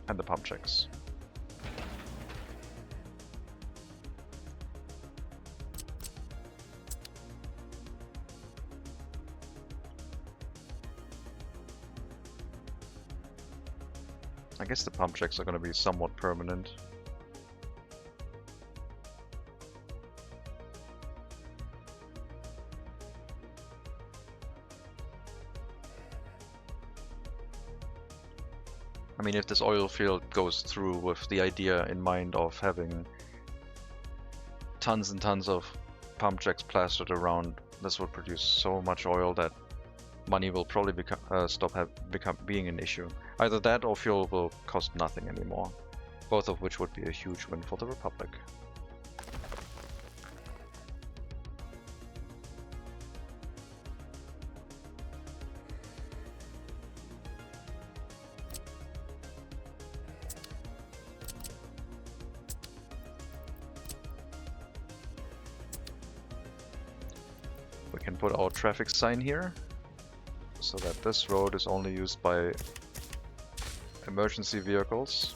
and the pump jacks. I guess the pump jacks are going to be somewhat permanent. I mean, if this oil field goes through with the idea in mind of having tons and tons of pump jacks plastered around, this would produce so much oil that money will probably stop being an issue. Either that or fuel will cost nothing anymore, both of which would be a huge win for the Republic. can put our traffic sign here, so that this road is only used by emergency vehicles.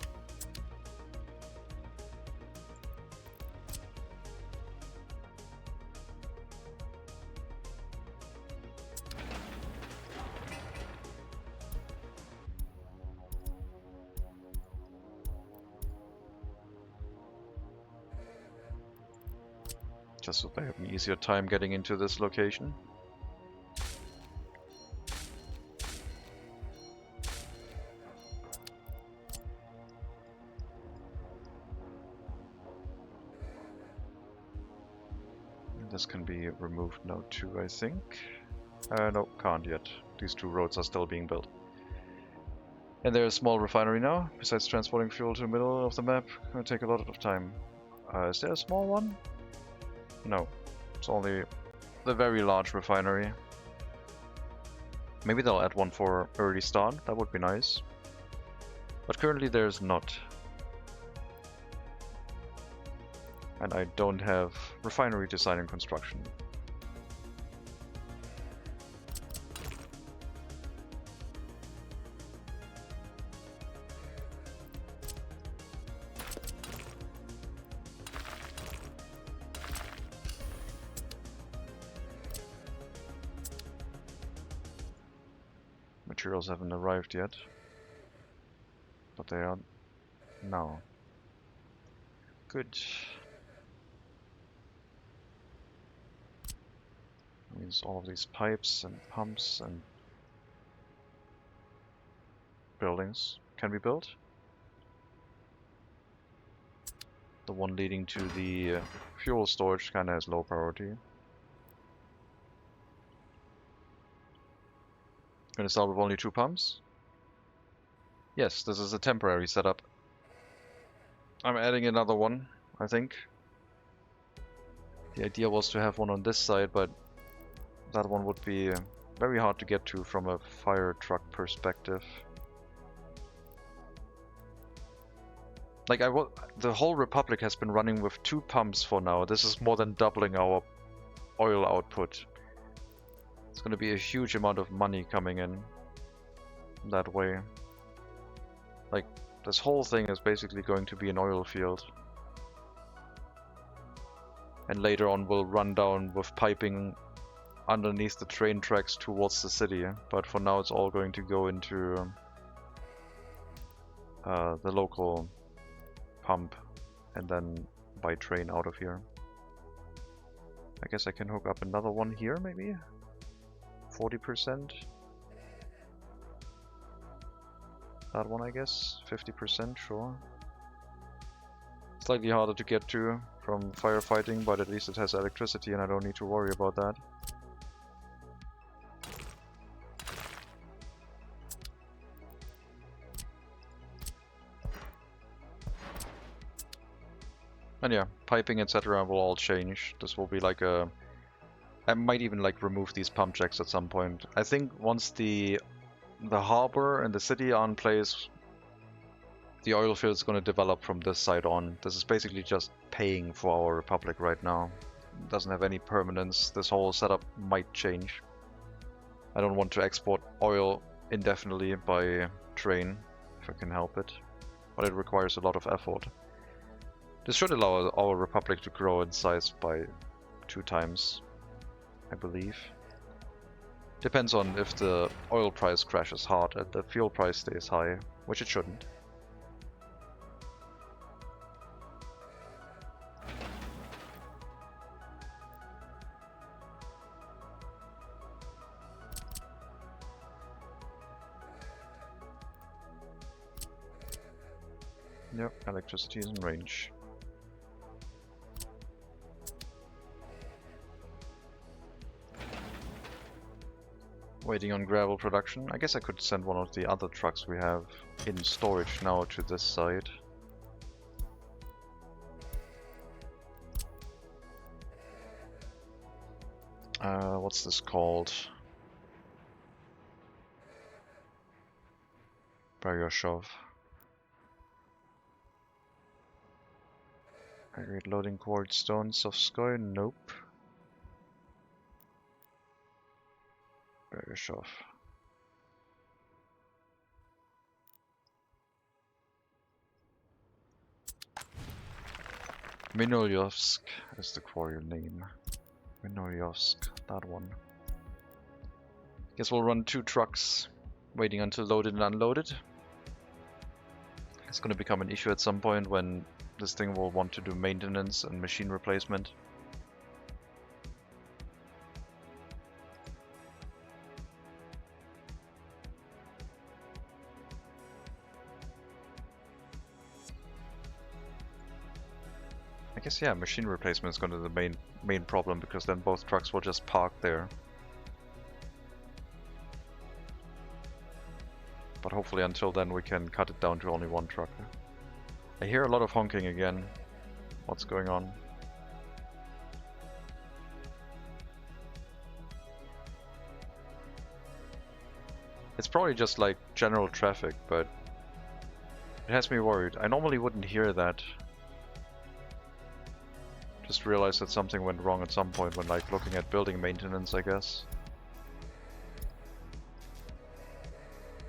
Just so they have an easier time getting into this location. This can be removed now too, I think. No, can't yet. These two roads are still being built. And there's a small refinery now. Besides transporting fuel to the middle of the map, gonna take a lot of time. Is there a small one? No, it's only the very large refinery. Maybe they'll add one for early start, that would be nice. But currently there's not. And I don't have refinery design and construction. Materials haven't arrived yet, but they are now. Good. Means all of these pipes and pumps and buildings can be built. The one leading to the fuel storage kinda has low priority. Gonna start with only 2 pumps? Yes, this is a temporary setup. I'm adding another one, I think. The idea was to have one on this side, but that one would be very hard to get to from a fire truck perspective. Like, the whole Republic has been running with 2 pumps for now. This is more than doubling our oil output. It's going to be a huge amount of money coming in that way. Like, this whole thing is basically going to be an oil field. And later on we'll run down with piping underneath the train tracks towards the city. But for now it's all going to go into the local pump and then by train out of here. I guess I can hook up another one here maybe? 40%. That one I guess, 50%, sure. Slightly harder to get to from firefighting, but at least it has electricity and I don't need to worry about that. And yeah, piping etc. will all change. This will be like a... I might even like remove these pump jacks at some point. I think once the harbor and the city are in place, the oil field is going to develop from this side on. This is basically just paying for our Republic right now. It doesn't have any permanence. This whole setup might change. I don't want to export oil indefinitely by train, if I can help it. But it requires a lot of effort. This should allow our Republic to grow in size by 2 times, I believe. Depends on if the oil price crashes hard and the fuel price stays high, which it shouldn't. Yep, electricity is in range. Waiting on gravel production. I guess I could send one of the other trucks we have in storage now to this side. What's this called? Baryashov. Aggregate loading quartz stone, soft sky, nope. Bischof. Minolyovsk is the quarry name. Minolyovsk, that one. Guess we'll run 2 trucks, waiting until loaded and unloaded. It's gonna become an issue at some point when this thing will want to do maintenance and machine replacement. I guess, yeah, machine replacement is gonna be the main problem, because then both trucks will just park there. But hopefully until then we can cut it down to only 1 truck. I hear a lot of honking again. What's going on? It's probably just like general traffic, but it has me worried. I normally wouldn't hear that. Just realized that something went wrong at some point when like looking at building maintenance, I guess.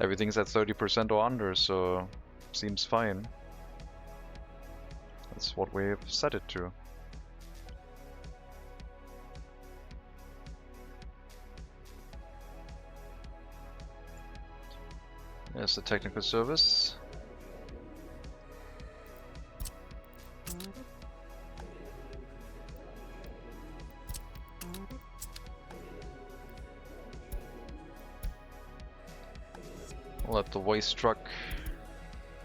Everything's at 30% or under, so seems fine. That's what we've set it to. There's the technical service. We'll let the waste truck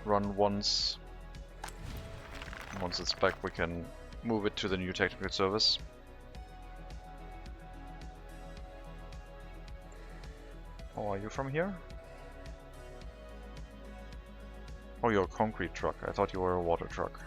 run once. Once it's back, we can move it to the new technical service. Oh, are you from here? Oh, you're a concrete truck. I thought you were a water truck.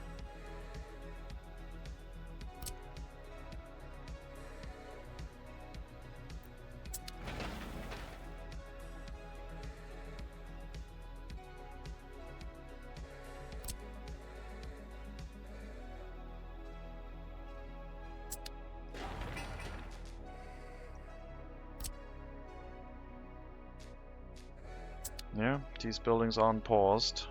Yeah, these buildings aren't paused.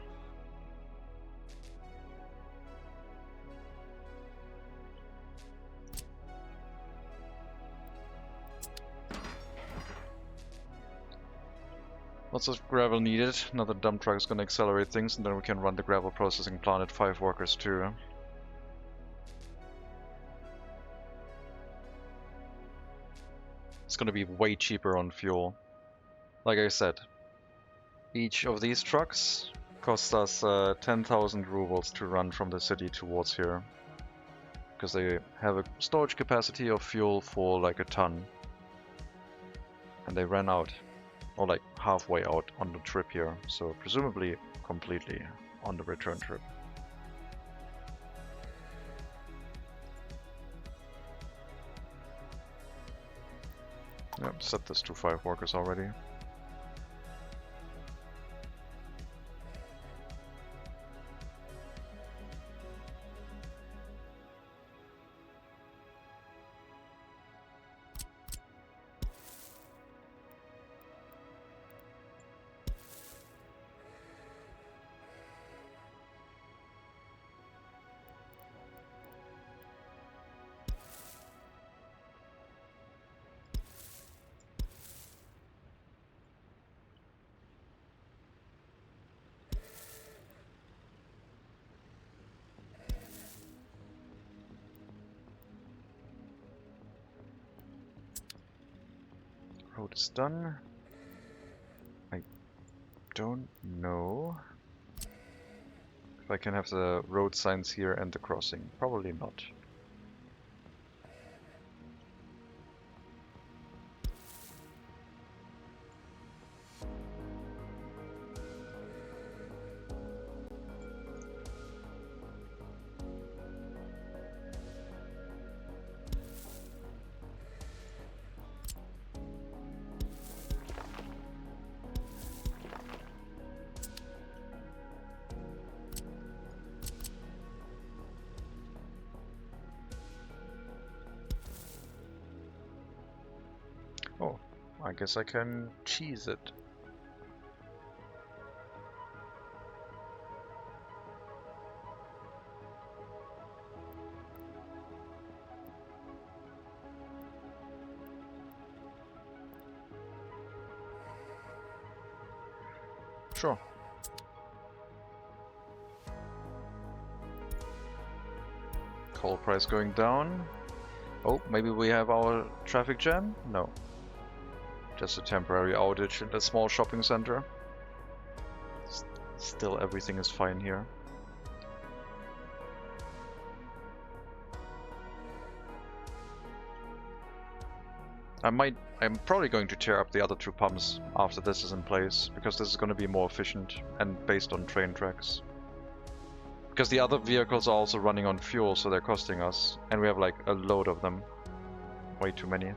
Lots of gravel needed. Another dump truck is going to accelerate things, and then we can run the gravel processing plant at 5 workers too. It's going to be way cheaper on fuel. Like I said, each of these trucks costs us 10,000 rubles to run from the city towards here. Because they have a storage capacity of fuel for like a ton. And they ran out. Or like halfway out on the trip here. So presumably completely on the return trip. Yep, set this to 5 workers already. Road is done. I don't know if I can have the road signs here and the crossing. Probably not. I guess I can cheese it. Sure. Coal price going down. Oh, maybe we have our traffic jam? No. Just a temporary outage in a small shopping center. Still everything is fine here. I'm probably going to tear up the other two pumps after this is in place, because this is going to be more efficient and based on train tracks. Because the other vehicles are also running on fuel, so they're costing us, and we have like a load of them. Way too many.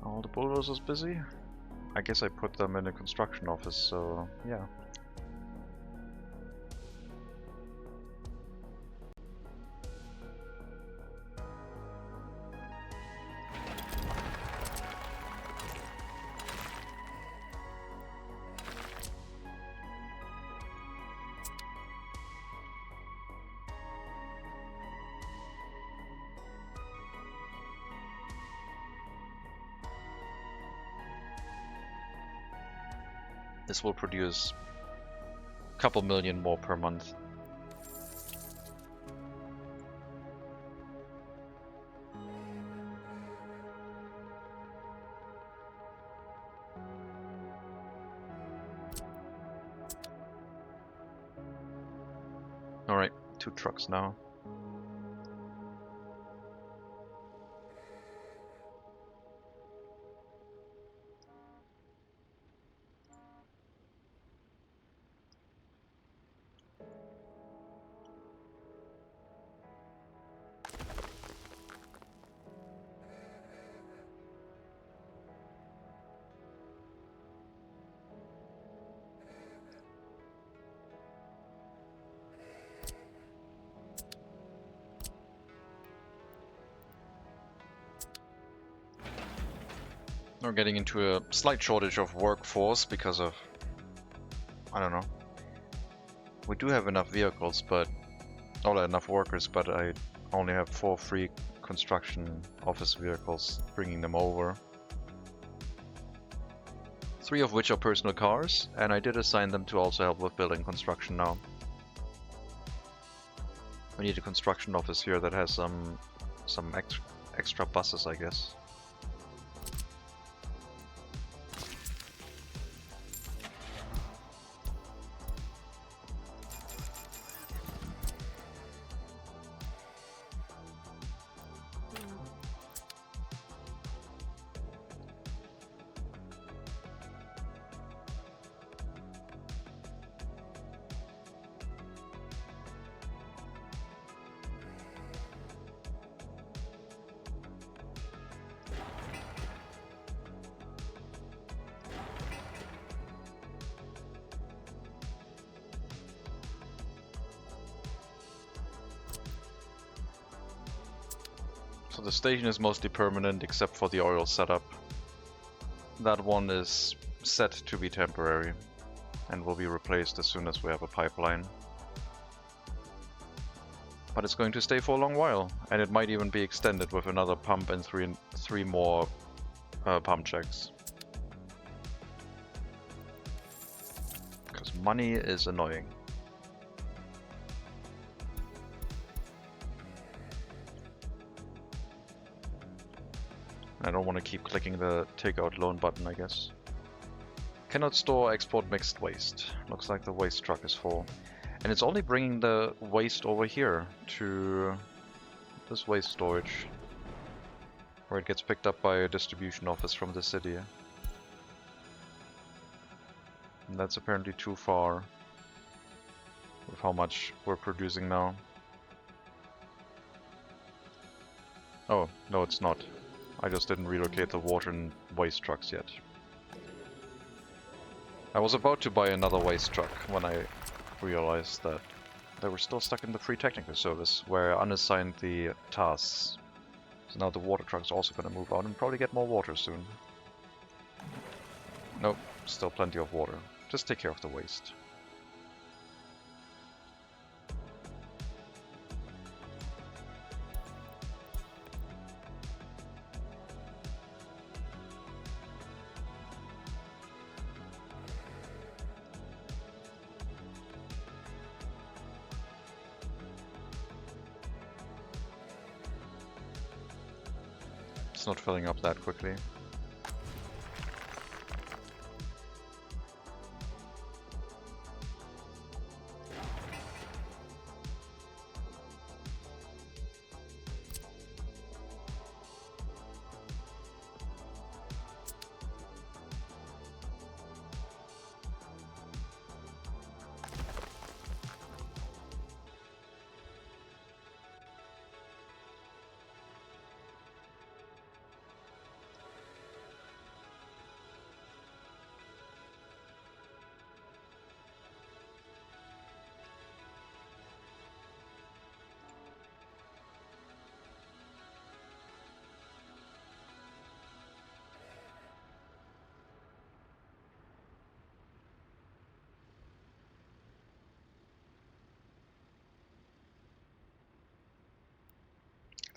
All the bulldozers busy? I guess I put them in a construction office, so yeah. This will produce a couple million more per month. Alright, 2 trucks now. We're getting into a slight shortage of workforce because of, I don't know. We do have enough vehicles, but not enough workers, but I only have 4 free construction office vehicles, bringing them over. 3 of which are personal cars, and I did assign them to also help with building construction now. We need a construction office here that has some extra buses, I guess. So the station is mostly permanent except for the oil setup. That one is set to be temporary and will be replaced as soon as we have a pipeline. But it's going to stay for a long while, and it might even be extended with another pump and three more pump checks. Because money is annoying. I don't want to keep clicking the takeout loan button, I guess. Cannot store export mixed waste. Looks like the waste truck is full. And it's only bringing the waste over here to this waste storage, where it gets picked up by a distribution office from the city. And that's apparently too far. with how much we're producing now. Oh, no it's not. I just didn't relocate the water and waste trucks yet. I was about to buy another waste truck when I realized that they were still stuck in the free technical service, where I unassigned the tasks. So now the water truck's also gonna move out and probably get more water soon. Nope, still plenty of water. Just take care of the waste. It's not filling up that quickly.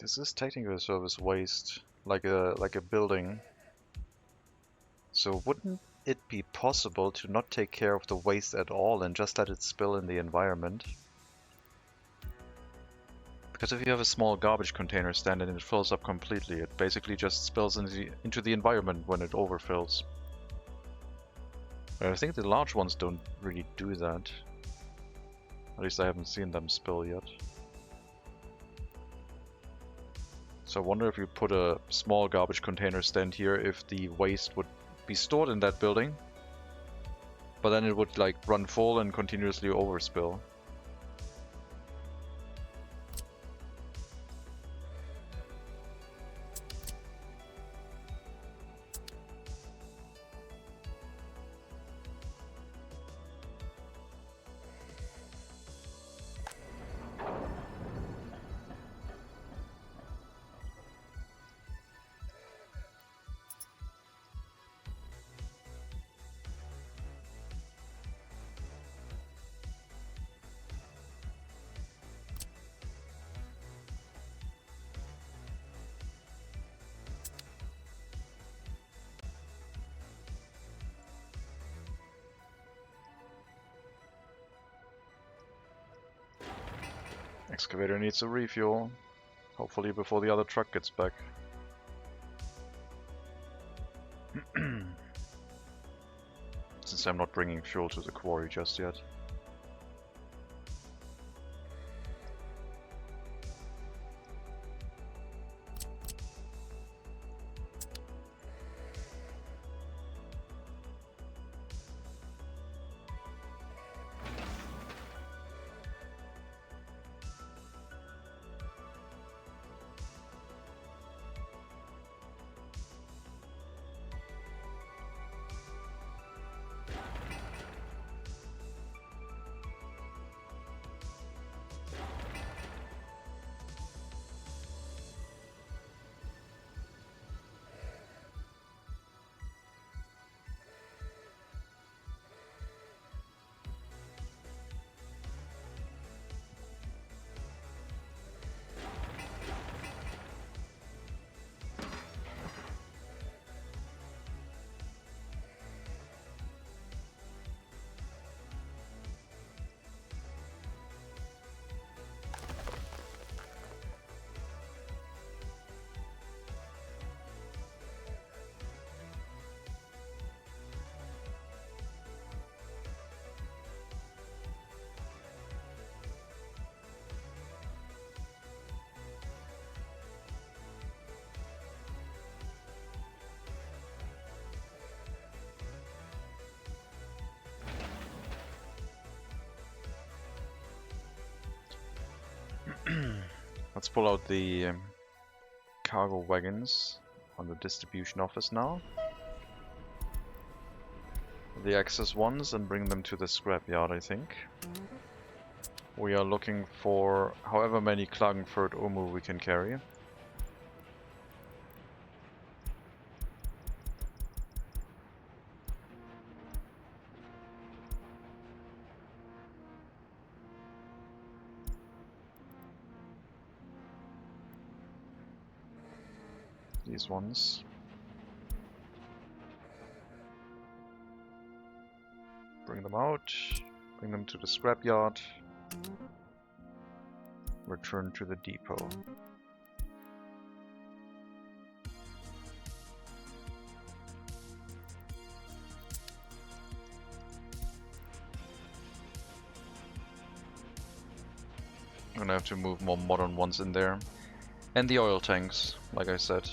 This is technical service waste, like a building. So wouldn't it be possible to not take care of the waste at all and just let it spill in the environment? Because if you have a small garbage container stand and it fills up completely, it basically just spills into the environment when it overfills. But I think the large ones don't really do that. At least I haven't seen them spill yet. So I wonder if you put a small garbage container stand here, if the waste would be stored in that building, but then it would like run full and continuously overspill. Excavator needs a refuel, hopefully before the other truck gets back. Since I'm not bringing fuel to the quarry just yet. Let's pull out the cargo wagons on the distribution office now. The excess ones, and bring them to the scrapyard, I think. We are looking for however many Klagenfurt Omu we can carry. These ones. Bring them out, bring them to the scrapyard, return to the depot. I'm gonna have to move more modern ones in there. And the oil tanks, like I said.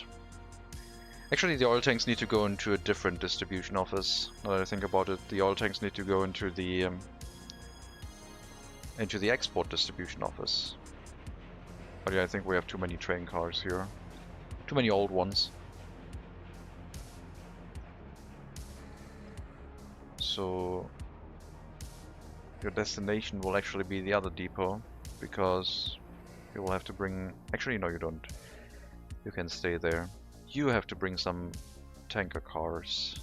Actually, the oil tanks need to go into a different distribution office. Now that I think about it, the oil tanks need to go into the export distribution office. But yeah, I think we have too many train cars here. Too many old ones. So your destination will actually be the other depot, because you will have to bring... Actually, no, you don't. You can stay there. You have to bring some tanker cars.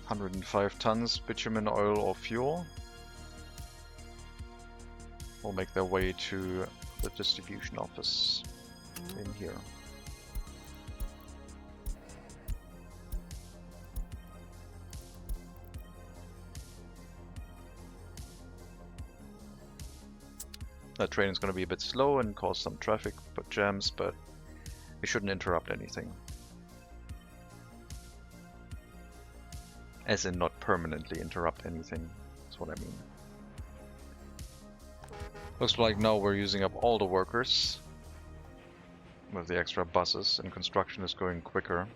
$105 tons bitumen, oil or fuel will make their way to the distribution office in here. That train is going to be a bit slow and cause some traffic jams, but it shouldn't interrupt anything. As in not permanently interrupt anything, that's what I mean. Looks like now we're using up all the workers with the extra buses, and construction is going quicker.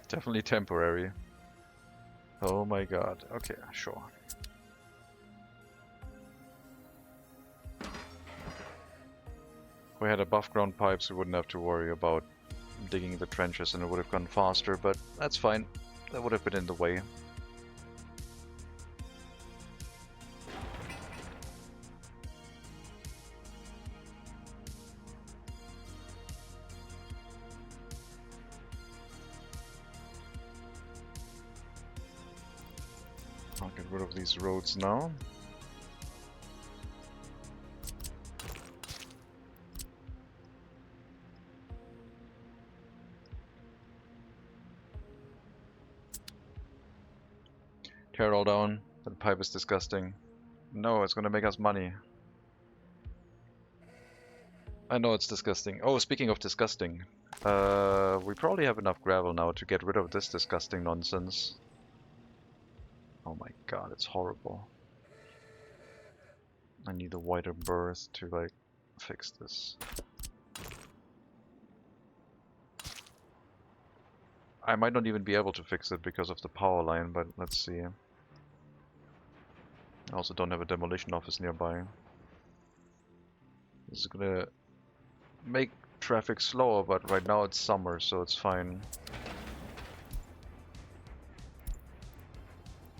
Definitely temporary. Oh my god. Okay, sure. If we had above ground pipes, we wouldn't have to worry about digging the trenches and it would have gone faster, but that's fine. That would have been in the way. I'll get rid of these roads now. Tear it all down. That pipe is disgusting. No, it's gonna make us money. I know it's disgusting. Oh, speaking of disgusting. We probably have enough gravel now to get rid of this disgusting nonsense. Oh my god, it's horrible. I need a wider berth to, like, fix this. I might not even be able to fix it because of the power line, but let's see. I also don't have a demolition office nearby. This is gonna make traffic slower, but right now it's summer, so it's fine.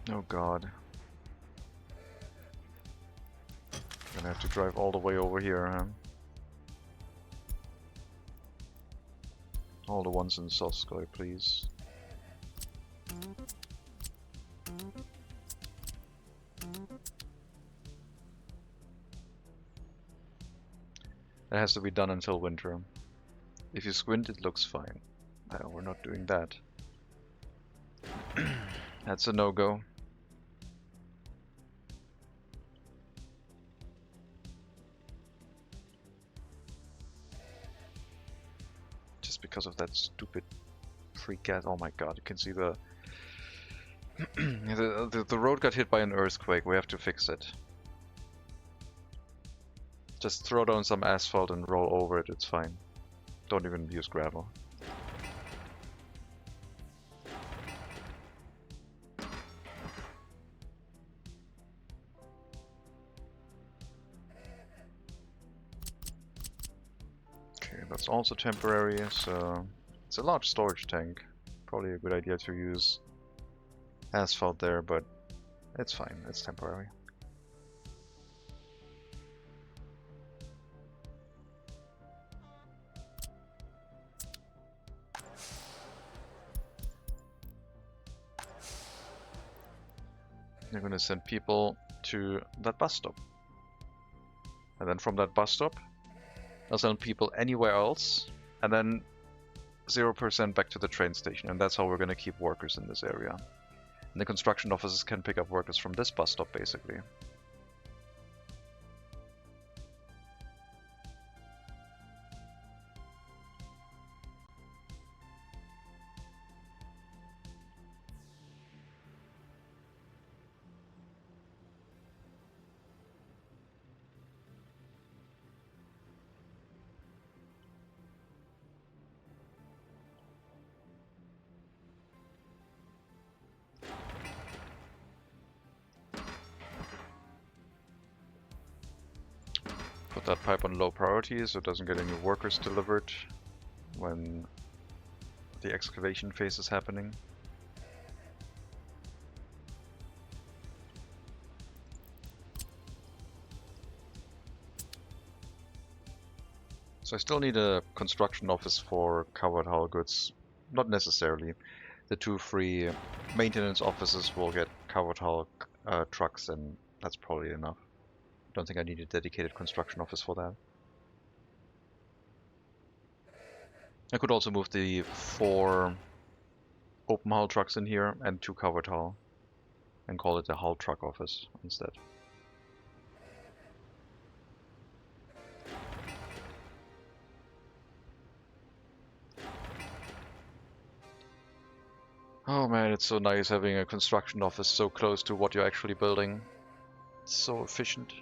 Oh god. Gonna have to drive all the way over here, huh? All the ones in Sovskoy, please. It has to be done until winter. If you squint, it looks fine. No, we're not doing that. That's a no-go. Just because of that stupid free gas. Oh my god, you can see the the road got hit by an earthquake. We have to fix it. Just throw down some asphalt and roll over it, it's fine. Don't even use gravel. Okay, that's also temporary, so it's a large storage tank. Probably a good idea to use asphalt there, but it's fine, it's temporary. You're gonna send people to that bus stop. And then from that bus stop, I'll send people anywhere else, and then 0% back to the train station. And that's how we're gonna keep workers in this area. And the construction offices can pick up workers from this bus stop, basically. Put that pipe on low priority so it doesn't get any workers delivered when the excavation phase is happening. So I still need a construction office for covered hull goods. Not necessarily. The 2 free maintenance offices will get covered hull trucks, and that's probably enough. Don't think I need a dedicated construction office for that. I could also move the 4 open hull trucks in here and 2 covered hull and call it a hull truck office instead. Oh man, it's so nice having a construction office so close to what you're actually building. It's so efficient.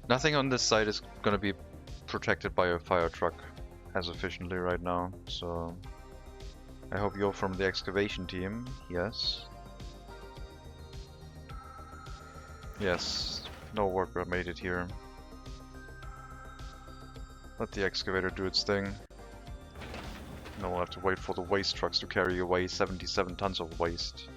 Nothing on this side is gonna be protected by a fire truck as efficiently right now, so I hope you're from the excavation team. Yes. Yes, no worker made it here. Let the excavator do its thing. No, we'll have to wait for the waste trucks to carry away 77 tons of waste.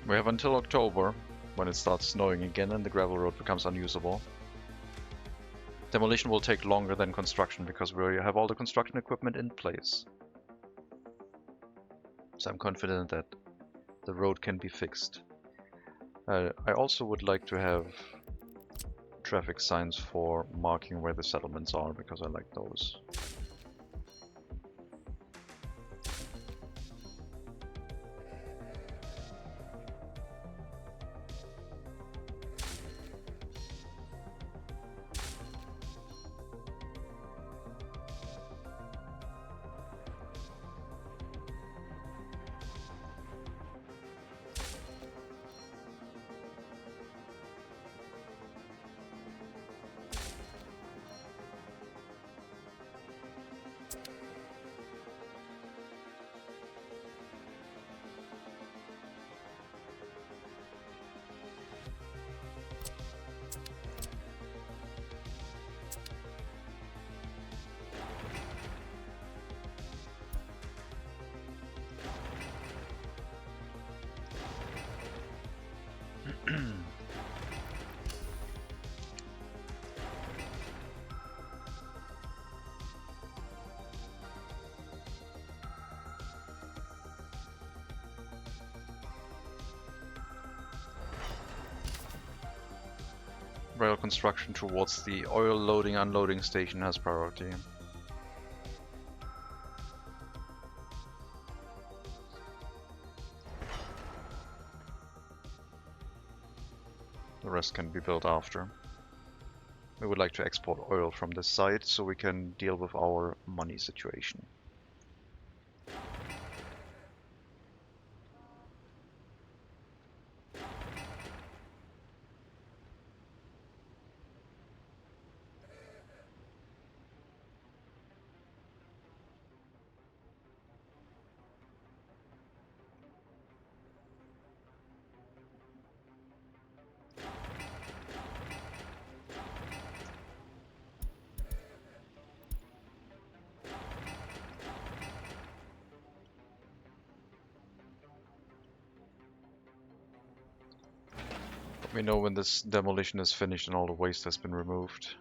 We have until October, when it starts snowing again and the gravel road becomes unusable. Demolition will take longer than construction because we have all the construction equipment in place. So I'm confident that the road can be fixed. I also would like to have traffic signs for marking where the settlements are, because I like those. rail construction towards the oil loading unloading station has priority. The rest can be built after. We would like to export oil from this site so we can deal with our money situation. Let me know when this demolition is finished and all the waste has been removed.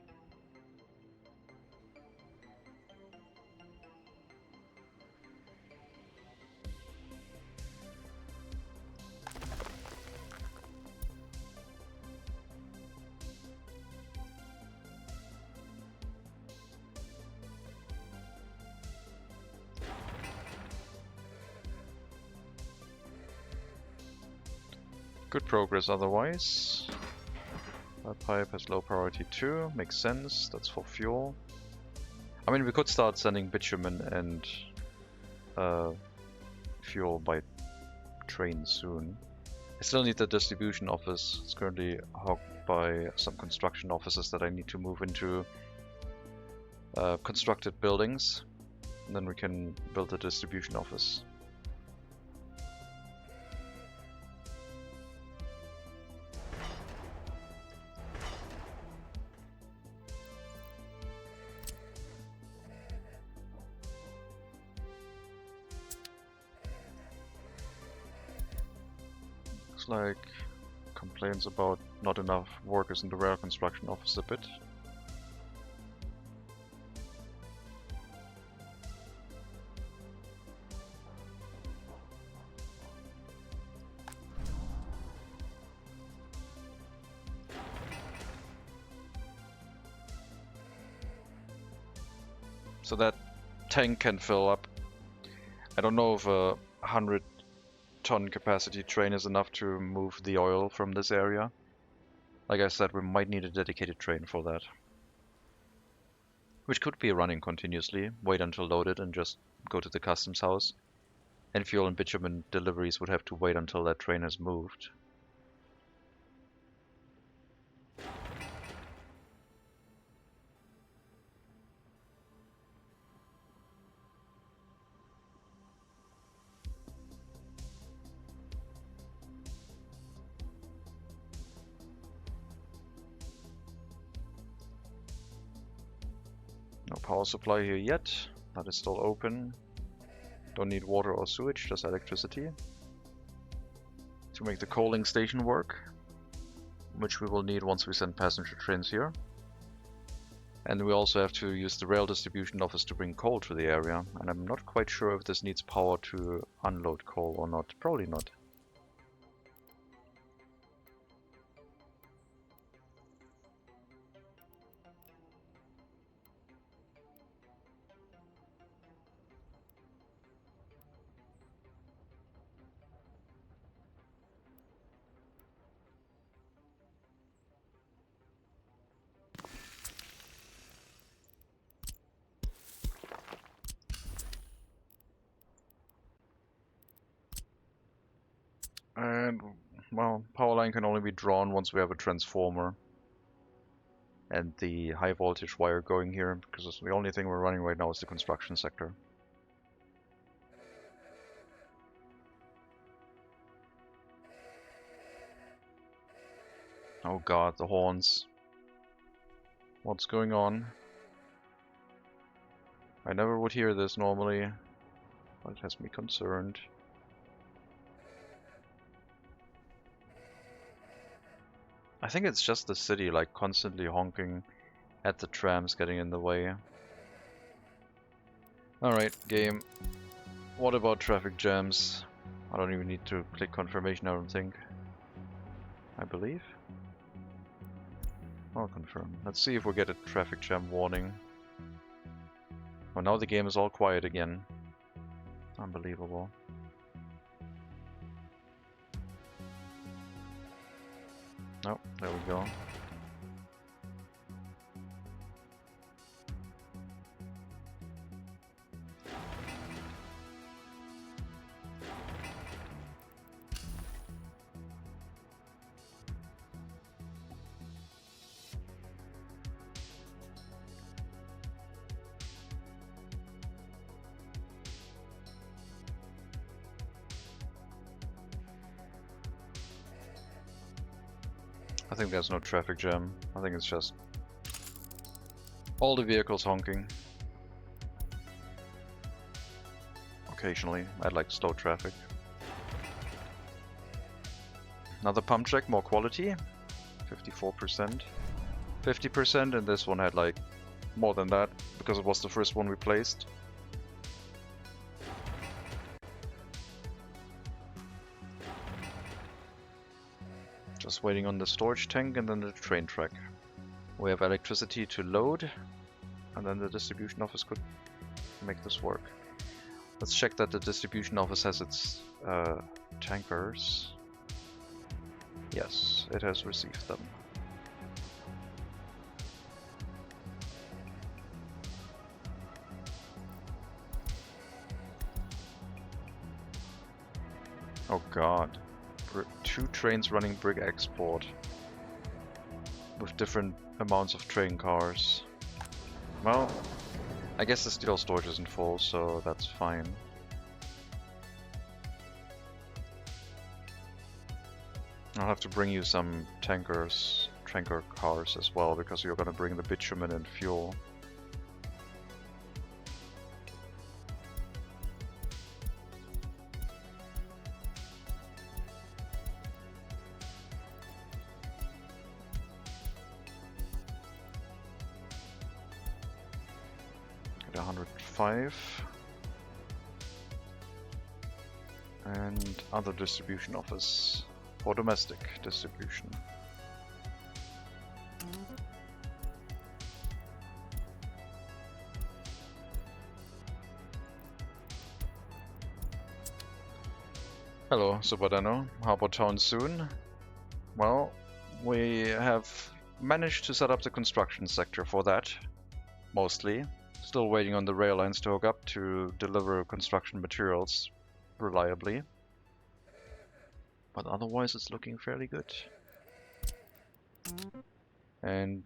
Good progress otherwise. That pipe has low priority too, makes sense, that's for fuel. I mean, we could start sending bitumen and fuel by train soon. I still need the distribution office. It's currently hogged by some construction offices that I need to move into constructed buildings. And then we can build a distribution office. Like complaints about not enough workers in the rail construction office a bit. So that tank can fill up. I don't know if a 100-ton capacity train is enough to move the oil from this area. Like I said, we might need a dedicated train for that. Which could be running continuously, wait until loaded and just go to the customs house. And fuel and bitumen deliveries would have to wait until that train has moved. No power supply here yet. That is still open. Don't need water or sewage, just electricity. To make the coaling station work, which we will need once we send passenger trains here. And we also have to use the rail distribution office to bring coal to the area. And I'm not quite sure if this needs power to unload coal or not. Probably not. And, well, power line can only be drawn once we have a transformer and the high voltage wire going here, because the only thing we're running right now is the construction sector. Oh god, the horns. What's going on? I never would hear this normally, but it has me concerned. I think it's just the city, like, constantly honking at the trams getting in the way. Alright, game. What about traffic jams? I don't even need to click confirmation, I don't think. I believe. I'll confirm. Let's see if we get a traffic jam warning. Oh, now the game is all quiet again. Unbelievable. Oh, there we go. I think there's no traffic jam. I think it's just all the vehicles honking. Occasionally, I'd like slow traffic. Another pump check, more quality. 54%. 50%, and this one had like more than that because it was the first one we placed. Just waiting on the storage tank and then the train track. We have electricity to load, and then the distribution office could make this work. Let's check that the distribution office has its tankers. Yes, it has received them. Oh god. 2 trains running brick export with different amounts of train cars. Well, I guess the steel storage isn't full, so that's fine. I'll have to bring you some tanker cars as well, because you're gonna bring the bitumen and fuel. Get 105. And other distribution office for domestic distribution. Hello, Superdano. Harbor Town soon. Well, we have managed to set up the construction sector for that, mostly. Still waiting on the rail lines to hook up to deliver construction materials reliably. But otherwise it's looking fairly good. And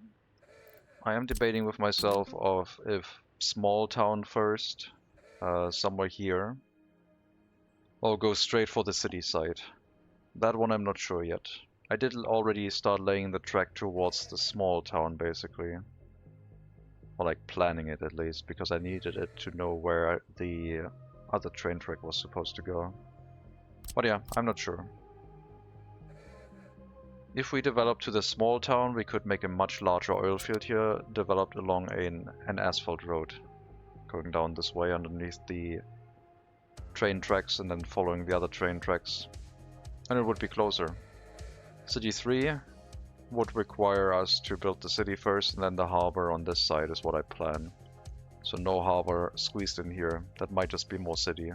I am debating with myself of if small town first, somewhere here, or go straight for the city side. That one I'm not sure yet. I did already start laying the track towards the small town basically. Or like planning it at least, because I needed it to know where the other train track was supposed to go. But yeah, I'm not sure. If we develop to the small town, we could make a much larger oil field here, developed along an asphalt road. Going down this way underneath the train tracks and then following the other train tracks. And it would be closer. City 3 would require us to build the city first, and then the harbor on this side is what I plan. So no harbor squeezed in here. That might just be more city.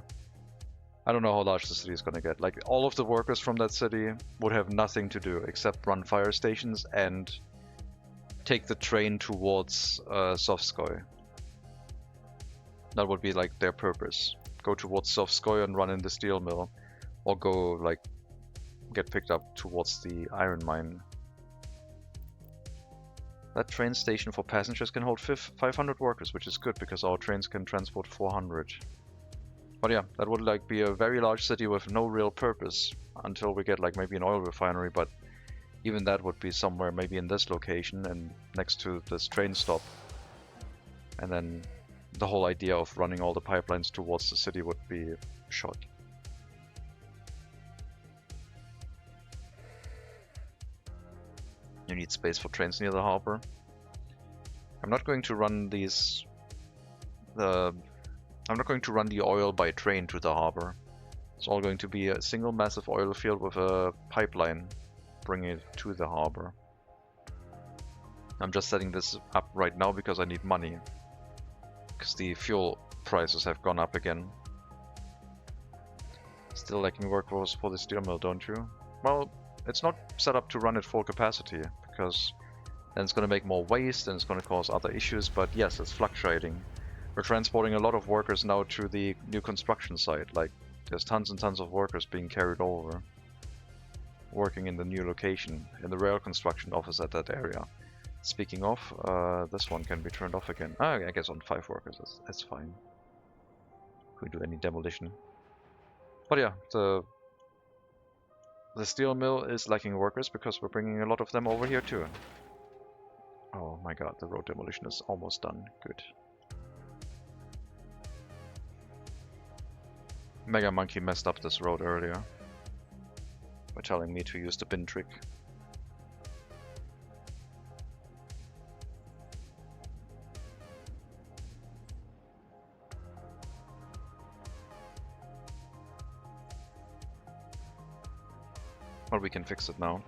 I don't know how large the city is gonna get. Like, all of the workers from that city would have nothing to do except run fire stations and take the train towards Sovskoy. That would be like their purpose. Go towards Sovskoy and run in the steel mill. Or go, like, get picked up towards the iron mine. That train station for passengers can hold 500 workers, which is good because our trains can transport 400. But yeah, that would like be a very large city with no real purpose until we get like maybe an oil refinery, but even that would be somewhere maybe in this location and next to this train stop. And then the whole idea of running all the pipelines towards the city would be shot. You need space for trains near the harbor. I'm not going to run I'm not going to run the oil by train to the harbor. It's all going to be a single massive oil field with a pipeline bringing it to the harbor. I'm just setting this up right now because I need money. Because the fuel prices have gone up again. Still lacking workforce for the steel mill, don't you? Well, it's not set up to run at full capacity, because then it's going to make more waste and it's going to cause other issues, but yes, it's fluctuating. We're transporting a lot of workers now to the new construction site. Like, there's tons and tons of workers being carried over, working in the new location, in the rail construction office at that area. Speaking of, this one can be turned off again. I guess on 5 workers, that's fine. Could do any demolition. But yeah, the steel mill is lacking workers because we're bringing a lot of them over here too. Oh my god, the road demolition is almost done. Good. Mega Monkey messed up this road earlier by telling me to use the bin trick. But we can fix it now.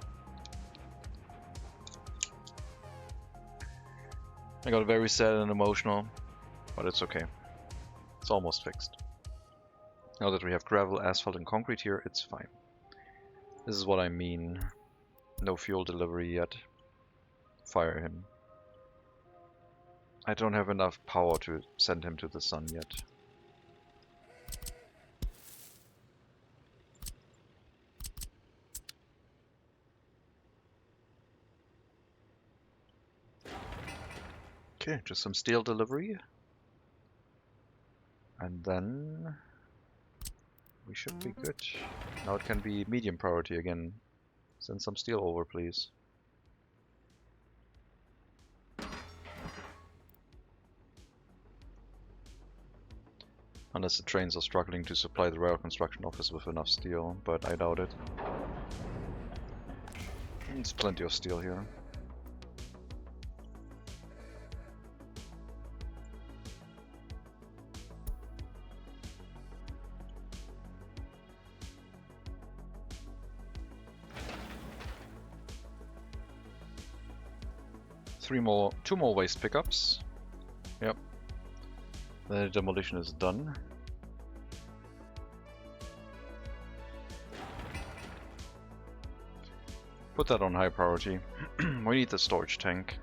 I got very sad and emotional, but it's okay. It's almost fixed. Now that we have gravel, asphalt and concrete here, it's fine. This is what I mean. No fuel delivery yet. Fire him. I don't have enough power to send him to the sun yet. Okay, just some steel delivery. And then we should be good. Now it can be medium priority again. Send some steel over, please. Unless the trains are struggling to supply the rail construction office with enough steel, but I doubt it. There's plenty of steel here. Two more waste pickups. Yep. The demolition is done. Put that on high priority. We need the storage tank.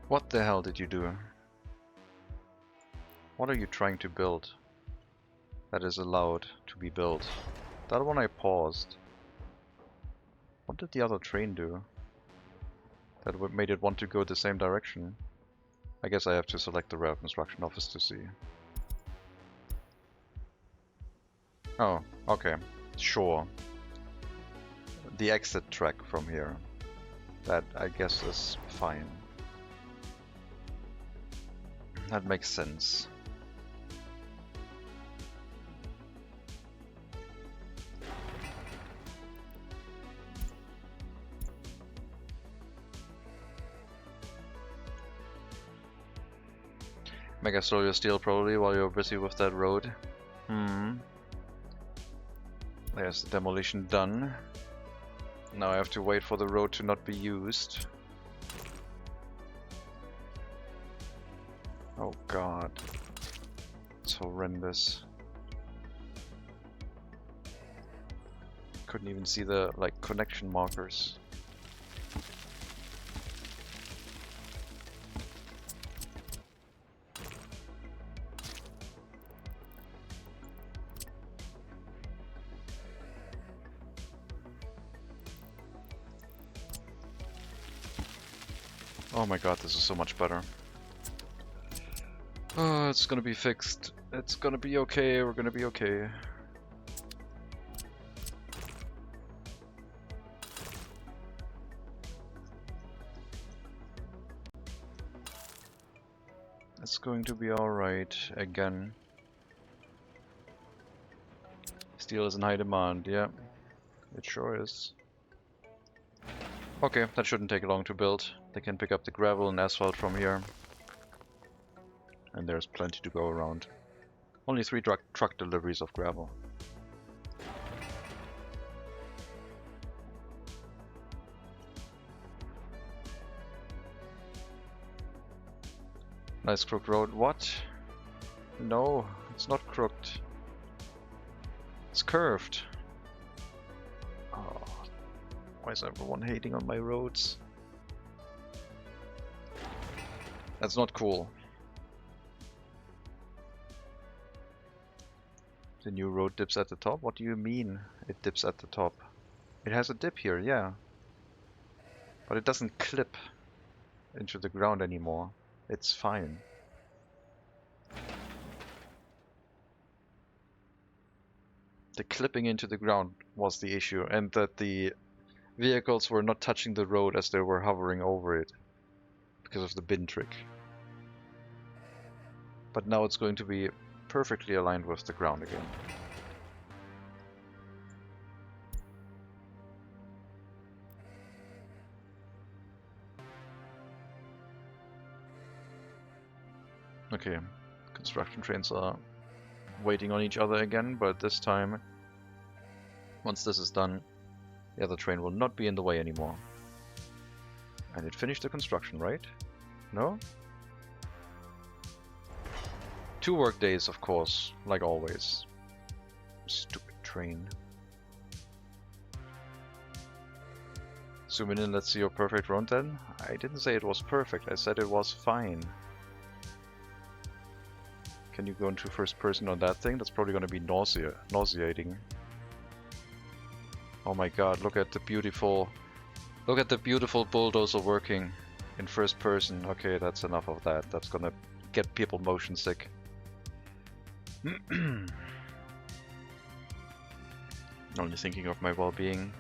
What the hell did you do? What are you trying to build that is allowed to be built? That one I paused. What did the other train do that made it want to go the same direction? I guess I have to select the rail construction office to see. Oh, okay. Sure. The exit track from here. That, I guess, is fine. That makes sense. Mega slow your steel probably while you're busy with that road. There's the demolition done. Now I have to wait for the road to not be used. Oh god. It's horrendous. Couldn't even see the connection markers. Oh my god, this is so much better. Oh, it's gonna be fixed. It's gonna be okay, we're gonna be okay. It's going to be alright again. Steel is in high demand, yeah. It sure is. Okay, that shouldn't take long to build. They can pick up the gravel and asphalt from here. And there's plenty to go around. Only 3 truck deliveries of gravel. Nice crooked road. What? No, it's not crooked. It's curved. Oh, why is everyone hating on my roads? That's not cool. The new road dips at the top? What do you mean it dips at the top? It has a dip here, yeah. But it doesn't clip into the ground anymore. It's fine. The clipping into the ground was the issue, and that the vehicles were not touching the road as they were hovering over it because of the bin trick. But now it's going to be perfectly aligned with the ground again. Okay, construction trains are waiting on each other again, but this time, once this is done, the other train will not be in the way anymore. And it finished the construction, right? No? 2 work days, of course, like always. Stupid train. Zoom in and let's see your perfect round then. I didn't say it was perfect, I said it was fine. Can you go into first person on that thing? That's probably going to be nauseating. Oh my god, look at the beautiful bulldozer working in first person. Okay, that's enough of that. That's gonna get people motion sick. Only thinking of my well-being.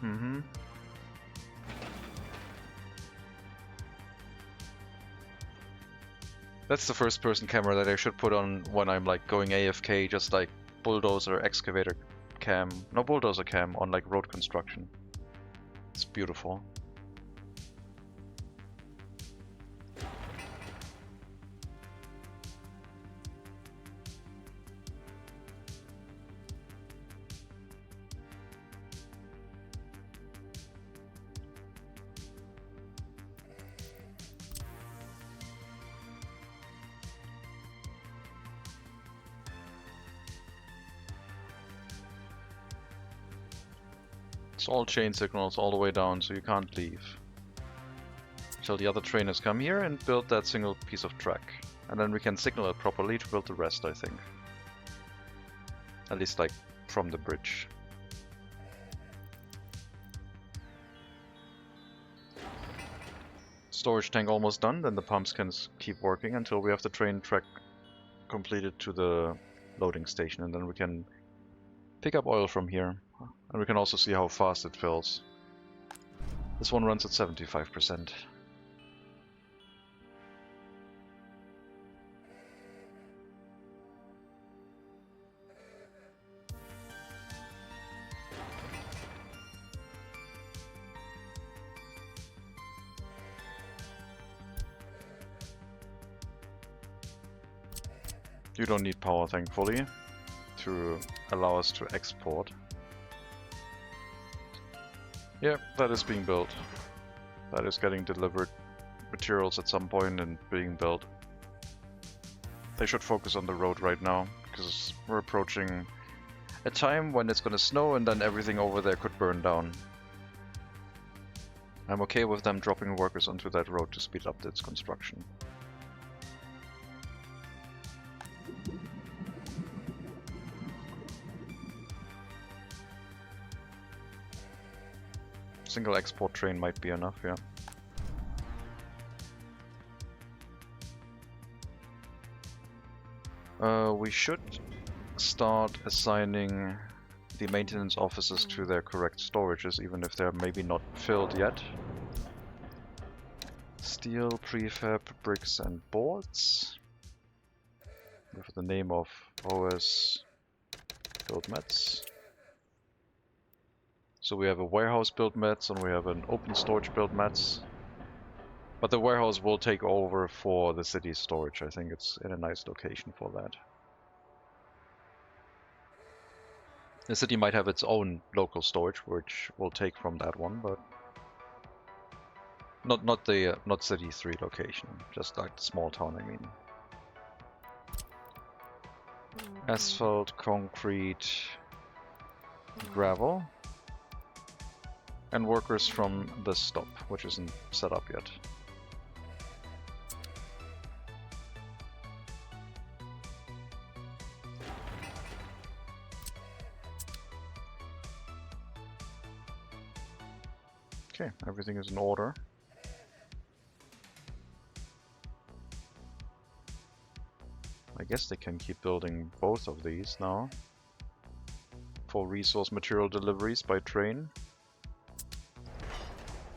That's the first person camera that I should put on when I'm like going AFK, just like bulldozer, excavator cam. No, bulldozer cam on like road construction. It's beautiful. It's all chain signals all the way down, so you can't leave. Till the other train has come here and built that single piece of track. And then we can signal it properly to build the rest, I think. At least like from the bridge. Storage tank almost done, then the pumps can keep working until we have the train track completed to the loading station, and then we can pick up oil from here. And we can also see how fast it fills. This one runs at 75%. You don't need power, thankfully, to allow us to export. Yeah, that is being built. That is getting delivered materials at some point and being built. They should focus on the road right now, because we're approaching a time when it's gonna snow and then everything over there could burn down. I'm okay with them dropping workers onto that road to speed up its construction. Single export train might be enough, yeah. We should start assigning the maintenance officers to their correct storages, even if they're maybe not filled yet. Steel, prefab, bricks and boards. With the name of OS build mats. So we have a warehouse build mats and we have an open storage build mats. But the warehouse will take over for the city's storage. I think it's in a nice location for that. The city might have its own local storage, which we'll take from that one, but not city 3 location, just like the small town, I mean. Asphalt, concrete, gravel, and workers from this stop, which isn't set up yet. Okay, everything is in order. I guess they can keep building both of these now for resource material deliveries by train.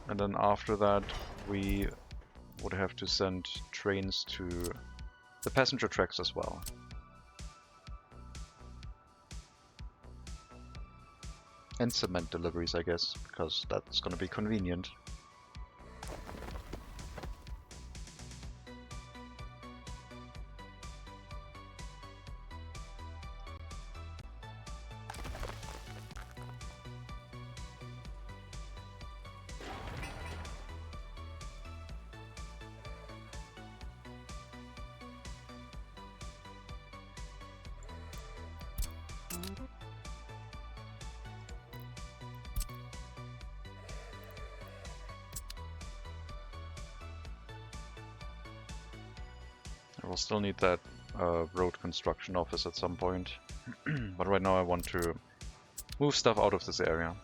And then after that we would have to send trains to the passenger tracks as well. And cement deliveries, I guess, because that's gonna be convenient. We'll still need that road construction office at some point, but right now I want to move stuff out of this area.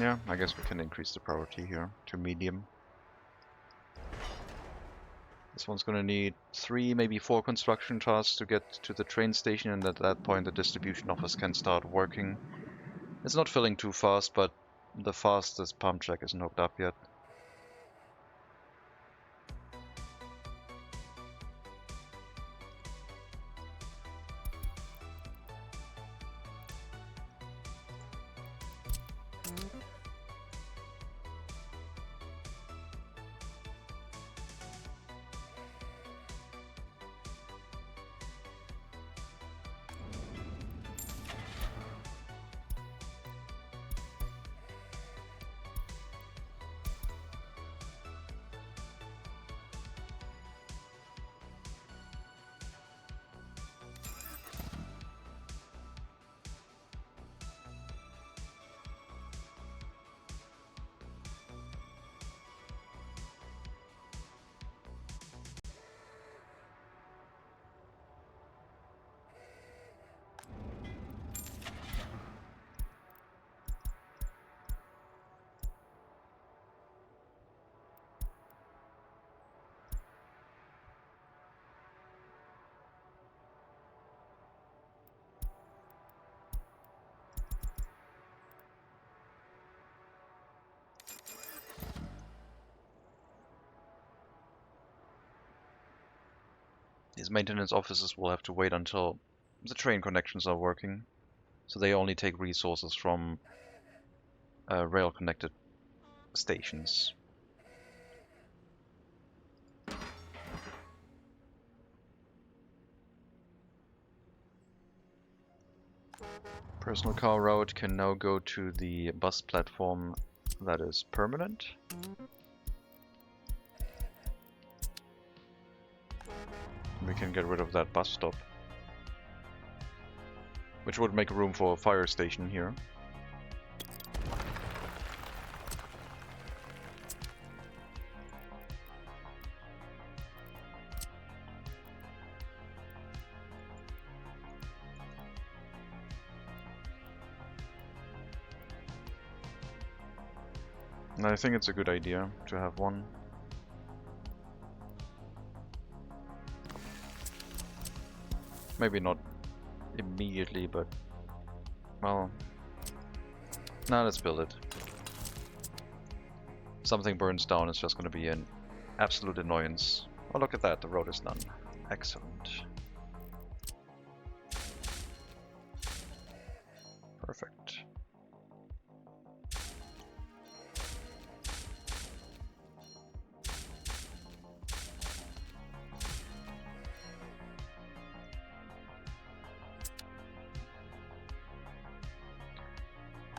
Yeah, I guess we can increase the priority here to medium. This one's gonna need 3, maybe 4 construction tasks to get to the train station, and at that point the distribution office can start working. It's not filling too fast, but the fastest pump check isn't hooked up yet. These maintenance offices will have to wait until the train connections are working, so they only take resources from rail-connected stations. Personal car route can now go to the bus platform that is permanent. We can get rid of that bus stop, which would make room for a fire station here. And I think it's a good idea to have one. Maybe not immediately, but well, now let's build it. Something burns down, it's just going to be an absolute annoyance. Oh, look at that, the road is done. Excellent. Perfect.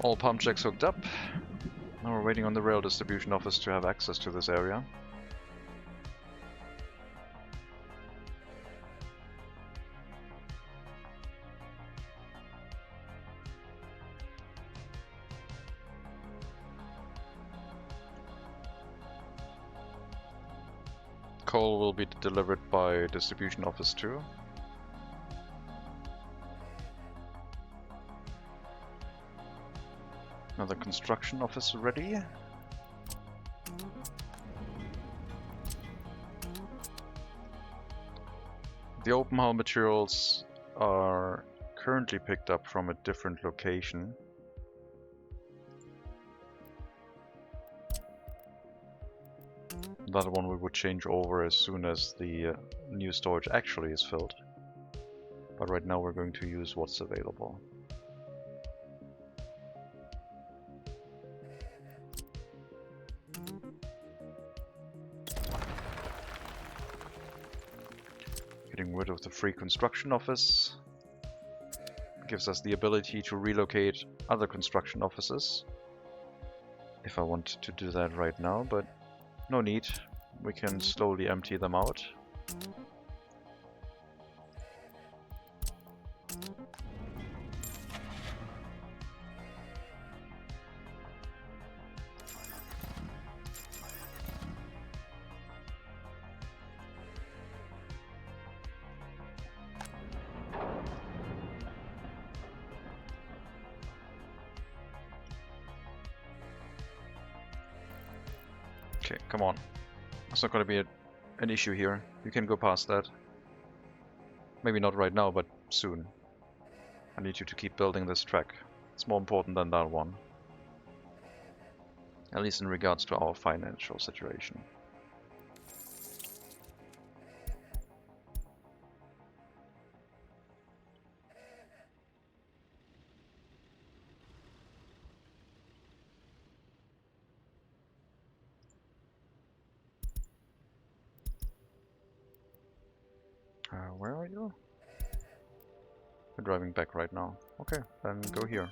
All pump jacks hooked up. Now we're waiting on the rail distribution office to have access to this area. Coal will be delivered by distribution office 2. Another construction office ready. The open hull materials are currently picked up from a different location. That one we would change over as soon as the new storage actually is filled. But right now we're going to use what's available. Getting rid of the free construction office gives us the ability to relocate other construction offices if I want to do that right now, but no need. We can slowly empty them out. Okay, come on. It's not going to be an issue here. You can go past that. Maybe not right now, but soon. I need you to keep building this track. It's more important than that one. At least in regards to our financial situation. Where are you? We're driving back right now. Okay, then go here.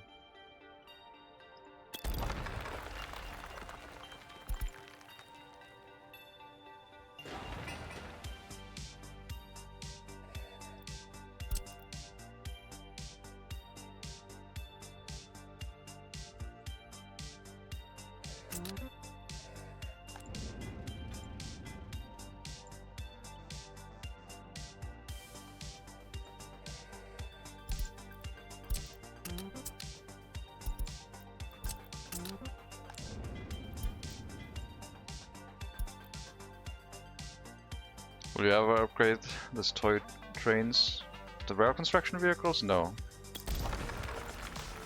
Will you ever upgrade this toy trains? The rail construction vehicles? No.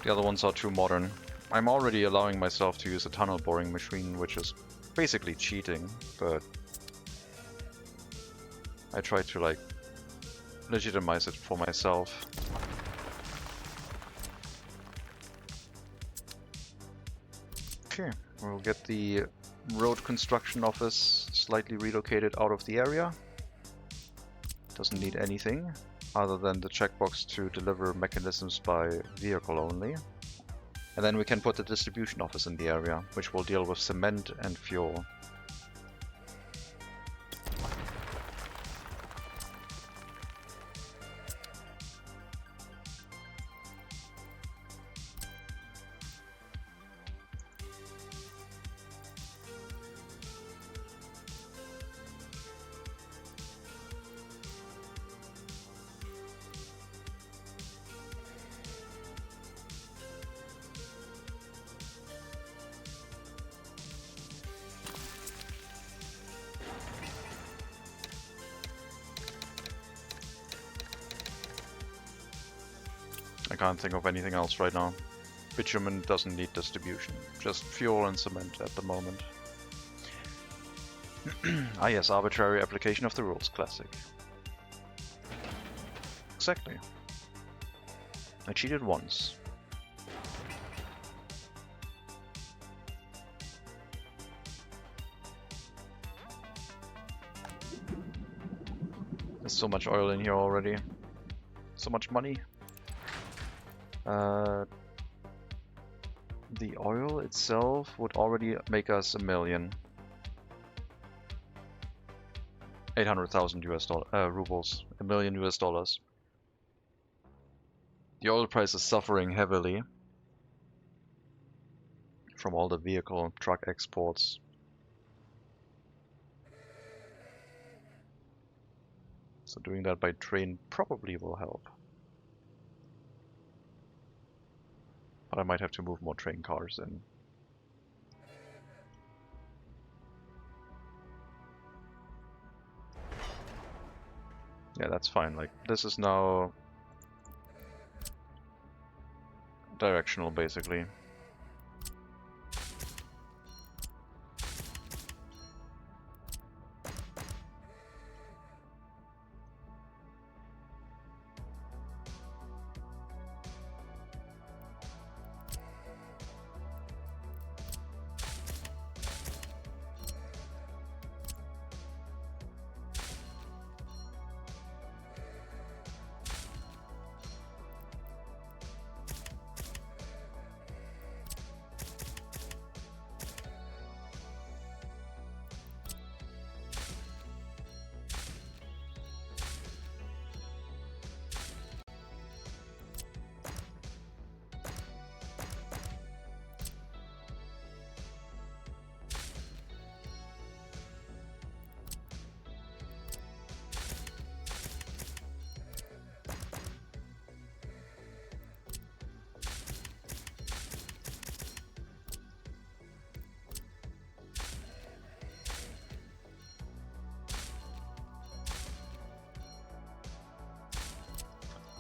The other ones are too modern. I'm already allowing myself to use a tunnel boring machine, which is basically cheating, but I try to like legitimize it for myself. Okay, we'll get the road construction office slightly relocated out of the area. Doesn't need anything other than the checkbox to deliver mechanisms by vehicle only. And then we can put the distribution office in the area, which will deal with cement and fuel. I can't think of anything else right now. Bitumen doesn't need distribution, just fuel and cement at the moment. Ah yes, arbitrary application of the rules, classic. Exactly. I cheated once. so much oil in here already. So much money. The oil itself would already make us $1 million. 800,000 US rubles. $1 million US dollars. The oil price is suffering heavily from all the vehicle and truck exports. So doing that by train probably will help. But I might have to move more train cars in. Yeah, that's fine. Like, this is now directional, basically.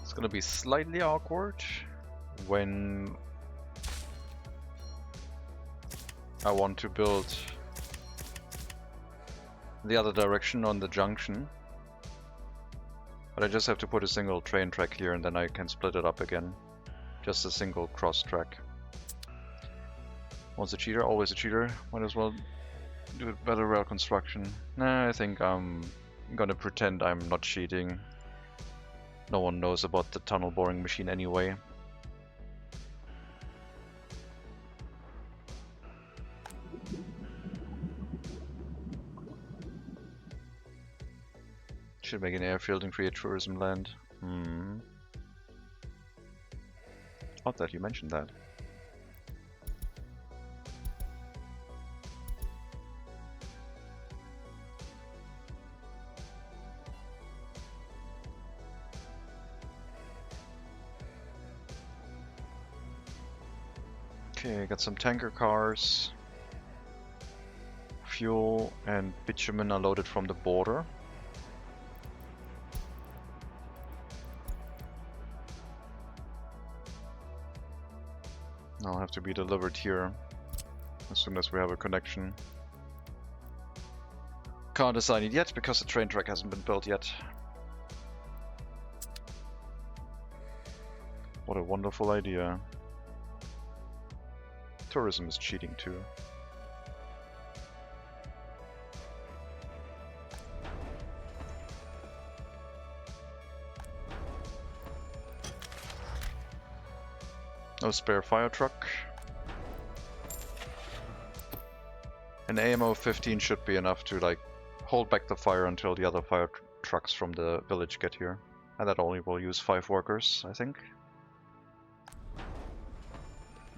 It's gonna be slightly awkward when I want to build the other direction on the junction. But I just have to put a single train track here and then I can split it up again. Just a single cross track. Once a cheater, always a cheater. Might as well do better rail construction. Nah, I think I'm gonna pretend I'm not cheating. No one knows about the tunnel boring machine anyway. Should make an airfield and create tourism land. Odd that you mentioned that. Okay, got some tanker cars. Fuel and bitumen are loaded from the border. I'll have to be delivered here as soon as we have a connection. Can't assign it yet because the train track hasn't been built yet. What a wonderful idea. Tourism is cheating too. No spare fire truck. An AMO 15 should be enough to like hold back the fire until the other fire trucks from the village get here. And that only will use 5 workers, I think.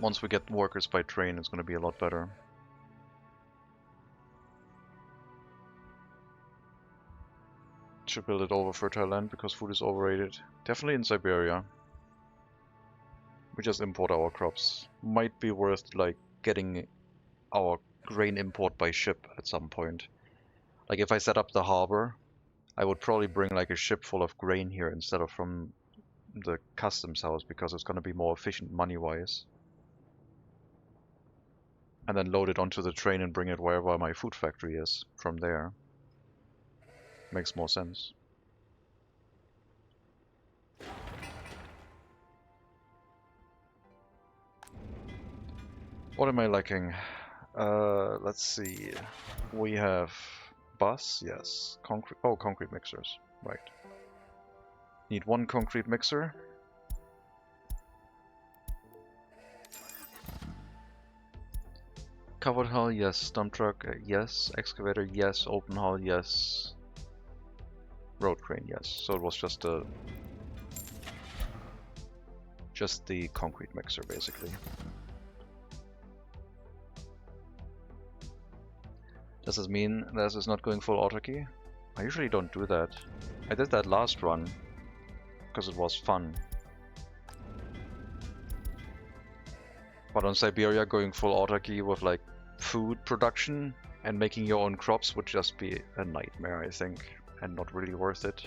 Once we get workers by train, it's going to be a lot better. Should build it over fertile land because food is overrated. Definitely in Siberia. We just import our crops. Might be worth like getting our grain import by ship at some point. Like if I set up the harbor, I would probably bring like a ship full of grain here instead of from the customs house because it's going to be more efficient money-wise. And then load it onto the train and bring it wherever my food factory is from there. Makes more sense. What am I lacking? Let's see. We have bus, yes. Concrete. Oh, concrete mixers. Right. Need one concrete mixer. Covered hull, yes. Dump truck, yes. Excavator, yes. Open hull, yes. Road crane, yes. So it was just the concrete mixer, basically. Does this mean this is not going full autarky? I usually don't do that. I did that last run because it was fun. But on Siberia, going full autarky with like food production and making your own crops would just be a nightmare, I think, and not really worth it.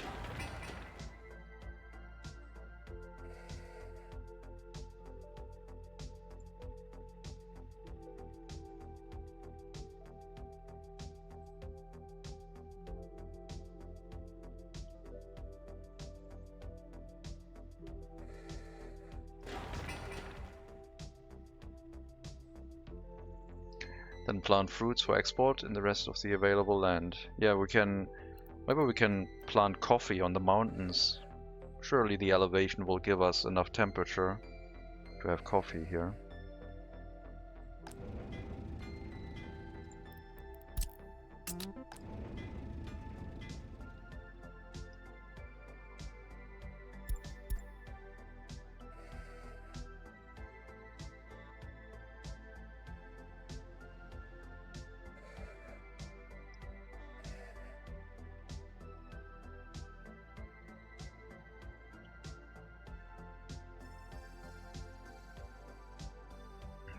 Then plant fruits for export in the rest of the available land. Yeah, maybe we can plant coffee on the mountains. Surely the elevation will give us enough temperature to have coffee here.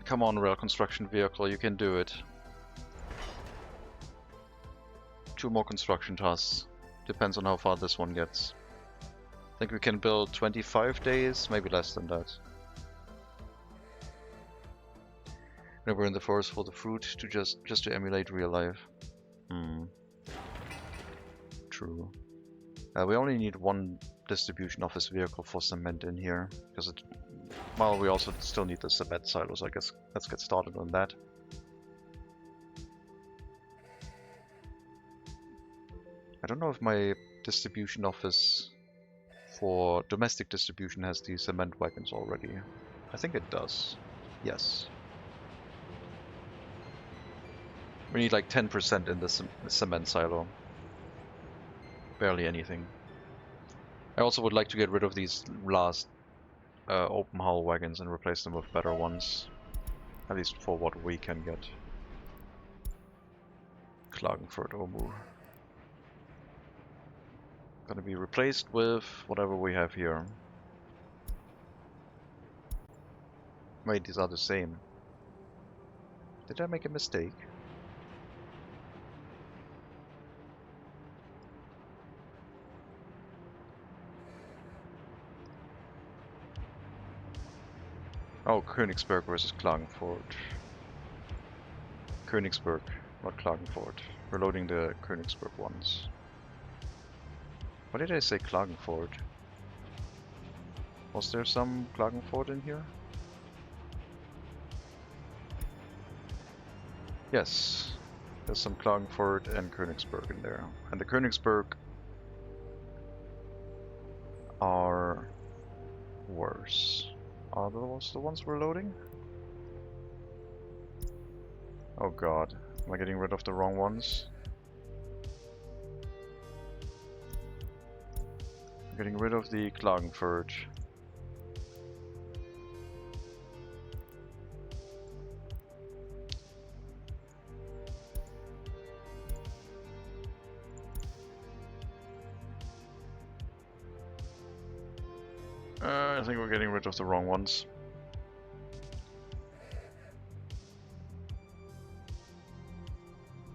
Come on, rail construction vehicle, you can do it. 2 more construction tasks. Depends on how far this one gets. I think we can build 25 days, maybe less than that. And we're in the forest for the fruit to just to emulate real life. True. We only need 1 distribution office vehicle for cement in here, because it. Well, we also still need the cement silos, I guess. Let's get started on that. I don't know if my distribution office for domestic distribution has the cement wagons already. I think it does. Yes. We need like 10% in the cement silo. Barely anything. I also would like to get rid of these last open hull wagons and replace them with better ones. At least for what we can get. Klagenfurt Omu. Gonna be replaced with whatever we have here. Wait, these are the same. Did I make a mistake? Oh, Königsberg versus Klagenfurt. Königsberg, not Klagenfurt. We're loading the Königsberg ones. Why did I say Klagenfurt? Was there some Klagenfurt in here? Yes, there's some Klagenfurt and Königsberg in there. And the Königsberg are worse. Are those the ones we're loading? Oh god, am I getting rid of the wrong ones? I'm getting rid of the Klagenfurt. I think we're getting rid of the wrong ones.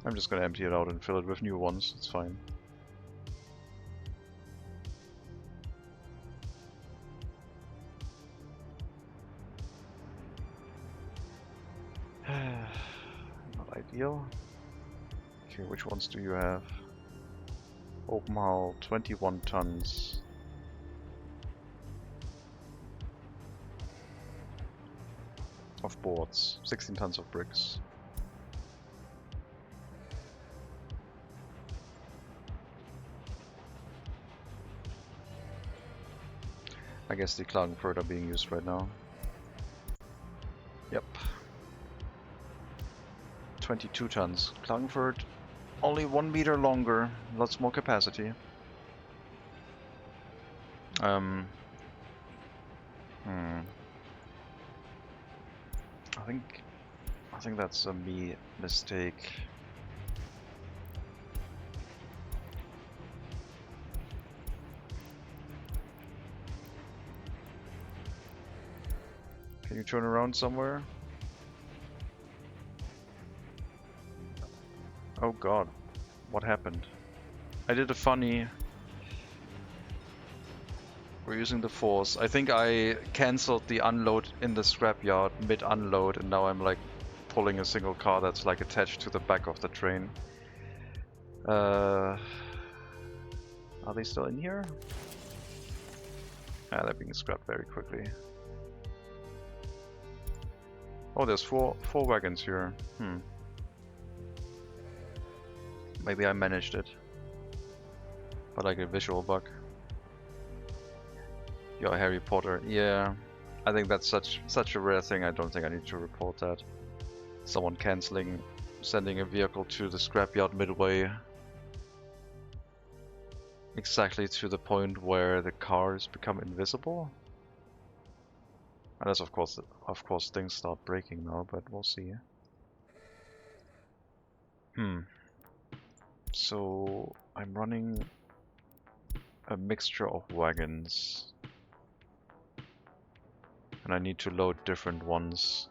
I'm just gonna empty it out and fill it with new ones, it's fine. Not ideal. Okay, which ones do you have? Open hull, 21 tons. Of boards, 16 tons of bricks. I guess the Klagenfurt are being used right now. Yep. 22 tons. Klagenfurt only 1 meter longer, lots more capacity. I think that's a mistake. Can you turn around somewhere? Oh god, what happened? I did a funny... We're using the force. I think I cancelled the unload in the scrapyard mid-unload, and now I'm like pulling a single car that's like attached to the back of the train. Are they still in here? Ah, they're being scrapped very quickly. Oh, there's four wagons here. Maybe I managed it. But like a visual bug. Yo, Harry Potter. Yeah, I think that's such a rare thing. I don't think I need to report that. Someone cancelling sending a vehicle to the scrapyard midway. Exactly to the point where the cars become invisible. Unless of course things start breaking now, but we'll see. So I'm running a mixture of wagons. And I need to load different ones.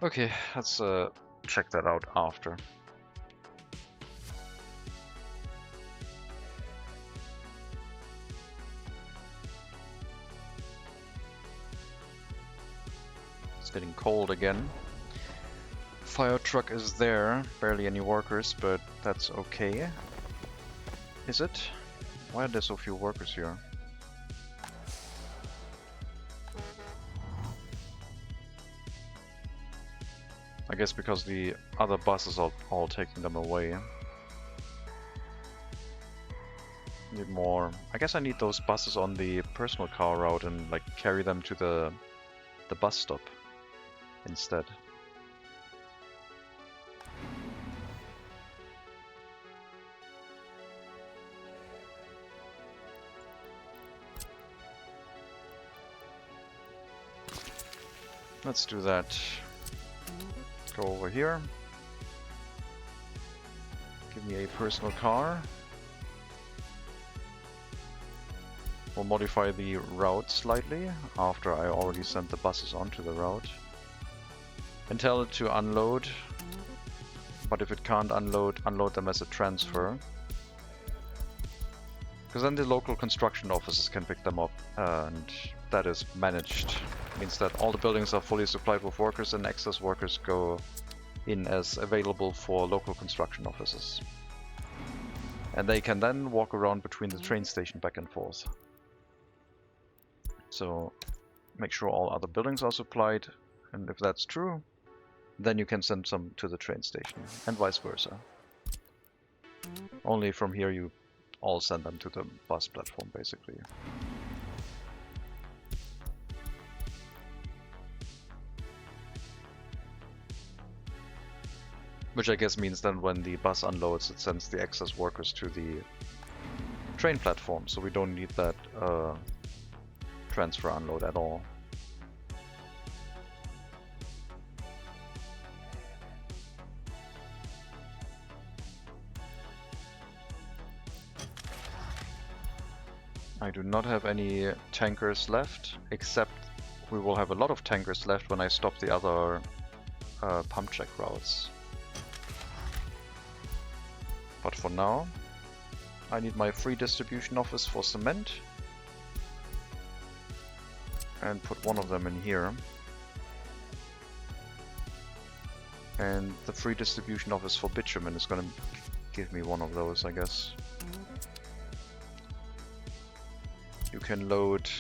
Okay, let's check that out after. It's getting cold again. Fire truck is there, barely any workers, but that's okay. Is it? Why are there so few workers here? I guess because the other buses are all taking them away. Need more. I guess I need those buses on the personal car route and like carry them to the bus stop instead. Let's do that. Go over here. Give me a personal car. We'll modify the route slightly after I already sent the buses onto the route. And tell it to unload. But if it can't unload them as a transfer. Because then the local construction offices can pick them up, and that is managed. Means that all the buildings are fully supplied with workers and excess workers go in as available for local construction offices. And they can then walk around between the train station back and forth. So make sure all other buildings are supplied, and if that's true, then you can send some to the train station, and vice versa. Only from here you all send them to the bus platform, basically. Which I guess means then when the bus unloads, it sends the excess workers to the train platform, so we don't need that transfer unload at all. I do not have any tankers left, except we will have a lot of tankers left when I stop the other pump check routes. But for now, I need my free distribution office for cement. And put one of them in here. And the free distribution office for bitumen is going to give me one of those, I guess. You can load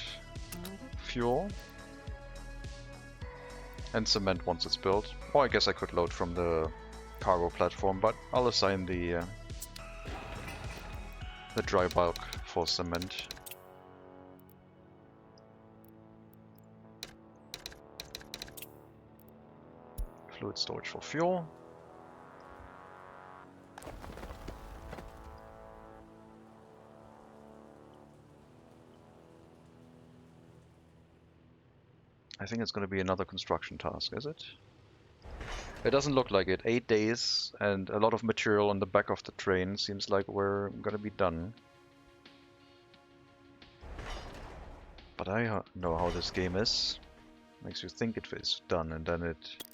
fuel and cement once it's built. Or I guess I could load from the cargo platform, but I'll assign the dry bulk for cement. Fluid storage for fuel. I think it's going to be another construction task, is it? It doesn't look like it. 8 days and a lot of material on the back of the train. Seems like we're going to be done. But I know how this game is. Makes you think it is done and then it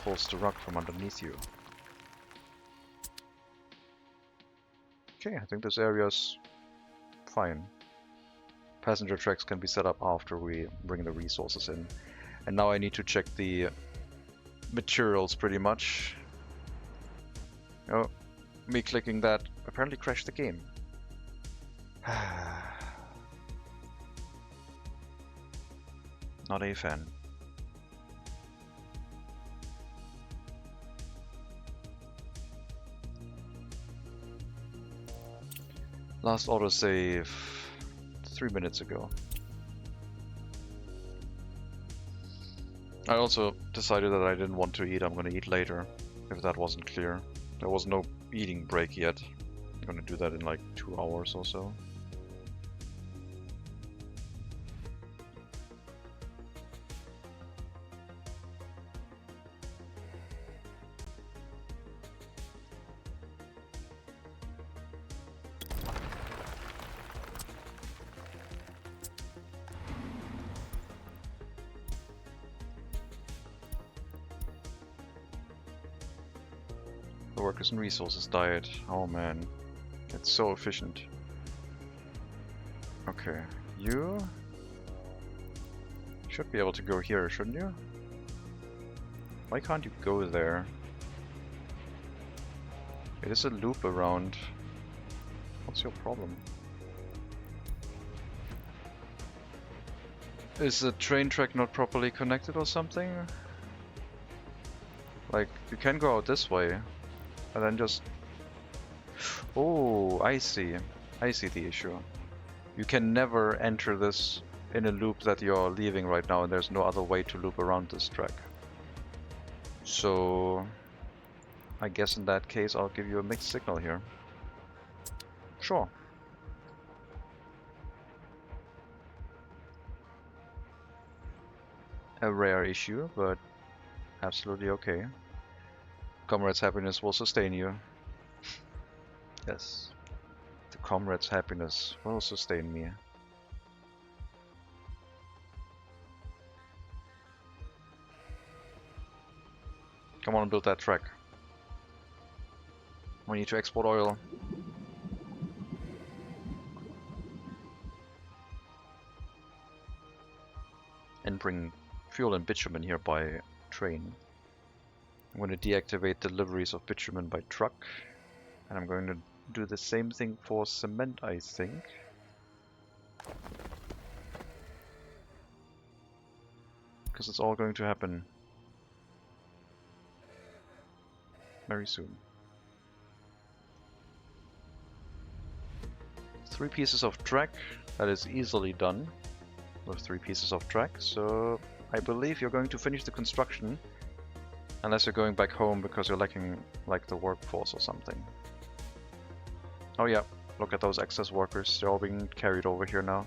pulls the rug from underneath you. Okay, I think this area's fine. Passenger tracks can be set up after we bring the resources in. And now I need to check the materials pretty much. Oh, me clicking that apparently crashed the game. Not a fan. Last autosave 3 minutes ago. I also decided that I didn't want to eat. I'm gonna eat later, if that wasn't clear. There was no eating break yet. I'm gonna do that in like 2 hours or so. The workers and resources diet. Oh man, it's so efficient. Okay, you should be able to go here, shouldn't you? Why can't you go there? It is a loop around. What's your problem? Is the train track not properly connected or something? Like, you can go out this way. And then just... Oh, I see. I see the issue. You can never enter this in a loop that you're leaving right now, and there's no other way to loop around this track. So... I guess in that case I'll give you a mixed signal here. Sure. A rare issue, but absolutely okay. Comrade's happiness will sustain you. Yes. The comrade's happiness will sustain me. Come on and build that track. We need to export oil. And bring fuel and bitumen here by train. I'm going to deactivate deliveries of bitumen by truck. And I'm going to do the same thing for cement, I think. Because it's all going to happen very soon. 3 pieces of track, that is easily done with 3 pieces of track, so I believe you're going to finish the construction unless you're going back home because you're lacking like the workforce or something. Oh yeah, look at those excess workers, they're all being carried over here now.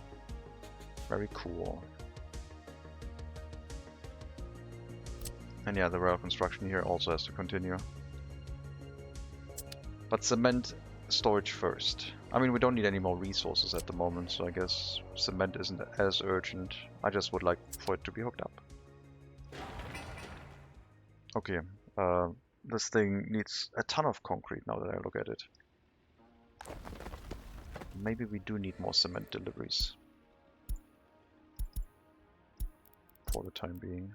Very cool. And yeah, the rail construction here also has to continue. But cement storage first. I mean, we don't need any more resources at the moment, so I guess cement isn't as urgent. I just would like for it to be hooked up. Okay, this thing needs a ton of concrete now that I look at it. Maybe we do need more cement deliveries. For the time being.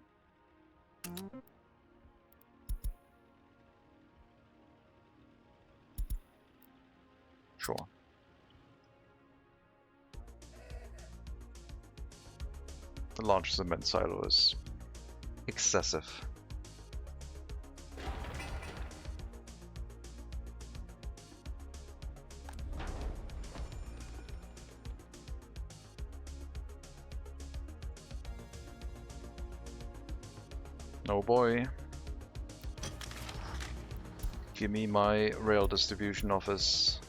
Sure. The large cement silo is excessive. Oh boy. Give me my rail distribution office.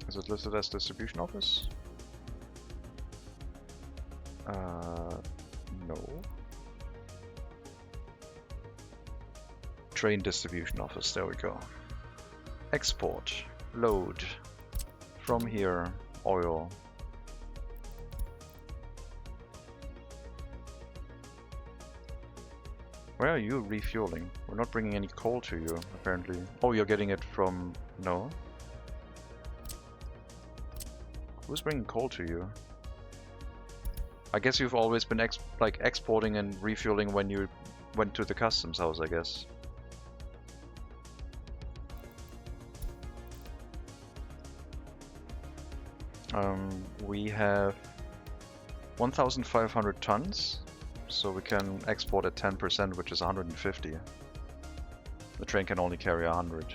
Is it listed as distribution office? No. Train distribution office, there we go. Export, load, from here, oil. Where are you refueling? We're not bringing any coal to you, apparently. Oh, you're getting it from... no? Who's bringing coal to you? I guess you've always been exporting and refueling when you went to the customs house, I guess. We have 1,500 tons, so we can export at 10%, which is 150. The train can only carry 100.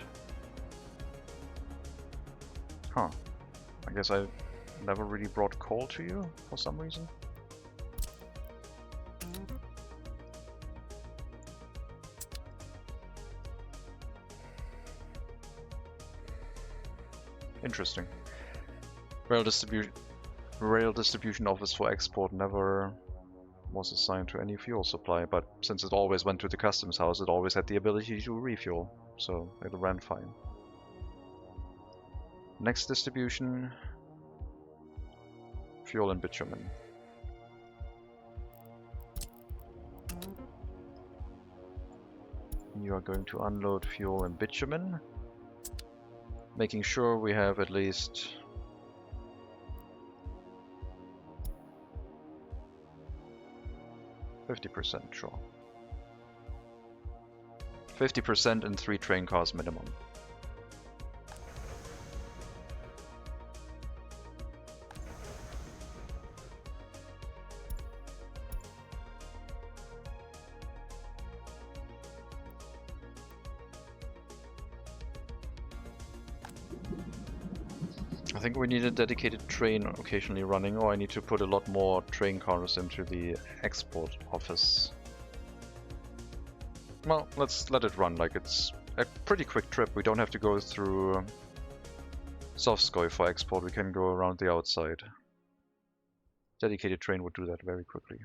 Huh. I guess I never really brought coal to you for some reason. Interesting. Rail distribution office for export never was assigned to any fuel supply, but since it always went to the customs house, it always had the ability to refuel, so it ran fine. Next distribution, fuel and bitumen. You are going to unload fuel and bitumen, making sure we have at least 50%, sure. 50% in 3 train cars minimum. I think we need a dedicated train occasionally running, or I need to put a lot more train cars into the export office. Well, let's let it run, like it's a pretty quick trip. We don't have to go through Sovskoy for export, we can go around the outside. Dedicated train would do that very quickly.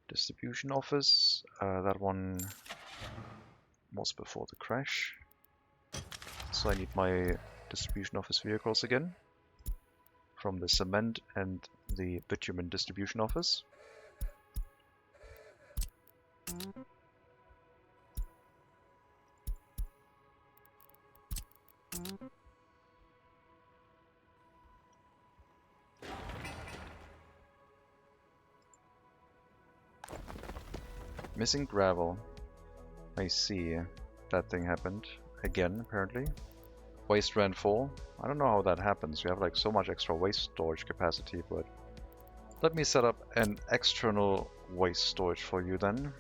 Distribution office, that one was before the crash. So I need my distribution office vehicles again from the cement and the bitumen distribution office. Missing gravel. I see. That thing happened again, apparently. Waste ran full. I don't know how that happens. You have like so much extra waste storage capacity, but let me set up an external waste storage for you then,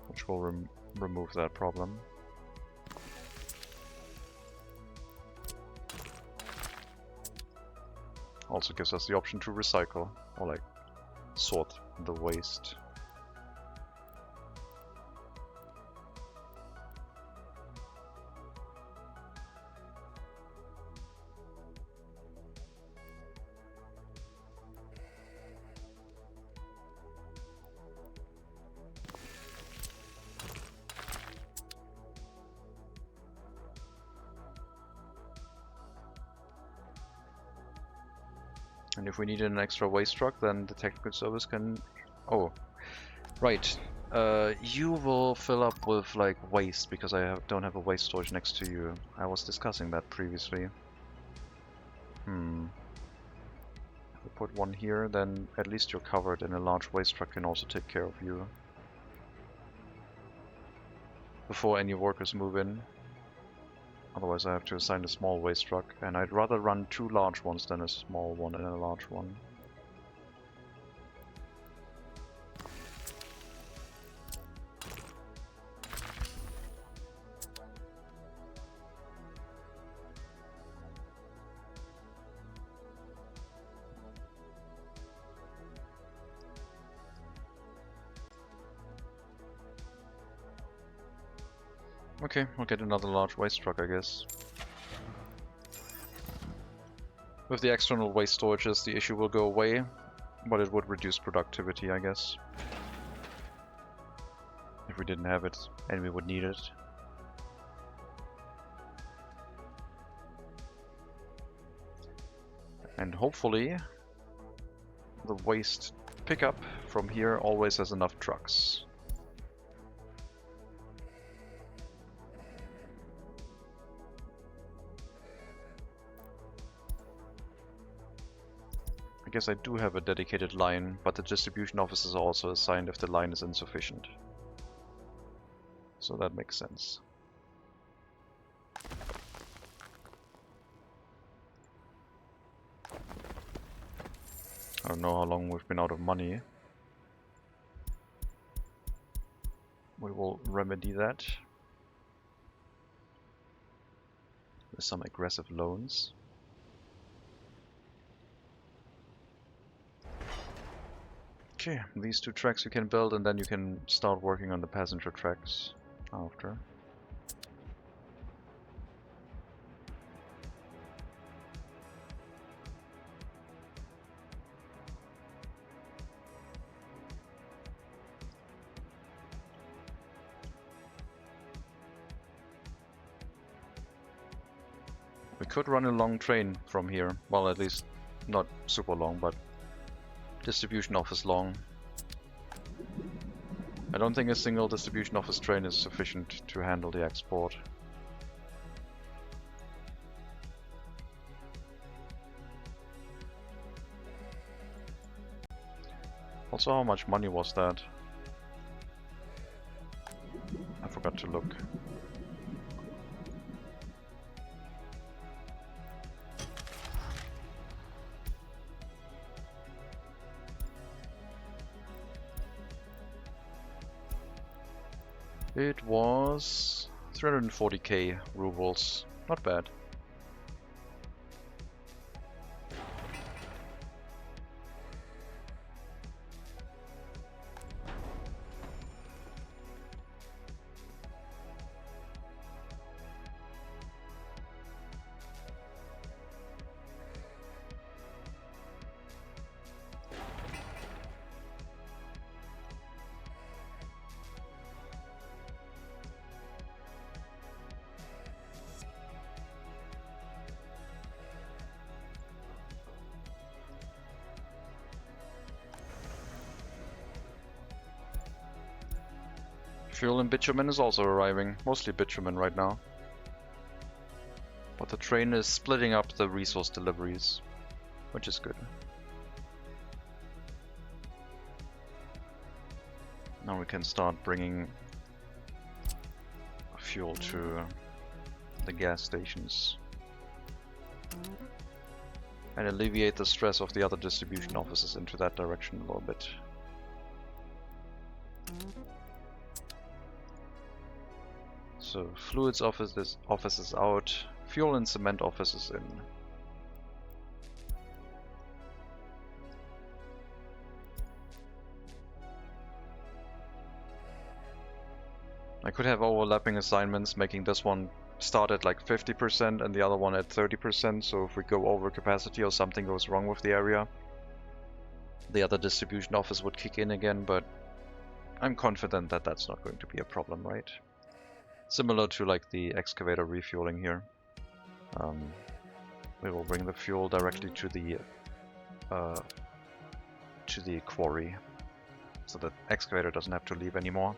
which will remove that problem. Also gives us the option to recycle or like sort the waste. And if we need an extra waste truck, then the technical service can... Oh, right. You will fill up with like waste because I don't have a waste storage next to you. I was discussing that previously. If we put one here, then at least you're covered, and a large waste truck can also take care of you before any workers move in. Otherwise I have to assign a small waste truck, and I'd rather run 2 large ones than a small one and a large one. Okay, we'll get another large waste truck, I guess. With the external waste storages, the issue will go away, but it would reduce productivity, I guess. If we didn't have it, and we would need it. And hopefully, the waste pickup from here always has enough trucks. I guess I do have a dedicated line, but the distribution office is also assigned if the line is insufficient. So that makes sense. I don't know how long we've been out of money. We will remedy that with some aggressive loans. Okay, these two tracks you can build, and then you can start working on the passenger tracks after. We could run a long train from here. Well, at least not super long, but distribution office long. I don't think a single distribution office train is sufficient to handle the export. Also, how much money was that? I forgot to look. It was 340k rubles. Not bad. Fuel and bitumen is also arriving, mostly bitumen right now. But the train is splitting up the resource deliveries, which is good. Now we can start bringing fuel to the gas stations and alleviate the stress of the other distribution offices into that direction a little bit. So fluids office is out, fuel and cement office is in. I could have overlapping assignments, making this one start at like 50% and the other one at 30%, so if we go over capacity or something goes wrong with the area, the other distribution office would kick in again, but I'm confident that that's not going to be a problem, right? Similar to like the excavator refueling here. We will bring the fuel directly to the quarry, so the excavator doesn't have to leave anymore.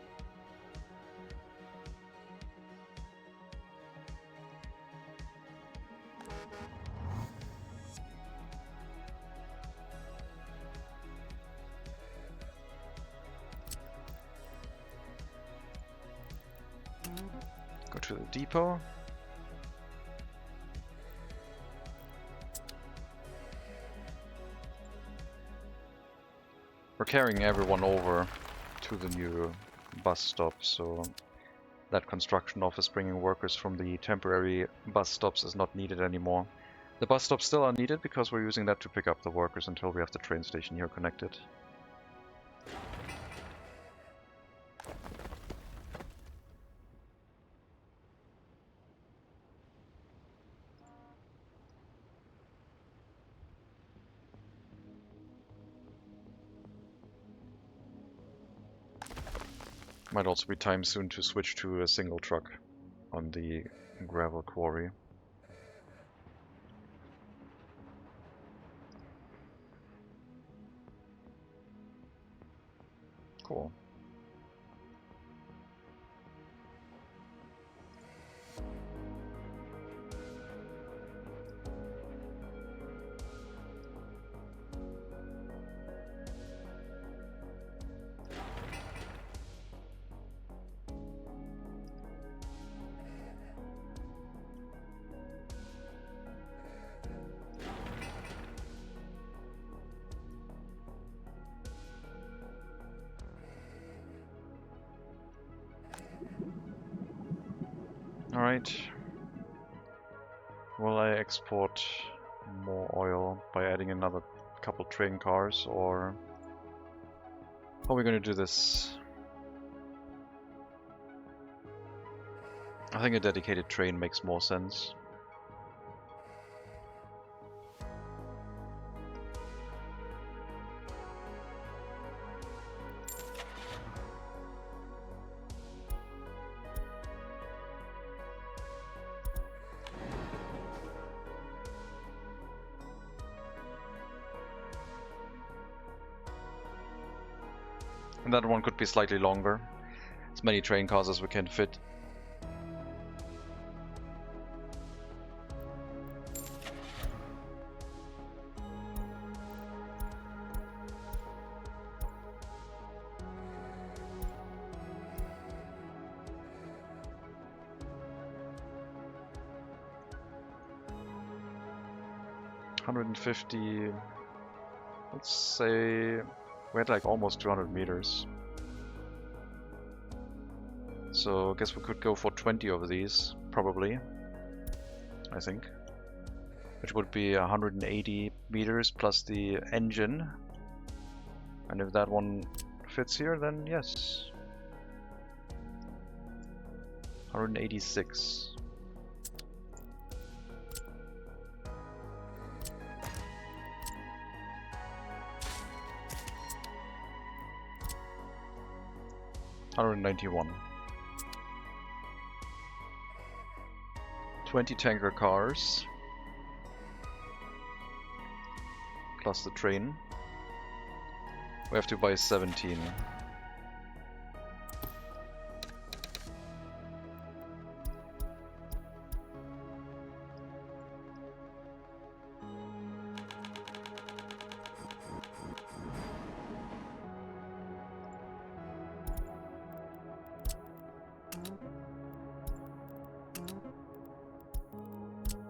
Go to the depot. We're carrying everyone over to the new bus stop, so that construction office bringing workers from the temporary bus stops is not needed anymore. The bus stops still are needed because we're using that to pick up the workers until we have the train station here connected. Might also be time soon to switch to a single truck on the gravel quarry. Cool. Alright. Will I export more oil by adding another couple train cars, or how are we going to do this? I think a dedicated train makes more sense. And that one could be slightly longer. As many train cars as we can fit. $150, let's say we had like almost 200 meters. So I guess we could go for 20 of these, probably, I think. Which would be 180 meters plus the engine. And if that one fits here, then yes. 186. $191. 20 tanker cars. Plus the train. We have to buy 17.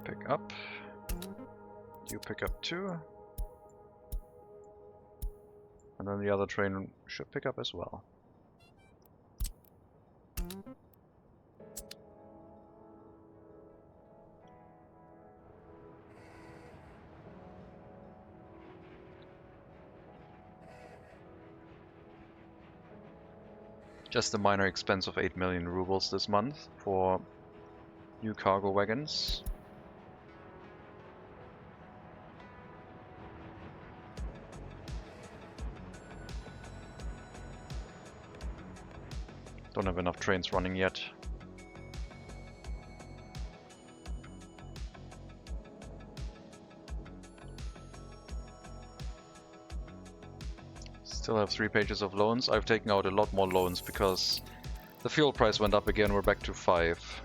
Pick up. You pick up too. And then the other train should pick up as well. Just a minor expense of 8 million rubles this month for new cargo wagons. Don't have enough trains running yet. Still have 3 pages of loans. I've taken out a lot more loans because the fuel price went up again. We're back to 5.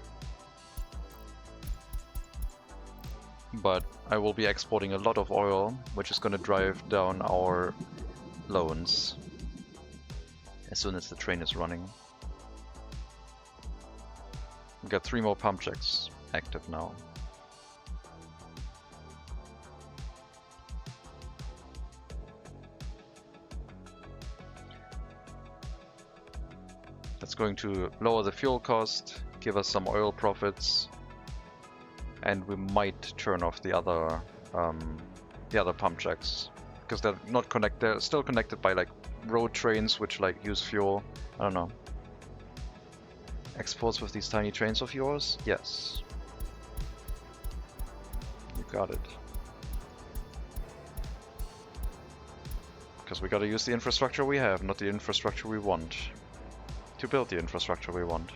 But I will be exporting a lot of oil, which is going to drive down our loans as soon as the train is running. We've got 3 more pump checks active now. That's going to lower the fuel cost, give us some oil profits, and we might turn off the other pump checks because they're not connected. They're still connected by like road trains which like use fuel. I don't know. Exports with these tiny trains of yours? Yes. You got it. Because we gotta use the infrastructure we have, not the infrastructure we want. to build the infrastructure we want.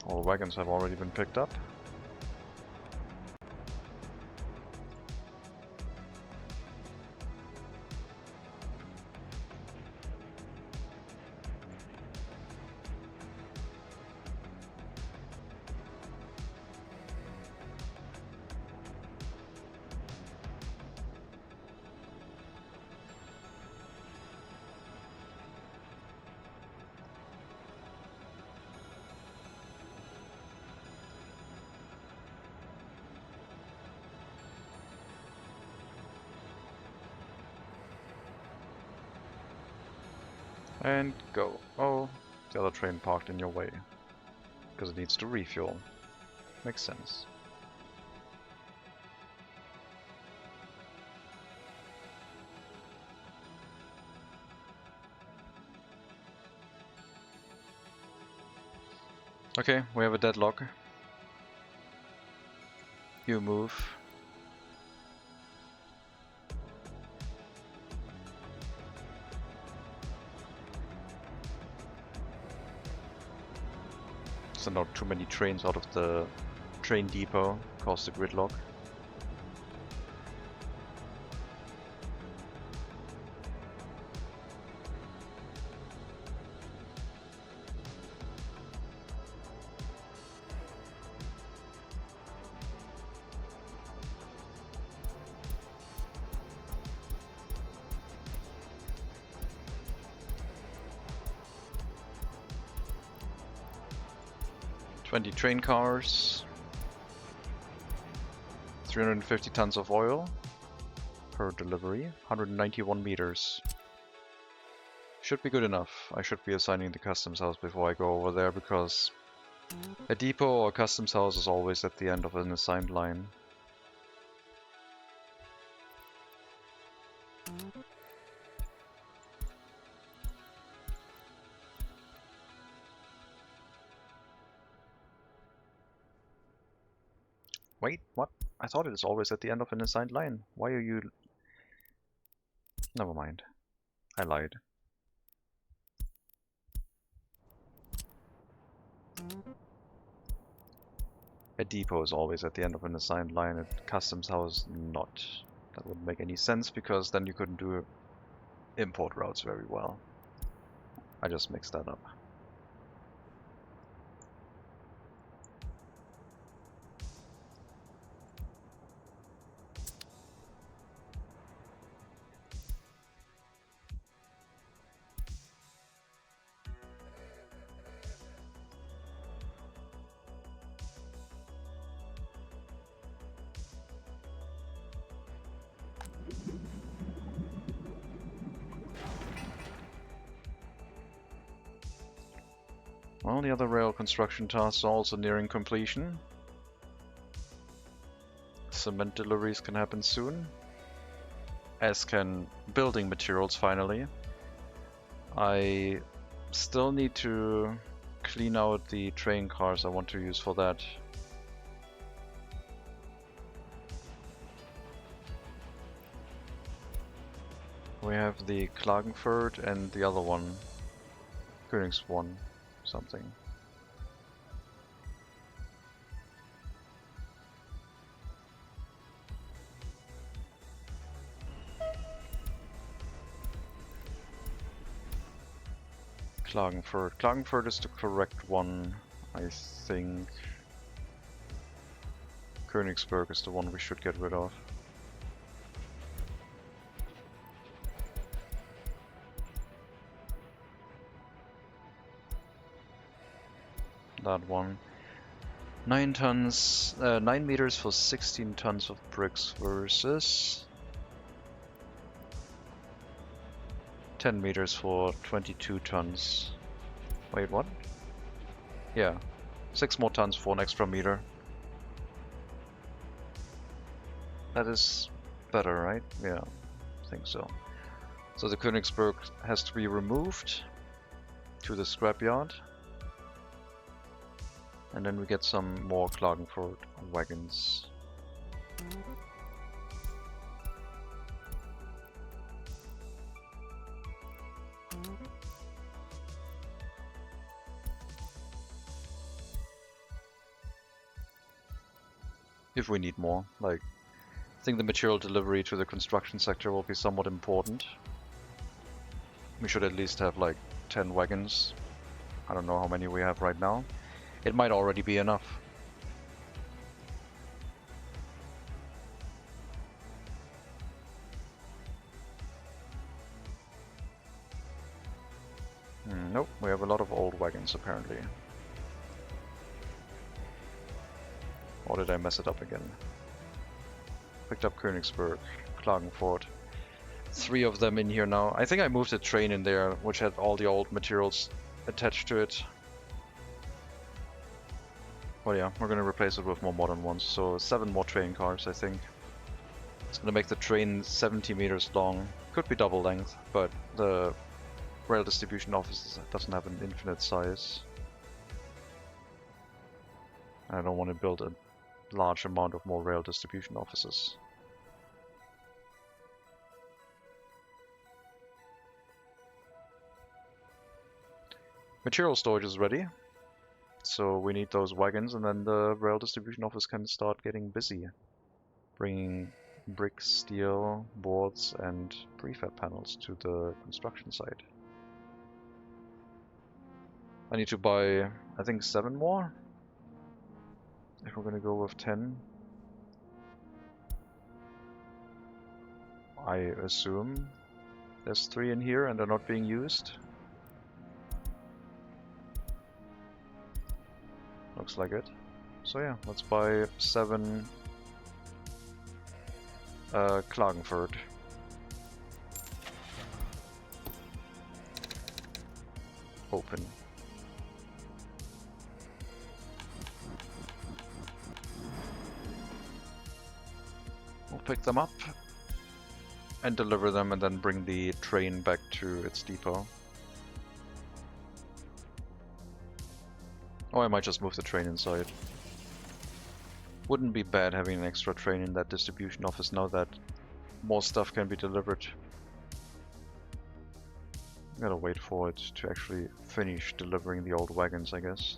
All wagons have already been picked up. And go. Oh, the other train parked in your way. Because it needs to refuel. Makes sense. Okay, we have a deadlock. You move. Send out too many trains out of the train depot, cause the gridlock. Train cars, 350 tons of oil per delivery, 191 meters. Should be good enough. I should be assigning the customs house before I go over there, because a depot or customs house is always at the end of an assigned line. Wait, what? I thought it is always at the end of an assigned line. Why are you... Never mind. I lied. A depot is always at the end of an assigned line, a customs house not. That wouldn't make any sense, because then you couldn't do import routes very well. I just mixed that up. Well, the other rail construction tasks are also nearing completion. Cement deliveries can happen soon, as can building materials finally. I still need to clean out the train cars I want to use for that. We have the Klagenfurt and the other one, Königsborn something. Klagenfurt. Klagenfurt is the correct one, I think. Königsberg is the one we should get rid of. That one. 9 tons, 9 meters for 16 tons of bricks versus 10 meters for 22 tons. Wait, what? Yeah, 6 more tons for an extra meter. That is better, right? Yeah, I think so. So the Königsberg has to be removed to the scrapyard. And then we get some more Klagenfurt wagons. If we need more, like, I think the material delivery to the construction sector will be somewhat important. We should at least have like 10 wagons. I don't know how many we have right now. It might already be enough. Nope, we have a lot of old wagons apparently. Or did I mess it up again? Picked up Königsberg, Klagenfurt. 3 of them in here now. I think I moved a train in there which had all the old materials attached to it. Well, yeah, we're gonna replace it with more modern ones. So 7 more train cars, I think. It's gonna make the train 70 meters long. Could be double length, but the rail distribution office doesn't have an infinite size. I don't want to build a large amount of more rail distribution offices. Material storage is ready, so we need those wagons, and then the rail distribution office can start getting busy, bringing bricks, steel, boards, and prefab panels to the construction site. I need to buy, I think, 7 more, if we're gonna go with 10. I assume there's 3 in here and they're not being used. Looks like it. So yeah, let's buy 7 Klagenfurt. Open. We'll pick them up and deliver them and then bring the train back to its depot. Or I might just move the train inside. Wouldn't be bad having an extra train in that distribution office now that more stuff can be delivered. Gotta wait for it to actually finish delivering the old wagons, I guess.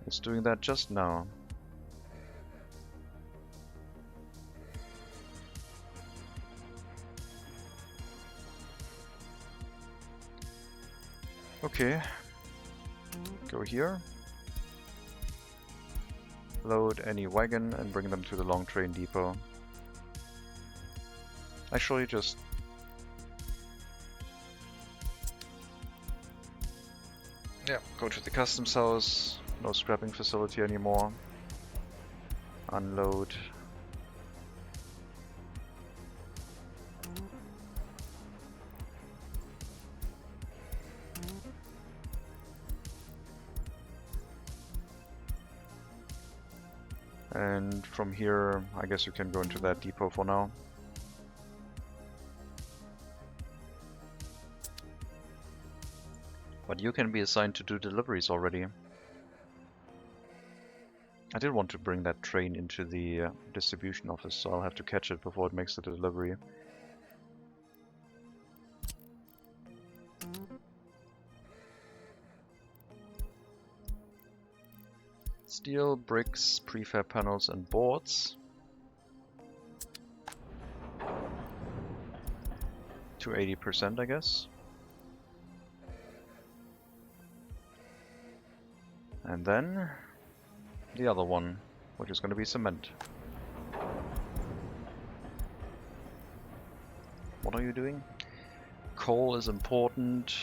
It's doing that just now. Okay, go here, load any wagon and bring them to the long train depot. Actually, just go to the customs house, no scrapping facility anymore, unload. And from here, I guess you can go into that depot for now. But you can be assigned to do deliveries already. I did want to bring that train into the distribution office, so I'll have to catch it before it makes the delivery. Steel, bricks, prefab panels and boards. To 80%, I guess. And then the other one, which is going to be cement. What are you doing? Coal is important.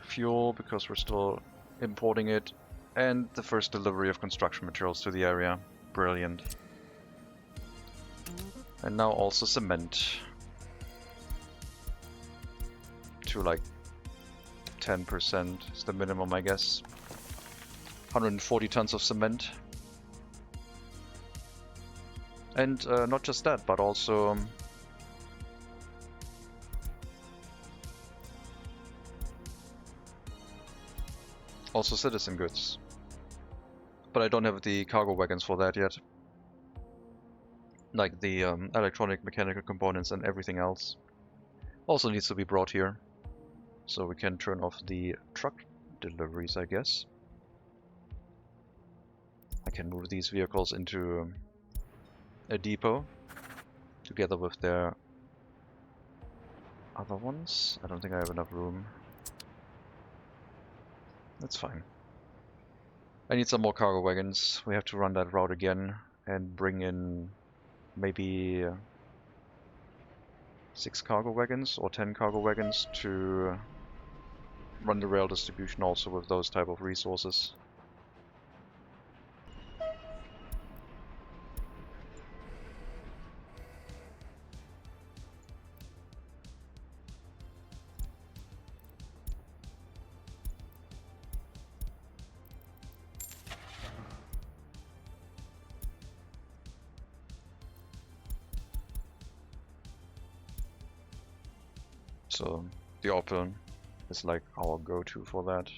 Fuel, because we're still importing it. And the first delivery of construction materials to the area. Brilliant. And now also cement. To like 10% is the minimum, I guess. 140 tons of cement. And not just that, but also citizen goods. but I don't have the cargo wagons for that yet. Like the electronic, mechanical components and everything else. Also needs to be brought here. So we can turn off the truck deliveries, I guess. I can move these vehicles into a depot together with their other ones. I don't think I have enough room. That's fine. I need some more cargo wagons. We have to run that route again and bring in maybe 6 cargo wagons or 10 cargo wagons to run the rail distribution also with those type of resources. So the Opel is like our go-to for that.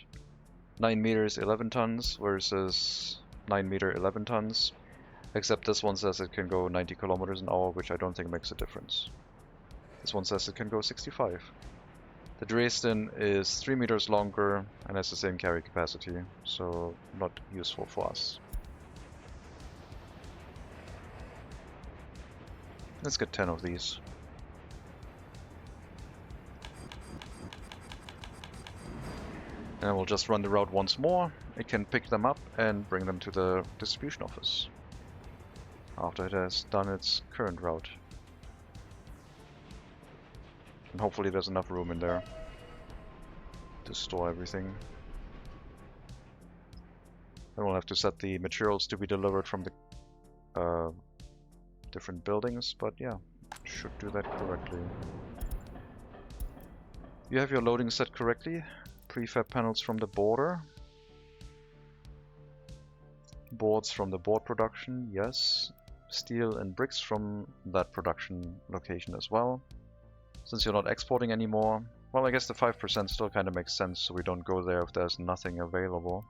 9 meters, 11 tons versus 9 meter, 11 tons. Except this one says it can go 90 kilometers an hour, which I don't think makes a difference. This one says it can go 65. The Dresden is 3 meters longer and has the same carry capacity, so not useful for us. Let's get 10 of these. And we'll just run the route once more. It can pick them up and bring them to the distribution office after it has done its current route. And hopefully there's enough room in there to store everything. Then we'll have to set the materials to be delivered from the different buildings, but yeah, should do that correctly. You have your loading set correctly. Prefab panels from the border. Boards from the board production, yes. Steel and bricks from that production location as well. Since you're not exporting anymore, well, I guess the 5% still kind of makes sense, so we don't go there if there's nothing available.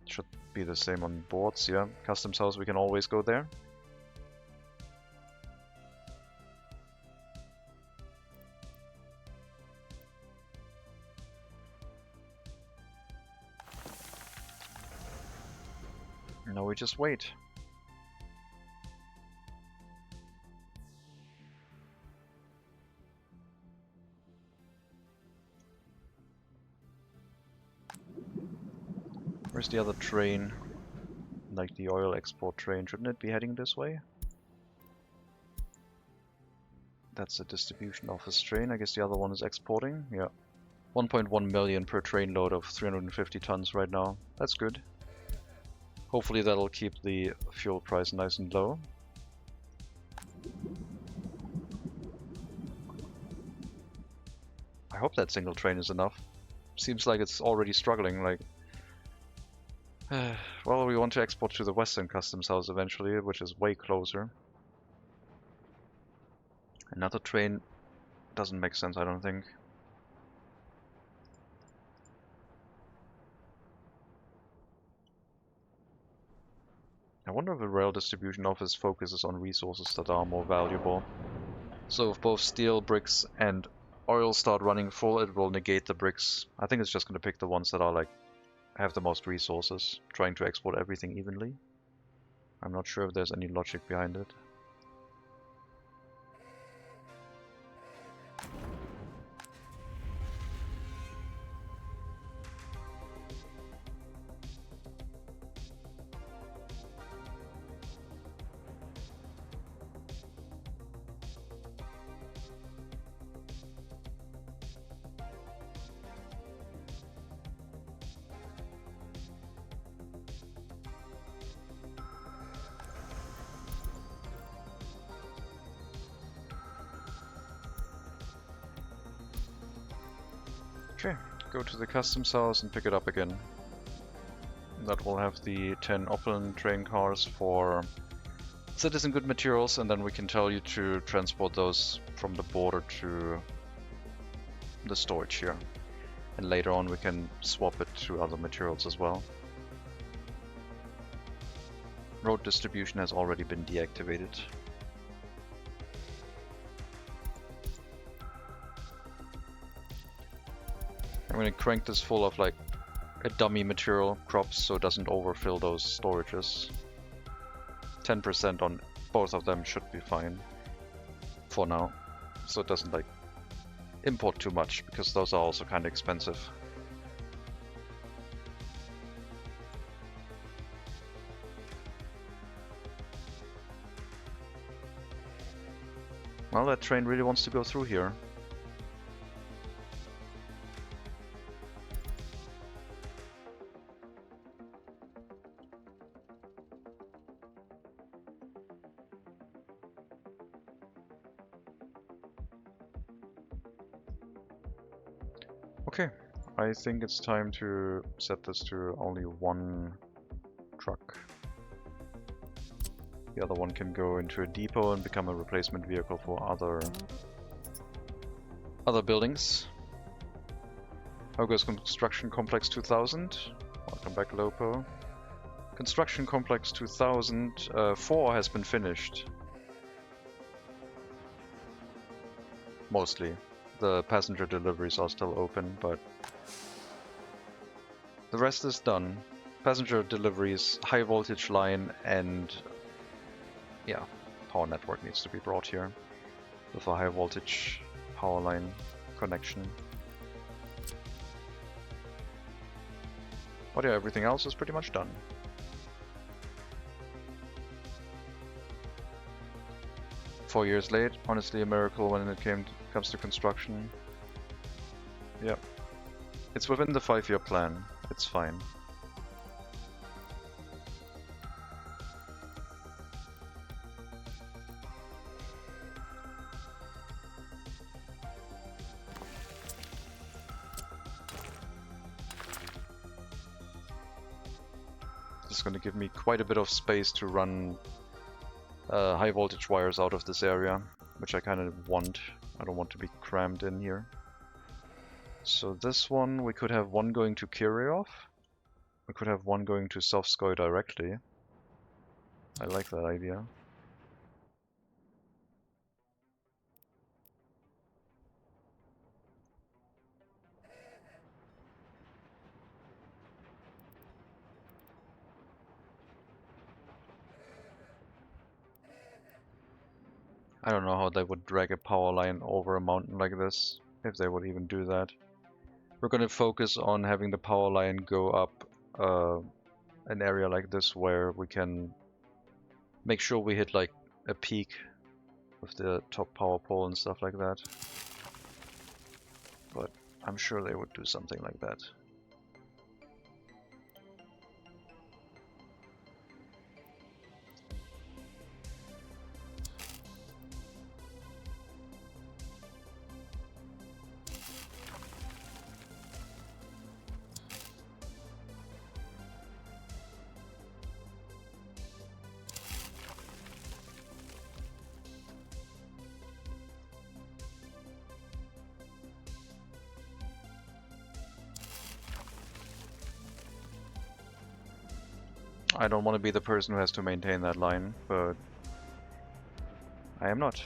Should be the same on boards, yeah. Customs house, we can always go there. Now we just wait. Where's the other train? Like the oil export train, shouldn't it be heading this way? That's a distribution office train. I guess the other one is exporting. Yeah. 1.1 million per train load of 350 tons right now. That's good. Hopefully that'll keep the fuel price nice and low. I hope that single train is enough. Seems like it's already struggling, like... well, we want to export to the Western Customs House eventually, which is way closer. Another train doesn't make sense, I don't think. I wonder if a rail distribution office focuses on resources that are more valuable. So if both steel, bricks, and oil start running full, it will negate the bricks. I think it's just going to pick the ones that are like have the most resources, trying to export everything evenly. I'm not sure if there's any logic behind it. Okay, go to the customs house and pick it up again. That will have the 10 Opel train cars for citizen good materials, and then we can tell you to transport those from the border to the storage here. And later on we can swap it to other materials as well. Road distribution has already been deactivated. I'm gonna crank this full of like a dummy material crops so it doesn't overfill those storages. 10% on both of them should be fine for now, so it doesn't like import too much, because those are also kind of expensive. Well, that train really wants to go through here. Okay, I think it's time to set this to only one truck. The other one can go into a depot and become a replacement vehicle for other buildings. How goes Construction Complex 2000? Welcome back, Lopo. Construction Complex 2000, 4 has been finished. Mostly. The passenger deliveries are still open, but the rest is done. Passenger deliveries, high voltage line, and yeah, power network needs to be brought here with a high voltage power line connection. But yeah, everything else is pretty much done. Four years late, honestly a miracle when it comes to construction. Yep. It's within the 5-year plan. It's fine. This is going to give me quite a bit of space to run high voltage wires out of this area, which I kind of want. I don't want to be crammed in here. So this one, we could have one going to Kiryov. We could have one going to Sovskoy directly. I like that idea. I don't know how they would drag a power line over a mountain like this, if they would even do that. We're going to focus on having the power line go up an area like this where we can make sure we hit like a peak with the top power pole and stuff like that. But I'm sure they would do something like that. I don't want to be the person who has to maintain that line, but I am not.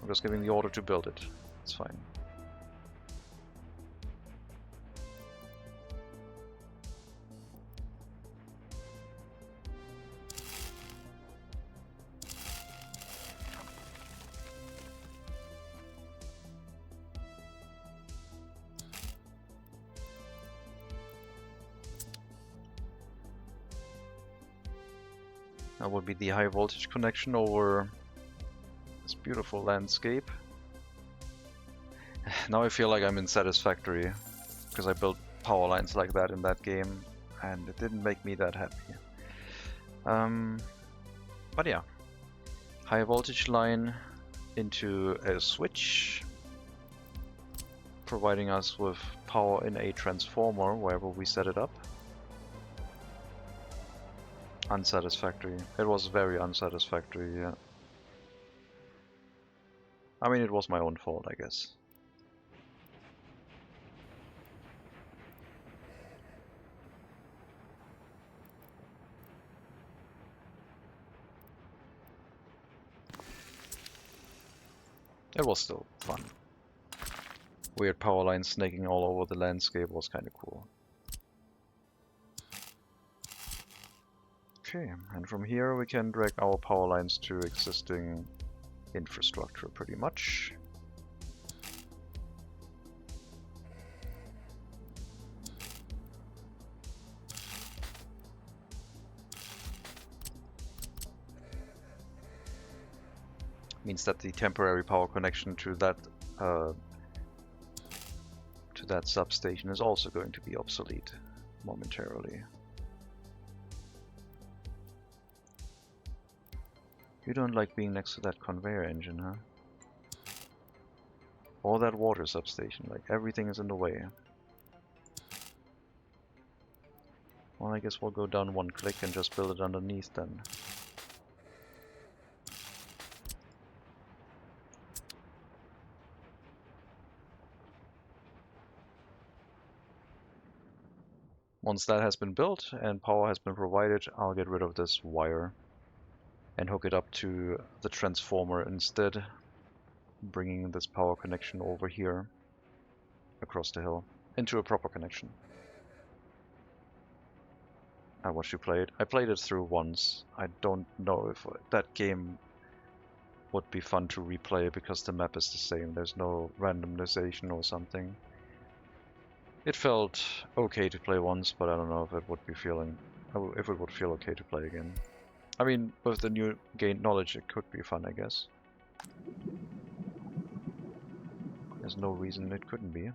I'm just giving the order to build it. It's fine. That would be the high voltage connection over this beautiful landscape. Now I feel like I'm in Satisfactory, because I built power lines like that in that game, and it didn't make me that happy. But yeah, high voltage line into a switch, providing us with power in a transformer wherever we set it up. Unsatisfactory. It was very unsatisfactory, yeah. I mean, it was my own fault, I guess. It was still fun. Weird power lines snaking all over the landscape was kind of cool. Okay, and from here we can drag our power lines to existing infrastructure pretty much. Means that the temporary power connection to that substation is also going to be obsolete momentarily. You don't like being next to that conveyor engine, huh? Or that water substation, like everything is in the way. Well, I guess we'll go down one click and just build it underneath then. Once that has been built and power has been provided, I'll get rid of this wire and hook it up to the transformer instead, bringing this power connection over here across the hill into a proper connection. I watched you play it. I played it through once. I don't know if that game would be fun to replay because the map is the same. There's no randomization or something. It felt okay to play once, but I don't know if it would be if it would feel okay to play again. I mean, with the new gained knowledge, it could be fun, I guess. There's no reason it couldn't be.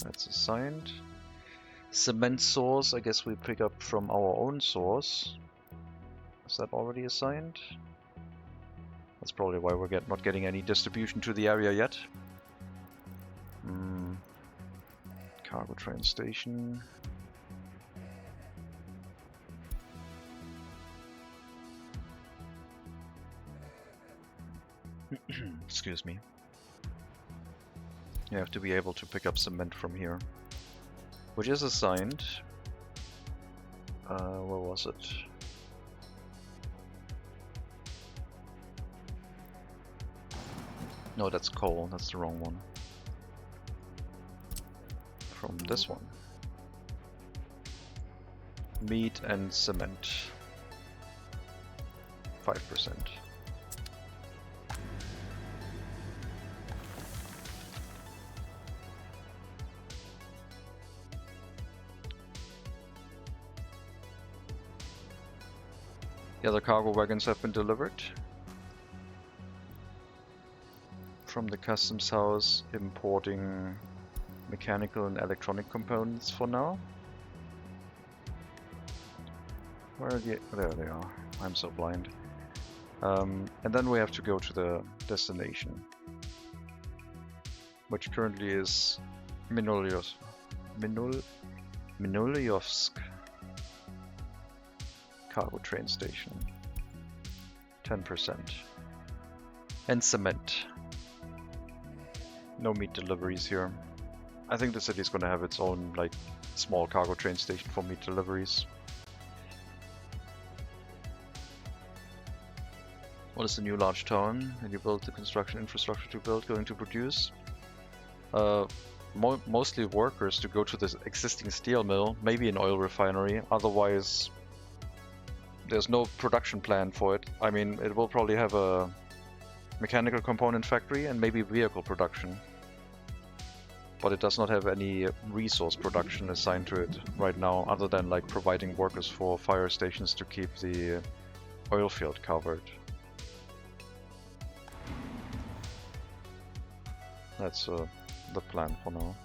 That's assigned. Cement source, I guess we pick up from our own source. Is that already assigned? That's probably why we're not getting any distribution to the area yet. Cargo train station. Excuse me. You have to be able to pick up cement from here, which is assigned. Where was it? No, that's coal. That's the wrong one. From this one. Meat and cement. 5%. The other cargo wagons have been delivered. From the customs house, importing mechanical and electronic components for now. Where are they? There they are. I'm so blind. And then we have to go to the destination, which currently is Minolyovsk. Cargo train station. 10%. And cement. No meat deliveries here. I think the city is gonna have its own like small cargo train station for meat deliveries. What is the new large town that you build the construction infrastructure to build going to produce? Mostly workers to go to this existing steel mill, maybe an oil refinery. Otherwise, there's no production plan for it. I mean, it will probably have a mechanical component factory and maybe vehicle production. But it does not have any resource production assigned to it right now, other than like providing workers for fire stations to keep the oil field covered. That's the plan for now.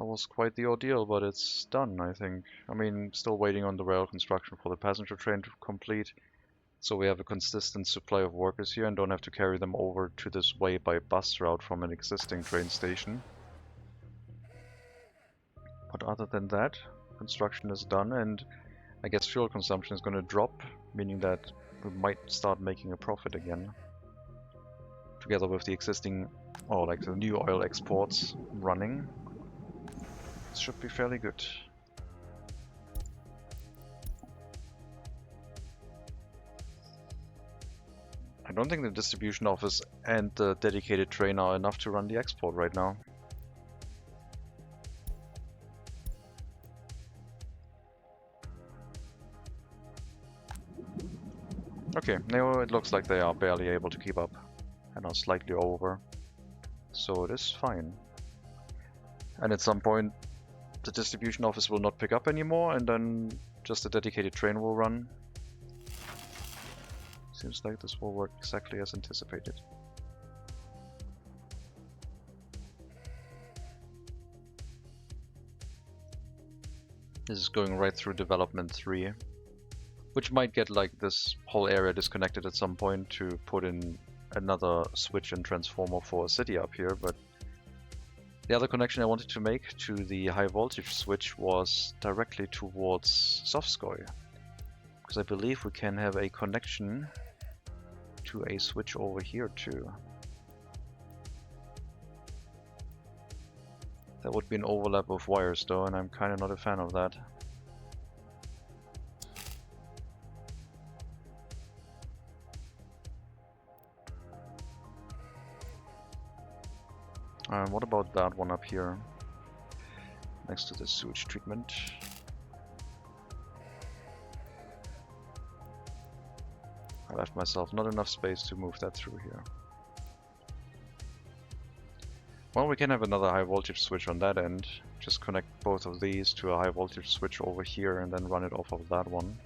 That was quite the ordeal, but it's done, I think. I mean, still waiting on the rail construction for the passenger train to complete, so we have a consistent supply of workers here and don't have to carry them over to this way by bus route from an existing train station. But other than that, construction is done, and I guess fuel consumption is going to drop, meaning that we might start making a profit again. Together with the existing, or like the new oil exports running, it should be fairly good. I don't think the distribution office and the dedicated train are enough to run the export right now. Okay, now it looks like they are barely able to keep up and are slightly over. So it is fine. And at some point the distribution office will not pick up anymore and then just a dedicated train will run. Seems like this will work exactly as anticipated. This is going right through development 3. Which might get like this whole area disconnected at some point to put in another switch and transformer for a city up here, but the other connection I wanted to make to the high voltage switch was directly towards Sovskoy, because I believe we can have a connection to a switch over here too. That would be an overlap of wires though, and I'm kind of not a fan of that. What about that one up here, next to the sewage treatment? I left myself not enough space to move that through here. Well, we can have another high voltage switch on that end. Just connect both of these to a high voltage switch over here and then run it off of that one.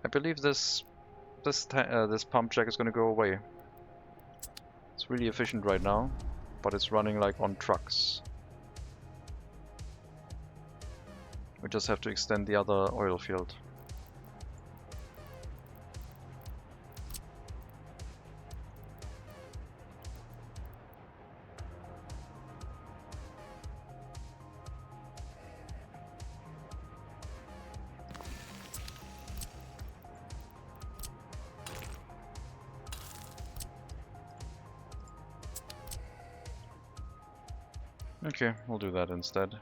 I believe this pump jack is going to go away. It's really efficient right now, but it's running like on trucks. We just have to extend the other oil field. Okay, we'll do that instead.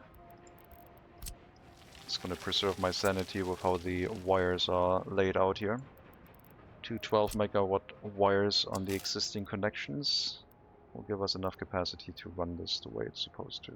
Just gonna preserve my sanity with how the wires are laid out here. Two 12 megawatt wires on the existing connections will give us enough capacity to run this the way it's supposed to.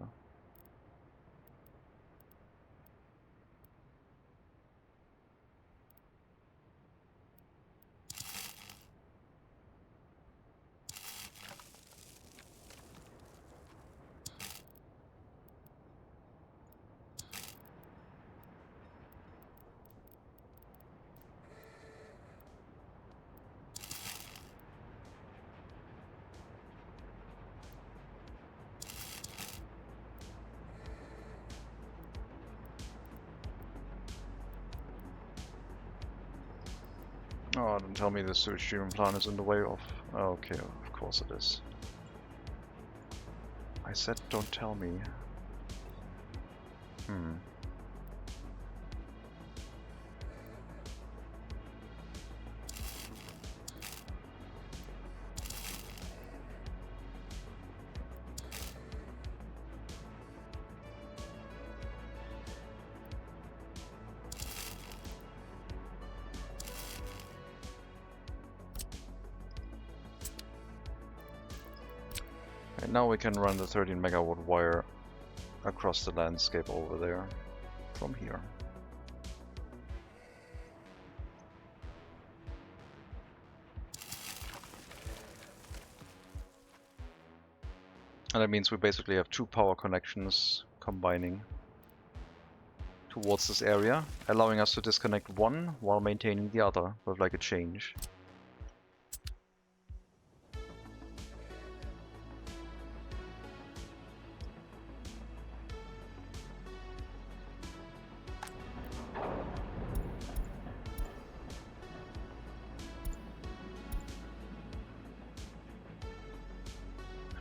Oh, don't tell me the sewage treatment plant is in the way of... Okay, of course it is. I said don't tell me. And now we can run the 13 megawatt wire across the landscape over there from here. And that means we basically have 2 power connections combining towards this area, allowing us to disconnect one while maintaining the other with like a change.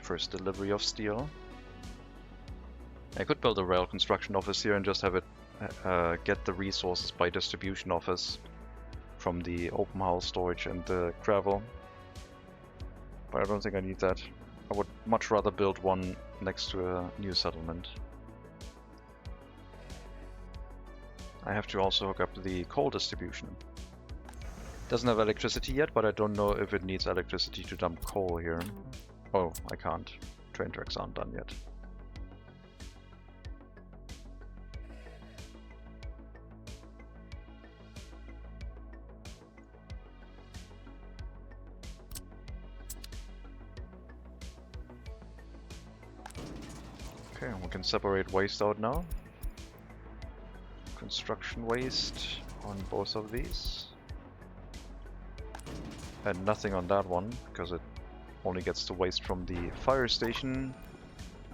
First delivery of steel. I could build a rail construction office here and just have it get the resources by distribution office from the open hull storage and the gravel. But I don't think I need that. I would much rather build one next to a new settlement. I have to also hook up the coal distribution. Doesn't have electricity yet, but I don't know if it needs electricity to dump coal here. Oh, I can't. Train tracks aren't done yet. Okay, we can separate waste out now. Construction waste on both of these. And nothing on that one, because it only gets the waste from the fire station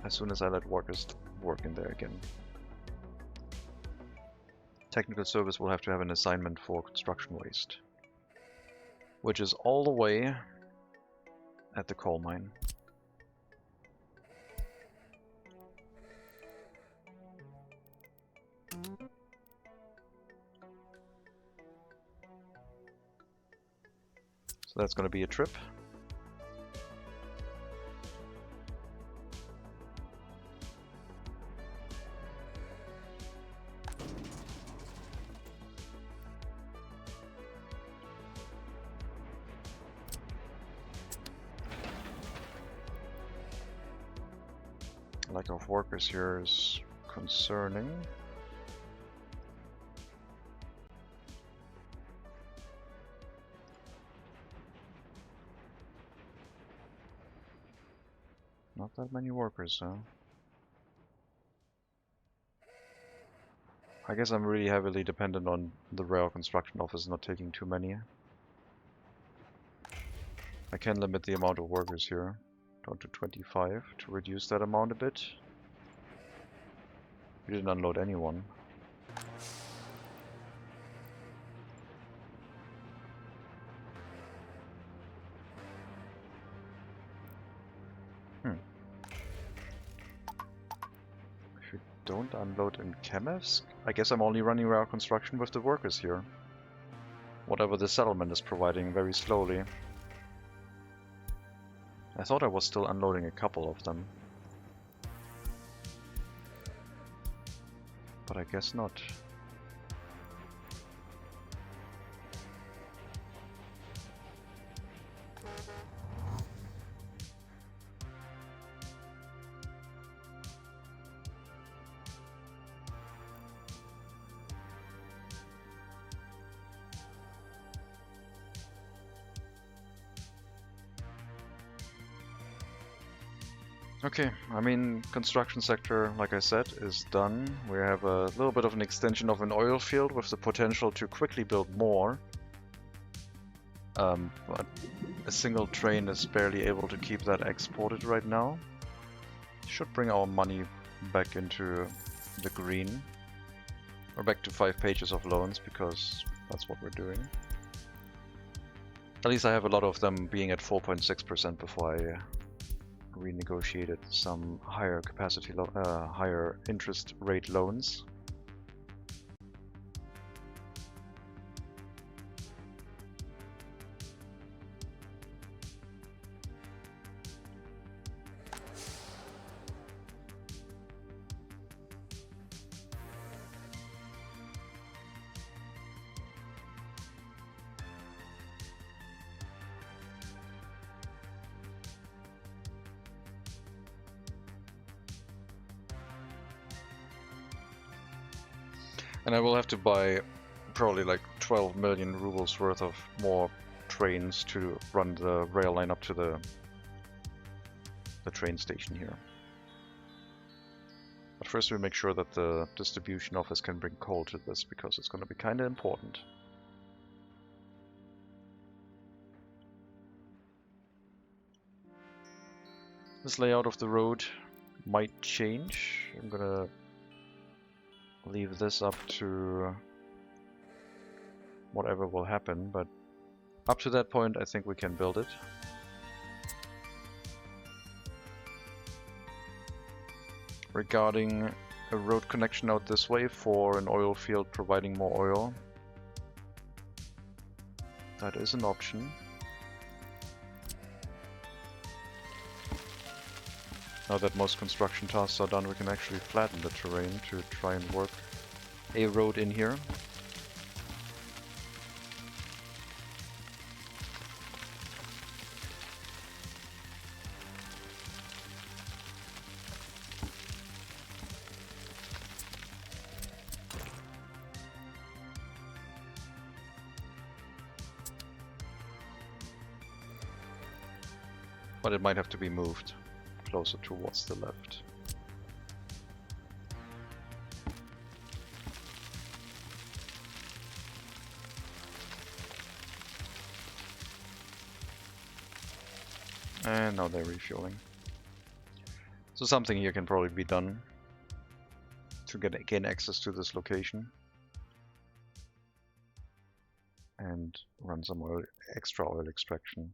as soon as I let workers work in there again. Technical service will have to have an assignment for construction waste, which is all the way at the coal mine. So that's going to be a trip. Lack of workers here is concerning. Not that many workers, huh? I guess I'm really heavily dependent on the rail construction office not taking too many. I can limit the amount of workers here down to 25 to reduce that amount a bit. We didn't unload anyone. If you don't unload in Chemevsk, I guess I'm only running rail construction with the workers here. Whatever the settlement is providing very slowly. I thought I was still unloading a couple of them. But I guess not. Okay, I mean, construction sector, like I said, is done. We have a little bit of an extension of an oil field with the potential to quickly build more. But a single train is barely able to keep that exported right now. Should bring our money back into the green. Or back to 5 pages of loans, because that's what we're doing. At least I have a lot of them being at 4.6% before I renegotiated some higher capacity, higher interest rate loans. And I will have to buy probably like 12 million rubles worth of more trains to run the rail line up to the train station here. first we make sure that the distribution office can bring coal to this, because it's going to be kind of important. This layout of the road might change. I'm gonna leave this up to whatever will happen, but up to that point I think we can build it. Regarding a road connection out this way for an oil field providing more oil, that is an option. Now that most construction tasks are done, we can actually flatten the terrain to try and work a road in here. But it might have to be moved closer towards the left. And now they're refueling. So something here can probably be done to gain access to this location and run some extra oil extraction.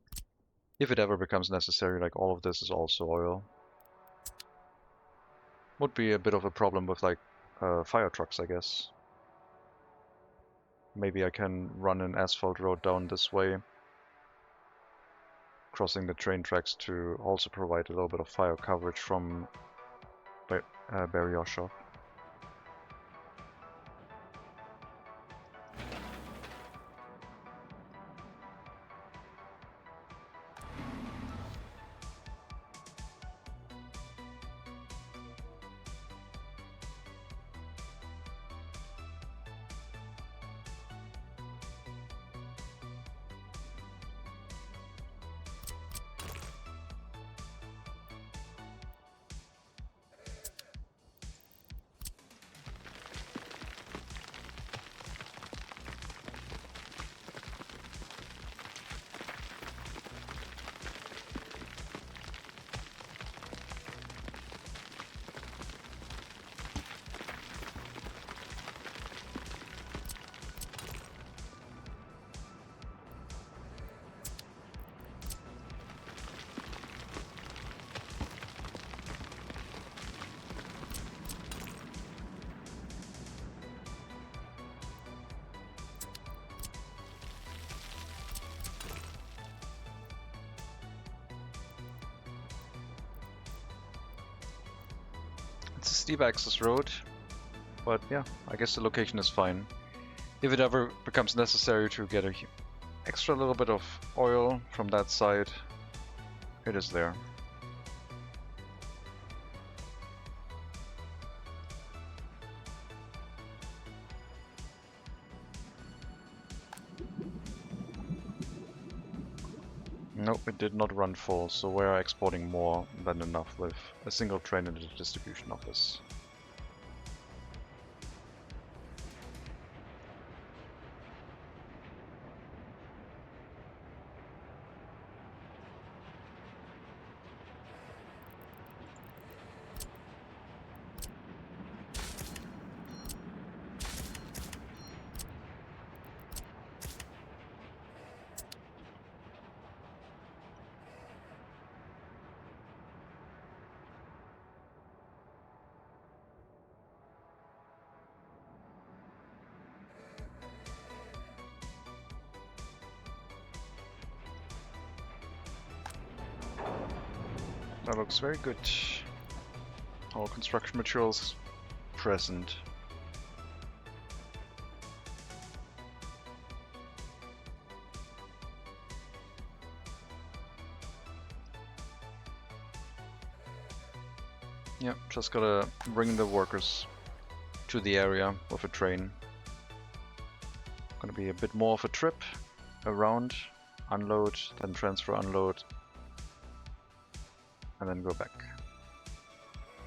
If it ever becomes necessary, like all of this is also oil. Would be a bit of a problem with like fire trucks, I guess. Maybe I can run an asphalt road down this way, crossing the train tracks to also provide a little bit of fire coverage from Beryashov. It's a steep access road, but yeah, I guess the location is fine. If it ever becomes necessary to get an extra little bit of oil from that side, it is there. Nope, it did not run full, so we're exporting more than enough with a single train in the distribution office. That looks very good. All construction materials present. Yep, just gotta bring the workers to the area with a train. Gonna be a bit more of a trip around, unload, then transfer, unload, and then go back.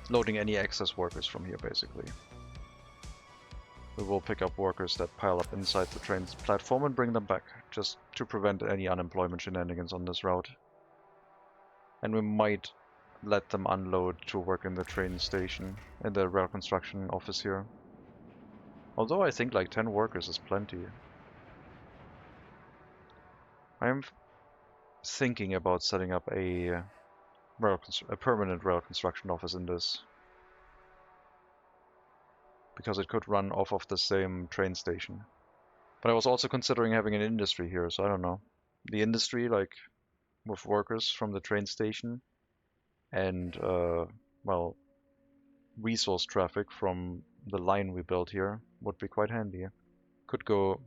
loading any excess workers from here, basically. We will pick up workers that pile up inside the train's platform and bring them back, just to prevent any unemployment shenanigans on this route. And we might let them unload to work in the train station, in the rail construction office here. Although I think like 10 workers is plenty. I am thinking about setting up a permanent rail construction office in this. Because it could run off of the same train station. But I was also considering having an industry here, so I don't know. The industry, like, with workers from the train station, and, well, resource traffic from the line we built here would be quite handy. Could go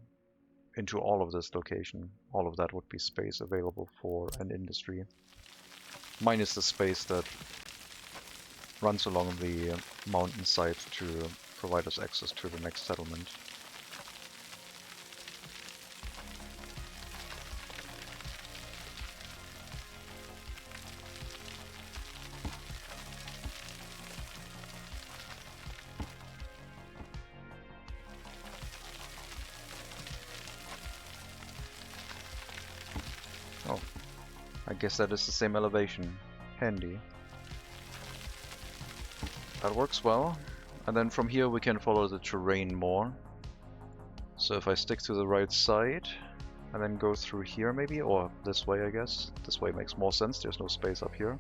into all of this location. All of that would be space available for an industry. Minus the space that runs along the mountainside to provide us access to the next settlement. Oh, I guess that is the same elevation. Handy. That works well. And then from here we can follow the terrain more. So if I stick to the right side and then go through here maybe, or this way I guess. This way makes more sense, there's no space up here.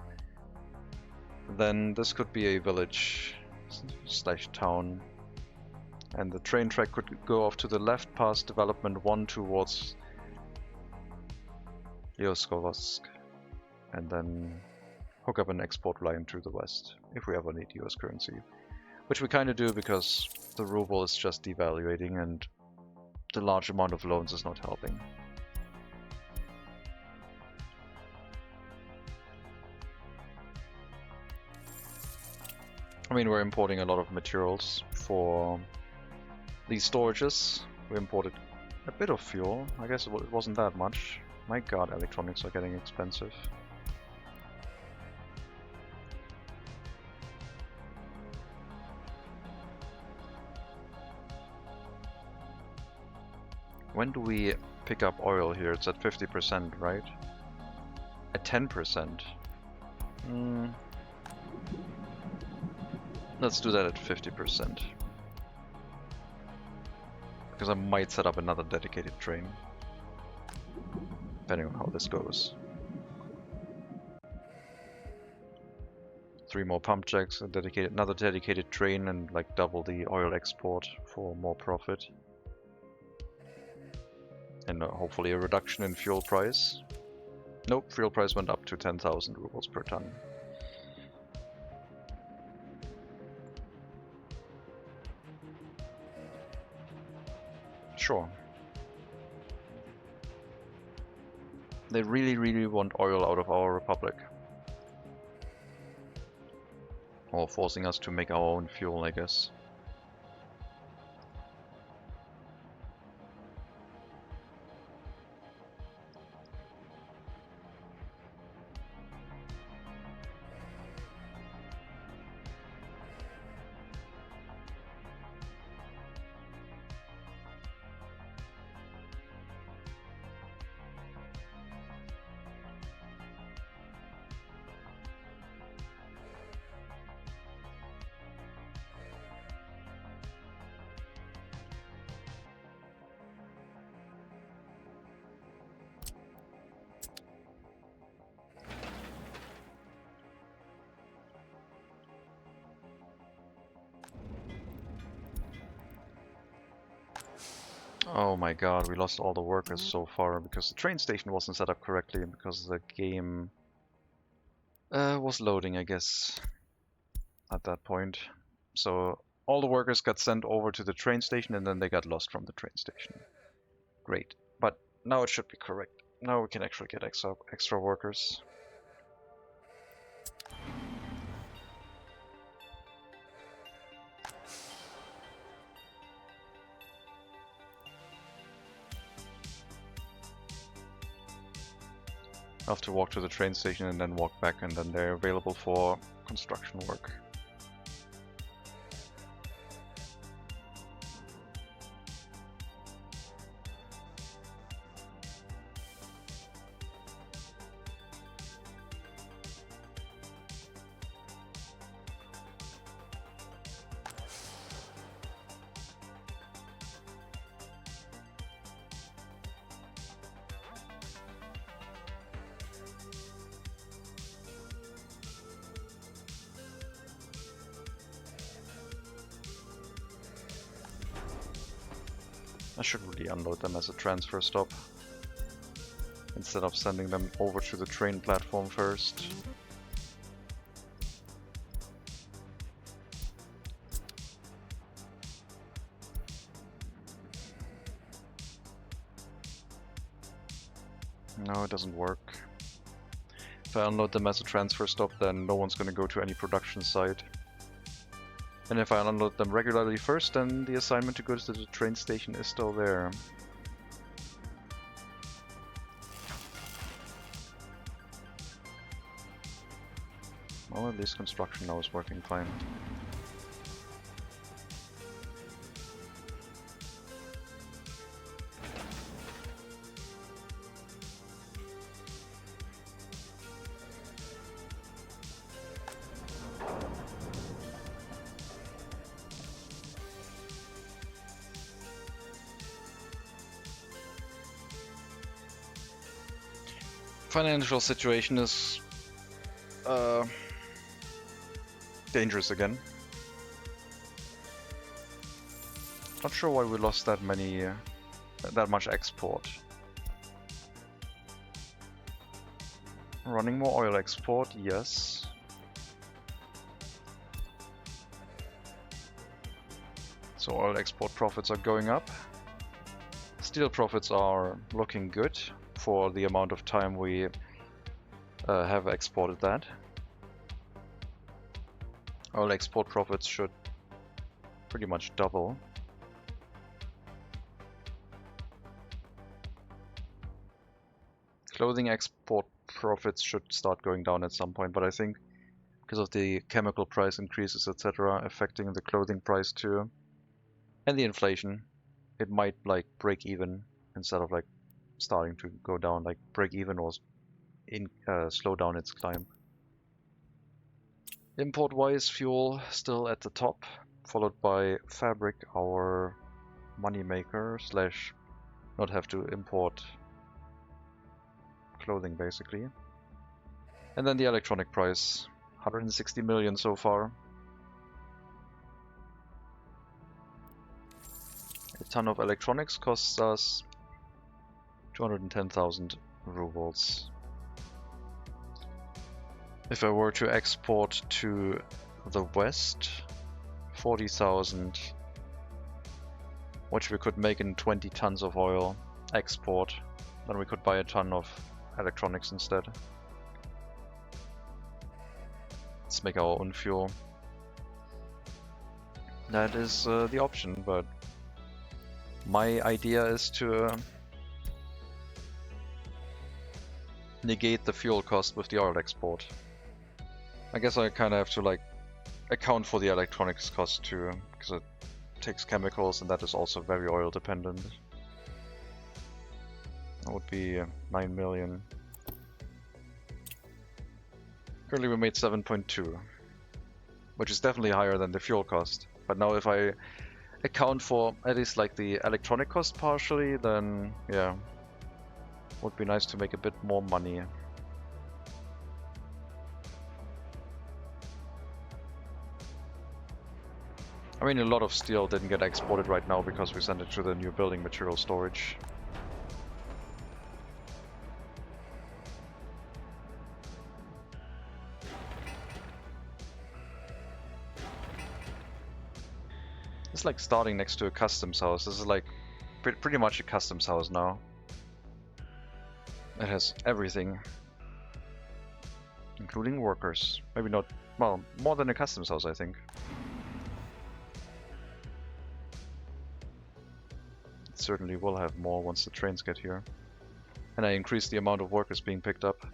Then this could be a village slash town. And the train track could go off to the left past development 1 towards Yoskovosk. And then hook up an export line to the west, if we ever need US currency. Which we kind of do because the ruble is just devaluating and the large amount of loans is not helping. I mean, we're importing a lot of materials for these storages. We imported a bit of fuel. I guess it wasn't that much. My god, electronics are getting expensive. When do we pick up oil here? It's at 50%, right? At 10%. Let's do that at 50%. Because I might set up another dedicated train. Depending on how this goes. 3 more pump jacks, another dedicated train, and like double the oil export for more profit. And hopefully a reduction in fuel price. Nope, fuel price went up to 10,000 rubles per ton. Sure. They really want oil out of our republic. Or forcing us to make our own fuel, I guess. Oh my god, we lost all the workers so far because the train station wasn't set up correctly and because the game was loading, I guess, at that point. So all the workers got sent over to the train station and then they got lost from the train station. Great, but now it should be correct. Now we can actually get extra workers. I have to walk to the train station and then walk back, and then they're available for construction work. I should really unload them as a transfer stop instead of sending them over to the train platform first. No, it doesn't work. If I unload them as a transfer stop, then no one's gonna go to any production site. And if I unload them regularly first, then the assignment to go to the train station is still there. Well, at least construction now is working fine. Financial situation is dangerous again. Not sure why we lost that much export. Running more oil export, yes. So oil export profits are going up. Steel profits are looking good for the amount of time we have exported that. Oil export profits should pretty much double. Clothing export profits should start going down at some point, but I think because of the chemical price increases, etc., affecting the clothing price too, and the inflation, it might like break even instead of like starting to go down, like break even or slow down its climb. Import-wise, fuel still at the top, followed by fabric, our money maker slash not have to import clothing basically. And then the electronic price, 160 million so far. A ton of electronics costs us 210,000 rubles. If I were to export to the west, 40,000, which we could make in 20 tons of oil export, then we could buy a ton of electronics instead. Let's make our own fuel. That is the option, but my idea is to negate the fuel cost with the oil export. I guess I kind of have to like account for the electronics cost too, because it takes chemicals and that is also very oil dependent. That would be 9 million. Currently we made 7.2, which is definitely higher than the fuel cost. But now if I account for at least like the electronic cost partially, then yeah, would be nice to make a bit more money. I mean, a lot of steel didn't get exported right now because we sent it to the new building material storage. It's like starting next to a customs house. This is like pretty much a customs house now. It has everything, including workers. Maybe not, well, more than a customs house, I think. It certainly will have more once the trains get here. And I increased the amount of workers being picked up.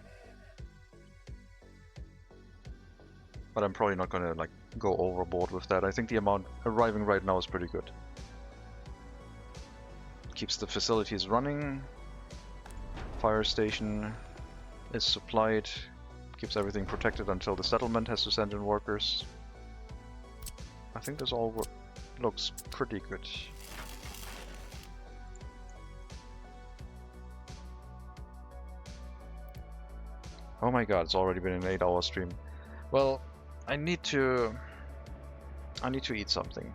But I'm probably not gonna like go overboard with that. I think the amount arriving right now is pretty good. Keeps the facilities running. Fire station is supplied. Keeps everything protected until the settlement has to send in workers. I think this all looks pretty good. Oh my god, it's already been an 8-hour stream. Well, I need to eat something.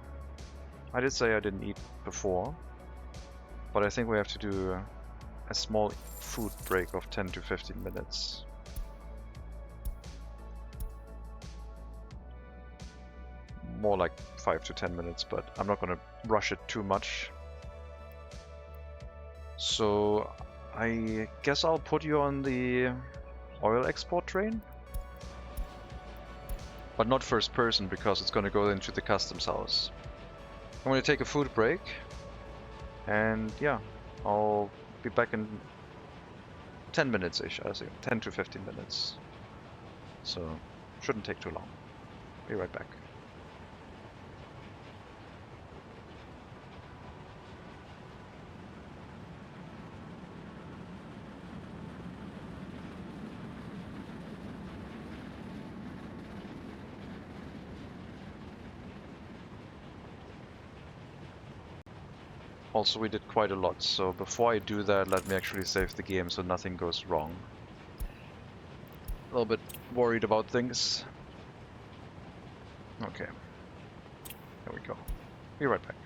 I did say I didn't eat before. But I think we have to do a small food break of 10 to 15 minutes. More like 5 to 10 minutes, but I'm not gonna rush it too much. So I guess I'll put you on the oil export train. But not first person, because it's gonna go into the customs house. I'm gonna take a food break. And yeah, I'll be back in 10 minutes-ish, I say 10 to 15 minutes. So, shouldn't take too long. Be right back. Also, we did quite a lot, so before I do that, let me actually save the game so nothing goes wrong. A little bit worried about things. Okay. There we go. Be right back.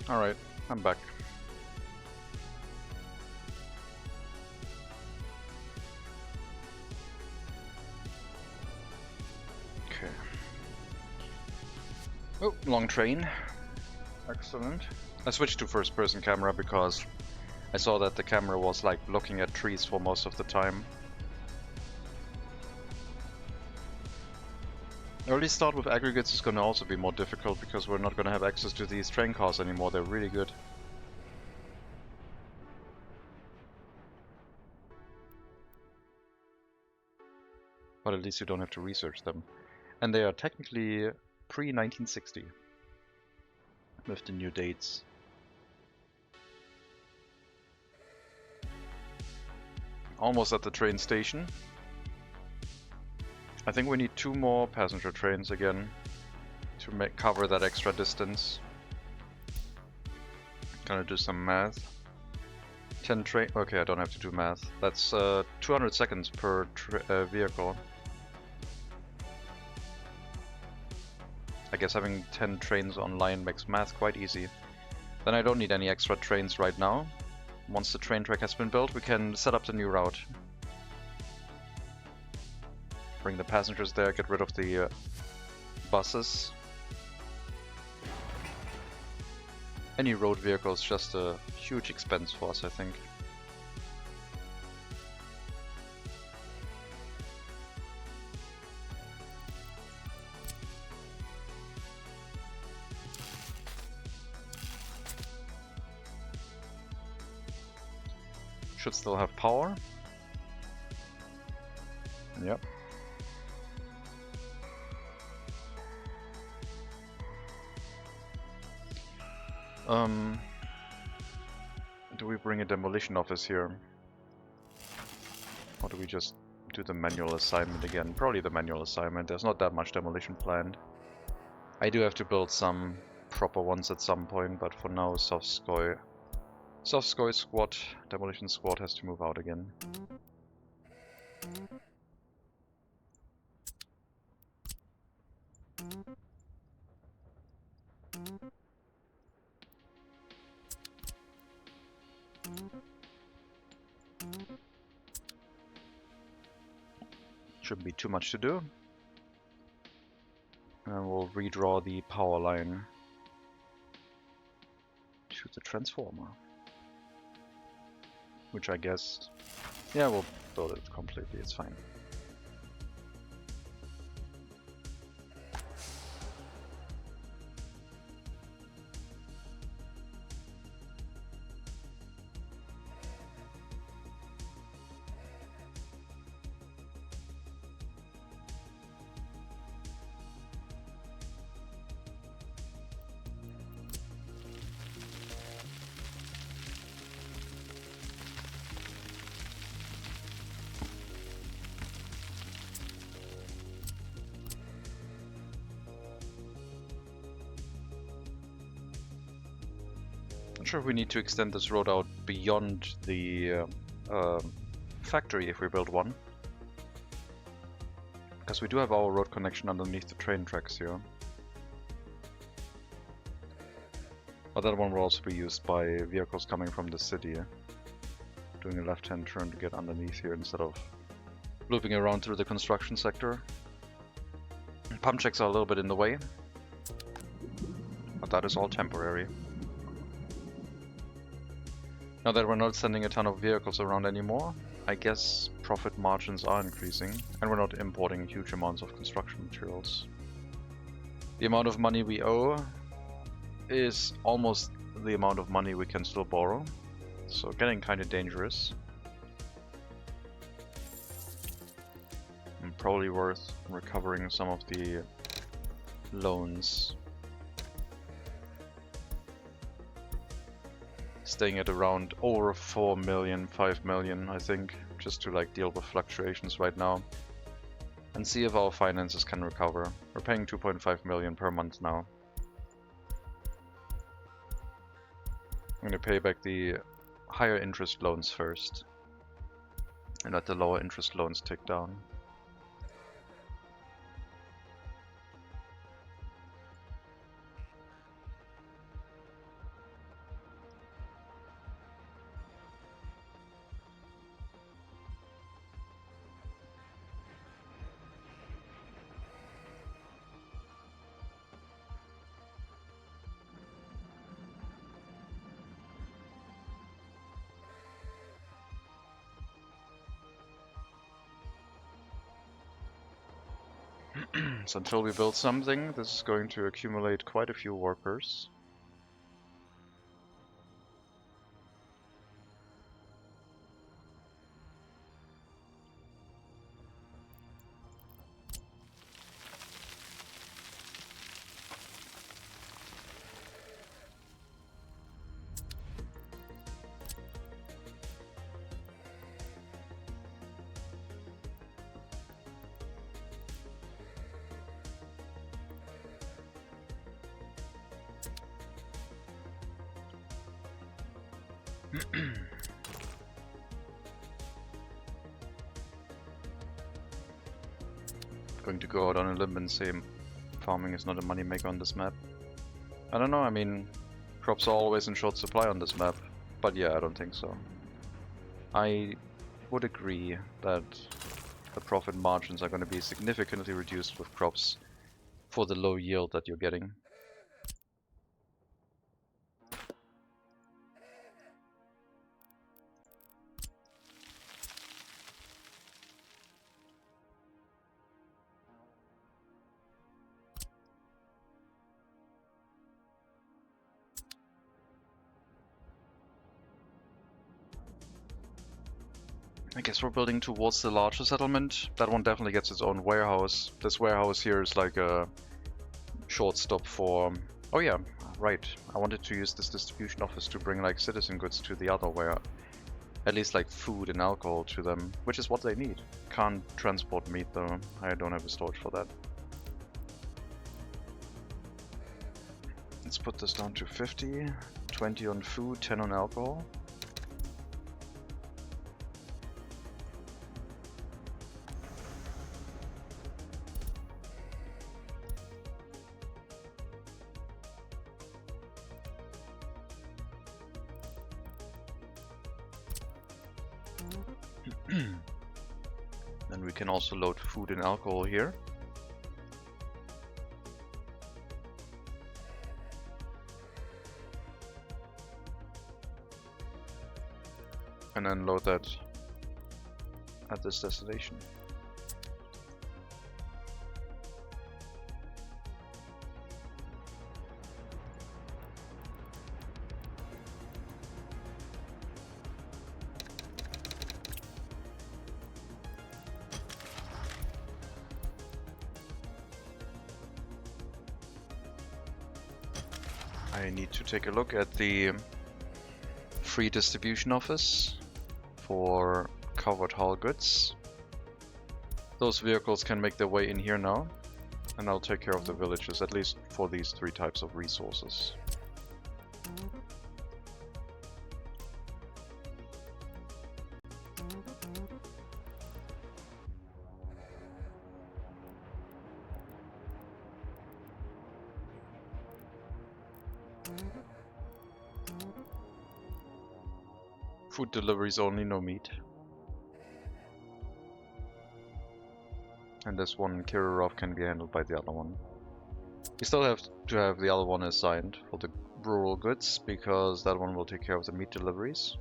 Alright, I'm back. Okay. Oh, long train. Excellent. I switched to first person camera because I saw that the camera was like looking at trees for most of the time. Early start with aggregates is gonna also be more difficult because we're not gonna have access to these train cars anymore. They're really good. But at least you don't have to research them. And they are technically pre-1960 with the new dates. Almost at the train station. I think we need 2 more passenger trains again to cover that extra distance. Gonna do some math. 10 train. Okay, I don't have to do math. That's 200 seconds per vehicle. I guess having 10 trains online makes math quite easy. Then I don't need any extra trains right now. Once the train track has been built, we can set up the new route. Bring the passengers there, get rid of the buses. Any road vehicle is just a huge expense for us, I think. Should still have power. Yep. Do we bring a demolition office here? Or do we just do the manual assignment again? Probably the manual assignment. There's not that much demolition planned. I do have to build some proper ones at some point, but for now, Sovskoy squad, demolition squad has to move out again. Shouldn't be too much to do. And we'll redraw the power line to the transformer. Which I guess, yeah, we'll build it completely, it's fine. Not sure if we need to extend this road out beyond the factory if we build one. Because we do have our road connection underneath the train tracks here. But that one will also be used by vehicles coming from the city. Doing a left-hand turn to get underneath here instead of looping around through the construction sector. Pump checks are a little bit in the way. But that is all temporary. Now that we're not sending a ton of vehicles around anymore, I guess profit margins are increasing, and we're not importing huge amounts of construction materials. The amount of money we owe is almost the amount of money we can still borrow, so getting kind of dangerous. And probably worth recovering some of the loans. Staying at around over 4 million, 5 million, I think, just to like deal with fluctuations right now and see if our finances can recover. We're paying 2.5 million per month now. I'm gonna pay back the higher interest loans first and let the lower interest loans tick down. So until we build something, this is going to accumulate quite a few workers. Going to go out on a limb and say farming is not a moneymaker on this map. I don't know, I mean, crops are always in short supply on this map, but yeah, I don't think so. I would agree that the profit margins are going to be significantly reduced with crops for the low yield that you're getting. I guess we're building towards the larger settlement. That one definitely gets its own warehouse. This warehouse here is like a short stop for... Oh yeah, right. I wanted to use this distribution office to bring like citizen goods to the other where at least like food and alcohol to them, which is what they need. Can't transport meat though. I don't have a storage for that. Let's put this down to 50, 20 on food, 10 on alcohol. Then we can also load food and alcohol here. And then load that at this destination. I need to take a look at the free distribution office for covered hull goods. Those vehicles can make their way in here now, and I'll take care of the villages, at least for these 3 types of resources. Food deliveries only, no meat. And this one Kirillov can be handled by the other one. We still have to have the other one assigned for the rural goods, because that one will take care of the meat deliveries.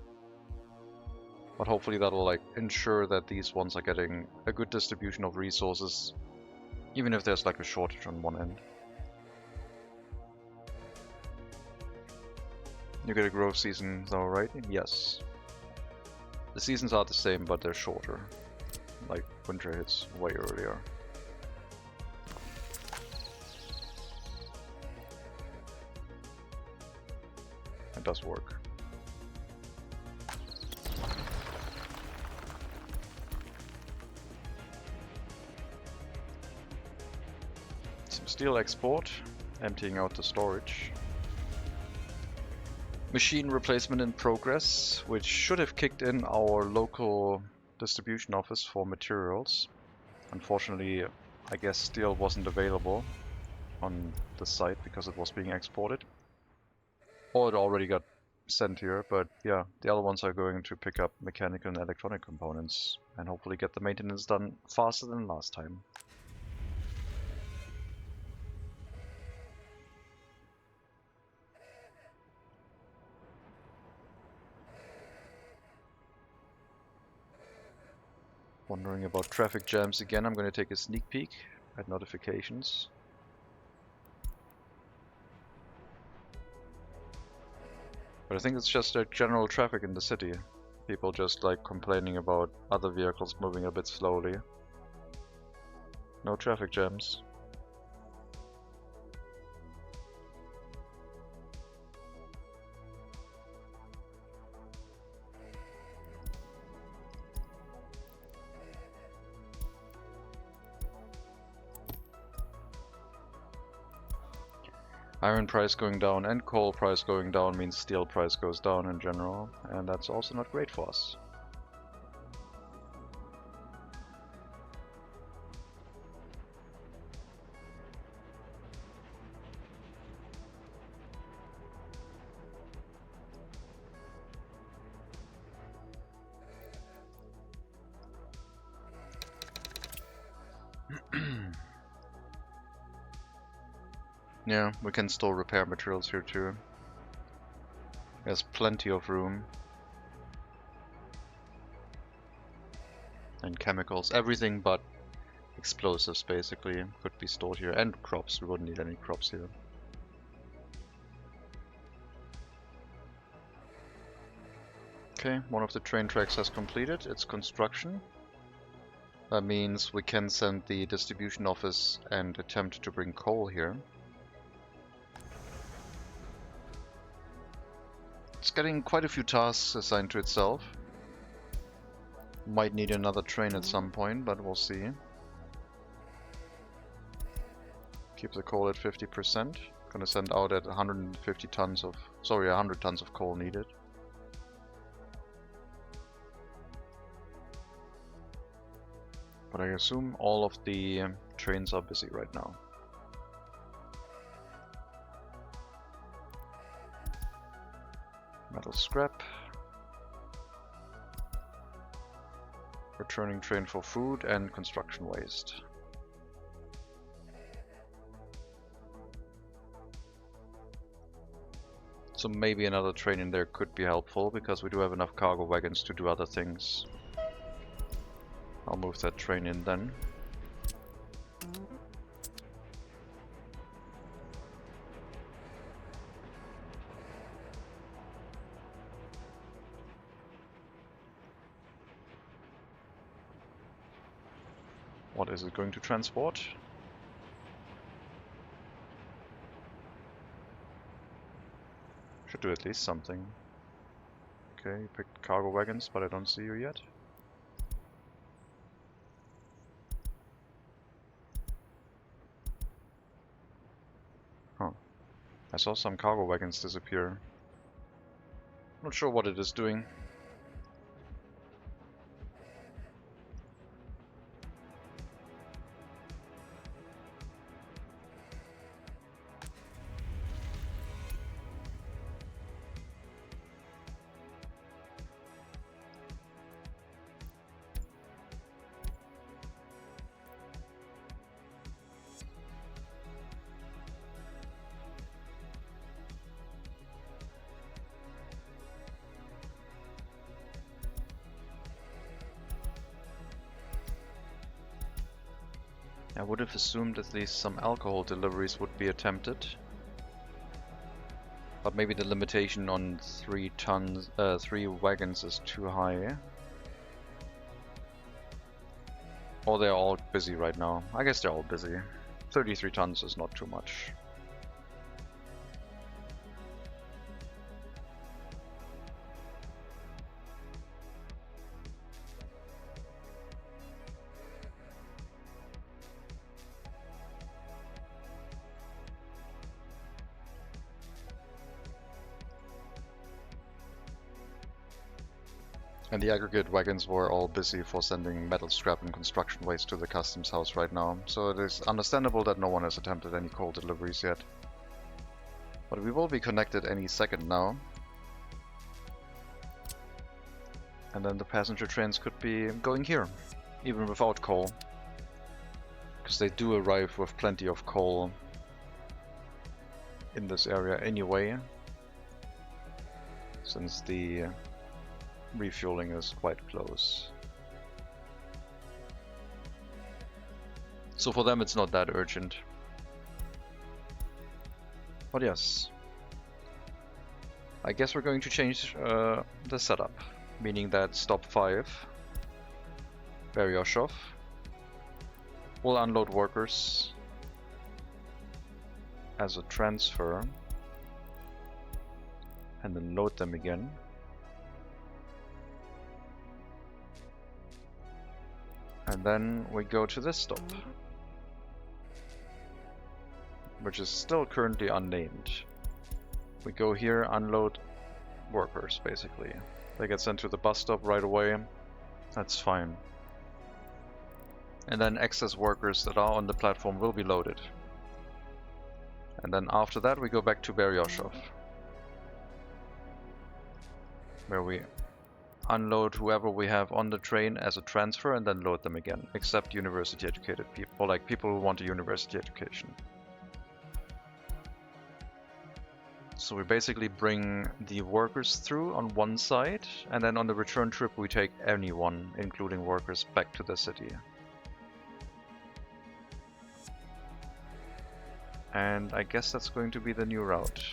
But hopefully that will like ensure that these ones are getting a good distribution of resources, even if there's like a shortage on one end. You get a growth season though, right? Yes. The seasons are the same, but they're shorter. Like, winter hits way earlier. It does work. Some steel export, emptying out the storage. Machine replacement in progress, which should have kicked in our local distribution office for materials. Unfortunately, I guess steel wasn't available on the site because it was being exported. Or it already got sent here, but yeah, the other ones are going to pick up mechanical and electronic components and hopefully get the maintenance done faster than last time. Wondering about traffic jams again. I'm going to take a sneak peek. Add notifications. But I think it's just a general traffic in the city. People just like complaining about other vehicles moving a bit slowly. No traffic jams. Iron price going down and coal price going down means steel price goes down in general, and that's also not great for us. Yeah, we can store repair materials here too. There's plenty of room. And chemicals, everything but explosives basically could be stored here. And crops, we wouldn't need any crops here. Okay, one of the train tracks has completed its construction. That means we can send the distribution office and attempt to bring coal here. It's getting quite a few tasks assigned to itself. Might need another train at some point, but we'll see. Keep the coal at 50%. Gonna send out at 150 tons of, 100 tons of coal needed. But I assume all of the trains are busy right now. Metal scrap. Returning train for food and construction waste. So maybe another train in there could be helpful, because we do have enough cargo wagons to do other things. I'll move that train in then. What is it going to transport? Should do at least something. Okay, you picked cargo wagons, but I don't see you yet. Huh. I saw some cargo wagons disappear. Not sure what it is doing. I would have assumed at least some alcohol deliveries would be attempted. But maybe the limitation on 3 wagons is too high. Or they're all busy right now. I guess they're all busy. 33 tons is not too much. And the aggregate wagons were all busy for sending metal scrap and construction waste to the customs house right now, so it is understandable that no one has attempted any coal deliveries yet. But we will be connected any second now. And then the passenger trains could be going here, even without coal. Because they do arrive with plenty of coal in this area anyway, since the refueling is quite close. So for them it's not that urgent. But yes. I guess we're going to change the setup. Meaning that stop 5. Beryoshov. We'll unload workers as a transfer. And then load them again. And then we go to this stop, which is still currently unnamed. We go here, unload workers, basically. They get sent to the bus stop right away. That's fine. And then excess workers that are on the platform will be loaded. And then after that we go back to Beryoshov, where we unload whoever we have on the train as a transfer and then load them again, except university educated people, or like people who want a university education. So we basically bring the workers through on one side, and then on the return trip we take anyone, including workers, back to the city. And I guess that's going to be the new route.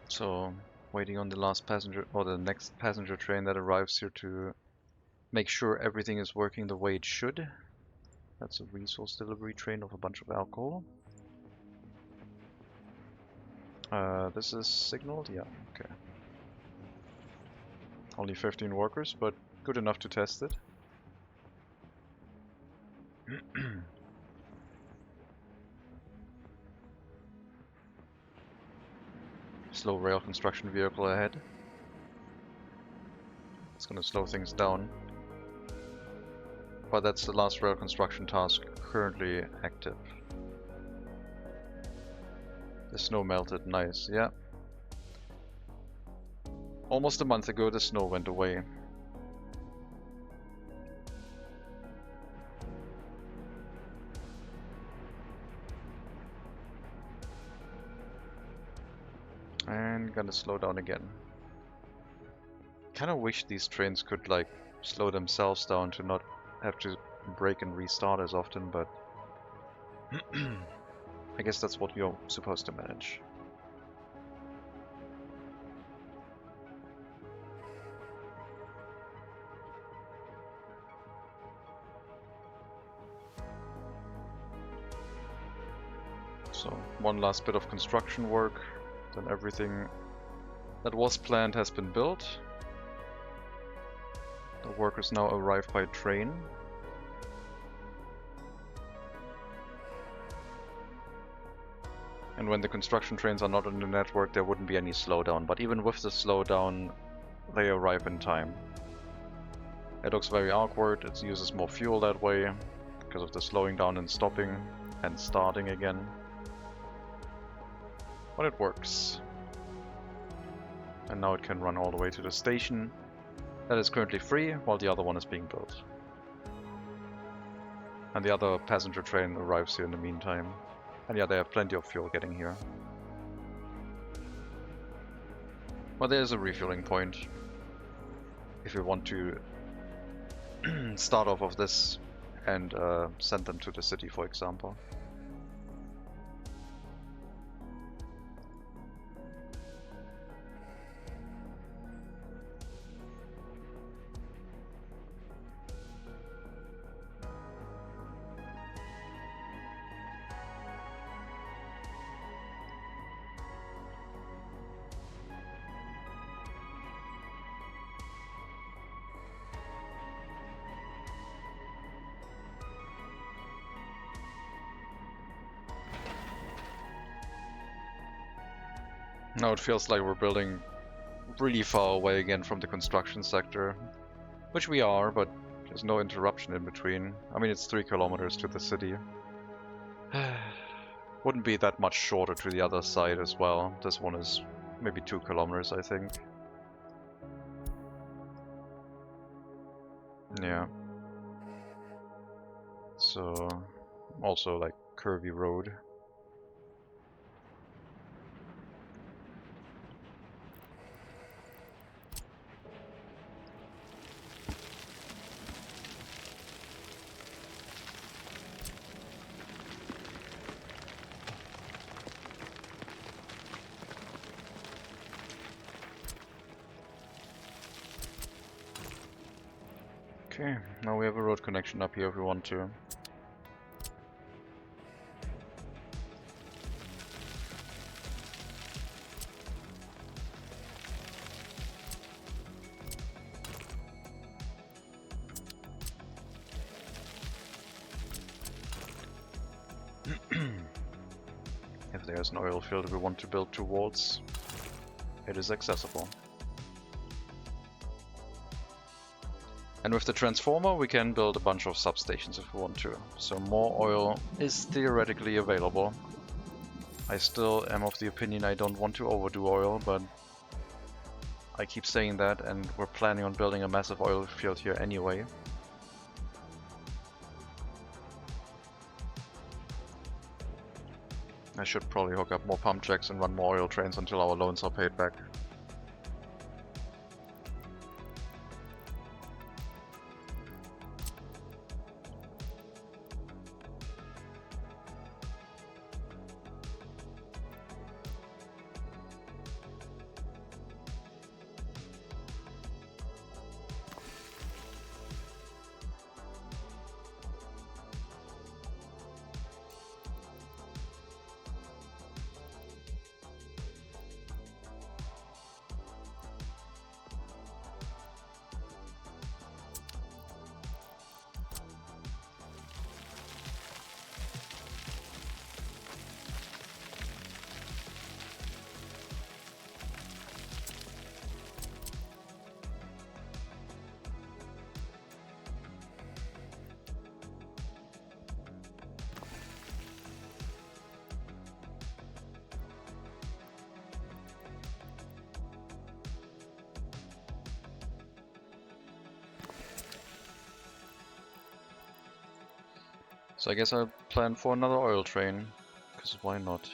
So, waiting on the last passenger, or the next passenger train that arrives here to make sure everything is working the way it should. That's a resource delivery train of a bunch of alcohol. This is signaled? Yeah, okay. Only 15 workers, but good enough to test it. Slow rail construction vehicle ahead. It's gonna slow things down. But that's the last rail construction task currently active. The snow melted, nice, yeah. Almost a month ago the snow went away. And gonna slow down again. Kinda wish these trains could like slow themselves down to not have to brake and restart as often, but I guess that's what you're supposed to manage. So, one last bit of construction work, then everything that was planned has been built. The workers now arrive by train. And when the construction trains are not on the network, there wouldn't be any slowdown, but even with the slowdown, they arrive in time. It looks very awkward, it uses more fuel that way, because of the slowing down and stopping, and starting again. But it works. And now it can run all the way to the station. That is currently free, while the other one is being built. And the other passenger train arrives here in the meantime. And yeah, they have plenty of fuel getting here. But there's a refueling point. If you want to start off of this and send them to the city, for example. Now it feels like we're building really far away again from the construction sector, which we are, but There's no interruption in between. I mean, it's 3 kilometers to the city. Wouldn't be that much shorter to the other side as well. This one is maybe 2 kilometers, I think. Yeah. So, also like curvy road. Okay, now we have a road connection up here if we want to. If there's an oil field we want to build towards, it is accessible. And with the transformer we can build a bunch of substations if we want to. So more oil is theoretically available. I still am of the opinion I don't want to overdo oil, but I keep saying that, and we're planning on building a massive oil field here anyway. I should probably hook up more pump jacks and run more oil trains until our loans are paid back. So I guess I'll plan for another oil train, because why not?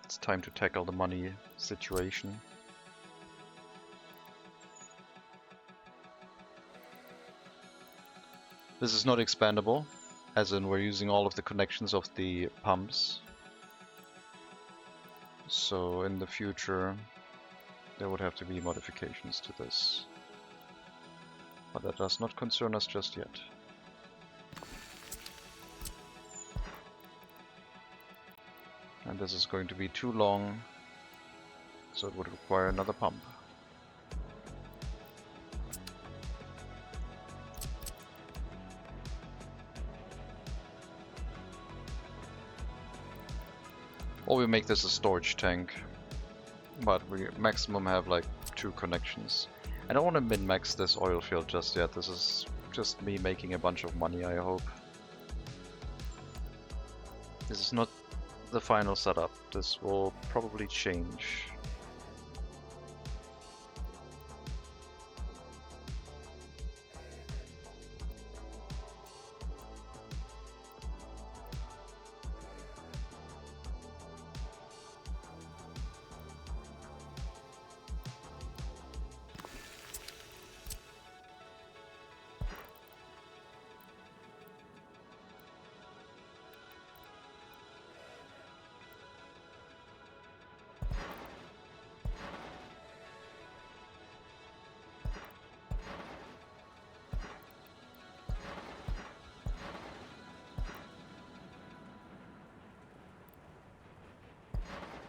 It's time to tackle the money situation. This is not expandable, as in we're using all of the connections of the pumps. So in the future there would have to be modifications to this. But that does not concern us just yet. And this is going to be too long, so it would require another pump. Or we make this a storage tank, but we maximum have like 2 connections. I don't want to min-max this oil field just yet. This is just me making a bunch of money, I hope. This is not the final setup. This will probably change.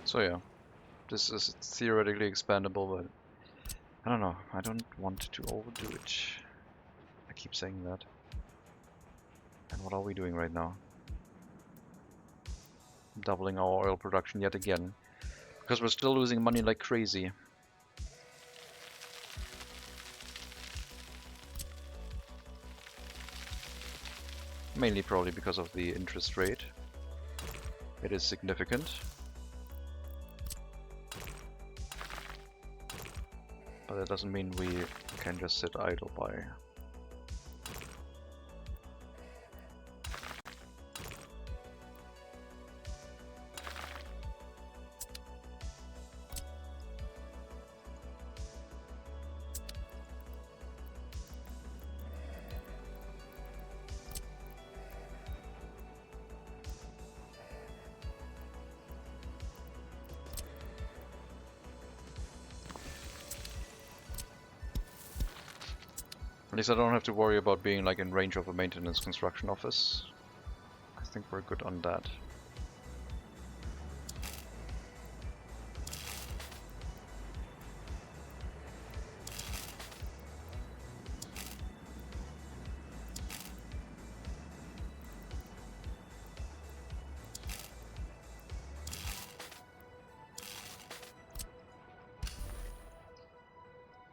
So yeah, this is theoretically expandable, but I don't know, I don't want to overdo it. I keep saying that. And what are we doing right now? Doubling our oil production yet again, because we're still losing money like crazy. Mainly probably because of the interest rate. It is significant. But that doesn't mean we can just sit idle by. At least I don't have to worry about being like in range of a maintenance construction office. I think we're good on that.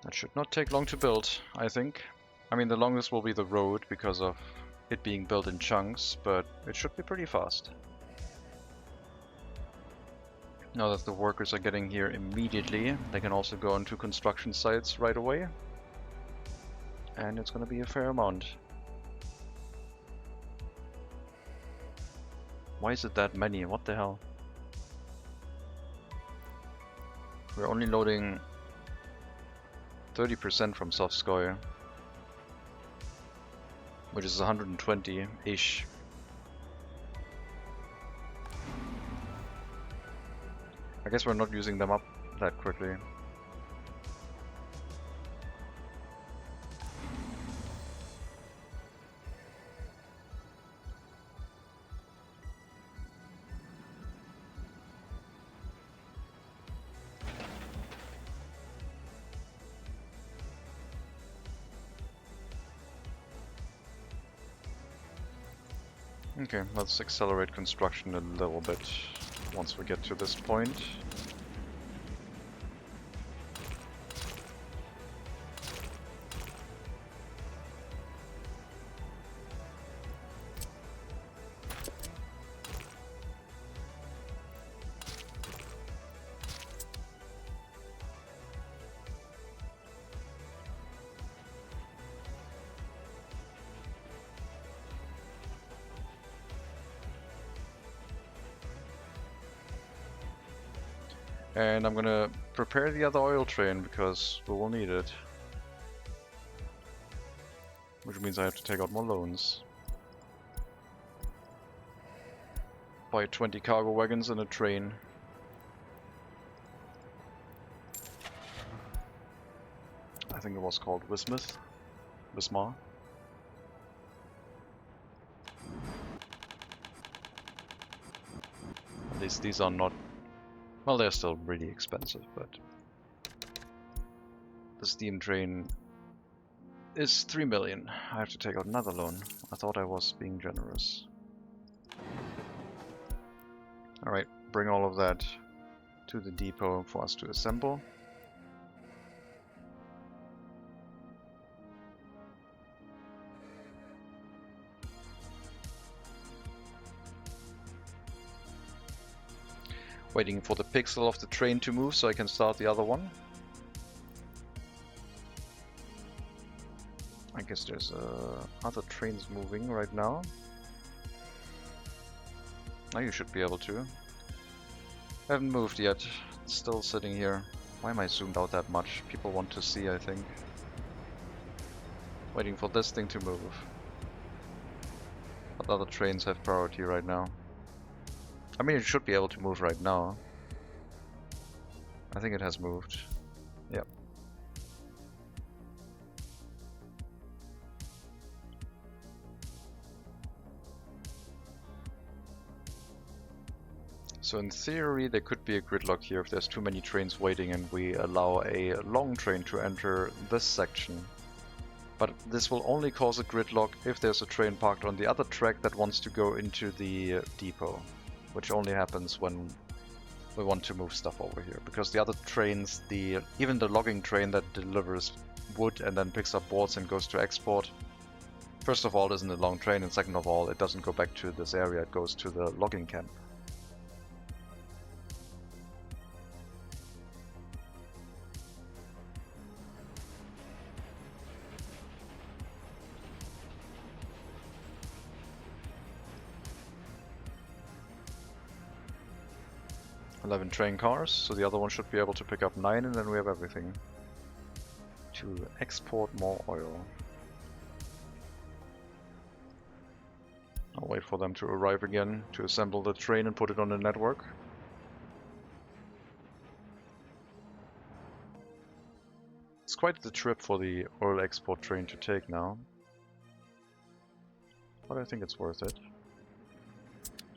That should not take long to build, I think. I mean, the longest will be the road because of it being built in chunks, but it should be pretty fast. Now that the workers are getting here immediately, they can also go onto construction sites right away. And it's going to be a fair amount. Why is it that many? What the hell? We're only loading 30% from Sovskoye, which is 120-ish. I guess we're not using them up that quickly. Okay, let's accelerate construction a little bit once we get to this point. And I'm gonna prepare the other oil train because we will need it. Which means I have to take out more loans. Buy 20 cargo wagons and a train. I think it was called Wismar. At least these are not. Well, they're still really expensive, but the steam train is 3 million. I have to take out another loan. I thought I was being generous. Alright, bring all of that to the depot for us to assemble. Waiting for the pixel of the train to move so I can start the other one. I guess there's other trains moving right now. Now you should be able to. Haven't moved yet. It's still sitting here. Why am I zoomed out that much? People want to see, I think. Waiting for this thing to move. But other trains have priority right now. I mean, it should be able to move right now. I think it has moved. Yep. So in theory, there could be a gridlock here if there's too many trains waiting and we allow a long train to enter this section. But this will only cause a gridlock if there's a train parked on the other track that wants to go into the depot. Which only happens when we want to move stuff over here. Because the other trains, even the logging train that delivers wood and then picks up boards and goes to export, First of all, it isn't a long train, and second of all, it doesn't go back to this area, it goes to the logging camp. $11 train cars, so the other one should be able to pick up 9, and then we have everything to export more oil. I'll wait for them to arrive again to assemble the train and put it on the network. It's quite the trip for the oil export train to take now, but I think it's worth it.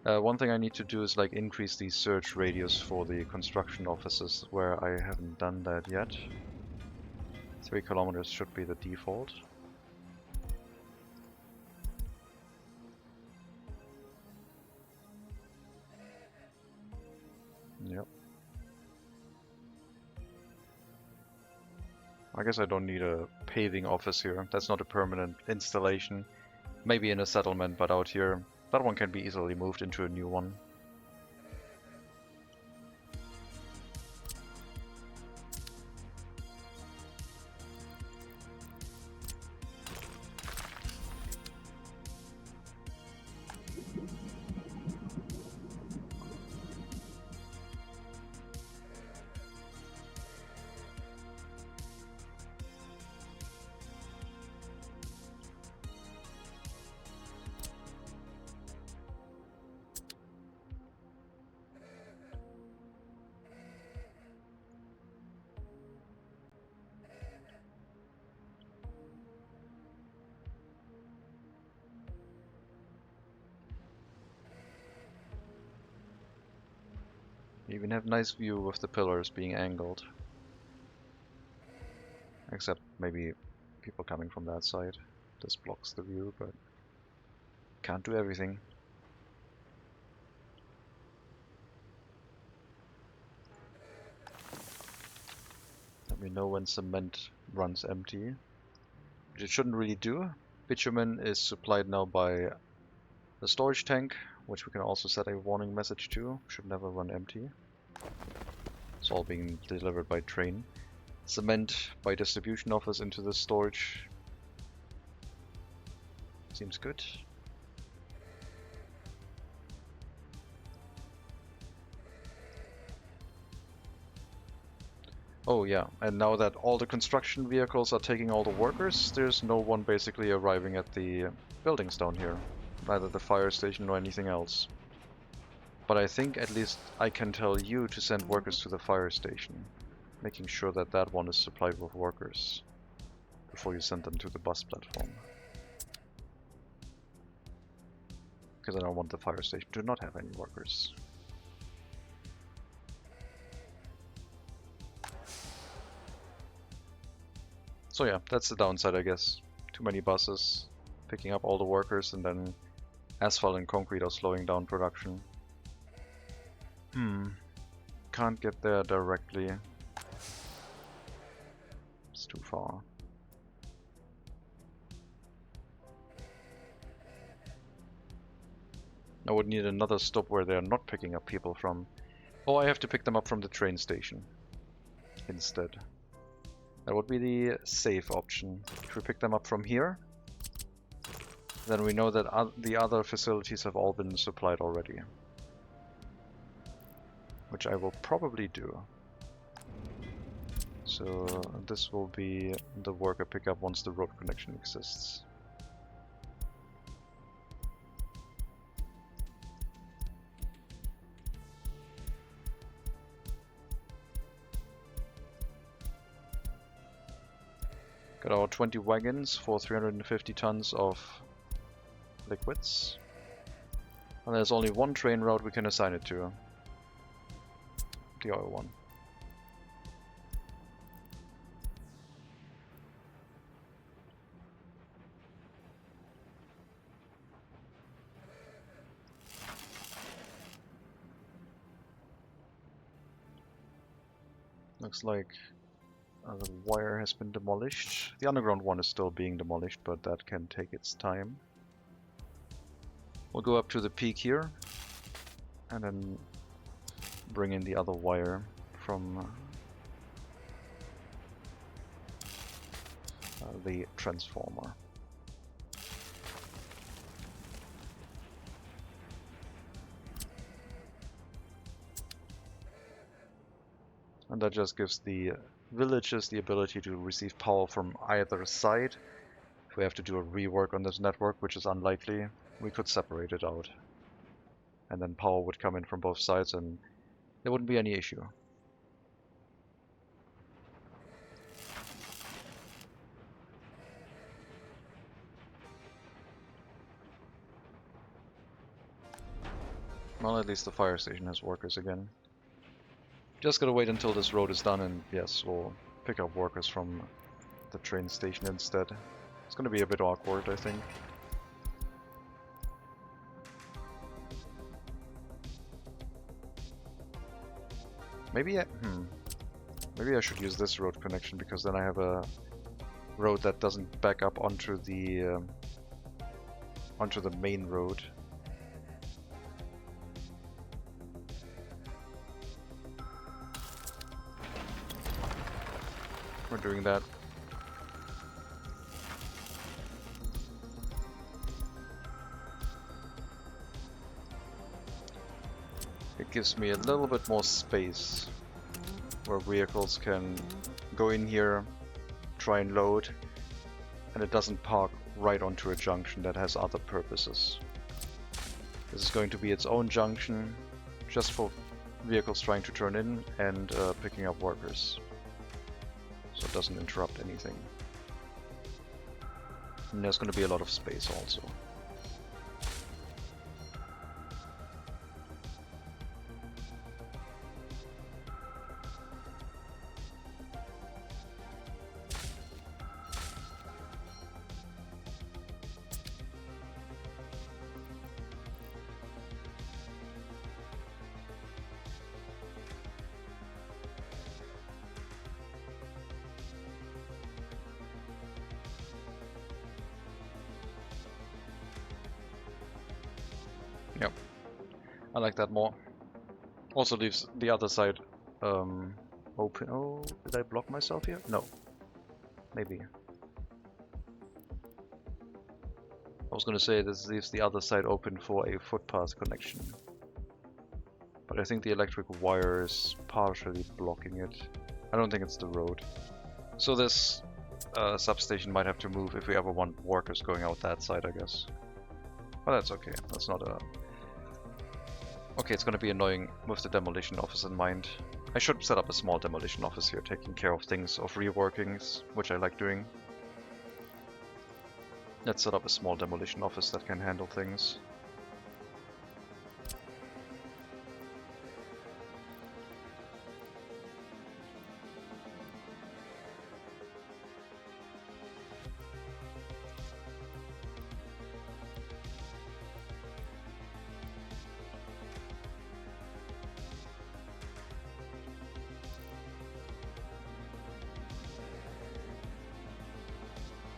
One thing I need to do is like increase the search radius for the construction offices where I haven't done that yet. 3 kilometers should be the default. Yep. I guess I don't need a paving office here. That's not a permanent installation. Maybe in a settlement, but out here, that one can be easily moved into a new one. You even have nice view with the pillars being angled. Except maybe people coming from that side. This blocks the view, but can't do everything. Let me know when cement runs empty. Which it shouldn't really do. Bitumen is supplied now by the storage tank, which we can also set a warning message to. Should never run empty. It's all being delivered by train. Cement by distribution office into the storage. Seems good. Oh yeah, and now that all the construction vehicles are taking all the workers, there's no one basically arriving at the buildings down here. Neither the fire station nor anything else. But I think at least I can tell you to send workers to the fire station, making sure that that one is supplied with workers before you send them to the bus platform. Because I don't want the fire station to not have any workers. So yeah, that's the downside, I guess. Too many buses picking up all the workers, and then asphalt and concrete are slowing down production. Can't get there directly. It's too far. I would need another stop where they're not picking up people from. Or I have to pick them up from the train station instead. That would be the safe option. If we pick them up from here, then we know that the other facilities have all been supplied already. Which I will probably do. So this will be the worker pickup once the road connection exists. Got our 20 wagons for 350 tons of liquids. And there's only one train route we can assign it to. The oil one. Looks like The wire has been demolished. The underground one is still being demolished, but that can take its time. We'll go up to the peak here, and then bring in the other wire from the transformer. And that just gives the villages the ability to receive power from either side. If we have to do a rework on this network, which is unlikely, we could separate it out. And then power would come in from both sides and there wouldn't be any issue. Well, at least the fire station has workers again. Just gotta wait until this road is done and yes, we'll pick up workers from the train station instead. It's gonna be a bit awkward, I think. Maybe I should use this road connection because then I have a road that doesn't back up onto the main road. We're doing that. It gives me a little bit more space where vehicles can go in here, try and load, and it doesn't park right onto a junction that has other purposes. This is going to be its own junction just for vehicles trying to turn in and picking up workers. So it doesn't interrupt anything. And there's going to be a lot of space also. Yep, I like that more. Also leaves the other side open. Oh, did I block myself here? No. Maybe. I was gonna say this leaves the other side open for a footpath connection. But I think the electric wire is partially blocking it. I don't think it's the road. So this substation might have to move if we ever want workers going out that side, I guess. But that's okay. That's not a... Okay, it's gonna be annoying with the demolition office in mind. I should set up a small demolition office here, taking care of things, of reworkings, which I like doing. Let's set up a small demolition office that can handle things.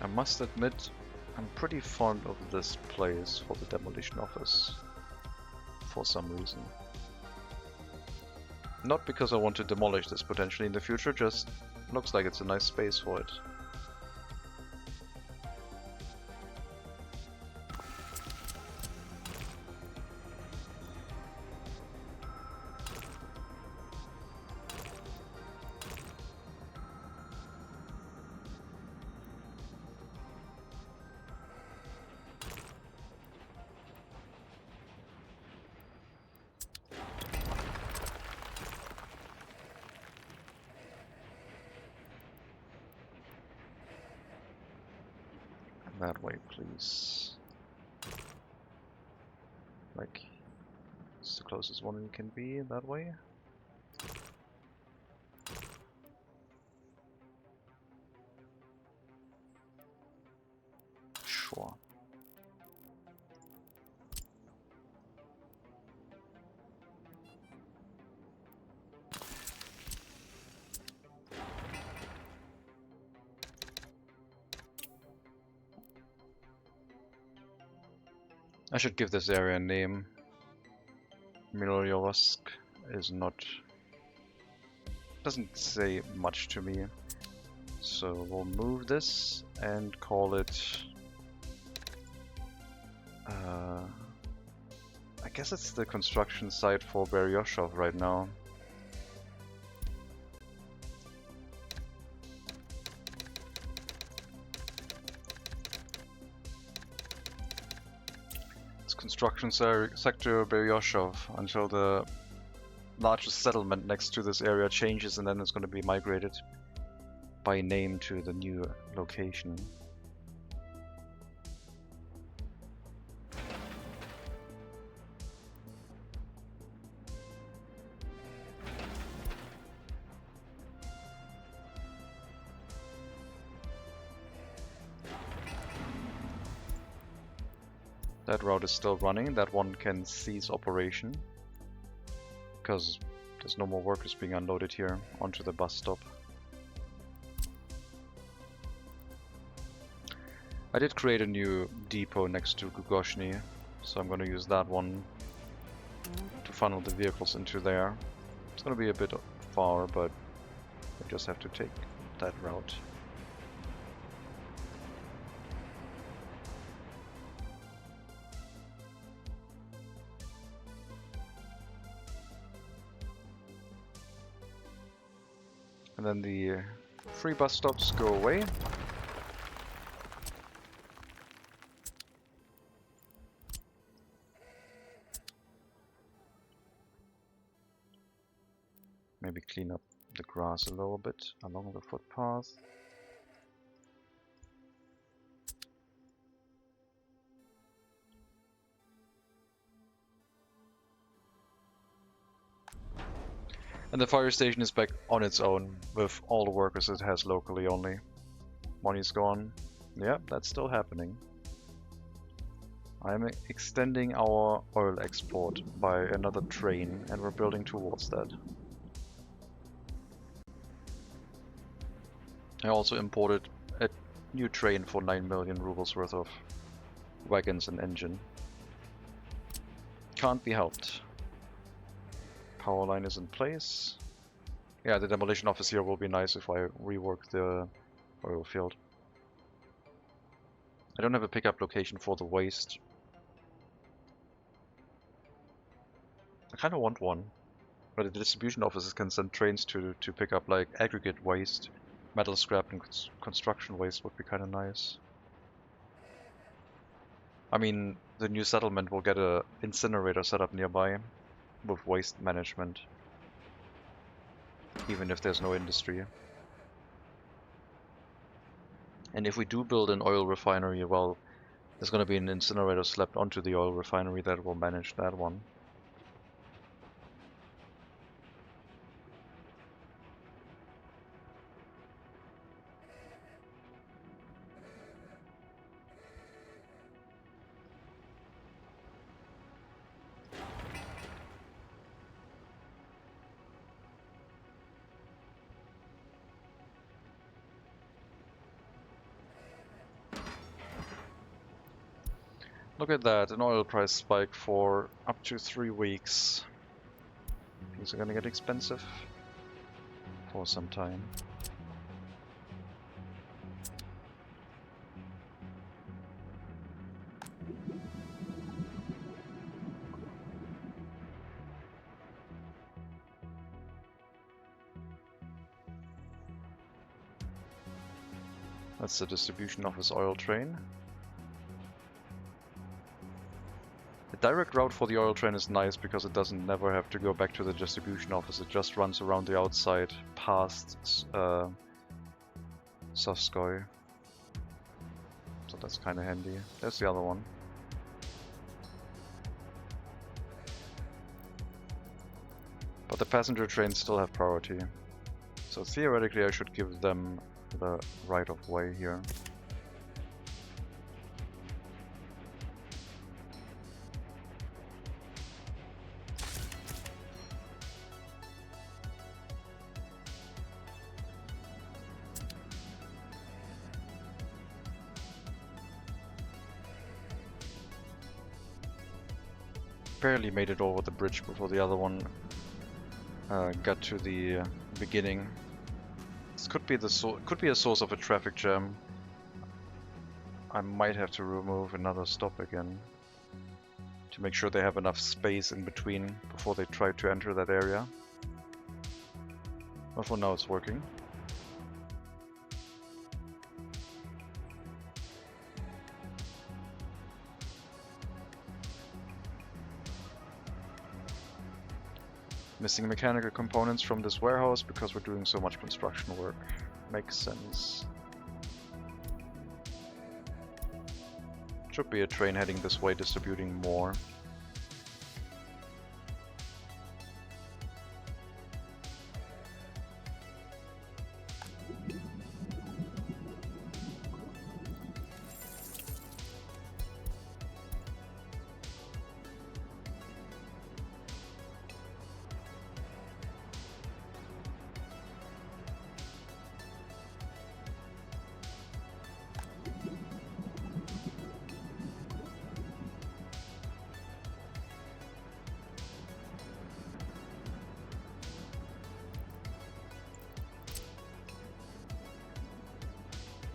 I must admit, I'm pretty fond of this place for the demolition office, for some reason. Not because I want to demolish this potentially in the future, just looks like it's a nice space for it. That way, please. Like, it's the closest one we can be that way. Sure. I should give this area a name. Miloyovsk is not... doesn't say much to me. So we'll move this and call it... I guess it's the construction site for Beryoshov right now. It's construction sector Beryoshov until the largest settlement next to this area changes, and then it's going to be migrated by name to the new location. That route is still running. That one can cease operation because there's no more workers being unloaded here onto the bus stop. I did create a new depot next to Gugoshny, so I'm going to use that one to funnel the vehicles into there. It's going to be a bit far, but I just have to take that route. And then the free bus stops go away. Maybe clean up the grass a little bit along the footpath. And the fire station is back on its own with all the workers it has locally only. Money's gone. Yeah, that's still happening. I'm extending our oil export by another train, and we're building towards that. I also imported a new train for 9 million rubles worth of wagons and engine. Can't be helped. Power line is in place. Yeah, the demolition office here will be nice if I rework the oil field. I don't have a pickup location for the waste. I kind of want one, but the distribution offices can send trains to pick up like aggregate waste, metal scrap and construction waste would be kind of nice. I mean, the new settlement will get a incinerator set up nearby with waste management, even if there's no industry. And if we do build an oil refinery, well, there's going to be an incinerator slapped onto the oil refinery that will manage that one. Look at that, an oil price spike for up to 3 weeks. Things are gonna get expensive for some time. That's the distribution office oil train. The direct route for the oil train is nice because it doesn't never have to go back to the distribution office. It just runs around the outside past Sovskoy. So that's kind of handy. There's the other one. But the passenger trains still have priority. So theoretically I should give them the right of way here. barely made it over the bridge before the other one got to the beginning. This could be could be a source of a traffic jam. I might have to remove another stop again to make sure they have enough space in between before they try to enter that area. But for now it's working. Missing mechanical components from this warehouse because we're doing so much construction work. Makes sense. Should be a train heading this way distributing more.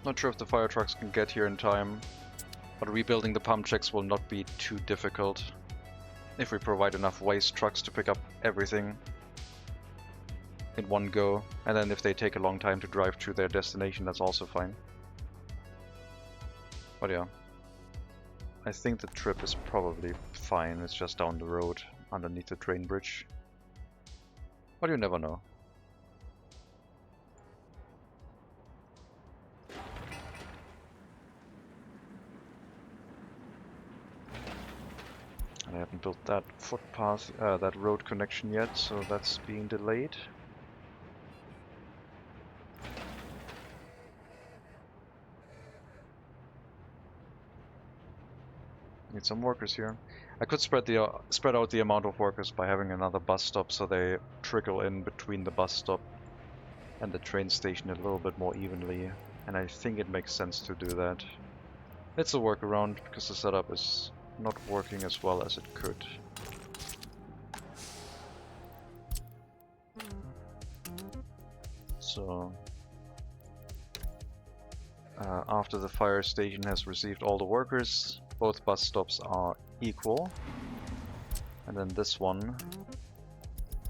Not sure if the fire trucks can get here in time, but rebuilding the pump checks will not be too difficult if we provide enough waste trucks to pick up everything in one go, and then if they take a long time to drive to their destination, that's also fine. But yeah, I think the trip is probably fine. It's just down the road underneath the train bridge, but you never know. I haven't built that footpath, that road connection yet, so that's being delayed. Need some workers here. I could spread out the amount of workers by having another bus stop, so they trickle in between the bus stop and the train station a little bit more evenly. And I think it makes sense to do that. It's a workaround because the setup is not working as well as it could. So after the fire station has received all the workers, both bus stops are equal, and then this one,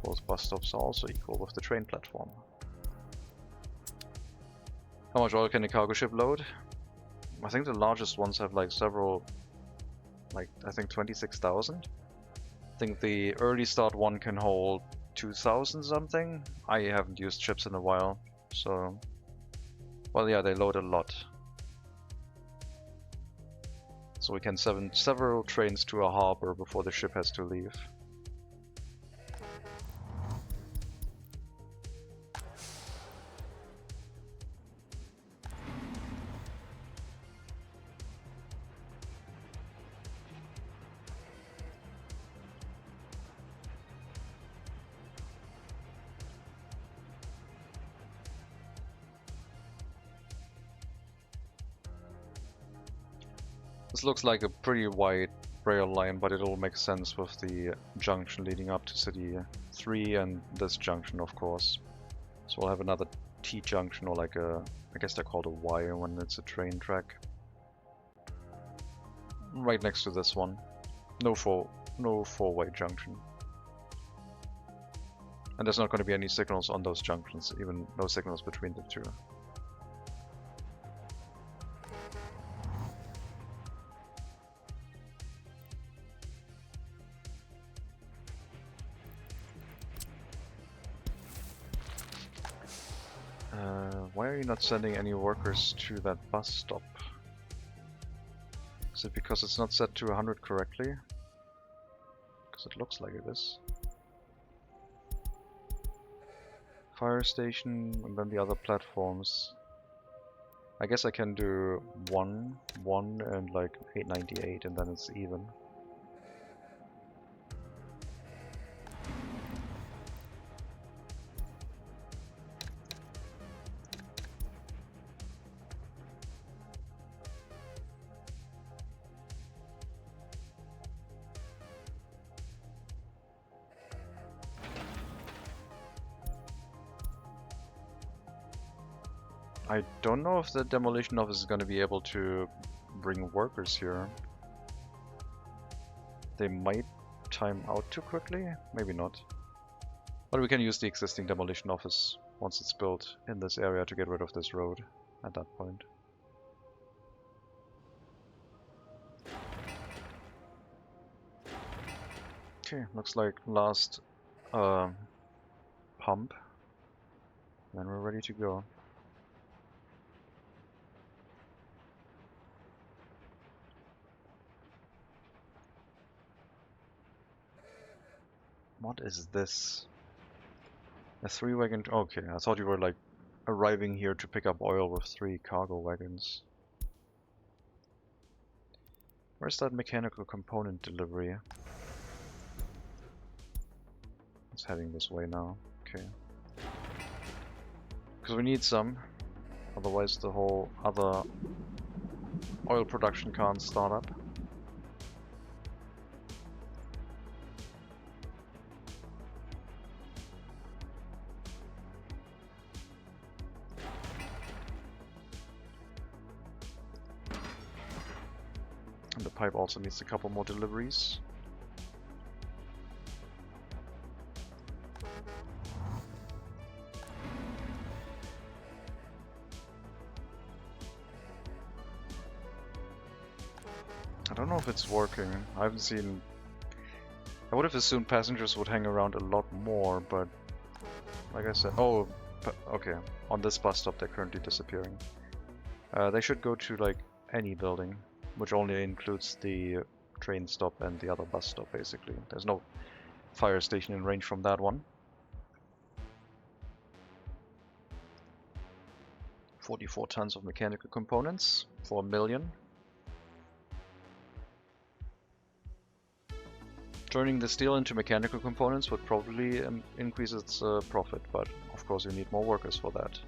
both bus stops are also equal with the train platform. How much oil can a cargo ship load? I think the largest ones have like several, I think 26,000. I think the early start one can hold 2,000 something. I haven't used ships in a while, so well, yeah, they load a lot. So we can send several trains to a harbor before the ship has to leave. This looks like a pretty wide rail line, but it all makes sense with the junction leading up to City 3 and this junction, of course. So we'll have another T junction, or like a, I guess they're called a Y when it's a train track, right next to this one. No four-way junction. And there's not going to be any signals on those junctions, even no signals between the two. Why are you not sending any workers to that bus stop? Is it because it's not set to 100 correctly? Because it looks like it is. Fire station, and then the other platforms. I guess I can do 1, and like 898, and then it's even. I don't know if the demolition office is going to be able to bring workers here. They might time out too quickly, maybe not. But we can use the existing demolition office once it's built in this area to get rid of this road at that point. Okay, looks like last pump. Then we're ready to go. What is this? A 3-wagon... Okay, I thought you were like arriving here to pick up oil with 3 cargo wagons. Where's that mechanical component delivery? It's heading this way now. Okay. Because we need some. Otherwise the whole other oil production can't start up. And the pipe also needs a couple more deliveries. I don't know if it's working. I haven't seen... I would have assumed passengers would hang around a lot more, but like I said... Oh, okay. On this bus stop they're currently disappearing. They should go to like any building, which only includes the train stop and the other bus stop basically. There's no fire station in range from that one. 44 tons of mechanical components for 1 million. Turning the steel into mechanical components would probably increase its profit, but of course you need more workers for that.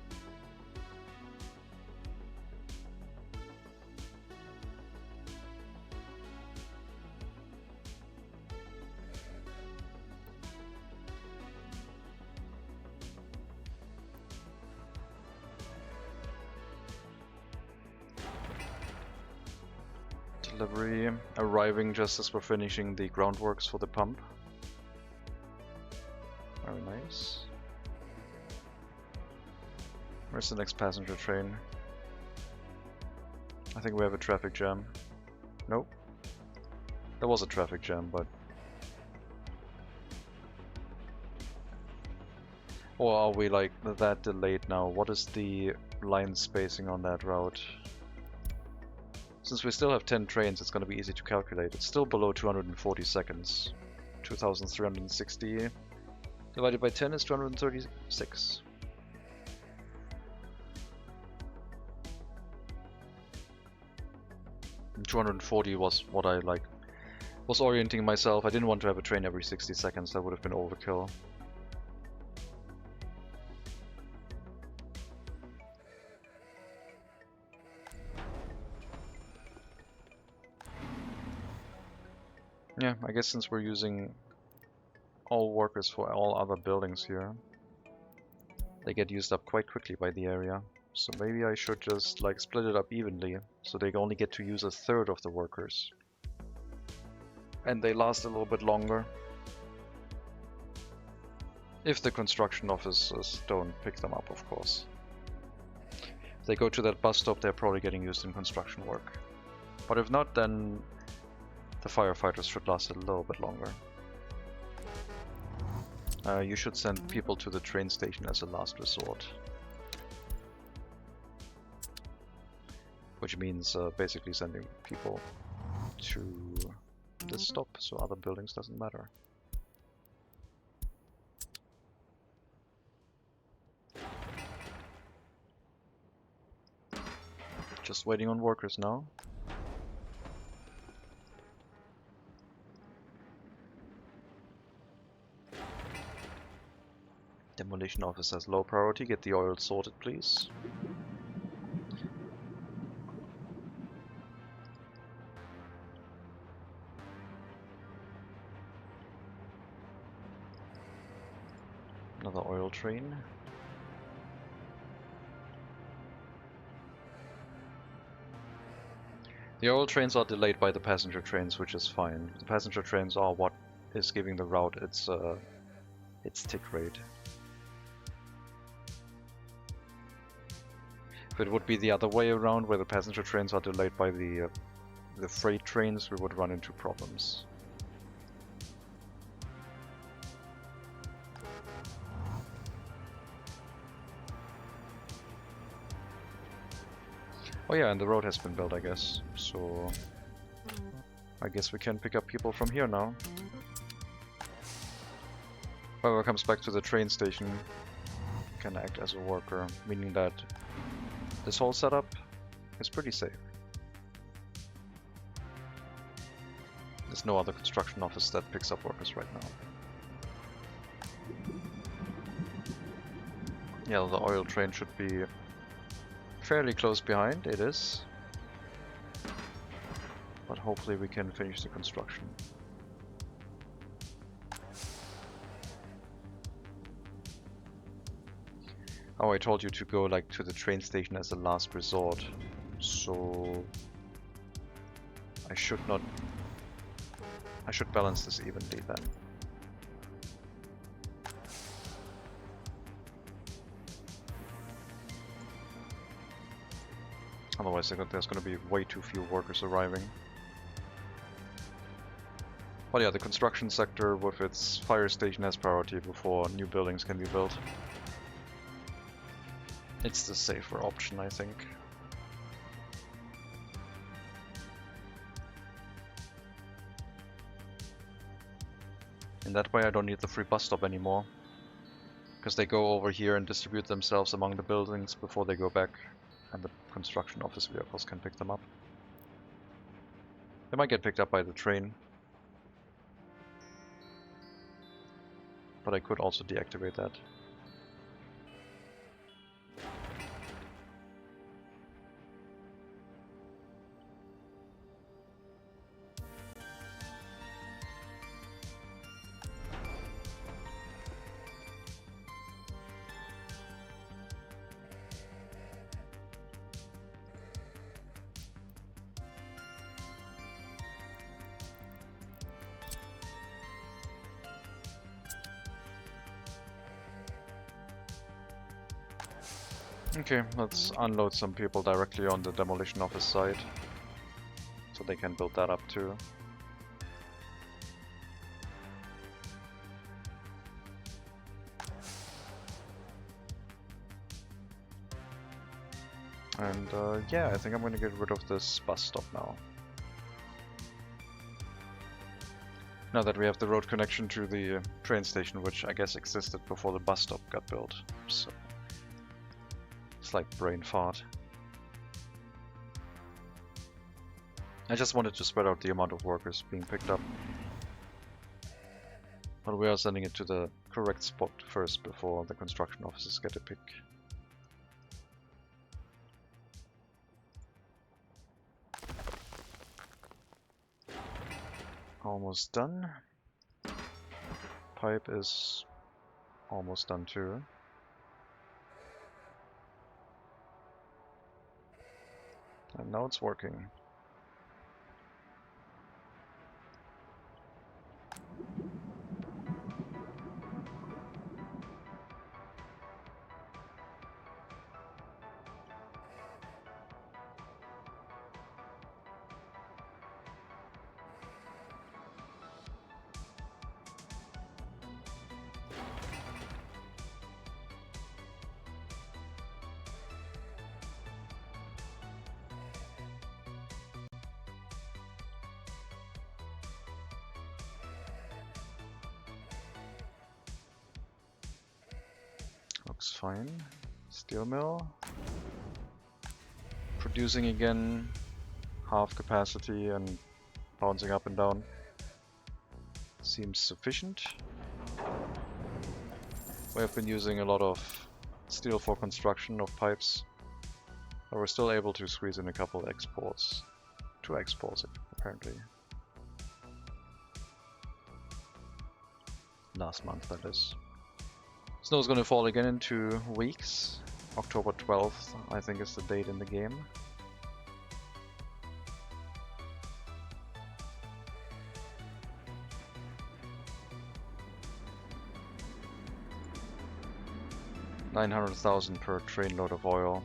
Delivery arriving just as we're finishing the groundworks for the pump. Very nice. Where's the next passenger train? I think we have a traffic jam. Nope. There was a traffic jam, but... Or are we like that delayed now? What is the line spacing on that route? Since we still have 10 trains, it's going to be easy to calculate. It's still below 240 seconds. 2,360 divided by 10 is 236. And 240 was what I was orienting myself. I didn't want to have a train every 60 seconds. That would have been overkill. Yeah, I guess since we're using all workers for all other buildings here, they get used up quite quickly by the area. So maybe I should just split it up evenly, so they only get to use 1/3 of the workers. And they last a little bit longer. If the construction officers don't pick them up, of course. If they go to that bus stop, they're probably getting used in construction work. But if not, then the firefighters should last a little bit longer. You should send people to the train station as a last resort. Which means basically sending people to this stop, so other buildings doesn't matter. Just waiting on workers now. Demolition office has low priority. Get the oil sorted, please. Another oil train. The oil trains are delayed by the passenger trains, which is fine. The passenger trains are what is giving the route its tick rate. If it would be the other way around, where the passenger trains are delayed by the freight trains, we would run into problems. Oh yeah, and the road has been built, I guess. So I guess we can pick up people from here now. Whoever comes back to the train station can act as a worker, meaning that this whole setup is pretty safe. There's no other construction office that picks up workers right now. Yeah, the oil train should be fairly close behind. It is. But hopefully we can finish the construction. Oh, I told you to go like to the train station as a last resort. So I should balance this evenly then. Otherwise there's going to be way too few workers arriving. Well yeah, the construction sector with its fire station has priority before new buildings can be built. It's the safer option, I think. In that way I don't need the free bus stop anymore, because they go over here and distribute themselves among the buildings before they go back, and the construction office vehicles can pick them up. They might get picked up by the train, but I could also deactivate that. Okay, let's unload some people directly on the demolition office side, so they can build that up too. And yeah, I think I'm going to get rid of this bus stop now. Now that we have the road connection to the train station, which I guess existed before the bus stop got built. So it's like brain fart. I just wanted to spread out the amount of workers being picked up. But we are sending it to the correct spot first before the construction officers get a pick. Almost done. Pipe is almost done too. And now it's working. Looks fine. Steel mill. Producing again, half capacity and bouncing up and down. Seems sufficient. We have been using a lot of steel for construction of pipes, but we're still able to squeeze in a couple exports. 2 exports apparently. Last month, that is. Snow's gonna fall again in 2 weeks. October 12th, I think, is the date in the game. 900,000 per train load of oil.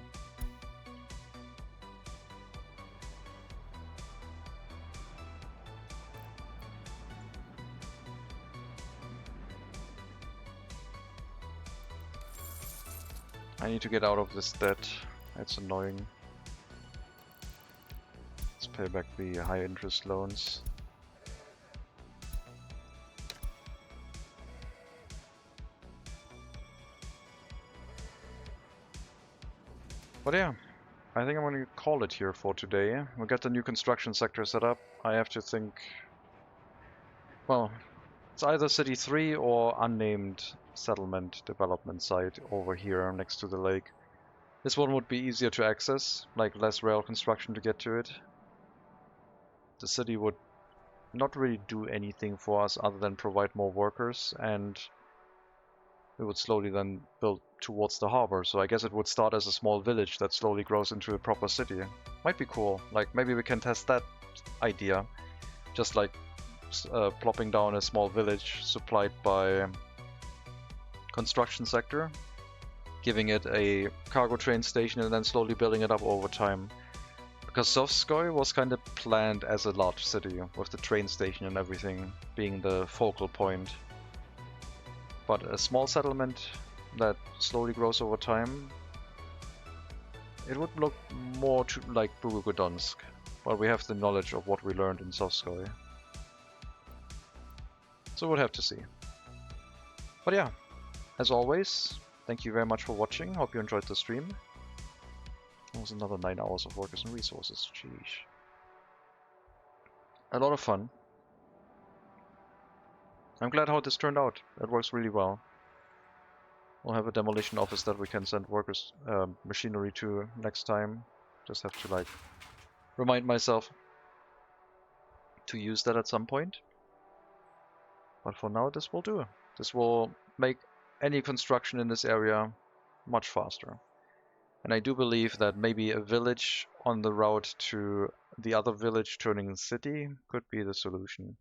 I need to get out of this debt. It's annoying. Let's pay back the high interest loans. But yeah, I think I'm going to call it here for today. We got the new construction sector set up. I have to think... Well, it's either City 3 or unnamed settlement development site over here next to the lake. This one would be easier to access, like less rail construction to get to it. The city would not really do anything for us other than provide more workers, and we would slowly then build towards the harbor. So I guess it would start as a small village that slowly grows into a proper city. Might be cool. Like maybe we can test that idea. Just like plopping down a small village supplied by construction sector, giving it a cargo train station, and then slowly building it up over time. Because Sovskoy was kind of planned as a large city, with the train station and everything being the focal point. But a small settlement that slowly grows over time, it would look more like Bugogodonsk, but we have the knowledge of what we learned in Sovskoy. So we'll have to see. But yeah, as always, thank you very much for watching. Hope you enjoyed the stream. That was another 9 hours of workers and resources. Sheesh. A lot of fun. I'm glad how this turned out. It works really well. We'll have a demolition office that we can send workers, machinery to next time. Just have to like remind myself to use that at some point. But for now, this will do. This will make any construction in this area much faster. And I do believe that maybe a village on the route to the other village turning city could be the solution.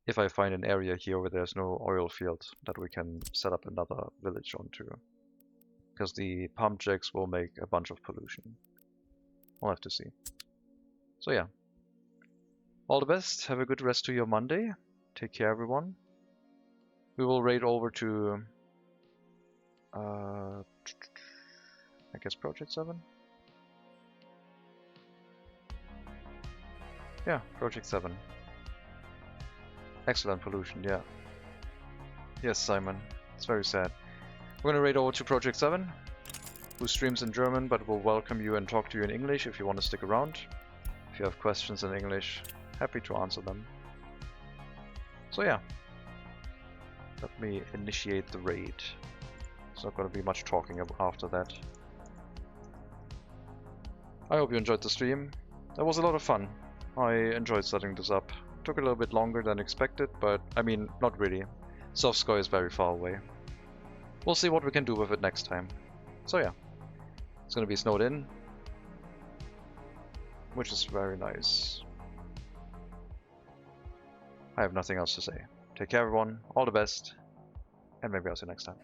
If I find an area here where there's no oil field that we can set up another village onto. Because the pump jacks will make a bunch of pollution. We'll have to see. So yeah. All the best. Have a good rest to your Monday. Take care, everyone. We will raid over to... I guess Project 7? Yeah, Project 7. Excellent pollution, yeah. Yes, Simon. It's very sad. We're gonna raid over to Project 7, who streams in German but will welcome you and talk to you in English if you want to stick around. If you have questions in English, happy to answer them. So yeah. Let me initiate the raid. There's not gonna be much talking after that. I hope you enjoyed the stream. That was a lot of fun. I enjoyed setting this up. Took a little bit longer than expected, but I mean, not really. Sovskoy is very far away. We'll see what we can do with it next time. So yeah, it's gonna be snowed in, which is very nice. I have nothing else to say. Take care, everyone. All the best, and maybe I'll see you next time.